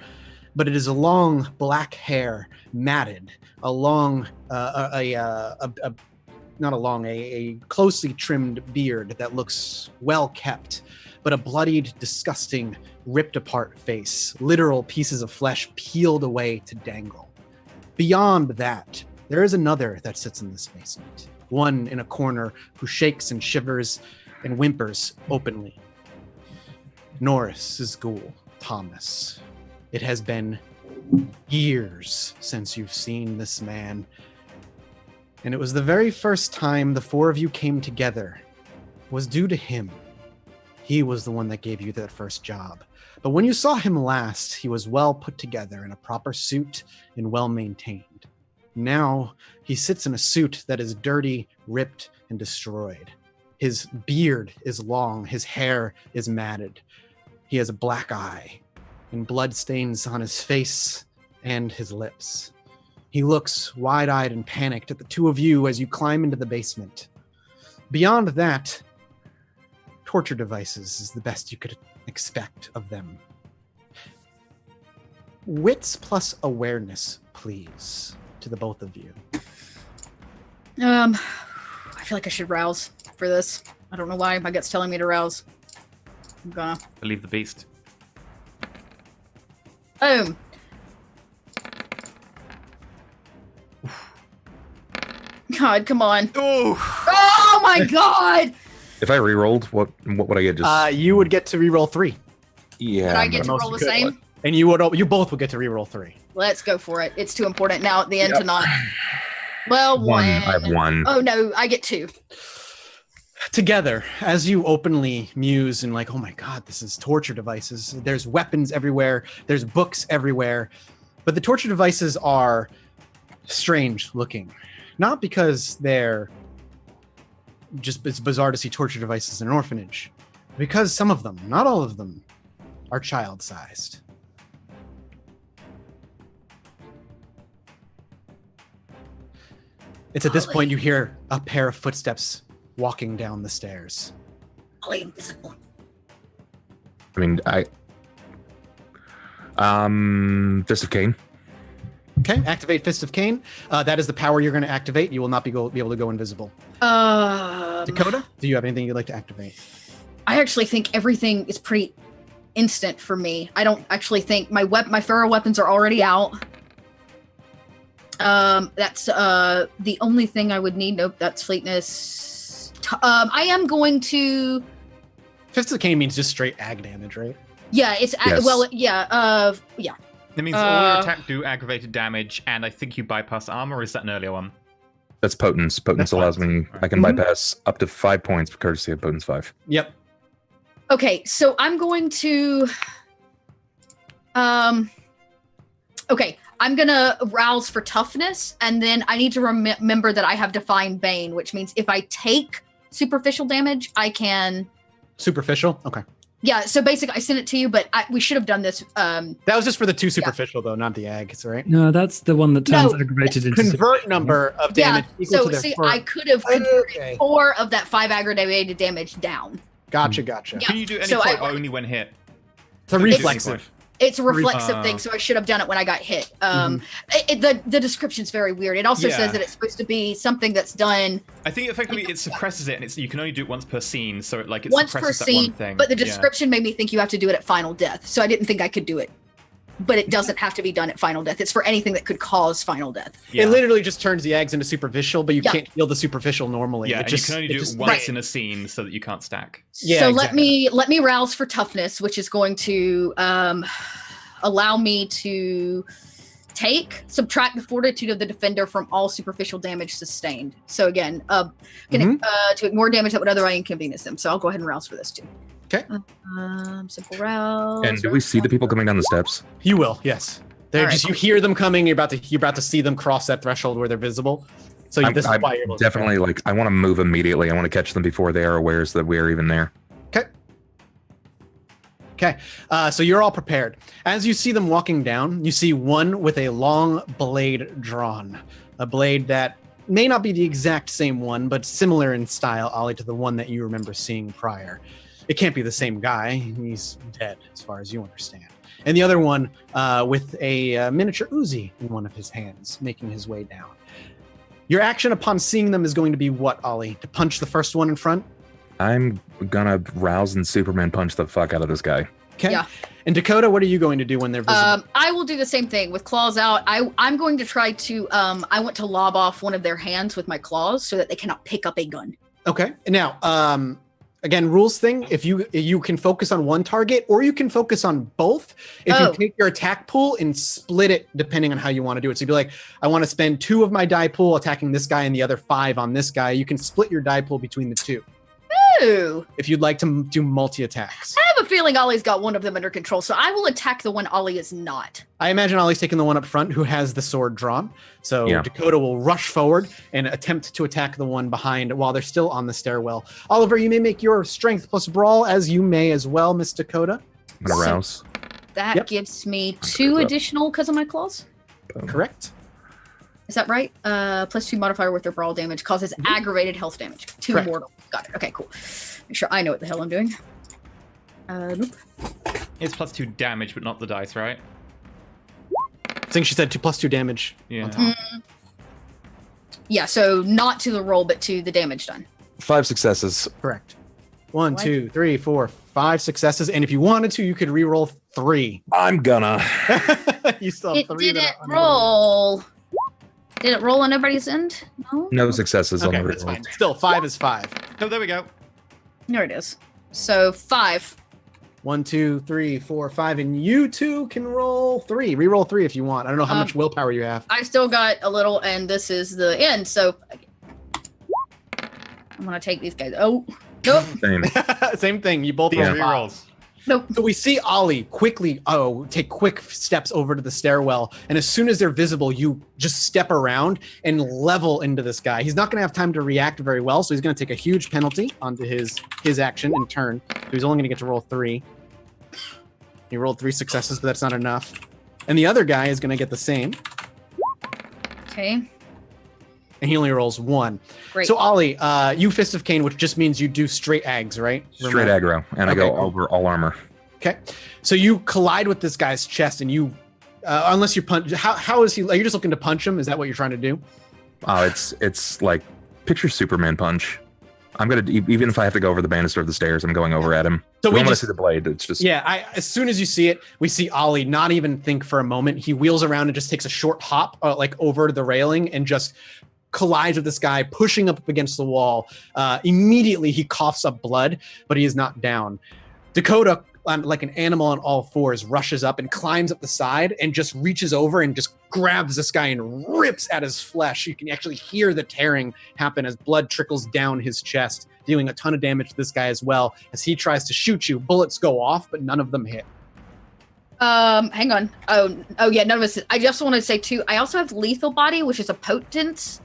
but it is a long black hair, matted, a closely trimmed beard that looks well kept, but a bloodied, disgusting, ripped apart face, literal pieces of flesh peeled away to dangle. Beyond that, there is another that sits in this basement, one in a corner who shakes and shivers and whimpers openly. Norris's ghoul, Thomas. It has been years since you've seen this man, and it was the very first time the four of you came together was due to him. He was the one that gave you that first job. But when you saw him last, he was well put together in a proper suit and well maintained. Now he sits in a suit that is dirty, ripped, and destroyed. His beard is long, his hair is matted. He has a black eye and blood stains on his face and his lips. He looks wide-eyed and panicked at the two of you as you climb into the basement. Beyond that, torture devices is the best you could expect of them. Wits plus awareness, please, to the both of you. I feel like I should rouse for this. I don't know why my gut's telling me to rouse. I'm gonna. Believe the beast. Boom. God, come on. Oh my god! If I re-rolled, what would I get? Just You would get to reroll 3. yeah. Would I get to most roll the good same? one. And you both would get to reroll 3. Let's go for it. It's too important now at the end to not. Well, one. I have one. Oh no, I get 2. Together, as you openly muse and like, oh my god, this is torture devices. There's weapons everywhere. There's books everywhere. But the torture devices are strange looking. Not because they're just, it's bizarre to see torture devices in an orphanage. Because some of them, not all of them, are child-sized. It's at this point you hear a pair of footsteps walking down the stairs. Ollie invisible. I mean, Fist of Cain. Okay, activate Fist of Cain. That is the power you're going to activate. You will not be able to go invisible. Dakota, do you have anything you'd like to activate? I actually think everything is pretty instant for me. I don't actually think my feral weapons are already out. That's the only thing I would need. Nope, that's fleetness. I am going to. Fist of Cain means just straight ag damage, right? Yeah, it's Yes. yeah. That means all your attack do aggravated damage, and I think you bypass armor, or is that an earlier one? That's potence. Potence That's fine. allows me. I can bypass up to 5 points courtesy of potence 5. Yep. Okay, so I'm going to okay, I'm gonna rouse for toughness, and then I need to remember that I have Define Bane, which means if I take superficial damage, I can Superficial. Okay. Yeah, so basically I sent it to you, but we should have done this. That was just for the 2 superficial though, not the ags, right? No, that's the one that turns aggravated into Convert number of damage equal so to their see, first. I could have converted 4 of that 5 aggravated damage down. Gotcha. Yeah. Can you do any So point or only when hit? It's a reflexive. It's a reflexive thing, so I should have done it when I got hit. The description's very weird. It also says that it's supposed to be something that's done. I think effectively it suppresses it, and you can only do it once per scene. So it once per suppresses that one scene. thing. But the description made me think you have to do it at final death, so I didn't think I could do it. But it doesn't have to be done at final death. It's for anything that could cause final death. Yeah. It literally just turns the eggs into superficial, but you can't heal the superficial normally. Yeah, it and just, you can only do it once in a scene, so that you can't stack. Yeah, so exactly. let me rouse for toughness, which is going to allow me to subtract the fortitude of the defender from all superficial damage sustained. So again, to ignore damage that would otherwise inconvenience them. So I'll go ahead and rouse for this too. Okay. Simple rouse. And do we see the people coming down the steps? You will, yes. They're All just right. you hear them coming. You're about to see them cross that threshold where they're visible. So this is why you're able to definitely like. I want to move immediately. I want to catch them before they are aware that we are even there. Okay, so you're all prepared. As you see them walking down, you see one with a long blade drawn, a blade that may not be the exact same one, but similar in style, Ollie, to the one that you remember seeing prior. It can't be the same guy. He's dead, as far as you understand. And the other one with a miniature Uzi in one of his hands, making his way down. Your action upon seeing them is going to be what, Ollie? To punch the first one in front? I'm gonna rouse and Superman punch the fuck out of this guy. Okay. Yeah. And Dakota, what are you going to do when they're visible? I will do the same thing with claws out. I'm going to try to I want to lob off one of their hands with my claws so that they cannot pick up a gun. Okay. Now, again, rules thing. If you can focus on one target or you can focus on both. If you take your attack pool and split it depending on how you want to do it. So you'd be like, I want to spend 2 of my die pool attacking this guy and the other 5 on this guy. You can split your die pool between the 2. Ooh. If you'd like to do multi-attacks. I have a feeling Ollie's got one of them under control, so I will attack the one Ollie is not. I imagine Ollie's taking the one up front who has the sword drawn. So Yeah. Dakota will rush forward and attempt to attack the one behind while they're still on the stairwell. Oliver, you may make your strength plus brawl as you may as well, Miss Dakota. I'm gonna rouse. That gives me 2 additional because of my claws. Correct. Is that right? Plus 2 modifier with their brawl damage causes aggravated health damage. 2 Correct. mortal. Got it. Okay, cool. Make sure I know what the hell I'm doing. Nope. It's plus 2 damage, but not the dice, right? I think she said 2 plus 2 damage. Yeah. On top. Yeah, so not to the roll, but to the damage done. 5 successes. Correct. 1, What? 2, 3, 4, 5 successes. And if you wanted to, you could re-roll 3. I'm gonna. You still have It 3 that didn't are unrolled. roll. Did it roll on everybody's end? No? No successes Okay, on the that's reroll. fine. Still, 5 is 5. Oh, there we go. There it is. So 5. 1, 2, 3, 4, 5, and you two can roll 3. Re-roll 3 if you want. I don't know how much willpower you have. I still got a little, and this is the end, so I'm gonna take these guys. Oh, nope, Same. Same thing. You both These roll 5. rerolls. nope. So we see Ollie quickly take quick steps over to the stairwell, and as soon as they're visible, you just step around and level into this guy. He's not going to have time to react very well, so he's going to take a huge penalty onto his action and turn. So he's only going to get to roll 3. He rolled 3 successes, but that's not enough. And the other guy is going to get the same, Okay, and he only rolls 1. great. So Ollie, you Fist of Cain, which just means you do straight ags, right? Straight aggro, and I Okay, go cool. over all armor. Okay, so you collide with this guy's chest, and you, unless you punch, how is he? Are you just looking to punch him? Is that what you're trying to do? It's like picture Superman punch. I'm gonna even if I have to go over the banister of the stairs, I'm going over at him. So We we don't want to just, see the blade. It's just yeah. As soon as you see it, we see Ollie not even think for a moment. He wheels around and just takes a short hop, like over to the railing, and just collides with this guy, pushing up against the wall. Immediately, he coughs up blood, but he is not down. Dakota like an animal on all fours, rushes up and climbs up the side and just reaches over and just grabs this guy and rips at his flesh. You can actually hear the tearing happen as blood trickles down his chest, dealing a ton of damage to this guy as well. As he tries to shoot you, bullets go off, but none of them hit. Hang on. Oh yeah, none of us. I just want to say too, I also have lethal body, which is a potence.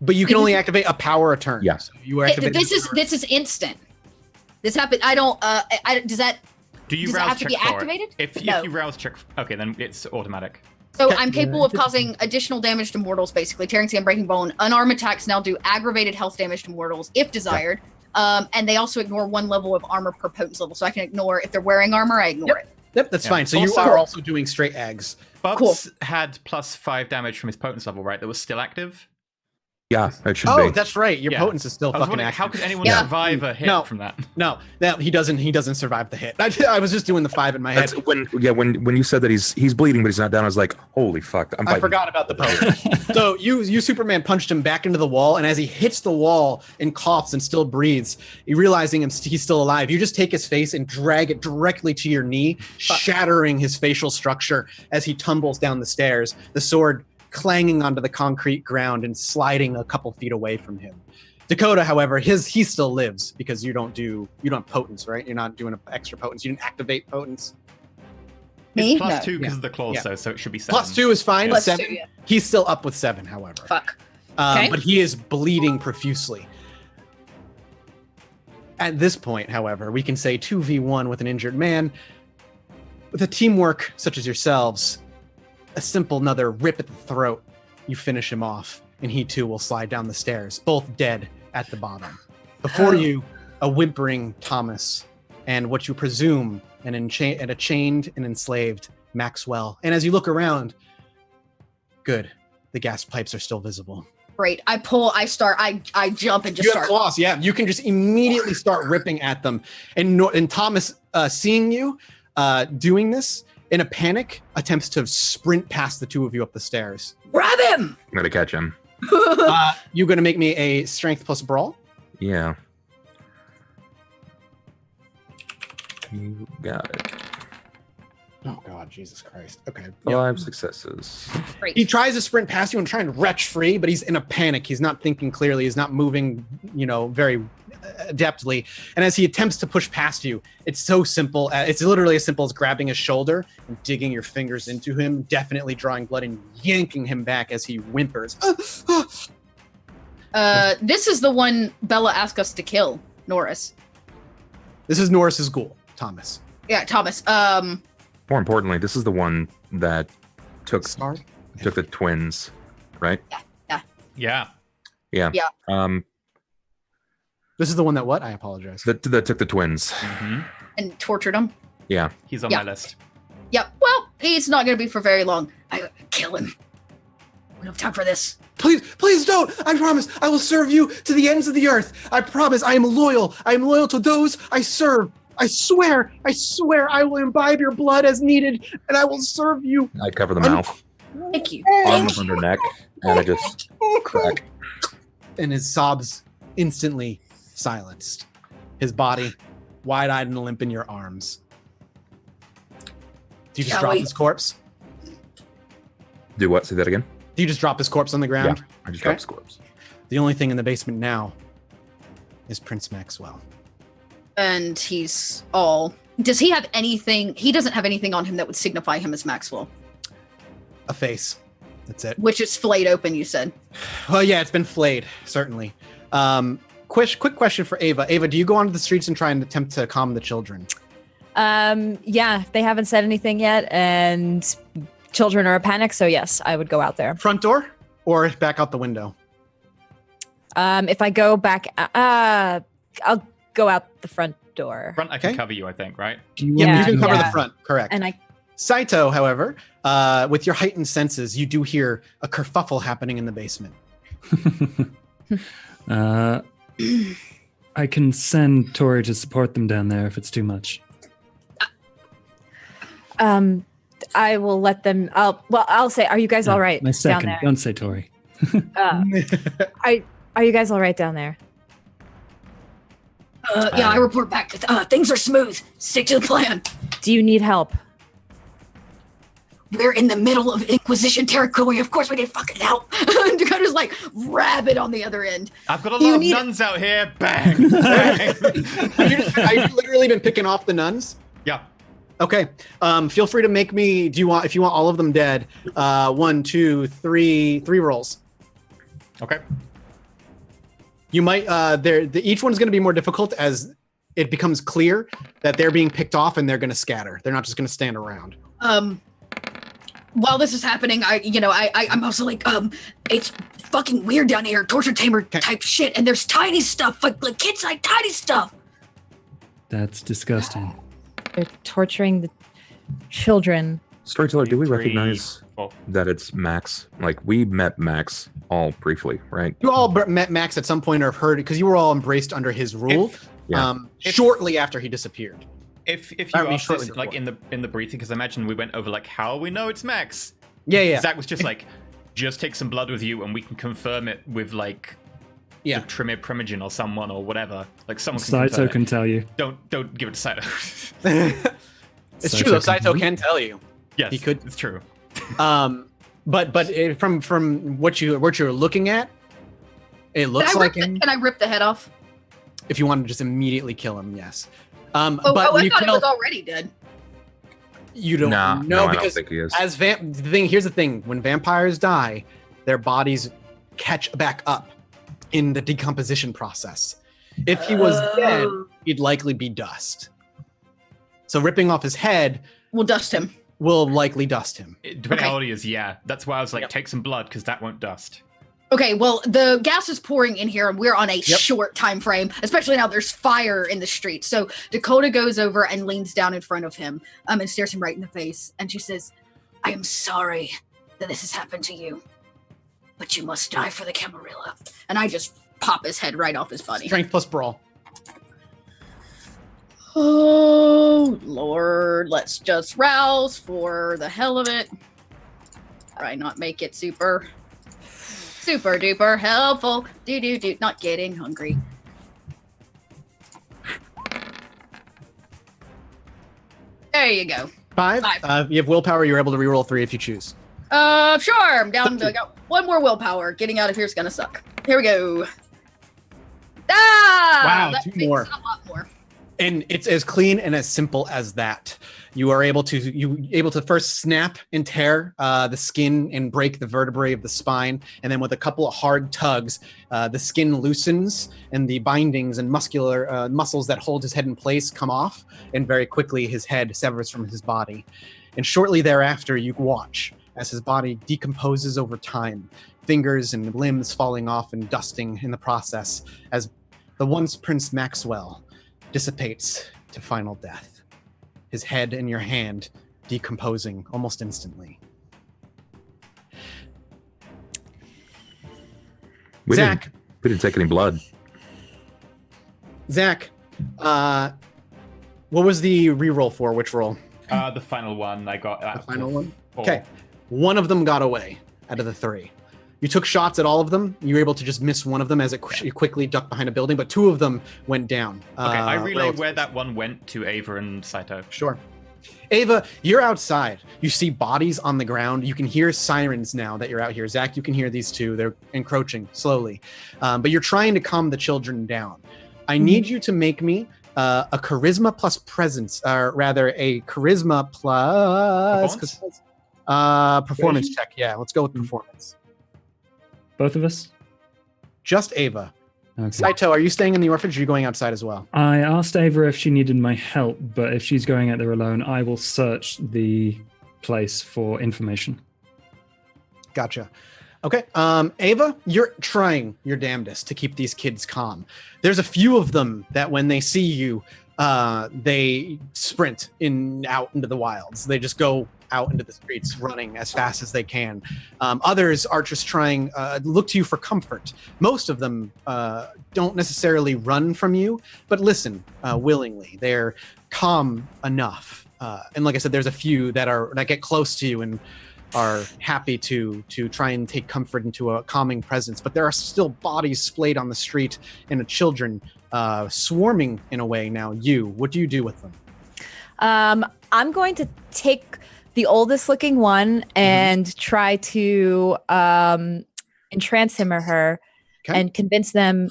But you can only activate a power a turn. Yeah. So you activate This is instant. This happened. I don't. Does that? Do you Does it rouse have to check be for activated? it? If No. you rouse check, okay, then it's automatic. So I'm capable of causing additional damage to mortals, basically tearing skin, breaking bone. Unarmed attacks now do aggravated health damage to mortals if desired. And they also ignore 1 level of armor per potence level. So I can ignore if they're wearing armor. I ignore it. Yep, that's fine. So you Also- are also doing straight eggs. Bubs had +5 damage from his potence level, right? That was still active. Yeah, it should Oh, be. that's right. Your Yeah. potence is still I was fucking wondering, active. how could anyone Yeah. survive a hit No. from that? No, he doesn't survive the hit. I was just doing the 5 in my head. That's when you said that he's bleeding but he's not down, I was like, holy fuck! I'm I fighting. forgot about the potence. So you Superman punched him back into the wall, and as he hits the wall and coughs and still breathes, you realizing he's still alive. You just take his face and drag it directly to your knee, shattering his facial structure as he tumbles down the stairs. The sword clanging onto the concrete ground and sliding a couple feet away from him. Dakota, however, he still lives because you don't have potence, right? You're not doing an extra potence. You didn't activate potence. Me? It's +2 No. because of the claws, though, so it should be 7. +2 is fine. Plus 7. 2, yeah. He's still up with 7, however. Fuck. Okay. But he is bleeding profusely. At this point, however, we can say 2v1 with an injured man. With a teamwork such as yourselves, a simple another rip at the throat, you finish him off, and he too will slide down the stairs, both dead at the bottom. Before you, a whimpering Thomas, and what you presume a chained and enslaved Maxwell. And as you look around, good, the gas pipes are still visible. Great. I jump and just You have start. claws, yeah. You can just immediately start ripping at them. And Thomas, seeing you doing this, in a panic, attempts to sprint past the two of you up the stairs. Grab him! I'm gonna catch him. You're going to make me a strength plus brawl. Yeah. You got it. Oh, God, Jesus Christ. Okay. 5 successes. Great. He tries to sprint past you and try and retch free, but he's in a panic. He's not thinking clearly. He's not moving, very adeptly. And as he attempts to push past you, it's so simple. It's literally as simple as grabbing his shoulder and digging your fingers into him, definitely drawing blood and yanking him back as he whimpers. This is the one Bella asked us to kill, Norris. This is Norris's ghoul, Thomas. Yeah, Thomas. More importantly, this is the one that took the twins, right? Yeah. Yeah. Yeah. This is the one that what? I apologize. That took the twins. hmm And tortured him. Yeah. He's on Yeah. my list. Yep. Well, he's not going to be for very long. I kill him. We don't have time for this. Please don't. I promise I will serve you to the ends of the earth. I promise I am loyal. I am loyal to those I serve. I swear I will imbibe your blood as needed, and I will serve you. I cover the mouth, Thank you. arm up under neck, and I just crack. And his sobs instantly silenced. His body wide-eyed and limp in your arms. Do you just Shall drop we- his corpse? Do what? Say that again? Do you just drop his corpse on the ground? Yeah. I just Okay. dropped his corpse. The only thing in the basement now is Prince Maxwell. And he's all. Does he have anything? He doesn't have anything on him that would signify him as Maxwell, A face. That's it. which is flayed open, you said. Well, yeah, it's been flayed, certainly. Quick question for Ava. Ava, do you go onto the streets and try and attempt to calm the children? Yeah, they haven't said anything yet, and children are a panic. So yes, I would go out there. Front door or back out the window? If I go back, I'll go out the front door. Front, I can Okay. cover you, I think, right? Do you Yeah, Yeah, you can cover yeah. the front. Correct. And I Saito, however, with your heightened senses, you do hear a kerfuffle happening in the basement. I can send Tori to support them down there if it's too much. I will let them. I'll say, are you guys all right My down second. there? Don't say Tori. Are you guys all right down there? Yeah, I report back. Things are smooth. Stick to the plan. Do you need help? We're in the middle of Inquisition territory. Of course we need fucking help. Dakota's like rabid on the other end. I've got a lot of nuns out here. Bang! Bang! Have you literally been picking off the nuns? Yeah. Okay. Feel free to make me. If you want all of them dead, 1, 2, 3 rolls. Okay. You might. Each one's going to be more difficult as it becomes clear that they're being picked off and they're going to scatter. They're not just going to stand around. While this is happening, I'm also like, it's fucking weird down here, torture tamer type shit, and there's tiny stuff, like kids like tiny stuff. That's disgusting. They're torturing the children. Storyteller, do we 3, recognize 4. that it's Max? Like, we met Max all briefly, right? You all met Max at some point or have heard it because you were all embraced under his rule. Shortly after he disappeared. If you asked this, like in the briefing, because I imagine we went over like how we know it's Max. Yeah. Zach was just like, just take some blood with you, and we can confirm it with like, the Tremere Primogen or someone or whatever. Like someone. Saito can tell you. Don't give it to Saito. It's true though. Saito can tell you. Yes, he could. It's true. But from what you're looking at, it looks like. Can I rip the head off? If you want to just immediately kill him, yes. I thought he was already dead. You don't know because I don't think he is. Here's the thing: when vampires die, their bodies catch back up in the decomposition process. If he was dead, he'd likely be dust. So ripping off his head will dust him. Will likely dust him. Depending how old he is, yeah. That's why I was like, take some blood because that won't dust. Okay, well, the gas is pouring in here, and we're on a short time frame, especially now there's fire in the street. So Dakota goes over and leans down in front of him and stares him right in the face. And she says, I am sorry that this has happened to you, but you must die for the Camarilla. And I just pop his head right off his body. Strength plus brawl. Oh, Lord. Let's just rouse for the hell of it. Try not make it super duper helpful. Do. Not getting hungry. There you go. 5. You have willpower. You're able to reroll 3 if you choose. Sure. I'm down. I got 1 more willpower. Getting out of here is gonna suck. Here we go. Wow, that 2 more. A lot more. And it's as clean and as simple as that. You are able to first snap and tear the skin and break the vertebrae of the spine, and then with a couple of hard tugs, the skin loosens and the bindings and muscular muscles that hold his head in place come off, and very quickly his head severs from his body. And shortly thereafter, you watch as his body decomposes over time, fingers and limbs falling off and dusting in the process, as the once Prince Maxwell dissipates to final death, his head in your hand decomposing almost instantly. We Zach, didn't take any blood. Zach, what was the reroll for? Which roll? The final one I got. The final one? 4. Okay. One of them got away out of the 3. You took shots at all of them. You were able to just miss one of them as it quickly ducked behind a building, but 2 of them went down. Okay, I relay where that one went to Ava and Saito. Sure. Ava, you're outside. You see bodies on the ground. You can hear sirens now that you're out here. Zach, you can hear these 2. They're encroaching slowly. But you're trying to calm the children down. I need you to make me a charisma plus presence, or rather a charisma plus performance check. Yeah, let's go with performance. Both of us? Just Ava. Okay. Saito, are you staying in the orphanage or are you going outside as well? I asked Ava if she needed my help, but if she's going out there alone, I will search the place for information. Gotcha. Okay. Ava, you're trying your damnedest to keep these kids calm. There's a few of them that when they see you, they sprint out into the wilds. They just go out into the streets running as fast as they can. Others are just trying, look to you for comfort. Most of them don't necessarily run from you, but listen willingly. They're calm enough. And like I said, there's a few that get close to you and are happy to try and take comfort into a calming presence, but there are still bodies splayed on the street and children swarming in a way. Now, what do you do with them? I'm going to take the oldest looking one and try to entrance him or her and convince them,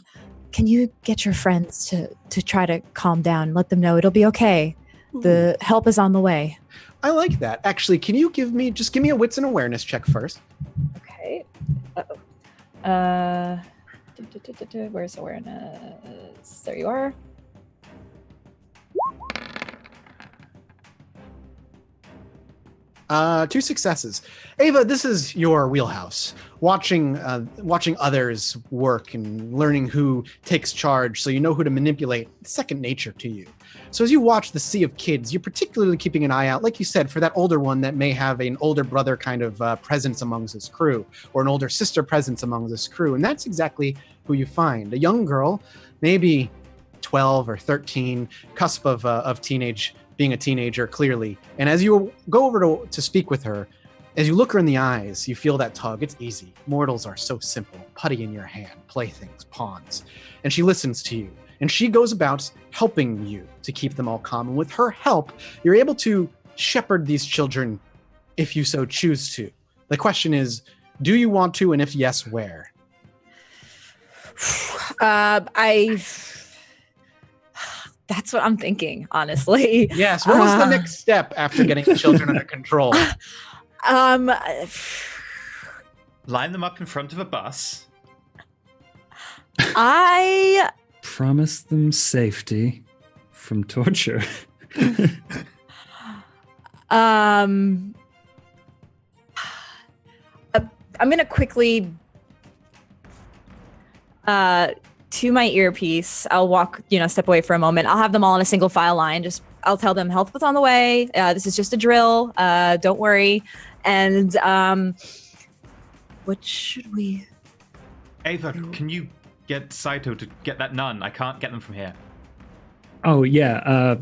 can you get your friends to try to calm down? Let them know it'll be okay. The help is on the way. I like that. Actually, can you give me a wits and awareness check first? Okay. Where's awareness? There you are. Two successes. Ava, this is your wheelhouse. Watching others work and learning who takes charge so you know who to manipulate, it's second nature to you. So as you watch the sea of kids, you're particularly keeping an eye out, like you said, for that older one that may have an older brother kind of presence amongst this crew, or an older sister presence among this crew. And that's exactly who you find. A young girl, maybe 12 or 13, cusp of being a teenager, clearly. And as you go over to speak with her, as you look her in the eyes, you feel that tug. It's easy. Mortals are so simple. Putty in your hand, playthings, pawns. And she listens to you. And she goes about helping you to keep them all calm. And with her help, you're able to shepherd these children if you so choose to. The question is, do you want to? And if yes, where? That's what I'm thinking, honestly. Yes. What was the next step after getting the children under control? Line them up in front of a bus. I promise them safety from torture. I'm gonna quickly to my earpiece. I'll walk, step away for a moment. I'll have them all in a single file line. I'll tell them health is on the way. This is just a drill. Don't worry. And what should we? Ava, can you get Saito to get that nun? I can't get them from here. Oh yeah.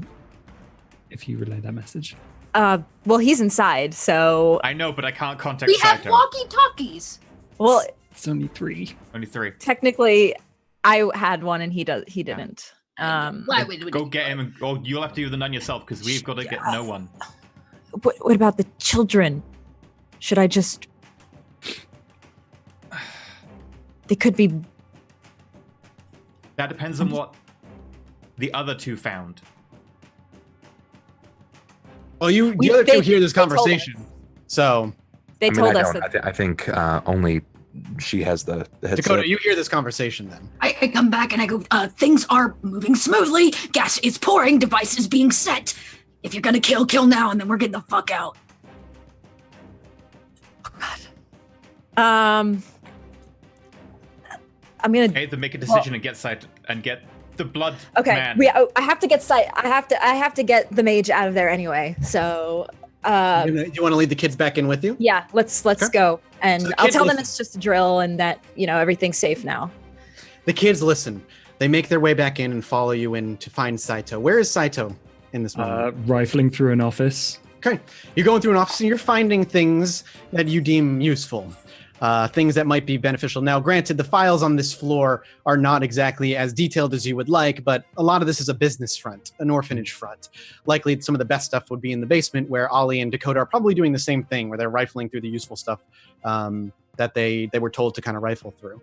If you relay that message. Well, he's inside, so I know, but I can't contact We have Saito. walkie-talkies. Well, it's only 3. Only 3. technically, I had one and he didn't. Why would we Go get him, or you'll have to do the nun yourself because we've got to get no one. What about the children? Should I just? They could be. That depends on what the other two found. Well, the other two hear this conversation, so They told us don't. that. I think only she has the headset. Dakota, you hear this conversation then. I come back and I go, things are moving smoothly. Gas is pouring. Device is being set. If you're gonna kill now, and then we're getting the fuck out. Oh, God. I'm gonna. Either make a decision and get Saito and get the blood Okay. man. I have to get sight. I have to get the mage out of there anyway. So. Do you want to lead the kids back in with you? Yeah. Let's Okay. go, and So the I'll kids tell them listen. it's just a drill and that everything's safe now. The kids listen. They make their way back in and follow you in to find Saito. Where is Saito in this moment? Rifling through an office. Okay. You're going through an office and you're finding things that you deem useful. Things that might be beneficial. Now, granted, the files on this floor are not exactly as detailed as you would like, but a lot of this is a business front, an orphanage front. Likely some of the best stuff would be in the basement, where Ollie and Dakota are probably doing the same thing, where they're rifling through the useful stuff that they were told to kind of rifle through.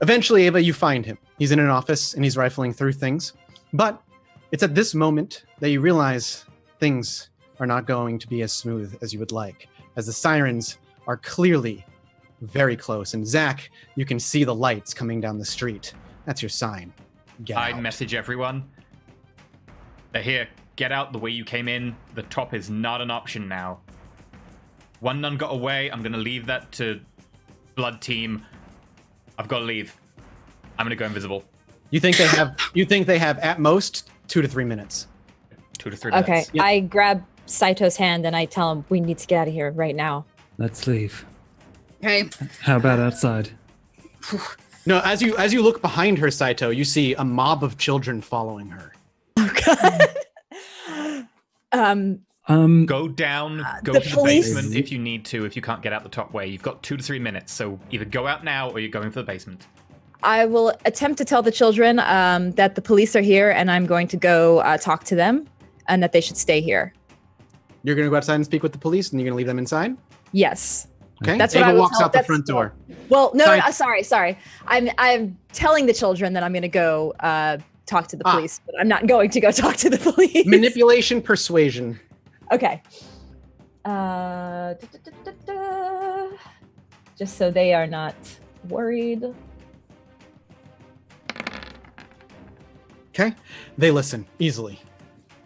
Eventually, Ava, you find him. He's in an office and he's rifling through things. But it's at this moment that you realize things are not going to be as smooth as you would like, as the sirens are clearly very close. And Zach, you can see the lights coming down the street. That's your sign. Get I out. message everyone. They're here. Get out the way you came in. The top is not an option now. One nun got away. I'm going to leave that to Blood Team. I've got to leave. I'm going to go invisible. You think they have at most 2 to 3 minutes. 2 to 3 minutes. Okay. Yep. I grab Saito's hand and I tell him we need to get out of here right now. Let's leave. Okay. How about outside? No, as you look behind her, Saito, you see a mob of children following her. Oh God. Go down, go the to the police- basement if you need to, if you can't get out the top way. You've got 2 to 3 minutes, so either go out now or you're going for the basement. I will attempt to tell the children that the police are here, and I'm going to go talk to them, and that they should stay here. You're going to go outside and speak with the police, and you're going to leave them inside? Yes. Okay. That's what Ava I will walks tell- out the that's- front door. Well, no, Sorry. sorry. I'm telling the children that I'm going to go talk to the police, but I'm not going to go talk to the police. Manipulation, persuasion. Okay. Just so they are not worried. Okay. They listen easily.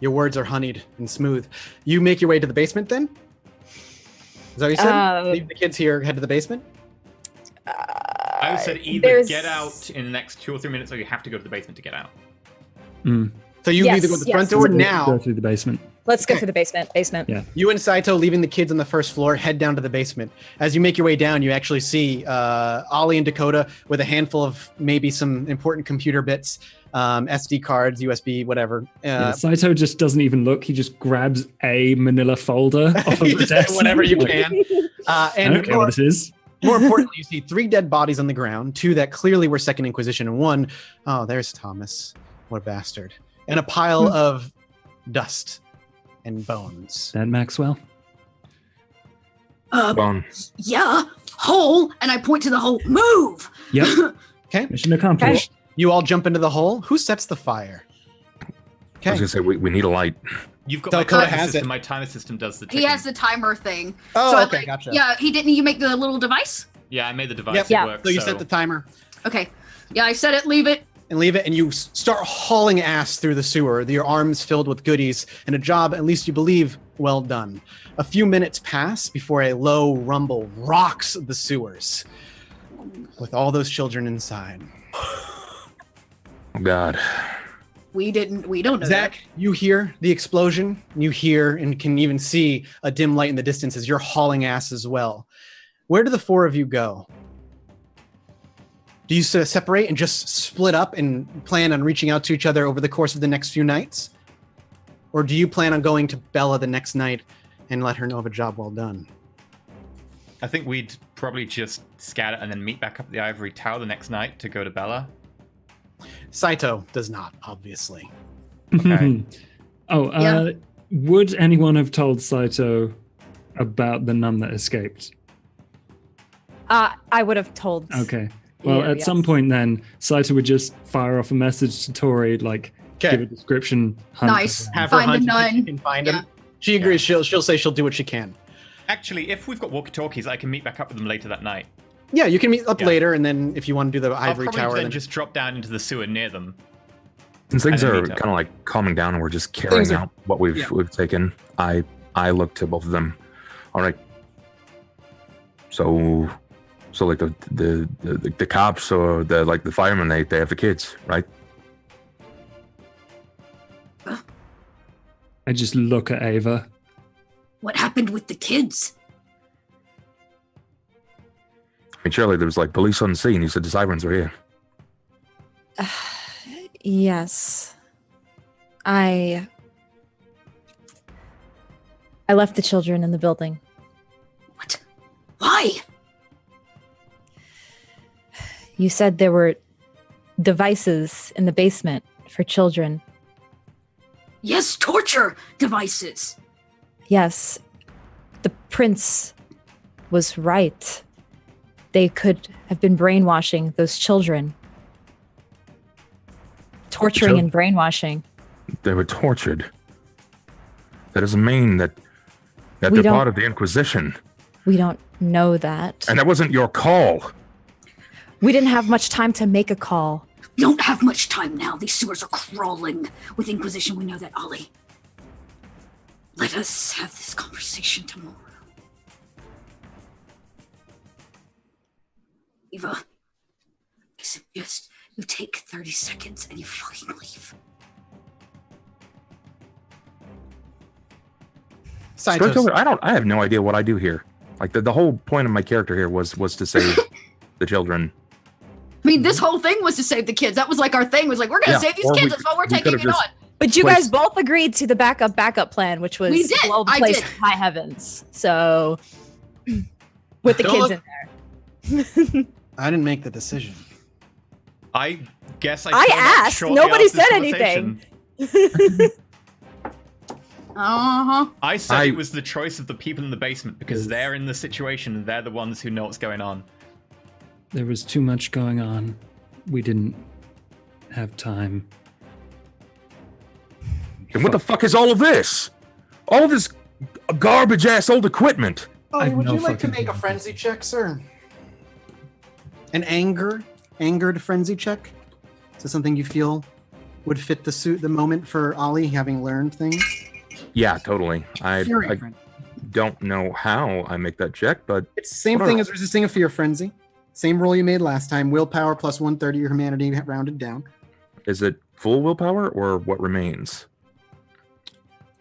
Your words are honeyed and smooth. You make your way to the basement then? Is that what you said? Leave the kids here, head to the basement? I would say either there's- get out in the next 2 or 3 minutes, or you have to go to the basement to get out. So you Yes, either go to the yes. front door Go now. through the basement. Let's go Okay. to the basement. Yeah. You and Saito, leaving the kids on the first floor, head down to the basement. As you make your way down, you actually see Ollie and Dakota with a handful of maybe some important computer bits, SD cards, USB, whatever. Saito just doesn't even look. He just grabs a manila folder off of You the just desk. whatever you can. I And don't care what this is. more importantly, you see 3 dead bodies on the ground, 2 that clearly were Second Inquisition, and 1, oh, there's Thomas. What a bastard. And a pile of dust and bones. That Maxwell. Bones. Yeah, hole, and I point to the hole. Move. Yep. Okay. Mission accomplished. You all jump into the hole. Who sets the fire? I Okay. was gonna say we need a light. You've got Dakota my timer has system. it. My timer system does the He ticking. has the timer thing. Oh, so I, okay, gotcha. Yeah, he didn't. You make the little device. Yeah, I made the device. Yep. It Yeah. works, So you set the timer Okay. Yeah, I said it. Leave it. and leave it, and you start hauling ass through the sewer, your arms filled with goodies, and a job, at least you believe, well done. A few minutes pass before a low rumble rocks the sewers, with all those children inside. Oh God. We don't know Zach, you hear the explosion. You hear and can even see a dim light in the distance as you're hauling ass as well. Where do the 4 of you go? Do you separate and just split up and plan on reaching out to each other over the course of the next few nights? Or do you plan on going to Bella the next night and let her know of a job well done? I think we'd probably just scatter and then meet back up at the Ivory Tower the next night to go to Bella. Saito does not, obviously. Okay. Yeah. Would anyone have told Saito about the nun that escaped? I would have told. Okay. Well, Yeah, at some yes. point then, Saito would just fire off a message to Tori, like, give a description. hunt Nice. around. Have Find her the hunt if she nun. can find Yeah. him. She agrees. She'll say she'll do what she can. Actually, if we've got walkie-talkies, I can meet back up with them later that night. Yeah, you can meet up Yeah. later, and then if you want to do the Ivory I'll probably Tower, then then just drop down into the sewer near them. Since things And then are meet up. kind of like calming down and we're just carrying Things are- out what we've taken, I look to both of them. All right. So like the cops or the firemen, they have the kids, right? I just look at Ava. What happened with the kids? I mean, surely there was like police on scene. You said the sirens were here. Yes. I left the children in the building. What? Why? You said there were devices in the basement for children. Yes, torture devices. Yes. The prince was right. They could have been brainwashing those children. Torturing and brainwashing. They were tortured. That doesn't mean that We they're don't- part of the Inquisition. We don't know that. And that wasn't your call. We didn't have much time to make a call. We don't have much time now. These sewers are crawling with Inquisition. We know that, Ollie. Let us have this conversation tomorrow. Eva, listen, just you take 30 seconds and you fucking leave. Saito's, I have no idea what I do here. Like the whole point of my character here was to save the children. I mean, this whole thing was to save the kids. That was like our thing. Was like, we're gonna Yeah, save these or kids. we- That's why we're we taking could've it just- on. But you Place- guys both agreed to the backup plan, which was We did. globe I placed did. high heavens. So with the Don't kids in there. I didn't make the decision. I guess I I turned up asked. shortly Nobody after this said conversation. anything. I said I- it was the choice of the people in the basement because they're in the situation and they're the ones who know what's going on. There was too much going on. We didn't have time. And what the fuck is all of this? All of this garbage ass old equipment. Oh, I've would no you like to fucking make a clue. frenzy check, sir? An angered frenzy check? Is this something you feel would fit the moment for Ollie, having learned things? Yeah, totally. I Fury frenzy. don't know how I make that check, but It's the same Whatever. thing as resisting a fear frenzy. Same roll you made last time. Willpower plus 130, your humanity rounded down. is it full willpower or what remains?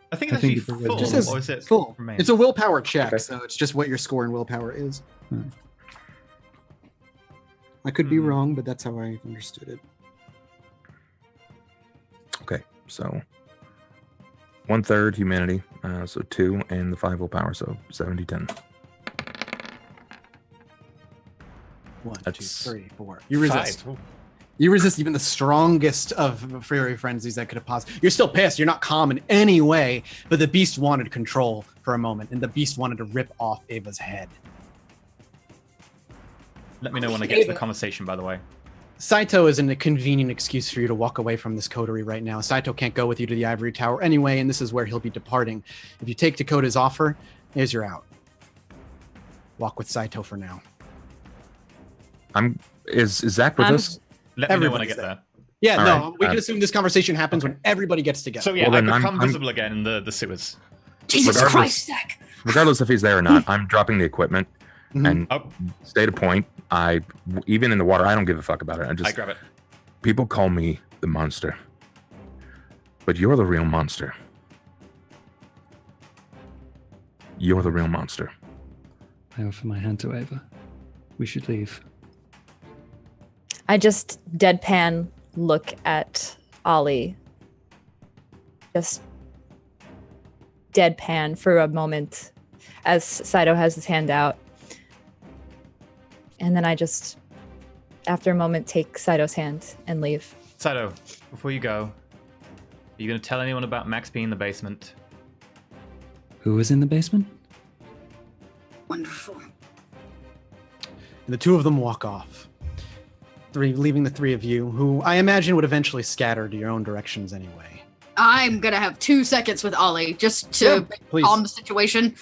I think I it's think actually it full, just says or is it Full. remain? It's a willpower check, Okay. so it's just what your score in willpower is. Hmm. I could be Hmm. wrong, but that's how I understood it. Okay, so 1/3 humanity, so 2, and the 5 willpower, so 70-10. 1, 2, That's 3, 4. You resist. Five. Ooh. You resist even the strongest of fury frenzies that could have possibly. You're still pissed. You're not calm in any way, but the beast wanted control for a moment, and the beast wanted to rip off Ava's head. Let me know when I get to the conversation, by the way. Saito is in a convenient excuse for you to walk away from this coterie right now. Saito can't go with you to the Ivory Tower anyway, and this is where he'll be departing. If you take Dakota's offer, here's your out. Walk with Saito for now. Is Zach with I'm- us? Let me know when I Everybody's get there. there. Yeah, All no, right, we can assume this conversation happens when everybody gets together. So yeah, Well, I then become I'm- visible again in the sewers. Jesus Regardless- Christ, Zach. Regardless if he's there or not, I'm dropping the equipment Mhm. and Oh, stay to point. Even in the water, I don't give a fuck about it. I grab it. People call me the monster, but you're the real monster. You're the real monster. I offer my hand to Ava. We should leave. I just deadpan look at Ollie. Just deadpan for a moment as Saito has his hand out. And then I just, after a moment, take Saito's hand and leave. Saito, before you go, are you going to tell anyone about Max being in the basement? Who was in the basement? Wonderful. And the two of them walk off. Leaving the three of you, who I imagine would eventually scatter to your own directions anyway. I'm gonna have 2 seconds with Ollie just to Yeah, please. calm the situation.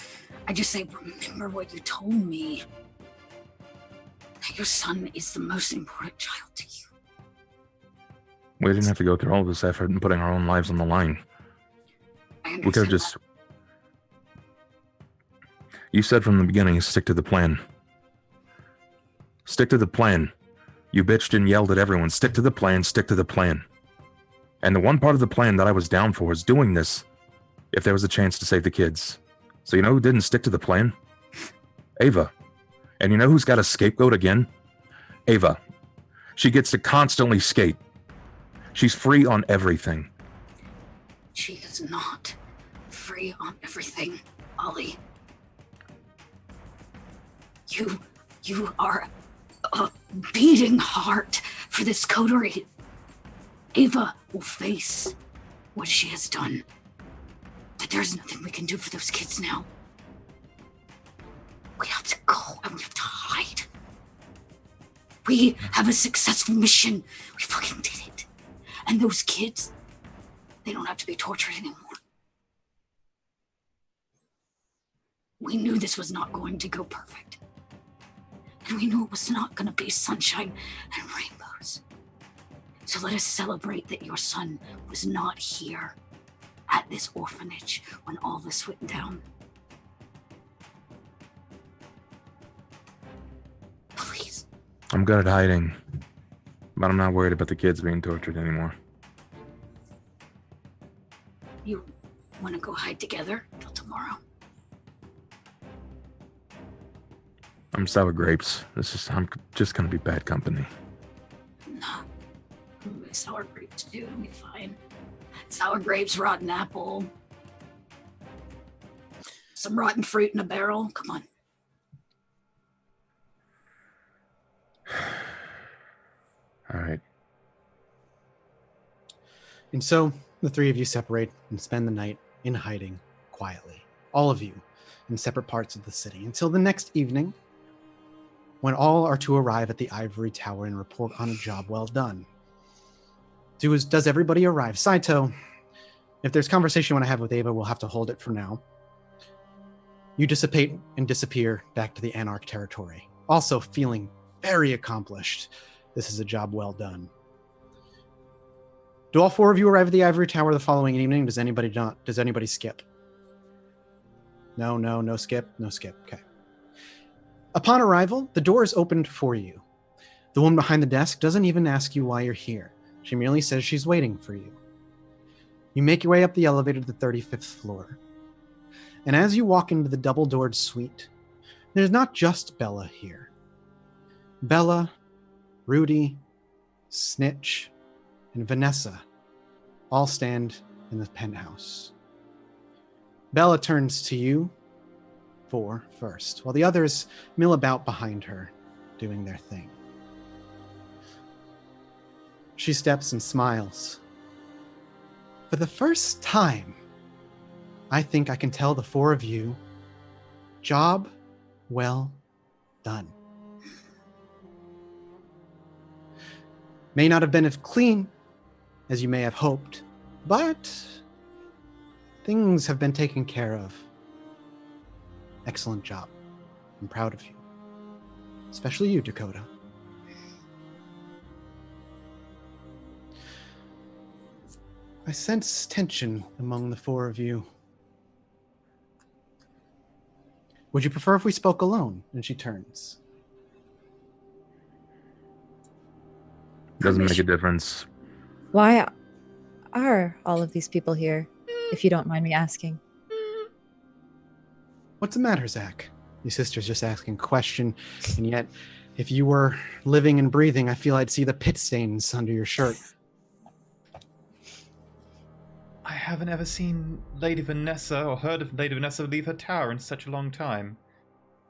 I just say, remember what you told me. That your son is the most important child to you. We didn't have to go through all this effort and putting our own lives on the line. I We could have understand just. You said from the beginning, stick to the plan. Stick to the plan. You bitched and yelled at everyone. Stick to the plan, stick to the plan. And the one part of the plan that I was down for is doing this if there was a chance to save the kids. So you know who didn't stick to the plan? Ava. And you know who's got a scapegoat again? Ava. She gets to constantly skate. She's free on everything. she is not free on everything, Ollie. You are a beating heart for this coterie. Ava will face what she has done. But there's nothing we can do for those kids now. We have to go and we have to hide. We have a successful mission. We fucking did it. And those kids, they don't have to be tortured anymore. We knew this was not going to go perfect. And we knew it was not going to be sunshine and rainbows. So let us celebrate that your son was not here at this orphanage when all this went down. Please. I'm good at hiding. But I'm not worried about the kids being tortured anymore. You want to go hide together till tomorrow? I'm sour grapes. I'm just gonna be bad company. No. Sour grapes too, it'll be fine. Sour grapes, rotten apple. Some rotten fruit in a barrel. Come on. All right. And so the three of you separate and spend the night in hiding quietly, all of you in separate parts of the city, until the next evening when all are to arrive at the ivory tower and report on a job well done. Does everybody arrive? Saito, if there's conversation you want to have with Ava, we'll have to hold it for now. You dissipate and disappear back to the Anarch territory, also feeling very accomplished. This is a job well done. Do all four of you arrive at the ivory tower the following evening? Does anybody not? Does anybody skip? No skip. Okay. Upon arrival, the door is opened for you. The woman behind the desk doesn't even ask you why you're here. She merely says she's waiting for you. You make your way up the elevator to the 35th floor. And as you walk into the double-doored suite, there's not just Bella here. Bella, Rudy, Snitch, and Vanessa all stand in the penthouse. Bella turns to you four first, while the others mill about behind her, doing their thing. She steps and smiles. For the first time, I think I can tell the four of you, job well done. May not have been as clean as you may have hoped, but things have been taken care of. Excellent job. I'm proud of you. Especially you, Dakota. I sense tension among the four of you. Would you prefer if we spoke alone? And she turns. Doesn't make a difference. Why are all of these people here, if you don't mind me asking? What's the matter, Zach? Your sister's just asking a question, and yet, if you were living and breathing, I feel I'd see the pit stains under your shirt. I haven't ever seen Lady Vanessa or heard of Lady Vanessa leave her tower in such a long time.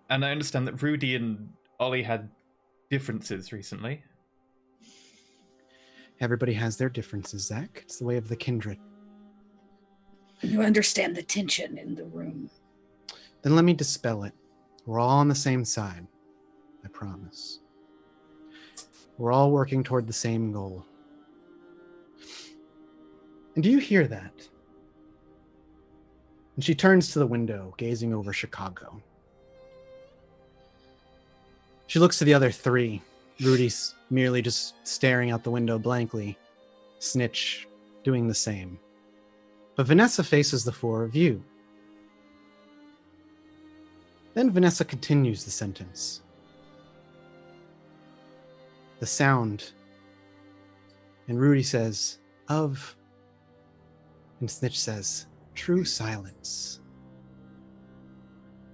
And I understand that Rudy and Ollie had differences recently. Everybody has their differences, Zach. It's the way of the kindred. You understand the tension in the room. Then let me dispel it. We're all on the same side. I promise. We're all working toward the same goal. And do you hear that? And she turns to the window, gazing over Chicago. She looks to the other three. Rudy's merely just staring out the window blankly. Snitch doing the same. But Vanessa faces the four of you. Then Vanessa continues the sentence. The sound. And Rudy says, of. And Snitch says, true silence.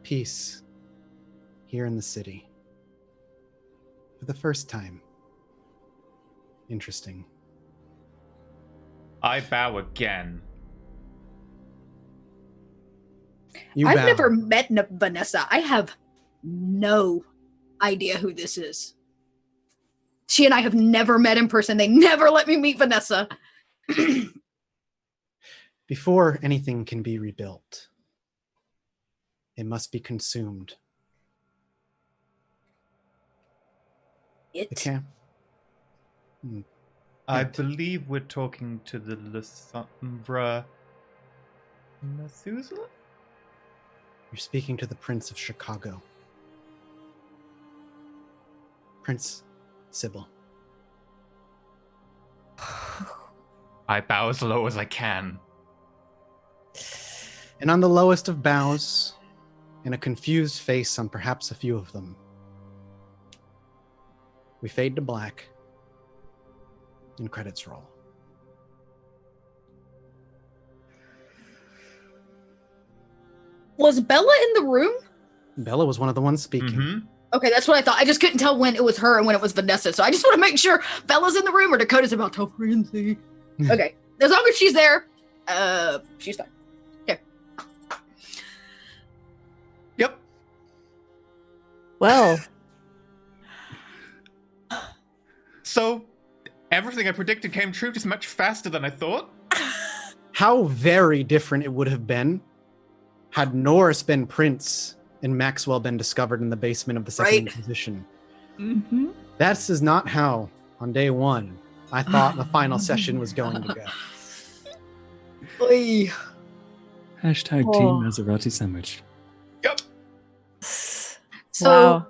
Peace. Here in the city. For the first time. Interesting. I bow again. I've never met Vanessa. I have no idea who this is. She and I have never met in person. They never let me meet Vanessa. Before anything can be rebuilt, it must be consumed. It? I believe we're talking to the Lysandra Methuselah? You're speaking to the Prince of Chicago. Prince SYBIL. I bow as low as I can. And on the lowest of bows, and a confused face on perhaps a few of them, we fade to black, and credits roll. Was Bella in the room? Bella was one of the ones speaking. Mm-hmm. Okay, that's what I thought. I just couldn't tell when it was her and when it was Vanessa. So I just want to make sure Bella's in the room or Dakota's about to frenzy. Okay, as long as she's there, She's fine. Here. Yep. Well, So, everything I predicted came true just much faster than I thought. How very different it would have been had Norris been Prince and Maxwell been discovered in the basement of the Second Right. Inquisition. mm-hmm. That is not how, on day one, I thought the final session was going to go. Oy. Hashtag Oh. Team Maserati Sandwich. Yep. So, Wow.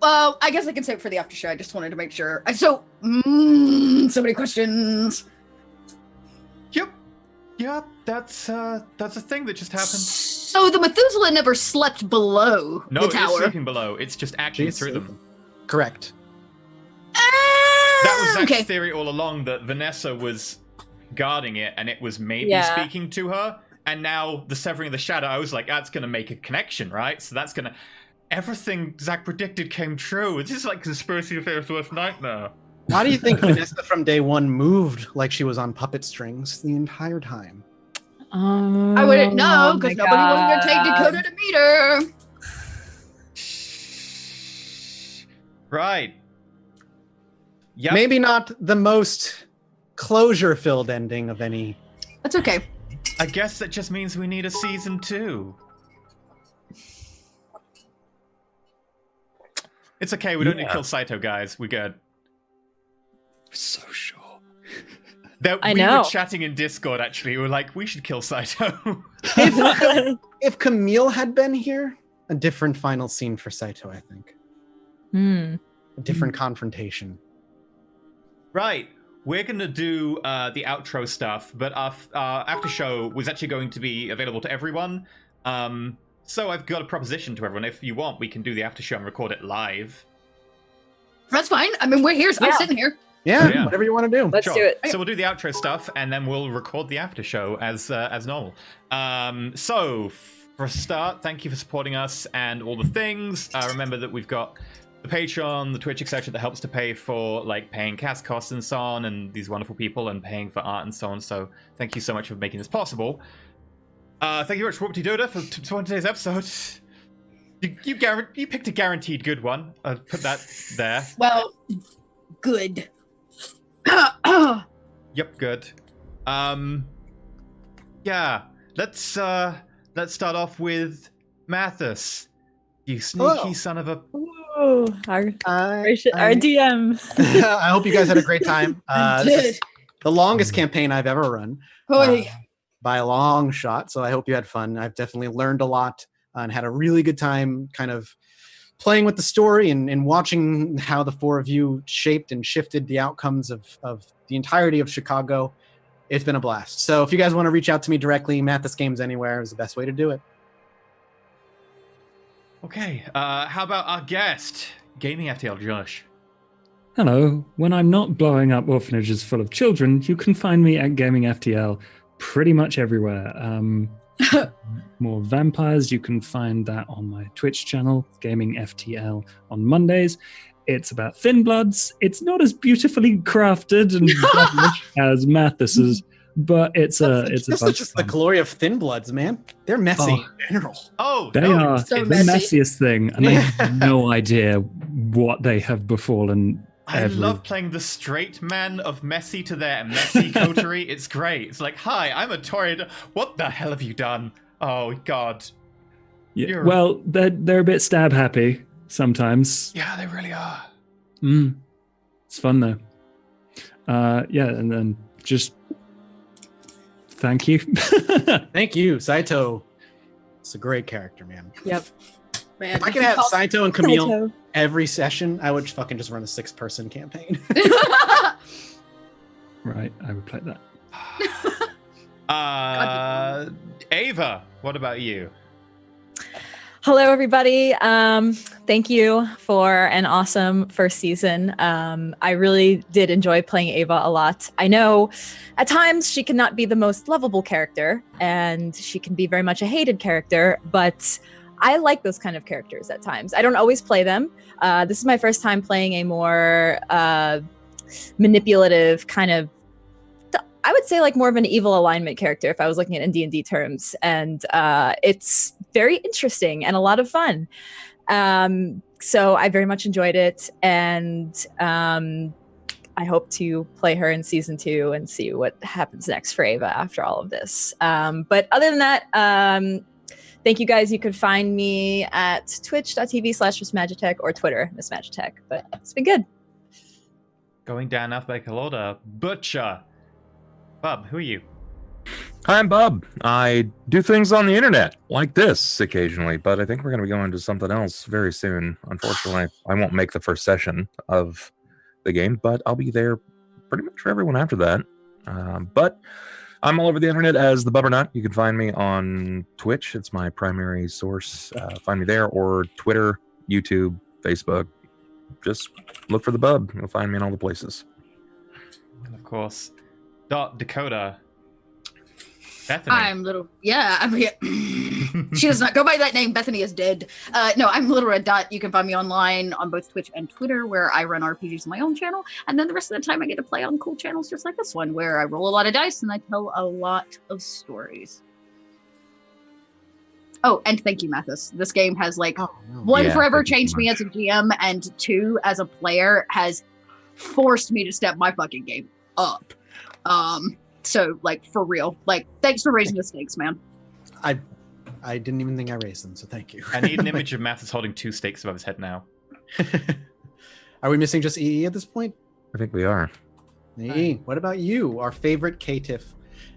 well, I guess I can say it for the after show. I just wanted to make sure. So many questions. Yep. That's a thing that just happened. So the Methuselah never slept below No, the it's tower. sleeping below. It's just acting She's through them. sleeping. Correct. That was Zach's okay. theory all along, that Vanessa was guarding it and it was maybe Yeah. speaking to her. And now the severing of the shadow, I was like, that's going to make a connection, right? So that's going to... Everything Zach predicted came true. It's just like conspiracy theorist's worst nightmare. Why do you think Vanessa from day one moved like she was on puppet strings the entire time? I wouldn't know because nobody was going to take Dakota to meet her. Right. Yep. Maybe not the most closure-filled ending of any. That's okay. I guess that just means we need a season 2. It's okay, we don't need to Yeah. kill Saito, guys. We're good. So sure. I We know. were chatting in Discord, actually. We were like, we should kill Saito. If Camille had been here, a different final scene for Saito, I think. A different confrontation. Right. We're going to do the outro stuff, but our after show was actually going to be available to everyone. So I've got a proposition to everyone. If you want, we can do the after show and record it live. That's fine. I mean, we're here. I'm Yeah. sitting here. Yeah, Yeah. whatever you want to do. Let's do it. So we'll do the outro stuff, and then we'll record the after show as normal. So for a start, thank you for supporting us and all the things. Remember that we've got the Patreon, the Twitch, etc., that helps to pay for like paying cast costs and so on, and these wonderful people, and paying for art and so on. So thank you so much for making this possible. Thank you very much, Whoopty Doda, for today's episode. You picked a guaranteed good one. I'll put that there. Well, good. Yep, good. Yeah. Let's start off with Mathis. You sneaky Hello. son of a... Ooh, our DM. I hope you guys had a great time. This is the longest campaign I've ever run. Oy. By a long shot, so I hope you had fun. I've definitely learned a lot and had a really good time kind of playing with the story and watching how the four of you shaped and shifted the outcomes of the entirety of Chicago. It's been a blast. So if you guys want to reach out to me directly, Mathis Games Anywhere is the best way to do it. Okay, how about our guest, Gaming FTL Josh? Hello. When I'm not blowing up orphanages full of children, you can find me at Gaming FTL pretty much everywhere. More vampires, you can find that on my Twitch channel, Gaming FTL, on Mondays. It's about thin bloods. It's not as beautifully crafted and stylish as Mathis's, but it's a This bunch is of just the fun. glory of Thin Bloods, man. They're messy in general. Oh, They no, are so the messy. messiest thing, and they have no idea what they have befallen. I every- love playing the straight man of messy to their messy coterie. It's great. It's like, hi, I'm a Torrid. What the hell have you done? Oh, God. Yeah, You're- well, they're a bit stab happy sometimes. Yeah, they really are. It's fun though. Yeah, and then just thank you. Thank you, Saito. It's a great character, man. Yep. Man, If I could have Saito and Camille every session, I would fucking just run a 6-person campaign. Right, I would play that. Ava, what about you? Hello, everybody. Thank you for an awesome first season. I really did enjoy playing Ava a lot. I know at times she cannot be the most lovable character, and she can be very much a hated character, but I like those kind of characters at times. I don't always play them. This is my first time playing a more manipulative kind of I would say like more of an evil alignment character if I was looking at in D&D terms, and it's very interesting and a lot of fun. So I very much enjoyed it, and I hope to play her in season 2 and see what happens next for Ava after all of this. But other than that, thank you guys. You could find me at twitch.tv/MissMagitech or Twitter, MissMagitech. But it's been good. Going down alphabetical order. Butcher. Bub, who are you? Hi, I'm Bob. I do things on the internet like this occasionally, but I think we're going to be going to something else very soon. Unfortunately, I won't make the first session of the game, but I'll be there pretty much for everyone after that. But I'm all over the internet as the Bubbernut. You can find me on Twitch. It's my primary source. Find me there, or Twitter, YouTube, Facebook. Just look for the Bub. You'll find me in all the places. And of course, Dakota. Bethany. I'm little. Yeah, I'm here. She does not go by that name. Bethany is dead. No, I'm Little Red Dot. You can find me online on both Twitch and Twitter, where I run RPGs on my own channel. And then the rest of the time I get to play on cool channels just like this one, where I roll a lot of dice and I tell a lot of stories. Oh, and thank you, Mathis. This game has one, Yeah, forever thank you so changed me much. as a GM, and 2, as a player, has forced me to step my fucking game up. So, for real. Thanks for raising the stakes, man. I didn't even think I raised them, so thank you. I need an image of Mathis holding 2 stakes above his head now. Are we missing just EE at this point? I think we are. EE, what about you, our favorite Caitiff,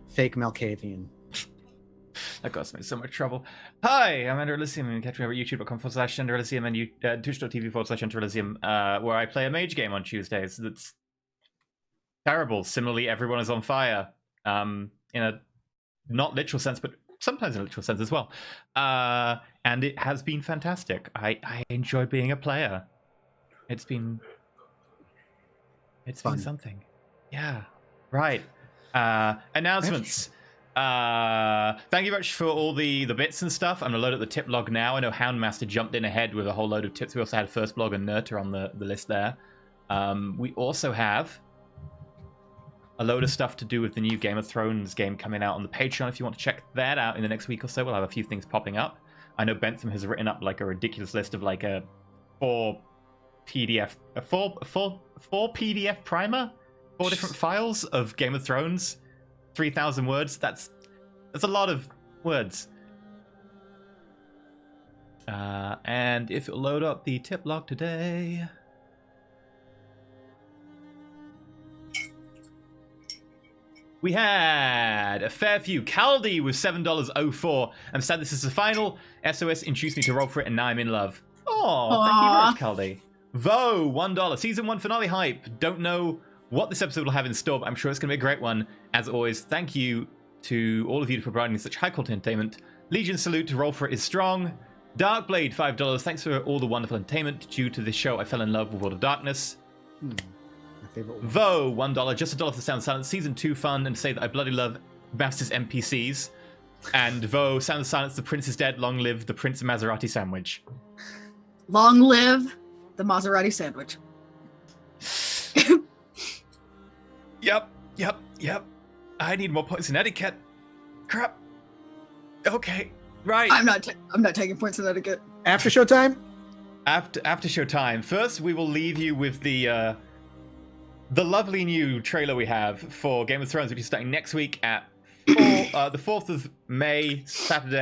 fake Malkavian? That got me in so much trouble. Hi, I'm Ender Elysium. You can catch me over at youtube.com/Ender Elysium and twitch.tv/Ender Elysium, where I play a mage game on Tuesdays. That's terrible. Similarly, everyone is on fire. In a not literal sense, but sometimes in a literal sense as well. And it has been fantastic. I enjoy being a player. It's been Fun. something. Yeah. Right. Announcements. Thank you very much for all the bits and stuff. I'm gonna load up the tip log now. I know Houndmaster jumped in ahead with a whole load of tips. We also had First Blog and Nerter on the list there. We also have a load of stuff to do with the new Game of Thrones game coming out on the Patreon. If you want to check that out in the next week or so, we'll have a few things popping up. I know Bentham has written up a ridiculous list of a 4 PDF primer, 4 different files of Game of Thrones, 3,000 words. That's a lot of words. And if it'll load up the tip log today. We had a fair few. Caldi with $7.04. I'm sad this is the final. SOS introduced me to Roll4It, and now I'm in love. Oh, thank you very much, Caldi. Vo, $1. Season 1 finale hype. Don't know what this episode will have in store, but I'm sure it's going to be a great one. As always, thank you to all of you for providing such high-quality entertainment. Legion salute to Roll4It is strong. Darkblade, $5. Thanks for all the wonderful entertainment. Due to this show, I fell in love with World of Darkness. My favorite one. Vo, $1. Just $1 for Sound of Silence. Season 2 fun, and to say that I bloody love Master's NPCs. And Vo, Sound of Silence, the prince is dead. Long live the Prince Maserati sandwich. Long live the Maserati sandwich. Yep. I need more points in etiquette. Crap. Okay, right. I'm not taking points in etiquette. After show time? After show time. First, we will leave you with the lovely new trailer we have for Game of Thrones, which is starting next week at the 4th of May,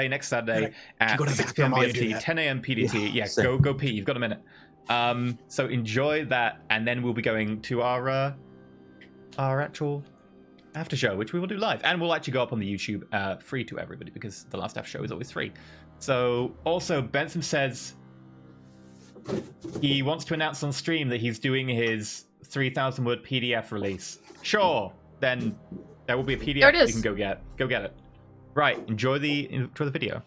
next Saturday at go to the 6 p.m. bathroom while you do BST, that. 10 a.m. PDT. Yeah, same. go pee. You've got a minute. So enjoy that, and then we'll be going to our actual after show, which we will do live, and we'll actually go up on the YouTube free to everybody, because the last after show is always free. So also, Benson says he wants to announce on stream that he's doing his 3,000 word PDF release. Sure, then there will be a PDF There it that is. you can go get it. Right, enjoy the video.